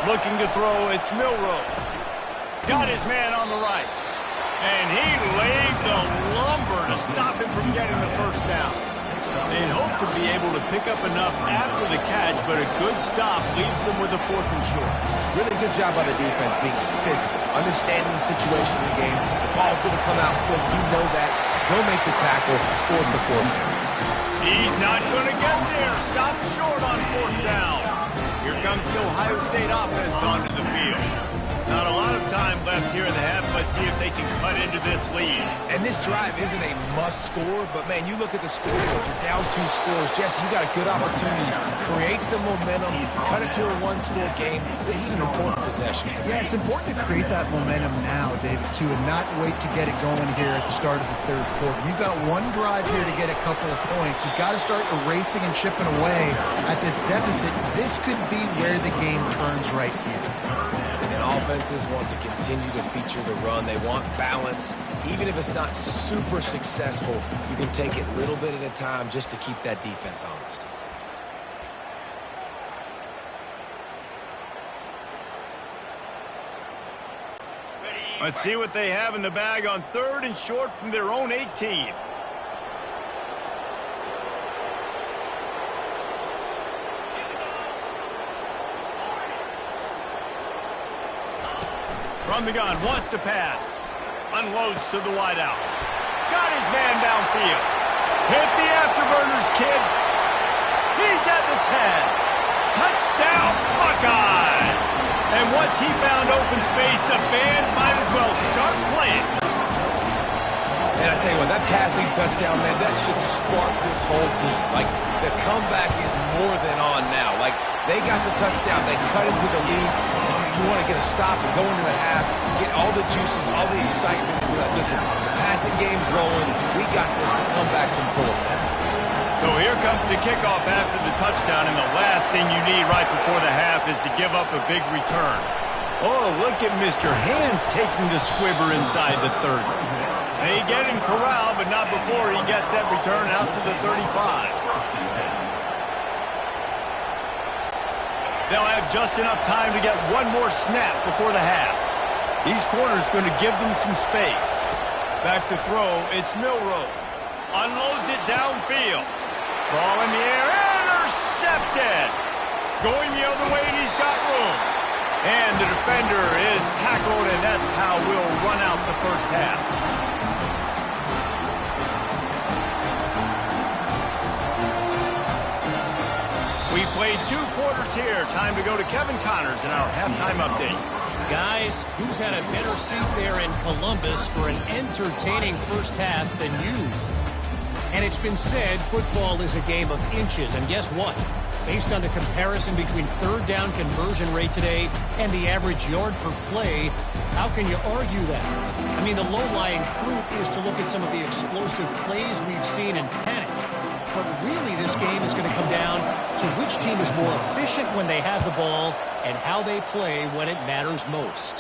Looking to throw, it's Milroe. Got his man on the right. And he laid the lumber to stop him from getting the 1st down. They'd hope to be able to pick up enough after the catch, but a good stop leaves them with a 4th and short. Really good job by the defense being physical, understanding the situation in the game. The ball's going to come out quick. You know that. Go make the tackle, force the 4th down. He's not going to get there. Stop short on 4th down. Here comes the Ohio State offense onto the field. Not a lot of time left here in the half. Let's see if they can cut into this lead. And this drive isn't a must score, but man, you look at the scoreboard, you're down 2 scores. Jesse, you got a good opportunity to create some momentum, cut it to a 1-score game. This is an important possession. Yeah, it's important to create that momentum now, David, too, and not wait to get it going here at the start of the 3rd quarter. You've got one drive here to get a couple of points. You've got to start erasing and chipping away at this deficit. This could be where the game turns right here. Offenses want to continue to feature the run. They want balance. Even if it's not super successful, you can take it a little bit at a time just to keep that defense honest. Let's see what they have in the bag on 3rd and short from their own 18. From the gun, wants to pass. Unloads to the wideout. Got his man downfield. Hit the afterburners, kid. He's at the 10. Touchdown, Buckeyes. And once he found open space, the band might as well start playing. And I tell you what, that passing touchdown, man, that should spark this whole team. Like, the comeback is more than on now. Like, they got the touchdown. They cut into the lead. You want to get a stop and go into the half, get all the juices, all the excitement. Listen, the passing game's rolling. We got this. The comeback's in full effect. So here comes the kickoff after the touchdown, and the last thing you need right before the half is to give up a big return. Oh, look at Mr. Hands taking the squibber inside the 30. They get him corralled, but not before he gets that return out to the 35. They'll have just enough time to get one more snap before the half. These corners going to give them some space. Back to throw, it's Milroe. Unloads it downfield. Ball in the air, intercepted. Going the other way, and he's got room. And the defender is tackled, and that's how we'll run out the first half. We played 2 quarters here. Time to go to Kevin Connors in our halftime update. Guys, who's had a better seat there in Columbus for an entertaining first half than you? And it's been said football is a game of inches. And guess what? Based on the comparison between third down conversion rate today and the average yard per play, how can you argue that? I mean, the low-lying fruit is to look at some of the explosive plays we've seen in panic. But really, this game is going to come down to which team is more efficient when they have the ball and how they play when it matters most.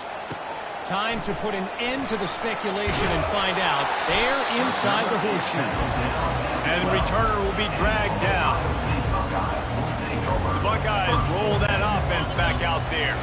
Time to put an end to the speculation and find out. They're inside the horseshoe. And the returner will be dragged down. The Buckeyes roll that offense back out there.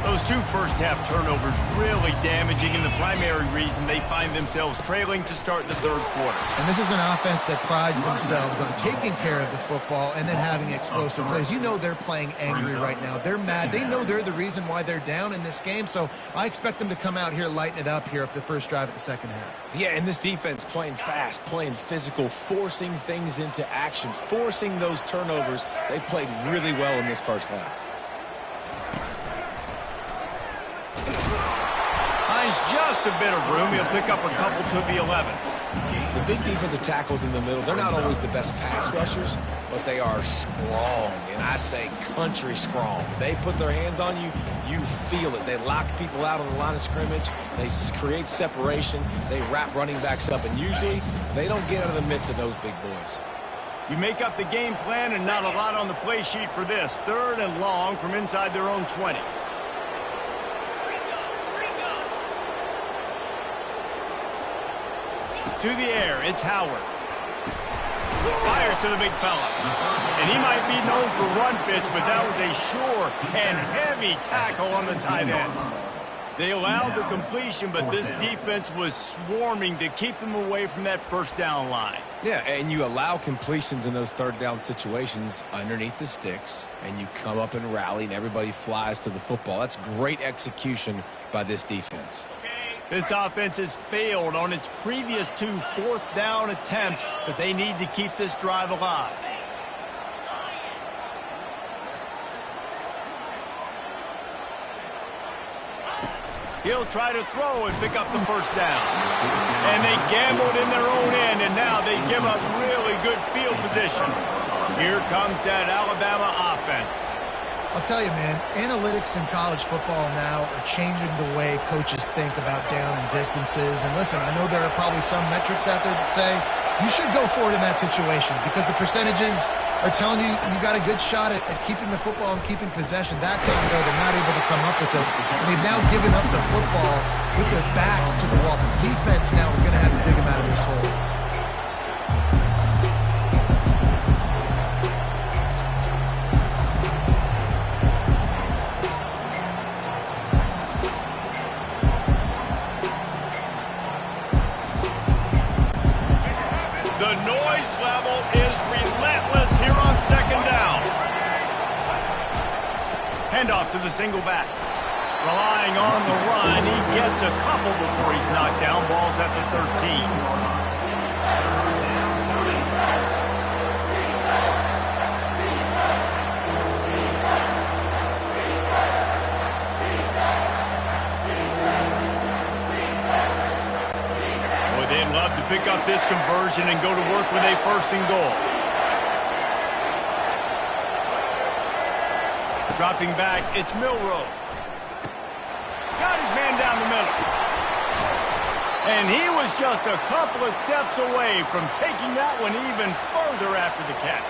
Those 2 first-half turnovers really damaging, and the primary reason they find themselves trailing to start the third quarter. And this is an offense that prides themselves on taking care of the football and then having explosive plays. You know they're playing angry right now. They're mad. They know they're the reason why they're down in this game, so I expect them to come out here, lighten it up here for the first drive of the second half. Yeah, and this defense playing fast, playing physical, forcing things into action, forcing those turnovers. They played really well in this first half. Finds just a bit of room. He'll pick up a couple to the 11. The big defensive tackles in the middle, they're not always the best pass rushers, but they are strong, and I say country strong. They put their hands on you, you feel it. They lock people out on the line of scrimmage. They create separation. They wrap running backs up, and usually they don't get out of the midst of those big boys. You make up the game plan, and not a lot on the play sheet for this. 3rd and long from inside their own 20. To the air, it's Howard. Fires to the big fella. And he might be known for run fits, but that was a sure and heavy tackle on the tight end. They allowed the completion, but this defense was swarming to keep them away from that first down line. Yeah, and you allow completions in those third down situations underneath the sticks, and you come up and rally, and everybody flies to the football. That's great execution by this defense. This offense has failed on its previous 2 fourth down attempts, but they need to keep this drive alive. He'll try to throw and pick up the first down. And they gambled in their own end, and now they give up really good field position. Here comes that Alabama offense. I'll tell you, man, analytics in college football now are changing the way coaches think about down and distances. And listen, I know there are probably some metrics out there that say you should go for it in that situation because the percentages are telling you you got a good shot at keeping the football and keeping possession. That time, though, they're not able to come up with it. And they've now given up the football with their backs to the wall. The defense now is going to have to dig them out of this hole. The noise level is relentless here on second down. Handoff to the single back. Relying on the run, he gets a couple before he's knocked down. Ball's at the 13. They'd love to pick up this conversion and go to work with a 1st and goal. Dropping back, it's Milroe. Got his man down the middle. And he was just a couple of steps away from taking that one even further after the catch.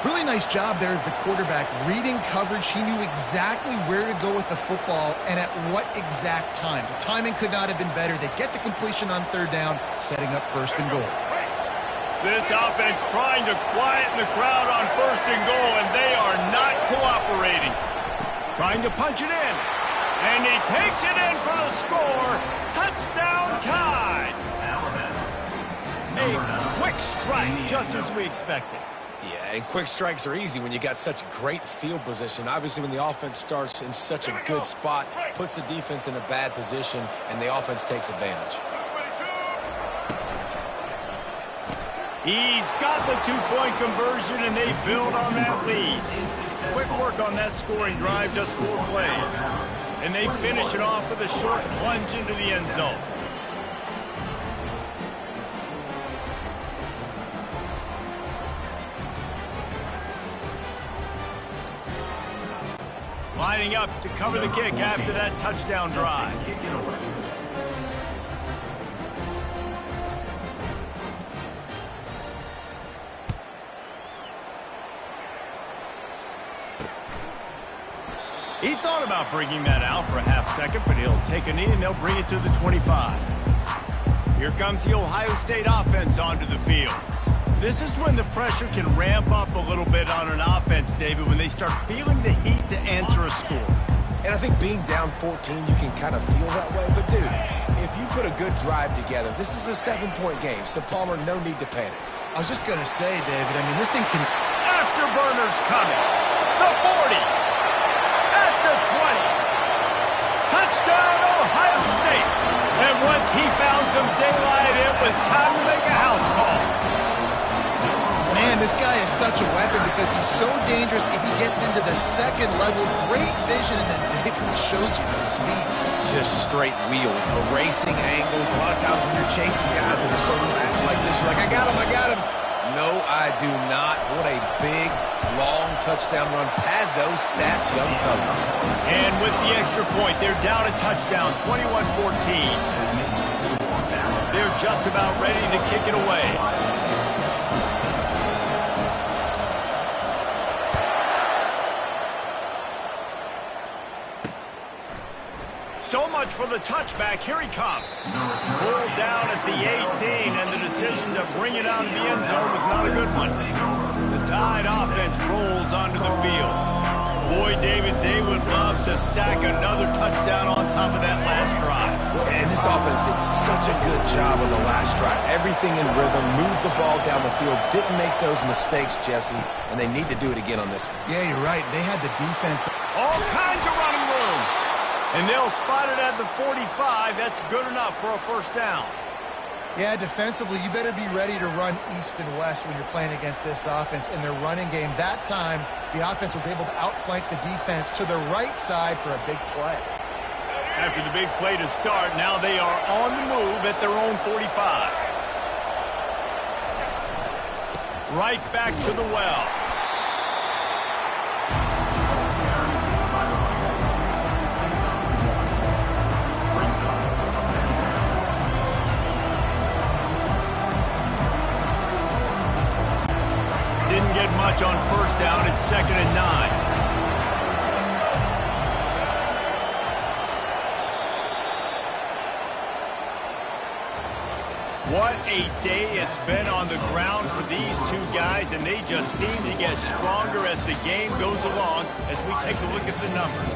Really nice job there of the quarterback. Reading coverage, he knew exactly where to go with the football and at what exact time. The timing could not have been better. They get the completion on 3rd down, setting up 1st and goal. This offense trying to quieten the crowd on 1st and goal, and they are not cooperating. Trying to punch it in. And he takes it in for the score. Touchdown, Tide. A quick strike, just as we expected. Yeah, and quick strikes are easy when you got such great field position. Obviously, when the offense starts in such a good spot, puts the defense in a bad position, and the offense takes advantage. He's got the two-point conversion, and they build on that lead. Quick work on that scoring drive, just 4 plays. And they finish it off with a short plunge into the end zone. Lining up to cover the kick after that touchdown drive. He thought about bringing that out for a half second, but he'll take a knee and they'll bring it to the 25. Here comes the Ohio State offense onto the field. This is when the pressure can ramp up a little bit on an offense, David, when they start feeling the heat to answer a score. And I think being down 14, you can kind of feel that way. But, dude, if you put a good drive together, this is a 7-point game, so Palmer, no need to panic. I was just going to say, David, I mean, this thing can... Afterburners coming. The 40. At the 20. Touchdown, Ohio State. And once he found some daylight, it was time to make a house call. Man, this guy is such a weapon because he's so dangerous if he gets into the second level. Great vision, and then David shows you the speed. Just straight wheels, erasing angles. A lot of times when you're chasing guys that are so fast like this, you're like, I got him. No, I do not. What a big, long touchdown run. Pad those stats, young fella. And with the extra point, they're down a touchdown, 21-14. They're just about ready to kick it away. So much for the touchback. Here he comes. Pulled down at the 18, and the decision to bring it out of the end zone was not a good one. The Tide offense rolls onto the field. Boy, David, they would love to stack another touchdown on top of that last drive. And this offense did such a good job on the last drive. Everything in rhythm, moved the ball down the field, didn't make those mistakes, Jesse, and they need to do it again on this one. Yeah, you're right. They had the defense. All kinds of running room. And they'll spot it at the 45. That's good enough for a first down. Yeah, defensively, you better be ready to run east and west when you're playing against this offense in their running game. That time, the offense was able to outflank the defense to the right side for a big play. After the big play to start, now they are on the move at their own 45. Right back to the well. Didn't get much on first down. It's 2nd and 9. What a day it's been on the ground for these two guys, and they just seem to get stronger as the game goes along as we take a look at the numbers.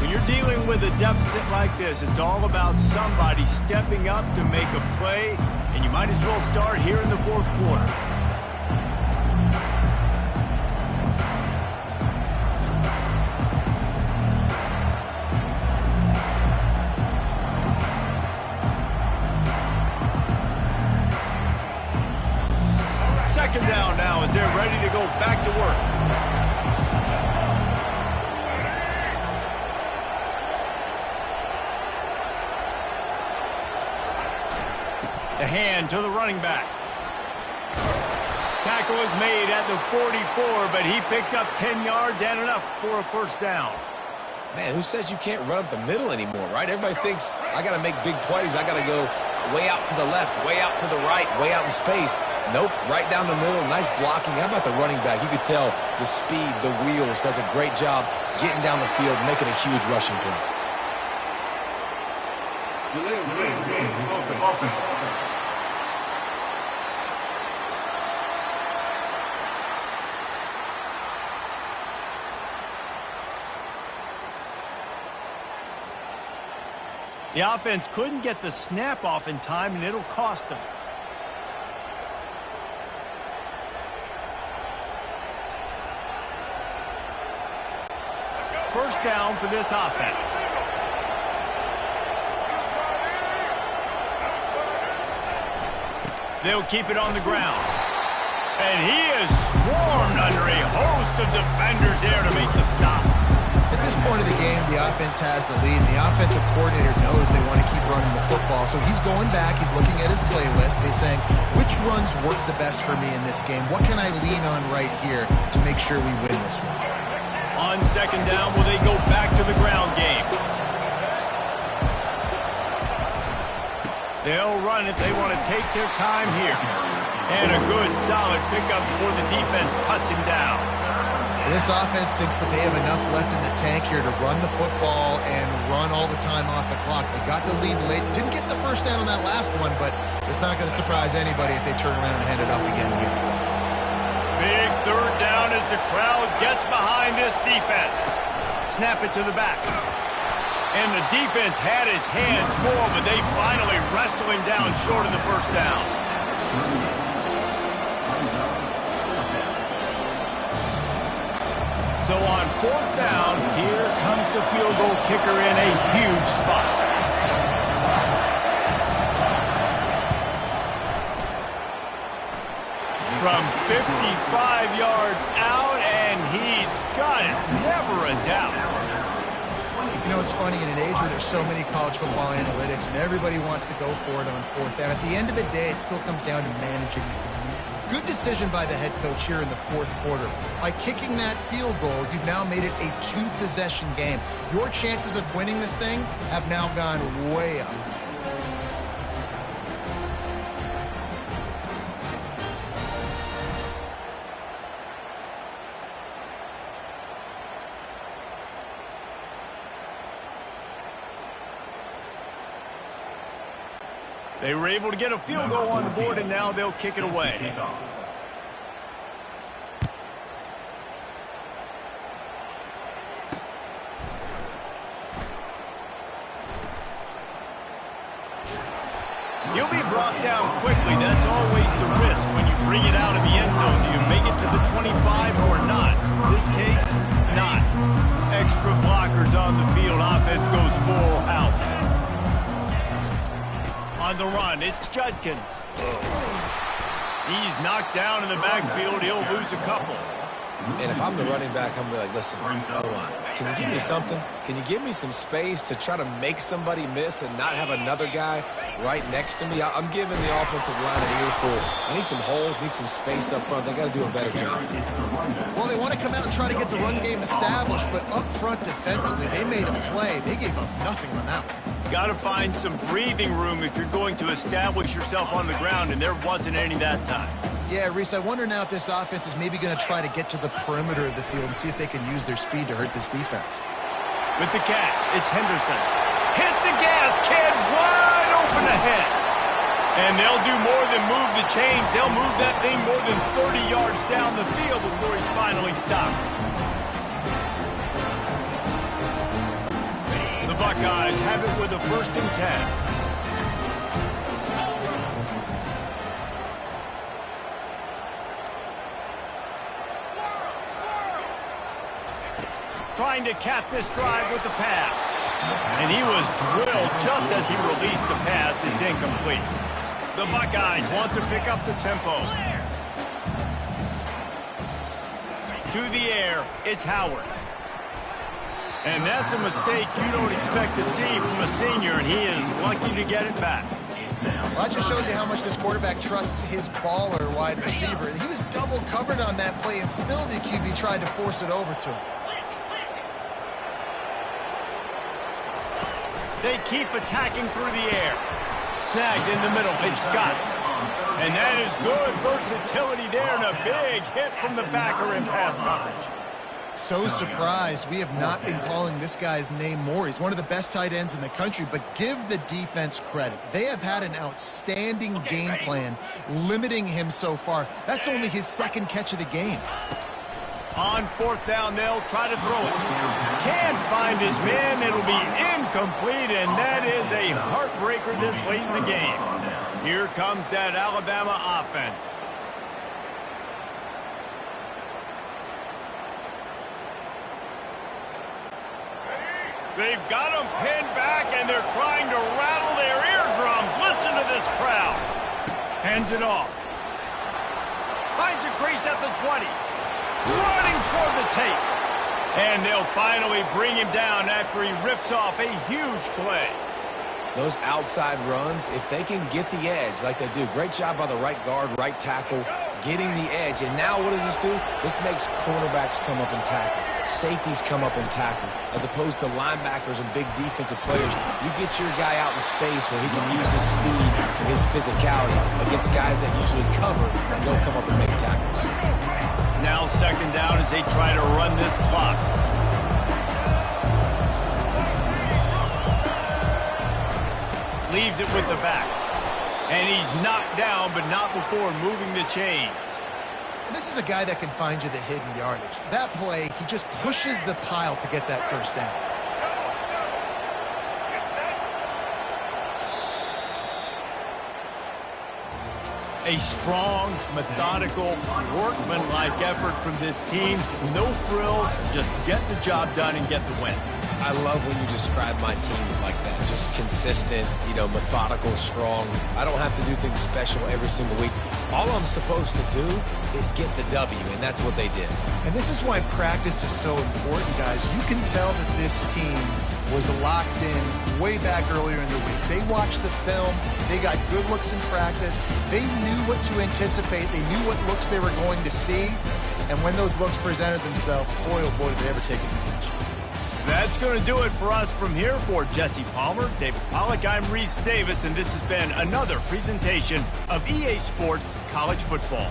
When you're dealing with a deficit like this, it's all about somebody stepping up to make a play, and you might as well start here in the 4th quarter. Second down now as they're ready to go back to work. The hand to the running back. Tackle is made at the 44, but he picked up 10 yards and enough for a first down. Man, who says you can't run up the middle anymore, right? Everybody thinks, I got to make big plays. I got to go way out to the left, way out to the right, way out in space. Nope, right down the middle. Nice blocking. How about the running back? You could tell the speed, the wheels, does a great job getting down the field, making a huge rushing play. Delay of game. Offense. The offense couldn't get the snap off in time, and it'll cost them. First down for this offense. They'll keep it on the ground. And he is swarmed under a host of defenders there to make the stop. At this point of the game, the offense has the lead, and the offensive coordinator knows they want to keep running the football. So he's going back, he's looking at his playlist, and he's saying, which runs work the best for me in this game? What can I lean on right here to make sure we win this one? On second down, will they go back to the ground game? They'll run it. They want to take their time here. And a good, solid pickup before the defense cuts him down. This offense thinks that they have enough left in the tank here to run the football and run all the time off the clock. They got the lead late. Didn't get the first down on that last one, but it's not going to surprise anybody if they turn around and hand it off again here. Big third down as the crowd gets behind this defense. Snap it to the back. And the defense had his hands full, but they finally wrestle him down short of the first down. So on fourth down, here comes the field goal kicker in a huge spot. From 55 yards out, and he's got it. Never a doubt. You know, it's funny, in an age where there's so many college football analytics and everybody wants to go for it on fourth down, at the end of the day, it still comes down to managing. Good decision by the head coach here in the fourth quarter. By kicking that field goal, you've now made it a two-possession game. Your chances of winning this thing have now gone way up. They were able to get a field goal on the board, and now they'll kick it away. You'll be brought down quickly. That's always the risk when you bring it out of the end zone. Do you make it to the 25 or not? In this case, not. Extra blockers on the field. Offense goes full house. On the run, it's Judkins. He's knocked down in the backfield. He'll lose a couple. And if I'm the running back, I'm going to be like, listen, O-line, can you give me something? Can you give me some space to try to make somebody miss and not have another guy right next to me? I'm giving the offensive line an earful. I need some holes, need some space up front. They got to do a better job. Well, they want to come out and try to get the run game established, but up front defensively, they made a play. They gave up nothing on that one. Got to find some breathing room if you're going to establish yourself on the ground, and there wasn't any that time. Yeah, Reese, I wonder now if this offense is maybe going to try to get to the perimeter of the field and see if they can use their speed to hurt this defense. With the catch, it's Henderson. Hit the gas, kid, wide open ahead. And they'll do more than move the chains. They'll move that thing more than 30 yards down the field before he's finally stopped. The Buckeyes have it with a 1st and 10. Trying to cap this drive with the pass. And he was drilled just as he released the pass. It's incomplete. The Buckeyes want to pick up the tempo. To the air, it's Howard. And that's a mistake you don't expect to see from a senior, and he is lucky to get it back. Well, that just shows you how much this quarterback trusts his baller wide receiver. He was double covered on that play, and still the QB tried to force it over to him. They keep attacking through the air. Snagged in the middle. It's Scott. And that is good versatility there and a big hit from the backer in pass coverage. So surprised we have not been calling this guy's name more. He's one of the best tight ends in the country, but give the defense credit. They have had an outstanding game plan limiting him so far. That's only his second catch of the game. On fourth down, they'll try to throw it. Can't find his man. It'll be incomplete, and that is a heartbreaker this late in the game. Here comes that Alabama offense. They've got him pinned back, and they're trying to rattle their eardrums. Listen to this crowd. Hands it off. Finds a crease at the 20. Running toward the tape. And they'll finally bring him down after he rips off a huge play. Those outside runs, if they can get the edge like they do, great job by the right guard, right tackle, getting the edge. And now what does this do? This makes cornerbacks come up and tackle. Safeties come up and tackle. As opposed to linebackers and big defensive players, you get your guy out in space where he can use his speed and his physicality against guys that usually cover and don't come up and make tackles. Now second down as they try to run this clock. Leaves it with the back. And he's knocked down, but not before moving the chains. And this is a guy that can find you the hidden yardage. That play, he just pushes the pile to get that first down. A strong, methodical, workmanlike effort from this team. No frills, just get the job done and get the win. I love when you describe my teams like that. Just consistent, methodical, strong. I don't have to do things special every single week. All I'm supposed to do is get the W, and that's what they did. And this is why practice is so important, guys. You can tell that this team was locked in way back earlier in the week. They watched the film. They got good looks in practice. They knew what to anticipate. They knew what looks they were going to see. And when those looks presented themselves, boy, oh boy, did they ever take advantage. That's going to do it for us from here. For Jesse Palmer, David Pollack, I'm Reese Davis, and this has been another presentation of EA Sports College Football.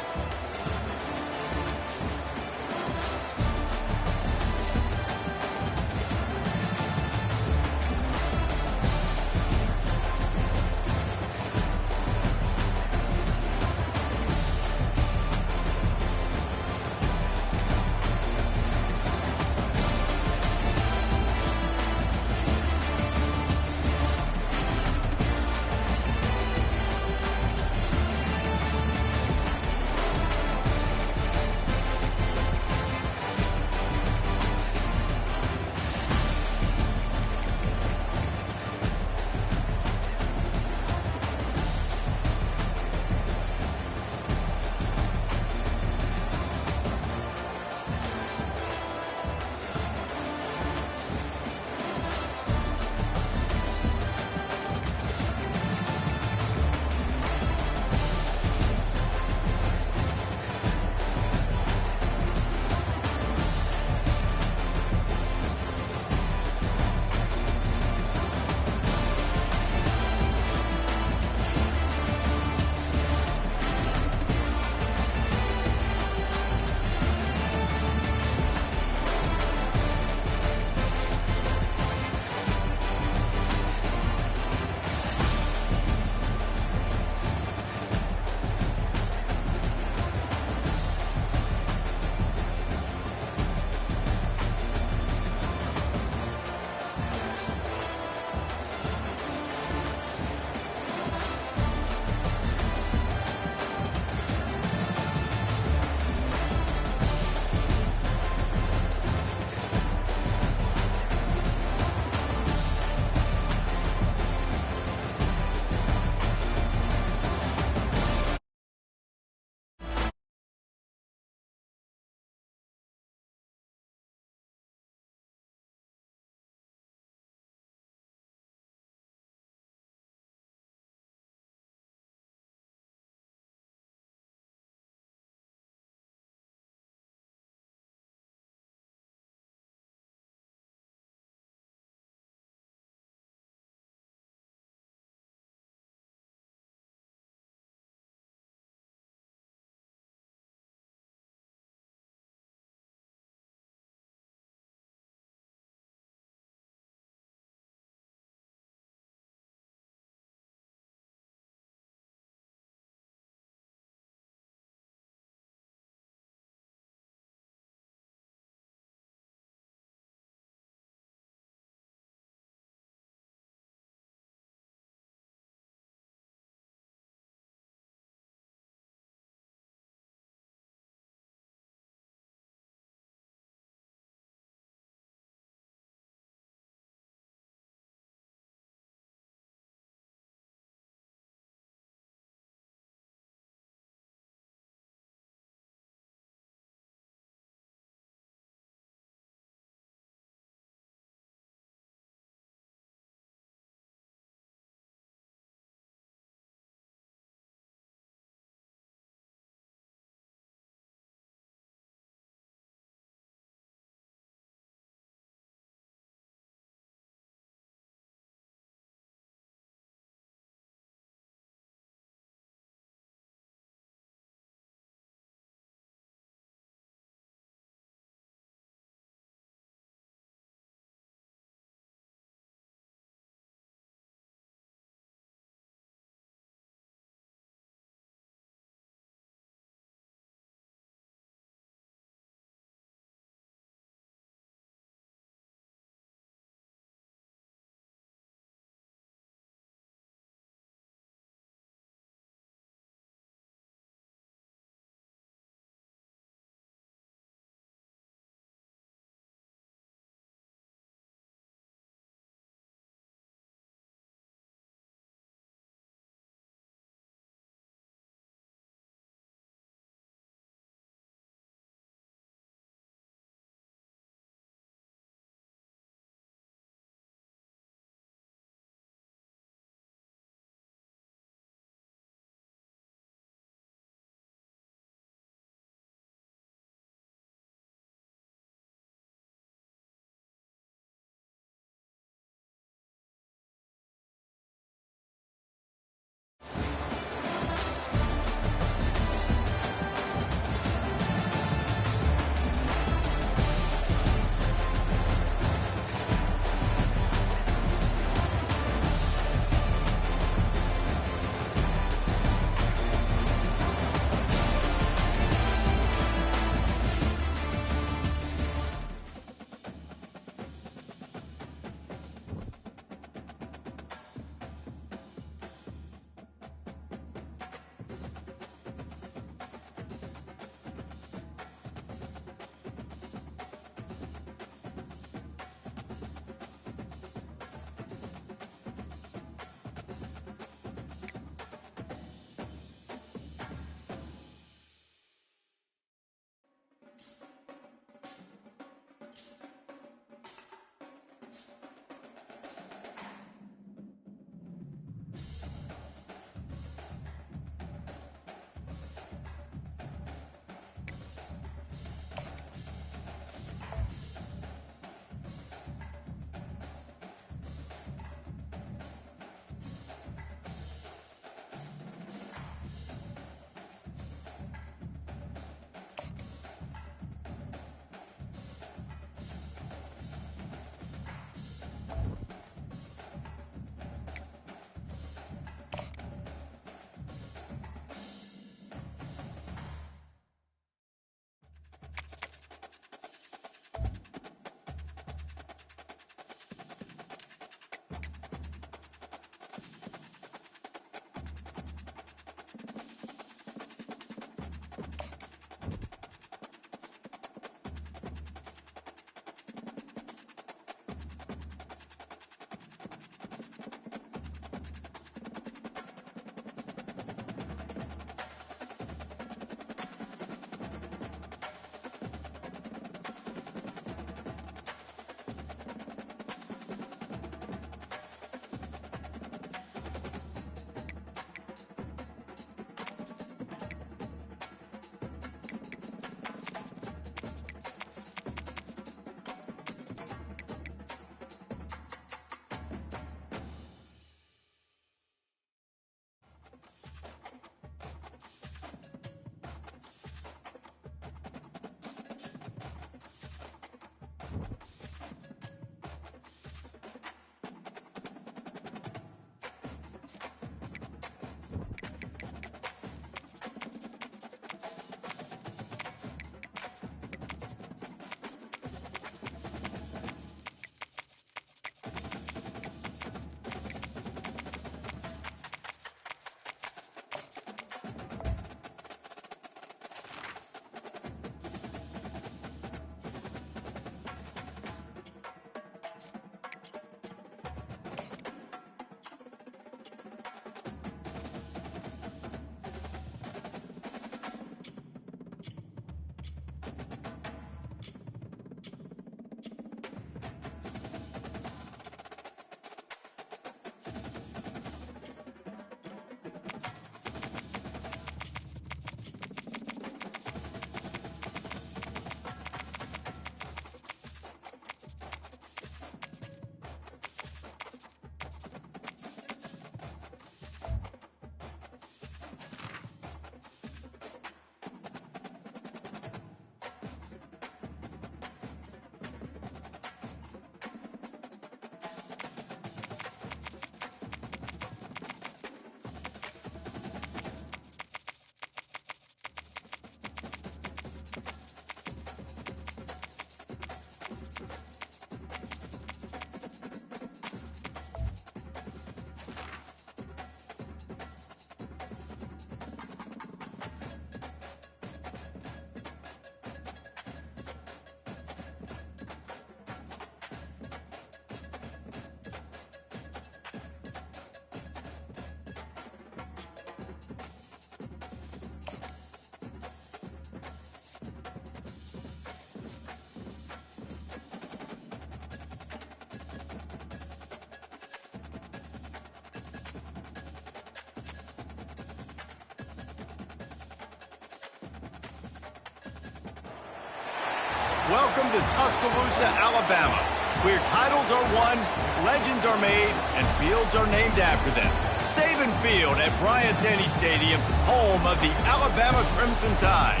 Welcome to Tuscaloosa, Alabama, where titles are won, legends are made, and fields are named after them. Saban Field at Bryant-Denny Stadium, home of the Alabama Crimson Tide.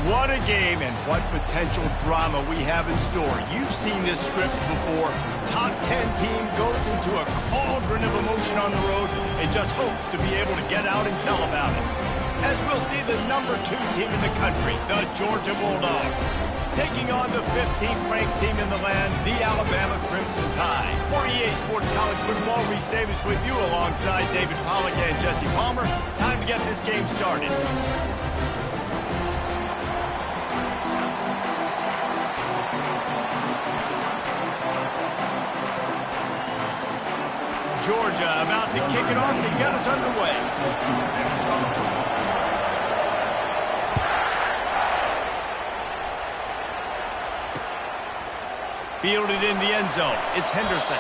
What a game and what potential drama we have in store. You've seen this script before. Top 10 team goes into a cauldron of emotion on the road and just hopes to be able to get out and tell about it. As we'll see the number 2 team in the country, the Georgia Bulldogs, taking on the 15th ranked team in the land, the Alabama Crimson Tide. For EA Sports College Football, Reese Davis with you alongside David Pollack and Jesse Palmer. Time to get this game started. Georgia about to kick it off to get us underway. Fielded in the end zone. It's Henderson.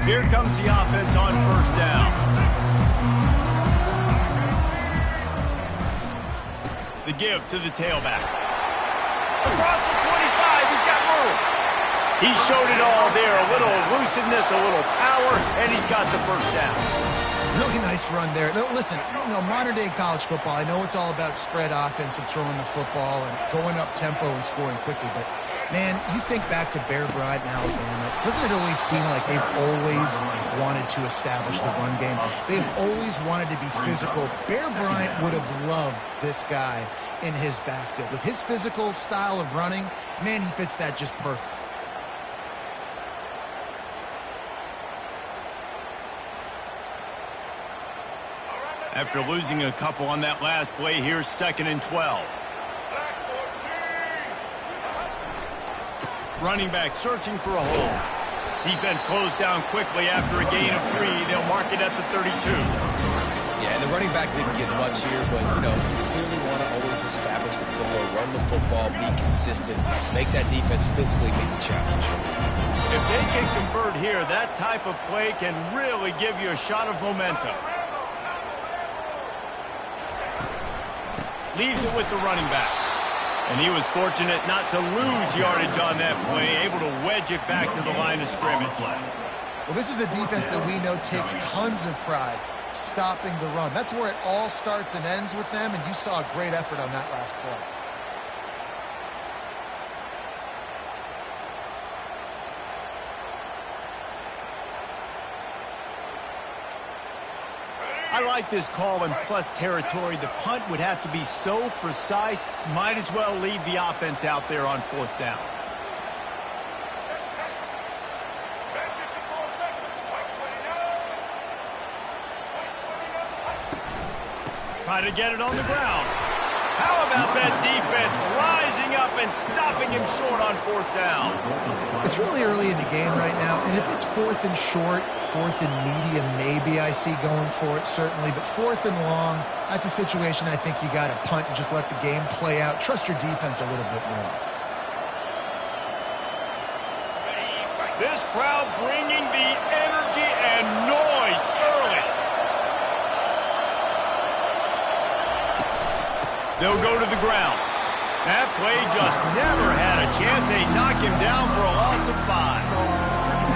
Here comes the offense on first down. The give to the tailback. Across the 25, he's got room. He showed it all there. A little elusiveness, a little power, and he's got the first down. Really nice run there. Now, listen, modern-day college football, I know it's all about spread offense and throwing the football and going up tempo and scoring quickly, but man, you think back to Bear Bryant in Alabama, doesn't it always seem like they've always wanted to establish the run game? They've always wanted to be physical. Bear Bryant would have loved this guy in his backfield. With his physical style of running, man, he fits that just perfect. After losing a couple on that last play, here's 2nd and 12. Running back searching for a hole. Defense closed down quickly after a gain of 3. They'll mark it at the 32. Yeah, and the running back didn't get much here, but, clearly want to always establish the tempo, run the football, be consistent, make that defense physically meet the challenge. If they can convert here, that type of play can really give you a shot of momentum. Leaves it with the running back. And he was fortunate not to lose yardage on that play, able to wedge it back to the line of scrimmage. Well, this is a defense that we know takes tons of pride stopping the run. That's where it all starts and ends with them, and you saw a great effort on that last play. I like this call in plus territory. The punt would have to be so precise, might as well leave the offense out there on 4th down. Try to get it on the ground. How about that defense rising up and stopping him short on 4th down? It's really early in the game right now, and if it's 4th and short, 4th and medium, maybe I see going for it, certainly. But 4th and long, that's a situation I think you got to punt and just let the game play out. Trust your defense a little bit more. This crowd bringing the energy and noise early. They'll go to the ground. That play just never had a chance. They knock him down for a loss of 5.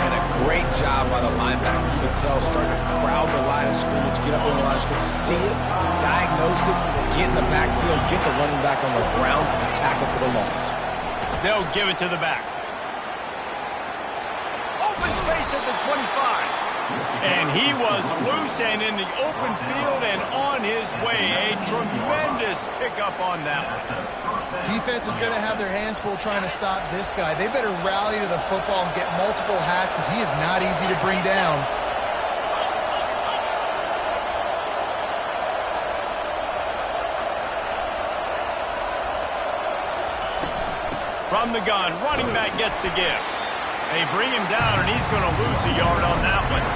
And a great job by the linebacker. You can tell, starting to crowd the line of scrimmage, get up in the line of scrimmage, see it, diagnose it, get in the backfield, get the running back on the ground for the tackle for the loss. They'll give it to the back. Open space at the 25. And he was loose and in the open field and on his way. A tremendous pickup on that one. Defense is going to have their hands full trying to stop this guy. They better rally to the football and get multiple hats because he is not easy to bring down. From the gun, running back gets to give. They bring him down, and he's going to lose a yard on that one.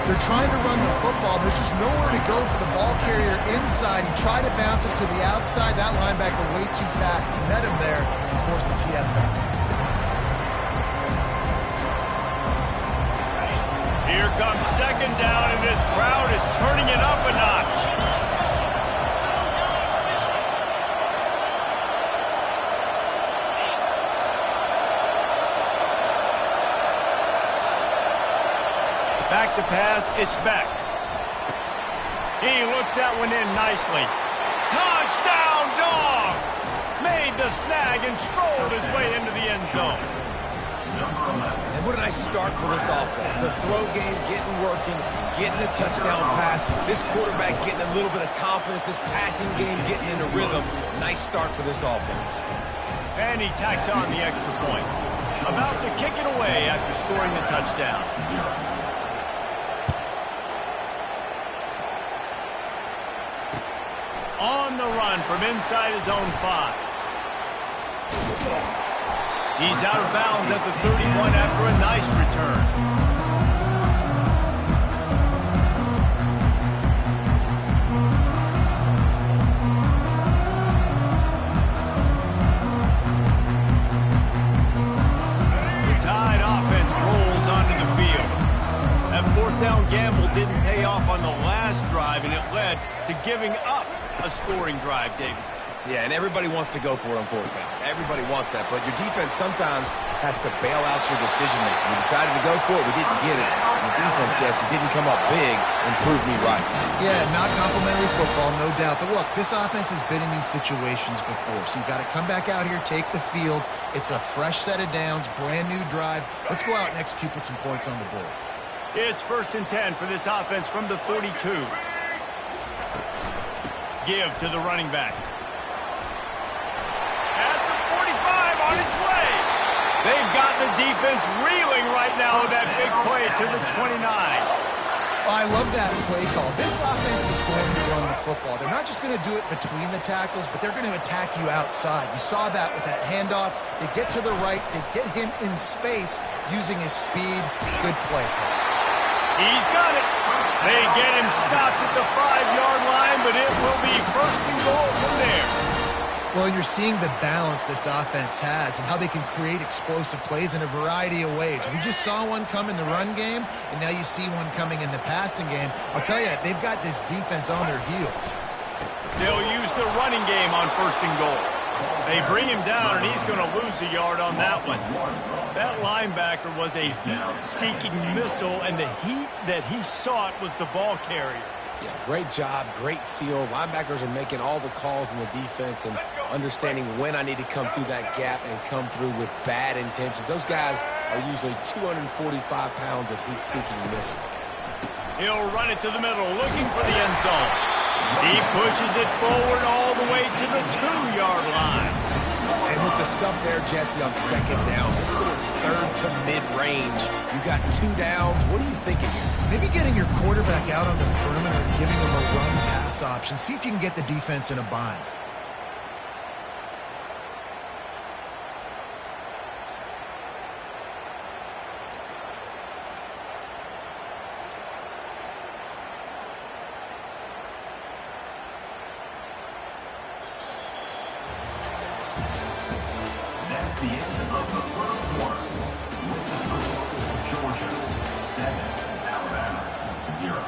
They're trying to run the football. There's just nowhere to go for the ball carrier inside. He tried to bounce it to the outside. That linebacker way too fast. He met him there and forced the TFL. Here comes 2nd down, and this crowd is turning it up a notch. Back to pass, it's Beck. He looks that one in nicely. Touchdown, Dogs! Made the snag and strolled his way into the end zone. And what a nice start for this offense. The throw game getting working, getting the touchdown pass. This quarterback getting a little bit of confidence. This passing game getting into rhythm. Nice start for this offense. And he tacks on the extra point. About to kick it away after scoring the touchdown. On the run from inside his own 5. He's out of bounds at the 31 after a nice return. The Tide offense rolls onto the field. That 4th down gamble didn't pay off on the last drive, and it led to giving up a scoring drive, David. Yeah, and everybody wants to go for it on 4th down. Everybody wants that, but your defense sometimes has to bail out your decision-making. We decided to go for it. We didn't get it. And the defense, Jesse, didn't come up big and prove me right. Yeah, not complimentary football, no doubt. But look, this offense has been in these situations before, so you've got to come back out here, take the field. It's a fresh set of downs, brand new drive. Let's go out and execute, put some points on the board. It's 1st and 10 for this offense from the 42. Give to the running back. At the 45 on its way. They've got the defense reeling right now with that big play to the 29. I love that play call. This offense is going to run the football. They're not just going to do it between the tackles, but they're going to attack you outside. You saw that with that handoff. They get to the right. They get him in space using his speed. Good play call. He's got it. They get him stopped at the 5-yard line, but it will be 1st and goal from there. Well, you're seeing the balance this offense has and how they can create explosive plays in a variety of ways. We just saw one come in the run game, and now you see one coming in the passing game. I'll tell you, they've got this defense on their heels. They'll use the running game on 1st and goal. They bring him down, and he's going to lose a yard on that one. That linebacker was a heat-seeking missile, and the heat that he sought was the ball carrier. Yeah, great job, great feel. Linebackers are making all the calls in the defense and understanding when I need to come through that gap and come through with bad intentions. Those guys are usually 245 pounds of heat-seeking missile. He'll run it to the middle, looking for the end zone. He pushes it forward all the way to the 2-yard line. And with the stuff there, Jesse, on second down, this little third to mid-range, you got 2 downs. What are you thinking here? Maybe getting your quarterback out on the perimeter and giving him a run-pass option. See if you can get the defense in a bind. That's the end of the first quarter. With the score, Georgia 7, Alabama 0.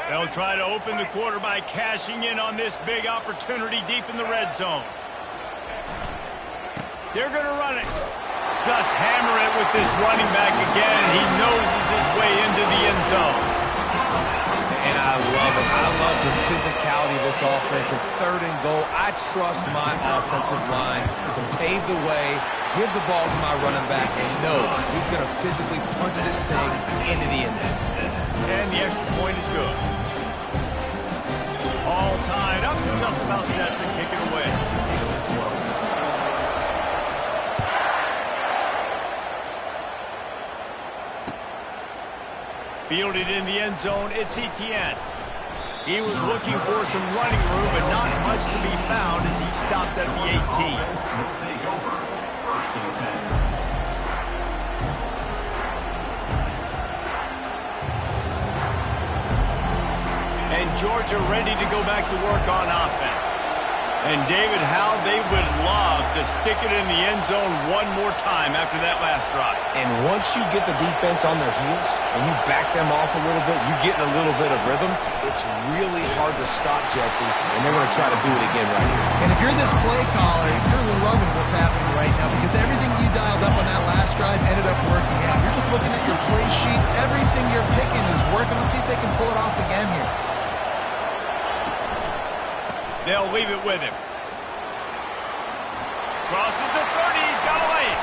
They'll try to open the quarter by cashing in on this big opportunity deep in the red zone. They're going to run it. Just hammer it with this running back again. He noses his way into the end zone. And I love it. I love the physicality of this offense. It's 3rd and goal. I trust my offensive line to pave the way, give the ball to my running back, and know he's going to physically punch this thing into the end zone. And the extra point is good. All tied up, just about set to kick it away. Fielded in the end zone, it's Etienne. He was looking for some running room, but not much to be found as he stopped at the 18. Will take over 1st and 10. And Georgia ready to go back to work on offense. And David, how they would love to stick it in the end zone one more time after that last drive. And once you get the defense on their heels and you back them off a little bit, you get in a little bit of rhythm, it's really hard to stop, Jesse, and they're going to try to do it again right here. And if you're this play caller, you're loving what's happening right now because everything you dialed up on that last drive ended up working out. You're just looking at your play sheet. Everything you're picking is working. Let's see if they can pull it off again here. They'll leave it with him. Crosses the 30, he's got to lay it.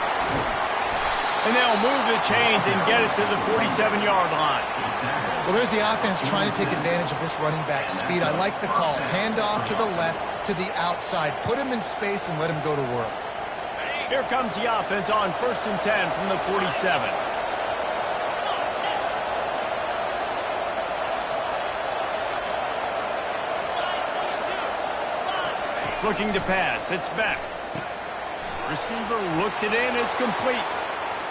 And they'll move the chains and get it to the 47-yard line. Well, there's the offense trying to take advantage of this running back speed. I like the call. Hand off to the left, to the outside. Put him in space and let him go to work. Here comes the offense on 1st and 10 from the 47. Looking to pass. It's back. Receiver looks it in. It's complete.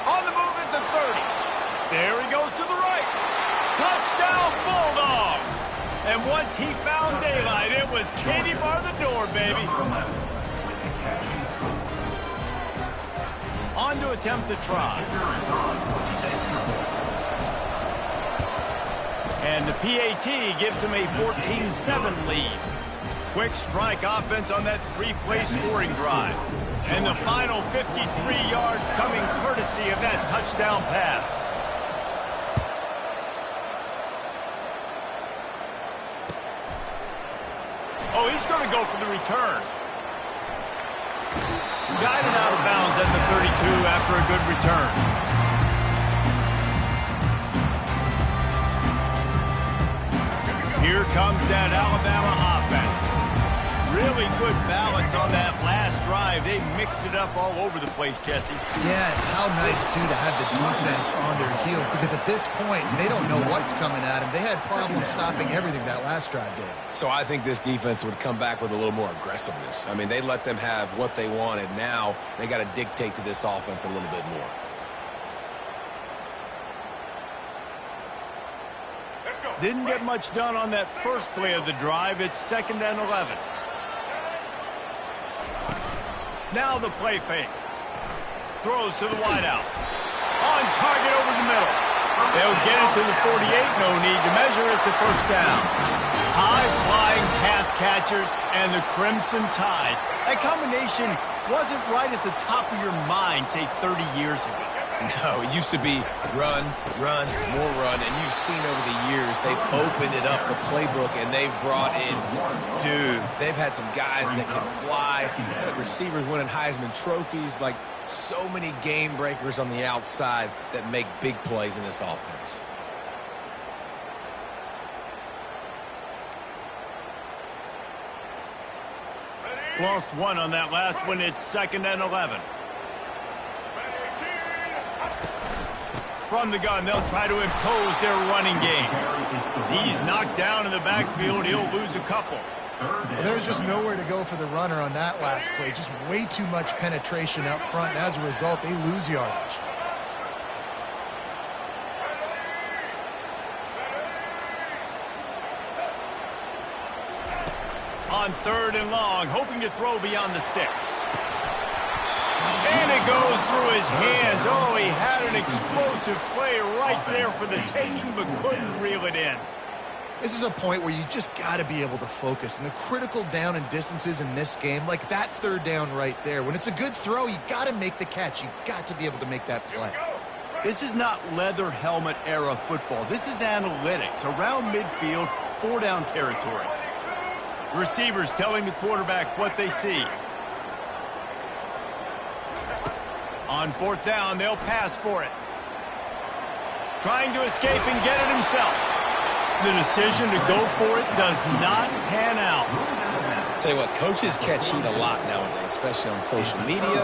On the move at the 30. There he goes to the right. Touchdown, Bulldogs. And once he found daylight, it was Katie bar the door, baby. On to attempt the try. And the PAT gives him a 14-7 lead. Quick strike offense on that 3-play scoring drive. And the final 53 yards coming courtesy of that touchdown pass. Oh, he's going to go for the return. Guided out of bounds at the 32 after a good return. Here comes that Alabama offense. Really good balance on that last drive. They mixed it up all over the place, Jesse. Yeah, and how nice, too, to have the defense on their heels because at this point, they don't know what's coming at them. They had problems stopping everything that last drive did. So I think this defense would come back with a little more aggressiveness. I mean, they let them have what they wanted. Now they got to dictate to this offense a little bit more. Didn't get much done on that first play of the drive. It's 2nd and 11. Now the play fake. Throws to the wideout. On target over the middle. They'll get it to the 48. No need to measure. It's a first down. High-flying pass catchers and the Crimson Tide. That combination wasn't right at the top of your mind, say, 30 years ago. No, it used to be run, run, more run, and you've seen over the years they've opened it up, the playbook, and they've brought in dudes. They've had some guys that can fly, receivers winning Heisman trophies, like so many game breakers on the outside that make big plays in this offense. Lost one on that last one. It's 2nd and 11. From the gun, they'll try to impose their running game. He's knocked down in the backfield. He'll lose a couple. Well, there was just nowhere to go for the runner on that last play. Just way too much penetration up front, and as a result, they lose yardage. On 3rd and long, hoping to throw beyond the sticks. And it goes through his hands. Oh, he had an explosive play right there for the taking, but couldn't reel it in. This is a point where you just got to be able to focus. And the critical down and distances in this game, like that 3rd down right there, when it's a good throw, you got to make the catch. You got to be able to make that play. This is not leather helmet era football. This is analytics. Around midfield, 4-down territory. Receivers telling the quarterback what they see. On 4th down, they'll pass for it. Trying to escape and get it himself. The decision to go for it does not pan out. Tell you what, coaches catch heat a lot nowadays, especially on social media.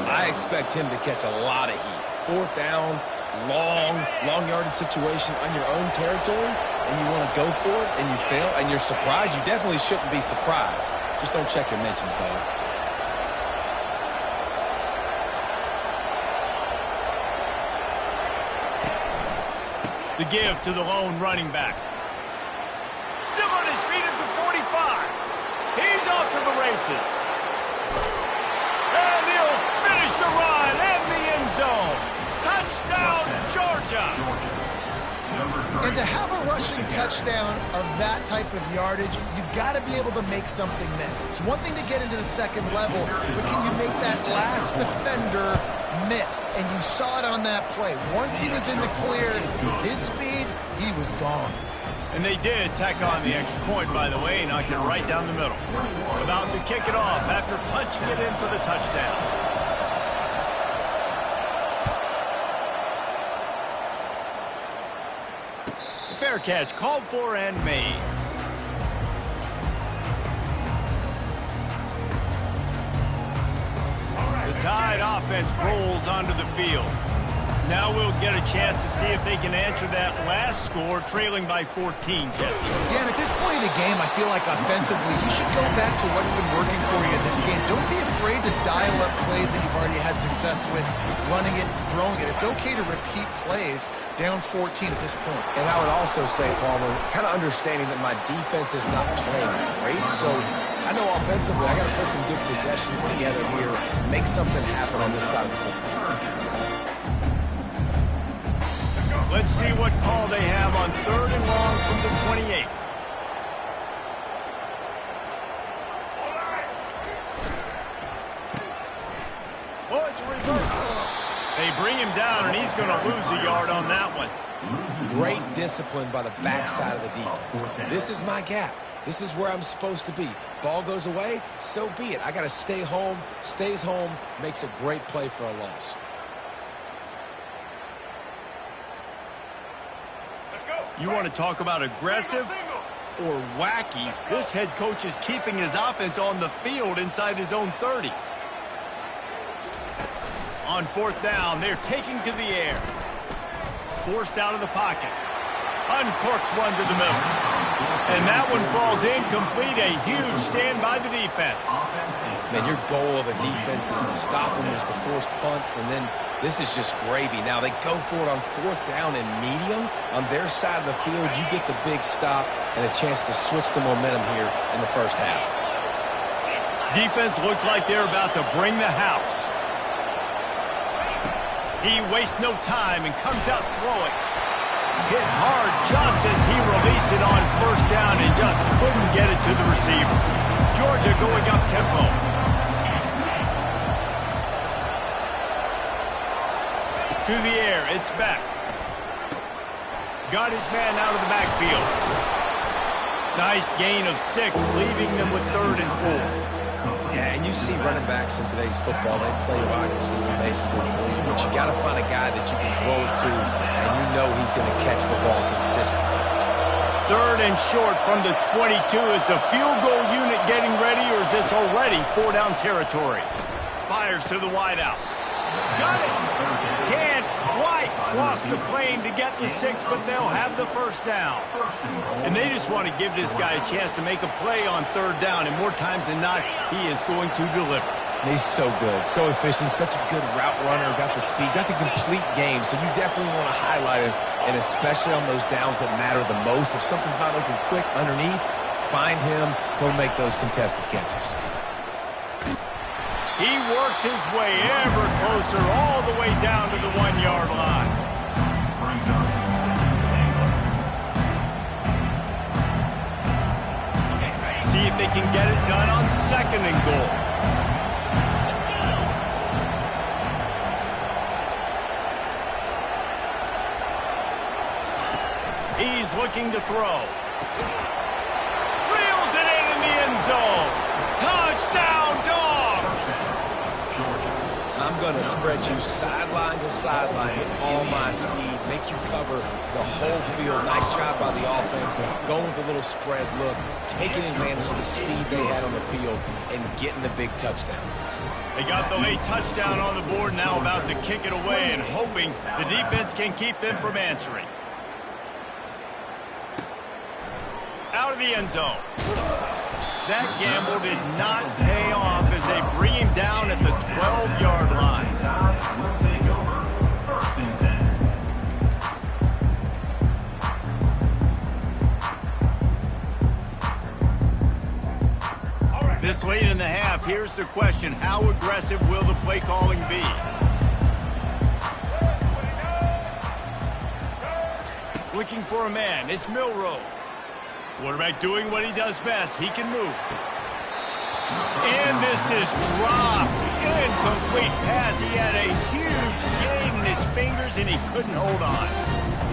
I expect him to catch a lot of heat. 4th down, long yardage situation on your own territory, and you want to go for it, and you fail, and you're surprised. You definitely shouldn't be surprised. Just don't check your mentions, dog. The give to the lone running back. Still on his feet at the 45. He's off to the races. And he'll finish the run in the end zone. Touchdown, Georgia. And to have a rushing touchdown of that type of yardage, you've got to be able to make something miss. It's one thing to get into the 2nd level, but can you make that last defender miss? And you saw it on that play. Once he was in the clear, his speed, he was gone. And they did tack on the extra point, by the way, knocked it right down the middle. About to kick it off after punching it in for the touchdown. Fair catch, called for and made. The Tide offense rolls onto the field. Now we'll get a chance to see if they can answer that last score, trailing by 14, Jesse. Yeah, and at this point of the game, I feel like offensively, you should go back to what's been working for you in this game. Don't be afraid to dial up plays that you've already had success with, running it, throwing it. It's okay to repeat plays down 14 at this point. And I would also say, Palmer, kind of understanding that my defense is not playing great, so I know offensively I got to put some good possessions together here, make something happen on this side of the football. Let's see what call they have on 3rd and long from the 28. Oh, it's a reverse. They bring him down, and he's going to lose a yard on that one. Great discipline by the backside of the defense. This is my gap. This is where I'm supposed to be. Ball goes away, so be it. I got to stay home. Stays home, makes a great play for a loss. You want to talk about aggressive or wacky? This head coach is keeping his offense on the field inside his own 30. On 4th down, they're taking to the air. Forced out of the pocket. Uncorks one to the middle. And that one falls incomplete. A huge stand by the defense. Man, your goal of a defense is to stop them, is to force punts, and then this is just gravy. Now they go for it on 4th down and medium. On their side of the field, you get the big stop and a chance to switch the momentum here in the first half. Defense looks like they're about to bring the house. He wastes no time and comes out throwing. Hit hard just as he released it on 1st down and just couldn't get it to the receiver. Georgia going up tempo. through the air. It's Beck. Got his man out of the backfield. Nice gain of 6, leaving them with 3rd and 4. Yeah, and you see running backs in today's football, they play wide receiver basically for you, but you got to find a guy that you can throw it to, and you know he's going to catch the ball consistently. 3rd and short from the 22. Is the field goal unit getting ready, or is this already 4-down territory? Fires to the wideout. Got it. Can't quite cross the plane to get the 6, but they'll have the 1st down. And they just want to give this guy a chance to make a play on 3rd down, and more times than not, he is going to deliver. He's so good, so efficient, such a good route runner, got the speed, got the complete game, so you definitely want to highlight him, and especially on those downs that matter the most. If something's not open quick underneath, find him, he'll make those contested catches. He works his way ever closer all the way down to the 1-yard line. See if they can get it done on 2nd and goal. He's looking to throw. Reels it in the end zone. Touchdown, Dogs! I'm going to spread you sideline to sideline with all my speed, make you cover the whole field. Nice job by the offense, going with a little spread look, taking advantage of the speed they had on the field, and getting the big touchdown. They got the late touchdown on the board, now about to kick it away and hoping the defense can keep them from answering. Out of the end zone. That gamble did not pay off as they bring him down at the 12-yard line. This late in the half, here's the question. How aggressive will the play calling be? Looking for a man. It's Milroe. Quarterback doing what he does best. He can move. And this is dropped. Incomplete pass. He had a huge gain in his fingers, and he couldn't hold on.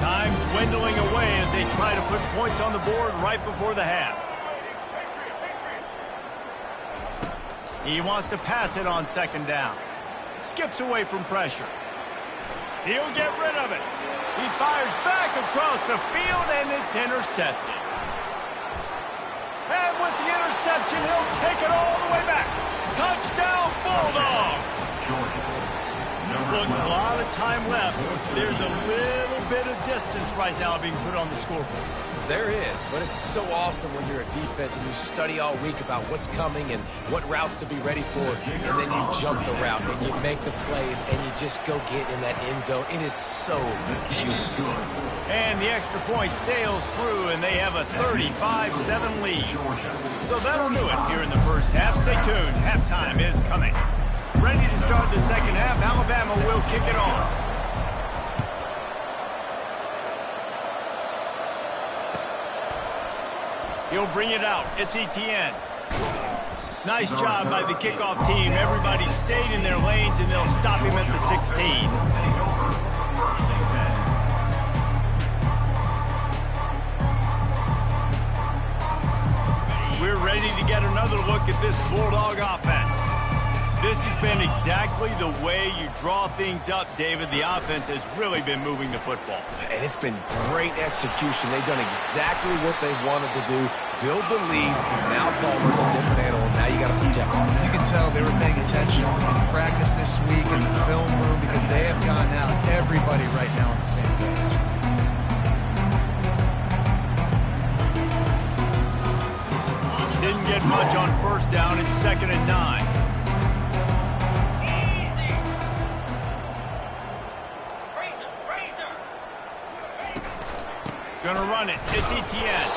Time dwindling away as they try to put points on the board right before the half. He wants to pass it on 2nd down. Skips away from pressure. He'll get rid of it. He fires back across the field, and it's intercepted. And with the interception, he'll take it all the way back. Touchdown, Bulldogs! Look, a lot of time left. There's a little bit of distance right now being put on the scoreboard. There is, but it's so awesome when you're a defense and you study all week about what's coming and what routes to be ready for, and then you jump the route and you make the plays and you just go get in that end zone. It is so beautiful. And the extra point sails through, and they have a 35-7 lead. So that'll do it here in the first half. Stay tuned. Halftime is coming. Ready to start the second half. Alabama will kick it off. He'll bring it out. It's Etienne. Nice job by the kickoff team. Everybody stayed in their lanes, and they'll stop him at the 16. We're ready to get another look at this Bulldog offense. This has been exactly the way you draw things up, David. The offense has really been moving the football. And it's been great execution. They've done exactly what they've wanted to do. Build the lead. Now Palmer's a different animal. Now you got to protect him. You can tell they were paying attention in practice this week in the film room because they have gone out. Everybody right now on the same page. Didn't get much on 1st down. It's 2nd and 9. Gonna run it. It's Etienne.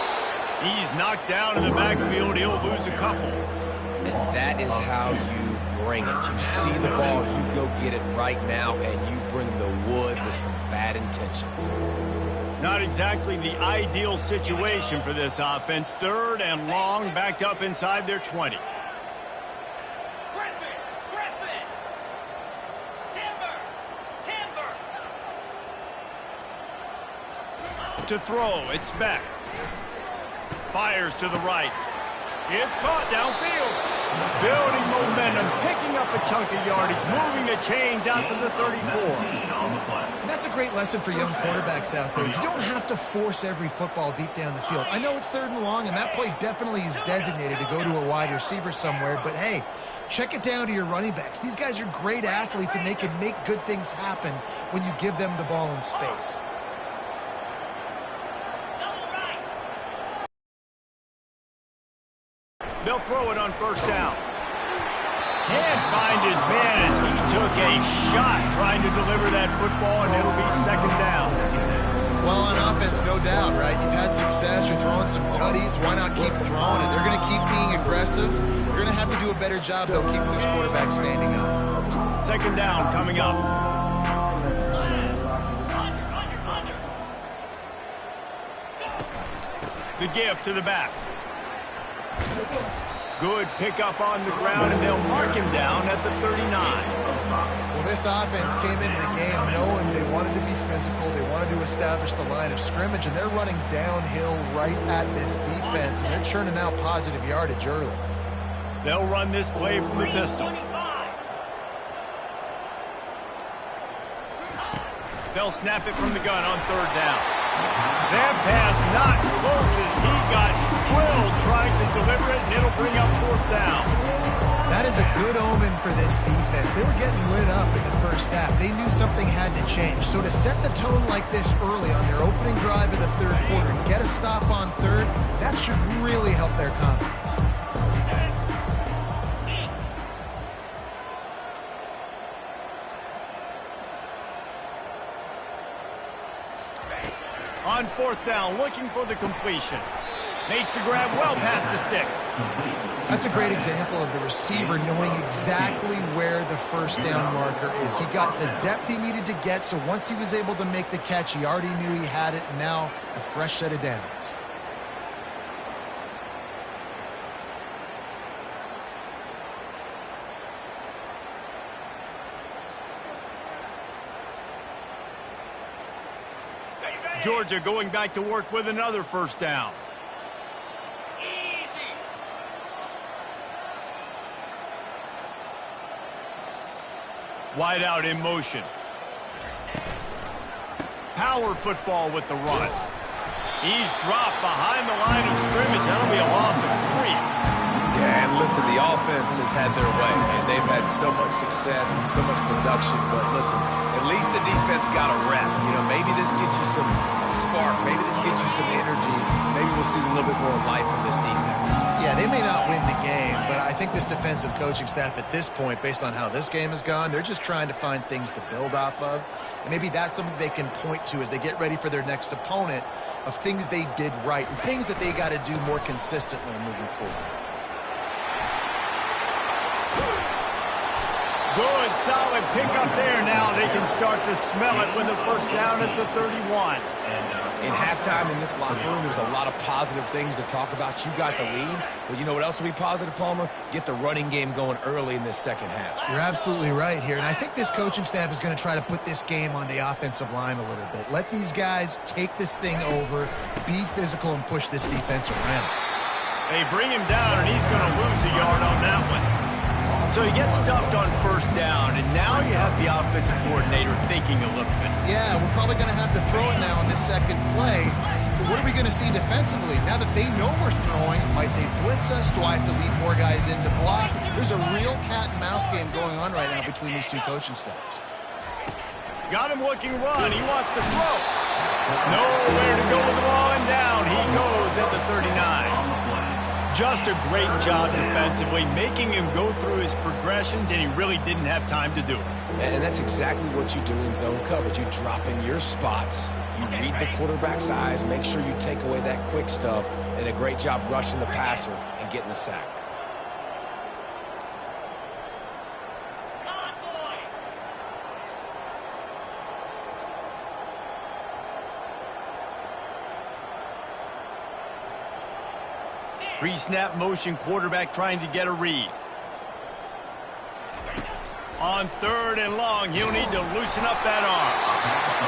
He's knocked down in the backfield. He'll lose a couple. And that is how you bring it. You see the ball, you go get it right now, and you bring the wood with some bad intentions. Not exactly the ideal situation for this offense. 3rd and long, backed up inside their 20. To throw, it's back. Fires to the right. It's caught downfield. Building momentum, picking up a chunk of yardage, moving the chains out to the 34. And that's a great lesson for young quarterbacks out there. You don't have to force every football deep down the field. I know it's 3rd and long, and that play definitely is designated to go to a wide receiver somewhere, but hey, check it down to your running backs. These guys are great athletes, and they can make good things happen when you give them the ball in space. They'll throw it on 1st down. Can't find his man as he took a shot trying to deliver that football, and it'll be 2nd down. Well, on offense, no doubt, right? You've had success. You're throwing some tutties. Why not keep throwing it? They're going to keep being aggressive. You're going to have to do a better job, though, keeping this quarterback standing up. 2nd down coming up. The give to the back. Good pickup on the ground, and they'll mark him down at the 39. Well, this offense came into the game knowing they wanted to be physical. They wanted to establish the line of scrimmage, and they're running downhill right at this defense, and they're churning out positive yardage early. They'll run this play from the pistol. They'll snap it from the gun on 3rd down. That pass not close as he got twirled trying to deliver it, and it'll bring up 4th down. That is a good omen for this defense. They were getting lit up in the 1st half. They knew something had to change. So to set the tone like this early on their opening drive of the 3rd quarter and get a stop on 3rd, that should really help their confidence. On 4th down, looking for the completion. Makes the grab well past the sticks. That's a great example of the receiver knowing exactly where the 1st down marker is. He got the depth he needed to get, so once he was able to make the catch, he already knew he had it, and now a fresh set of downs. Georgia going back to work with another 1st down. Easy. Wide out in motion. Power football with the run. He's dropped behind the line of scrimmage. That'll be a loss of 3. Yeah, and listen, the offense has had their way, and they've had so much success and so much production. But listen, at least the defense got a rep. You know, maybe this gets you a spark. Maybe this gets you some energy. Maybe we'll see a little bit more life from this defense. Yeah, they may not win the game, but I think this defensive coaching staff at this point, based on how this game has gone, they're just trying to find things to build off of. And maybe that's something they can point to as they get ready for their next opponent of things they did right and things that they got to do more consistently moving forward. Good, solid pickup there. Now they can start to smell it with the 1st down at the 31. In halftime in this locker room, there's a lot of positive things to talk about. You got the lead, but you know what else will be positive, Palmer? Get the running game going early in this 2nd half. You're absolutely right here, and I think this coaching staff is going to try to put this game on the offensive line a little bit. Let these guys take this thing over, be physical, and push this defense around. They bring him down, and he's going to lose a yard on that one. So he gets stuffed on 1st down, and now you have the offensive coordinator thinking a little bit. Yeah, we're probably going to have to throw it now on this 2nd play. But what are we going to see defensively? Now that they know we're throwing, might they blitz us? Do I have to lead more guys in to block? There's a real cat and mouse game going on right now between these two coaching staffs. Got him looking run. He wants to throw. Nowhere to go with the ball, and down he goes at the 39. Just a great job defensively, making him go through his progressions, and he really didn't have time to do it. And that's exactly what you do in zone coverage. You drop in your spots. You read the quarterback's eyes, make sure you take away that quick stuff, and a great job rushing the passer and getting the sack. Pre-snap motion, quarterback trying to get a read. On 3rd and long, he'll need to loosen up that arm.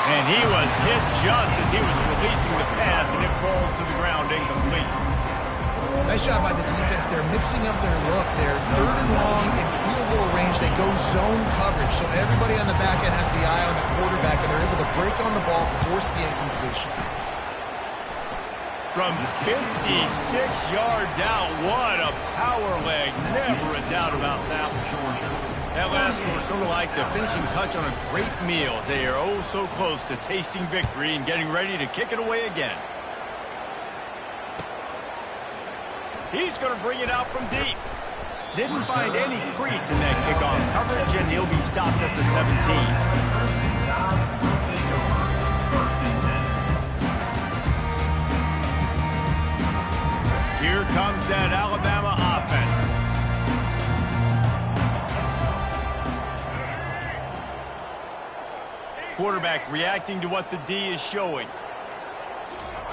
And he was hit just as he was releasing the pass, and it falls to the ground incomplete. Nice job by the defense. They're mixing up their look. They're 3rd and long in field goal range. They go zone coverage, so everybody on the back end has the eye on the quarterback, and they're able to break on the ball, force the incompletion. From 56 yards out, what a power leg. Never a doubt about that one. That last score sort of like the finishing touch on a great meal, as they are oh so close to tasting victory and getting ready to kick it away again. He's going to bring it out from deep. Didn't find any crease in that kickoff coverage, and he'll be stopped at the 17. Here comes that Alabama offense. Quarterback reacting to what the D is showing.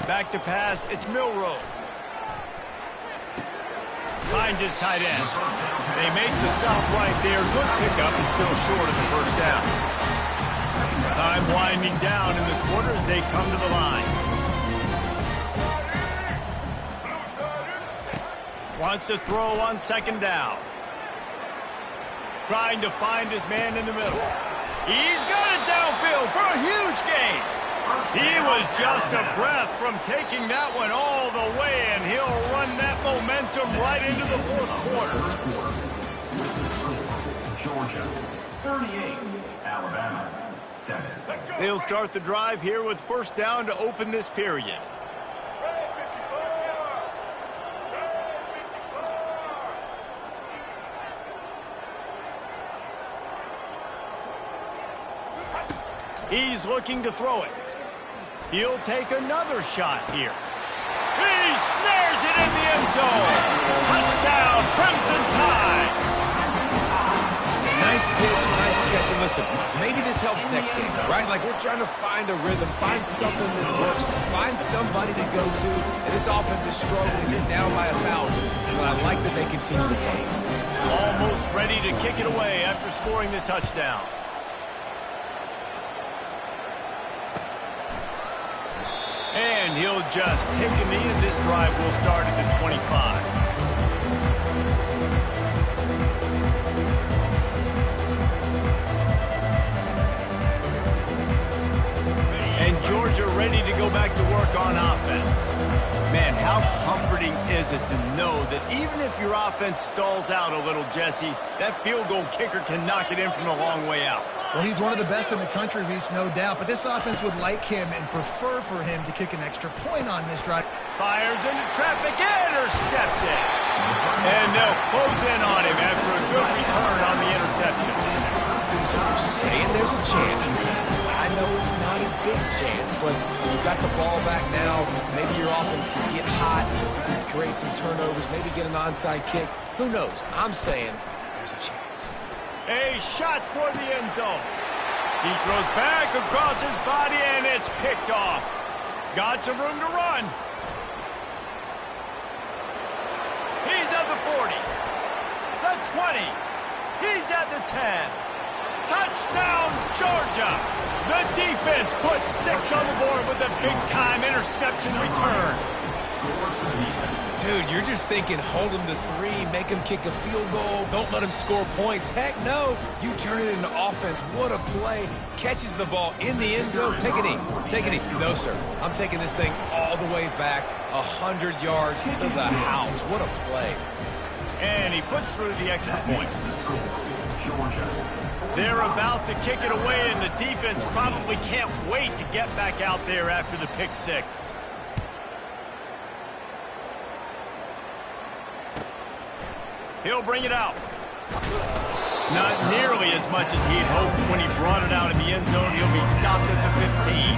Back to pass, it's Milroe. Finds his tight end. They make the stop right there. Good pickup and still short of the first down. Time winding down in the quarter as they come to the line. Wants to throw on 2nd down. Trying to find his man in the middle. He's got it downfield for a huge gain. He was just a breath from taking that one all the way, and he'll run that momentum right into the 4th quarter. Georgia, 38. Alabama, 7. They'll start the drive here with 1st down to open this period. He's looking to throw it. He'll take another shot here. He snares it in the end zone. Touchdown, Crimson Tide. Nice pitch, nice catch. And listen, maybe this helps next game, right? Like we're trying to find a rhythm, find something that works, find somebody to go to. And this offense is struggling. You're down by 1,000. But I like that they continue to fight. Almost ready to kick it away after scoring the touchdown. And he'll just take a knee, and this drive will start at the 25. And Georgia ready to go back to work on offense. Man, how comforting is it to know that even if your offense stalls out a little, Jesse, that field goal kicker can knock it in from a long way out. Well, he's one of the best in the country, Reese, no doubt. But this offense would like him and prefer for him to kick an extra point on this drive. Fires into traffic, intercepted. And they'll close in on him after a good return on the interception. So I'm saying there's a chance. I know it's not a big chance, but you got the ball back now. Maybe your offense can get hot, create some turnovers, maybe get an onside kick. Who knows? I'm saying there's a chance. A shot toward the end zone. He throws back across his body, and it's picked off. Got some room to run. He's at the 40. The 20. He's at the 10. Touchdown, Georgia. The defense puts 6 on the board with a big-time interception return. Dude, you're just thinking hold him to 3, make him kick a field goal, don't let him score points. Heck no, you turn it into offense. What a play. Catches the ball in the end zone. Take a knee. Take a knee. No, sir. I'm taking this thing all the way back 100 yards to the house. What a play. And he puts through the extra point. They're about to kick it away, and the defense probably can't wait to get back out there after the pick 6. He'll bring it out. Not nearly as much as he'd hoped when he brought it out in the end zone. He'll be stopped at the 15.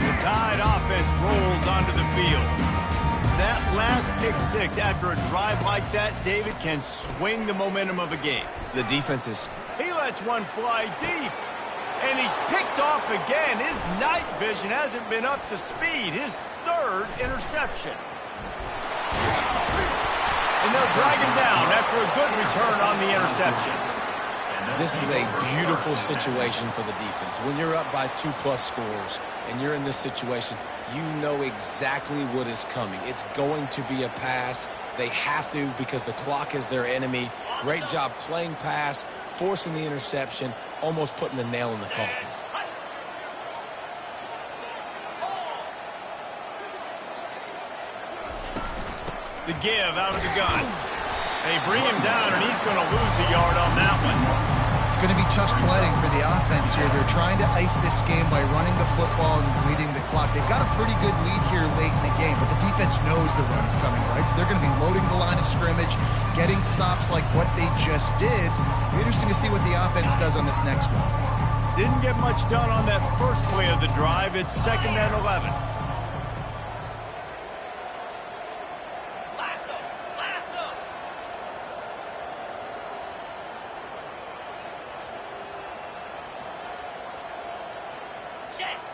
The Tide offense rolls onto the field. That last pick 6 after a drive like that, David, can swing the momentum of a game. The defense is... He lets one fly deep. And he's picked off again. His night vision hasn't been up to speed. His 3rd interception. And they'll drag him down after a good return on the interception. This is a beautiful situation for the defense. When you're up by 2+ scores and you're in this situation, you know exactly what is coming. It's going to be a pass. They have to because the clock is their enemy. Great job playing pass, forcing the interception, almost putting the nail in the coffin. The give out of the gun. They bring him down, and he's going to lose a yard on that one. It's going to be tough sledding for the offense here. They're trying to ice this game by running the football and bleeding the clock. They've got a pretty good lead here late in the game, but the defense knows the run's coming, right? So they're going to be loading the line of scrimmage, getting stops like what they just did. It'll be interesting to see what the offense does on this next one. Didn't get much done on that first play of the drive. It's 2nd and 11.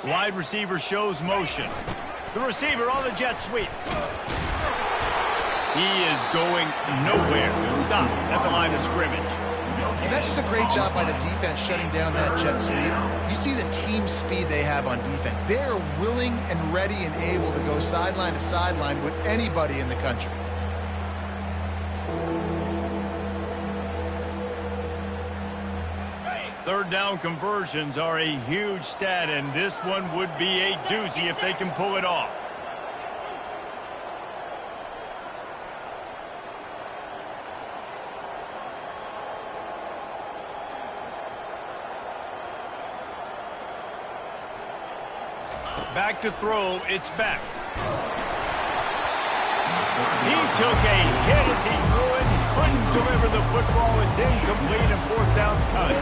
Wide receiver shows motion. The receiver on the jet sweep. He is going nowhere. Stop at the line of scrimmage. And that's just a great job by the defense shutting down that jet sweep. You see the team speed they have on defense. They are willing and ready and able to go sideline to sideline with anybody in the country. Third down conversions are a huge stat, and this one would be a doozy if they can pull it off. Back to throw, it's back. He took a hit as he threw it and couldn't deliver the football. It's incomplete and 4th down's cut.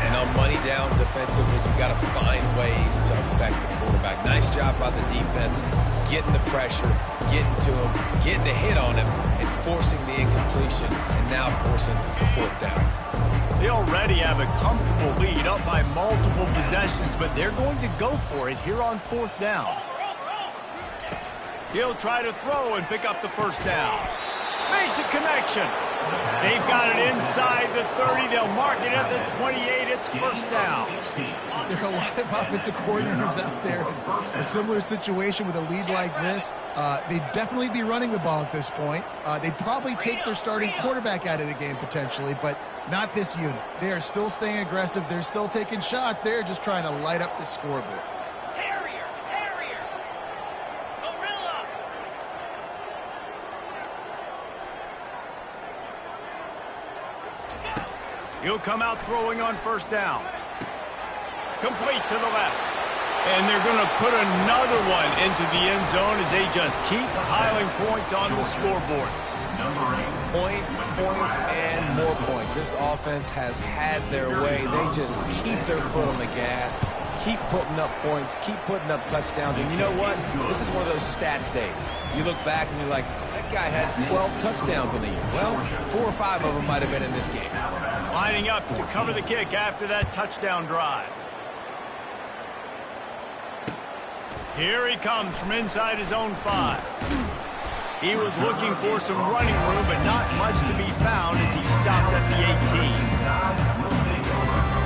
And on money down defensively, you've got to find ways to affect the quarterback. Nice job by the defense, getting the pressure, getting to him, getting a hit on him, and forcing the incompletion, and now forcing the 4th down. They already have a comfortable lead up by multiple possessions, but they're going to go for it here on 4th down. He'll try to throw and pick up the 1st down. Makes a connection. They've got it inside the 30. They'll mark it at the 28. It's 1st down. There are a lot of offensive coordinators out there in a similar situation with a lead like this. They'd definitely be running the ball at this point. They'd probably take their starting quarterback out of the game potentially, but not this unit. They are still staying aggressive. They're still taking shots. They're just trying to light up the scoreboard. He'll come out throwing on 1st down. Complete to the left. And they're going to put another one into the end zone as they just keep piling points on the scoreboard. Points, and more points. This offense has had their way. They just keep their foot on the gas, keep putting up points, keep putting up touchdowns. And you know what? This is one of those stats days. You look back and you're like, that guy had 12 touchdowns in the year. Well, 4 or 5 of them might have been in this game. Lining up to cover the kick after that touchdown drive. Here he comes from inside his own 5. He was looking for some running room, but not much to be found as he stopped at the 18.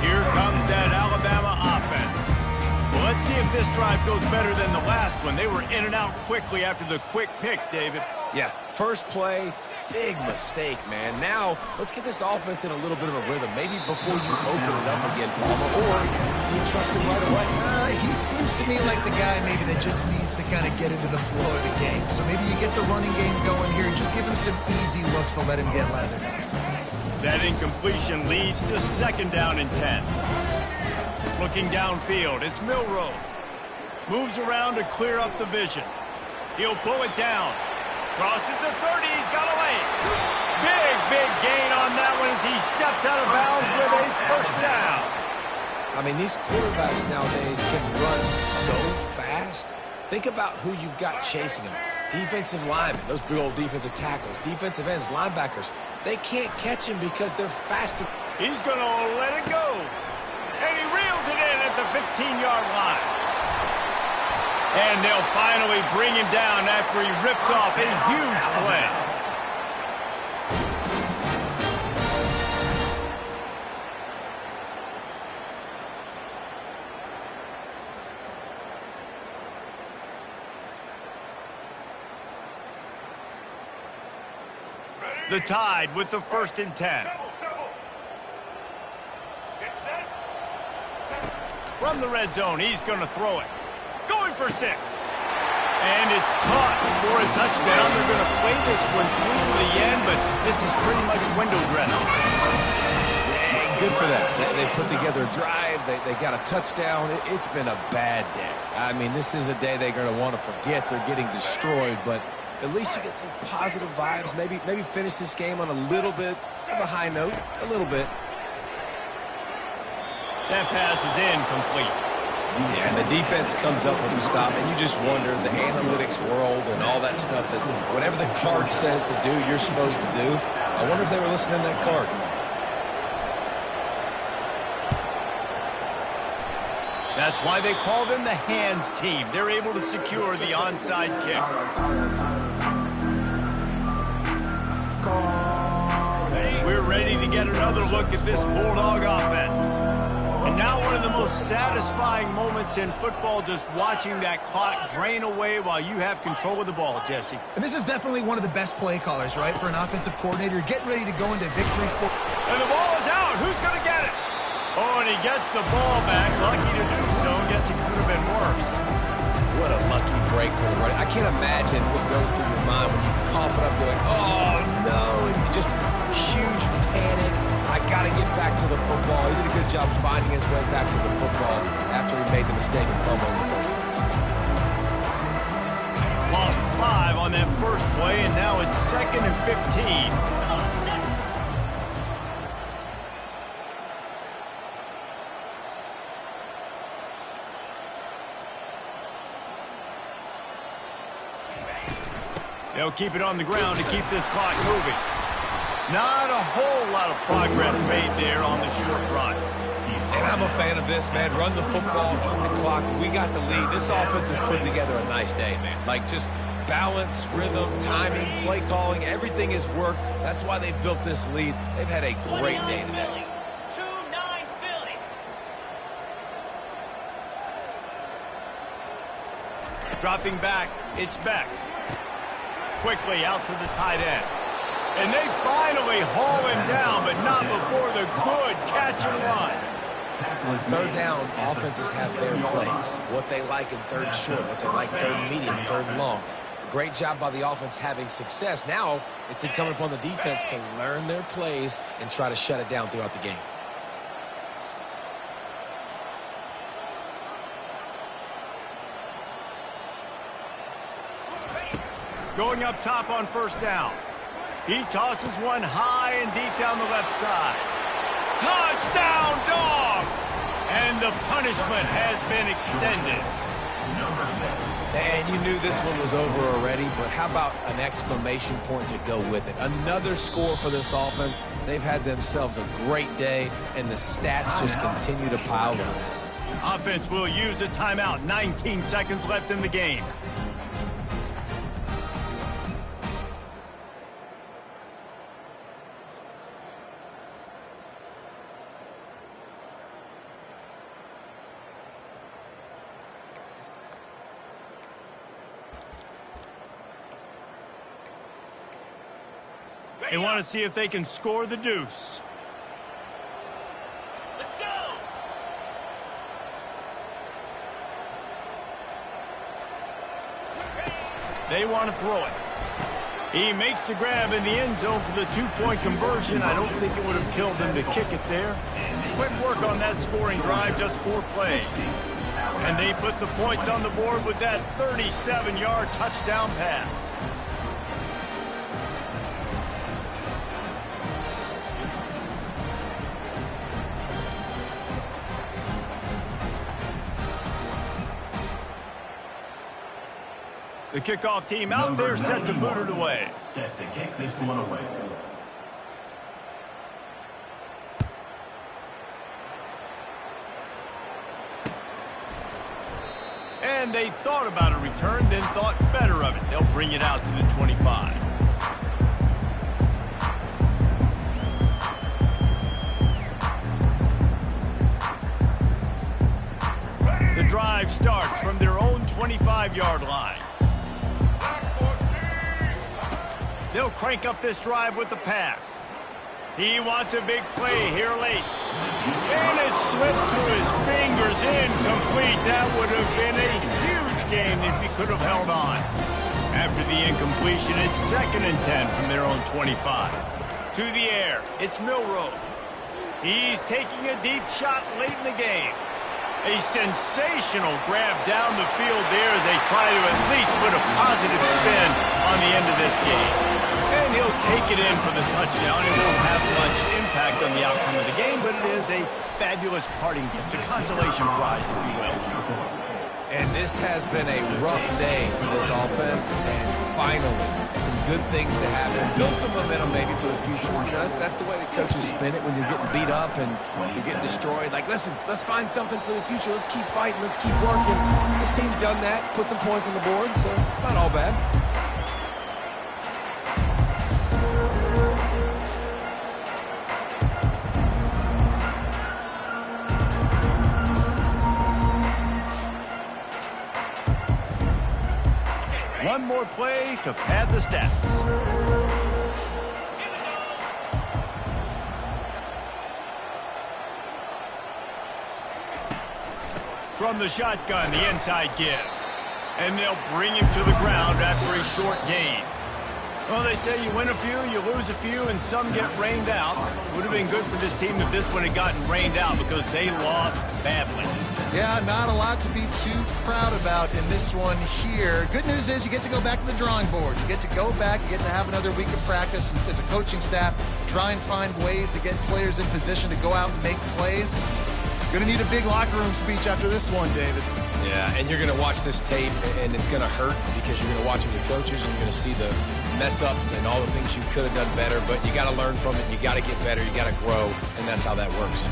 Here comes that Alabama offense. Well, let's see if this drive goes better than the last one. They were in and out quickly after the quick pick, David. Yeah, first play, big mistake, man. Now, let's get this offense in a little bit of a rhythm. Maybe before you open it up again, Palmer, or do you trust him right away? He seems to me like the guy maybe that just needs to kind of get into the flow of the game. So maybe you get the running game going here. Just give him some easy looks to let him get lathered up. That incompletion leads to 2nd down and 10. Looking downfield, it's Milroe. Moves around to clear up the vision. He'll pull it down. Crosses the 30, he's got away. Big gain on that one as he steps out of bounds with a 1st down. I mean, these quarterbacks nowadays can run so fast. Think about who you've got chasing them. Defensive linemen, those big old defensive tackles, defensive ends, linebackers. They can't catch him because they're faster. He's going to let it go. And he reels it in at the 15-yard line. And they'll finally bring him down after he rips off a huge play. The Tide with the 1st and 10. From the red zone, he's going to throw it. Going for 6. And it's caught for a touchdown. They're going to play this one through to the end, but this is pretty much window dressing. Yeah, good for them. They put together a drive. They got a touchdown. It's been a bad day. I mean, this is a day they're going to want to forget. They're getting destroyed, but at least you get some positive vibes. Maybe finish this game on a little bit of a high note. A little bit. That pass is incomplete. Yeah, and the defense comes up with the stop, and you just wonder, the analytics world and all that stuff, that whatever the card says to do, you're supposed to do. I wonder if they were listening to that card. That's why they call them the hands team. They're able to secure the onside kick. We're ready to get another look at this Bulldog offense. And now one of the most satisfying moments in football, just watching that clock drain away while you have control of the ball, Jesse. And this is definitely one of the best play callers, right, for an offensive coordinator. Getting ready to go into victory for... And the ball is out. Who's going to get it? Oh, and he gets the ball back. Lucky to do so. Guess it could have been worse. What a lucky break for the running. I can't imagine what goes through your mind when you cough it up going, oh, no, and just huge panic. I got to get back to the football. He did a good job finding his way back to the football after he made the mistake of fumbling in the first place. Lost 5 on that first play, and now it's 2nd and 15. They'll keep it on the ground to keep this clock moving. Not a whole lot of progress made there on the short run. And I'm a fan of this, man. Run the football, keep the clock. We got the lead. This offense has put together a nice day, man. Like, just balance, rhythm, timing, play calling, everything has worked. That's why they've built this lead. They've had a great day today. 2-9 Philly. Dropping back, it's Beck. Quickly out to the tight end. And they finally haul him down, but not before the good catch and run. On 3rd down, offenses have their plays. What they like in 3rd short, what they like 3rd medium, 3rd long. Great job by the offense having success. Now it's incumbent upon the defense to learn their plays and try to shut it down throughout the game. Going up top on 1st down. He tosses one high and deep down the left side. Touchdown, Dogs! And the punishment has been extended. And you knew this one was over already, but how about an exclamation point to go with it? Another score for this offense. They've had themselves a great day, and the stats just continue to pile up. Offense will use a timeout. 19 seconds left in the game. They want to see if they can score the deuce. Let's go. They want to throw it. He makes the grab in the end zone for the 2-point conversion. I don't think it would have killed him to kick it there. Quick work on that scoring drive, just 4 plays. And they put the points on the board with that 37-yard touchdown pass. The kickoff team out there set to boot it away. Set to kick this one away. And they thought about a return, then thought better of it. They'll bring it out to the 25. The drive starts from their own 25-yard line. They'll crank up this drive with the pass. He wants a big play here late. And it slips through his fingers. Incomplete. That would have been a huge gain if he could have held on. After the incompletion, it's 2nd and 10 from their own 25. To the air. It's Milroe. He's taking a deep shot late in the game. A sensational grab down the field there as they try to at least put a positive spin on the end of this game. And he'll take it in for the touchdown. It won't have much impact on the outcome of the game, but it is a fabulous parting gift, a consolation prize, if you will. And this has been a rough day for this offense, and finally, some good things to happen. Build some momentum maybe for the future. You know, that's the way the coaches spin it when you're getting beat up and you're getting destroyed. Like, listen, let's find something for the future. Let's keep fighting. Let's keep working. This team's done that, put some points on the board, so it's not all bad. One more play to pad the stats. From the shotgun, the inside give. And they'll bring him to the ground after a short gain. Well, they say you win a few, you lose a few, and some get rained out. Would have been good for this team if this one had gotten rained out because they lost badly. Yeah, not a lot to be too proud about in this one here. Good news is you get to go back to the drawing board. You get to go back, you get to have another week of practice as a coaching staff, try and find ways to get players in position to go out and make plays. Going to need a big locker room speech after this one, David. Yeah, and you're going to watch this tape, and it's going to hurt because you're going to watch it with coaches, and you're going to see the mess-ups and all the things you could have done better, but you got to learn from it. You got to get better. You got to grow, and that's how that works.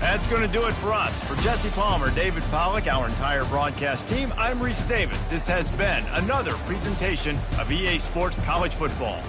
That's going to do it for us. For Jesse Palmer, David Pollack, our entire broadcast team, I'm Reese Davis. This has been another presentation of EA Sports College Football.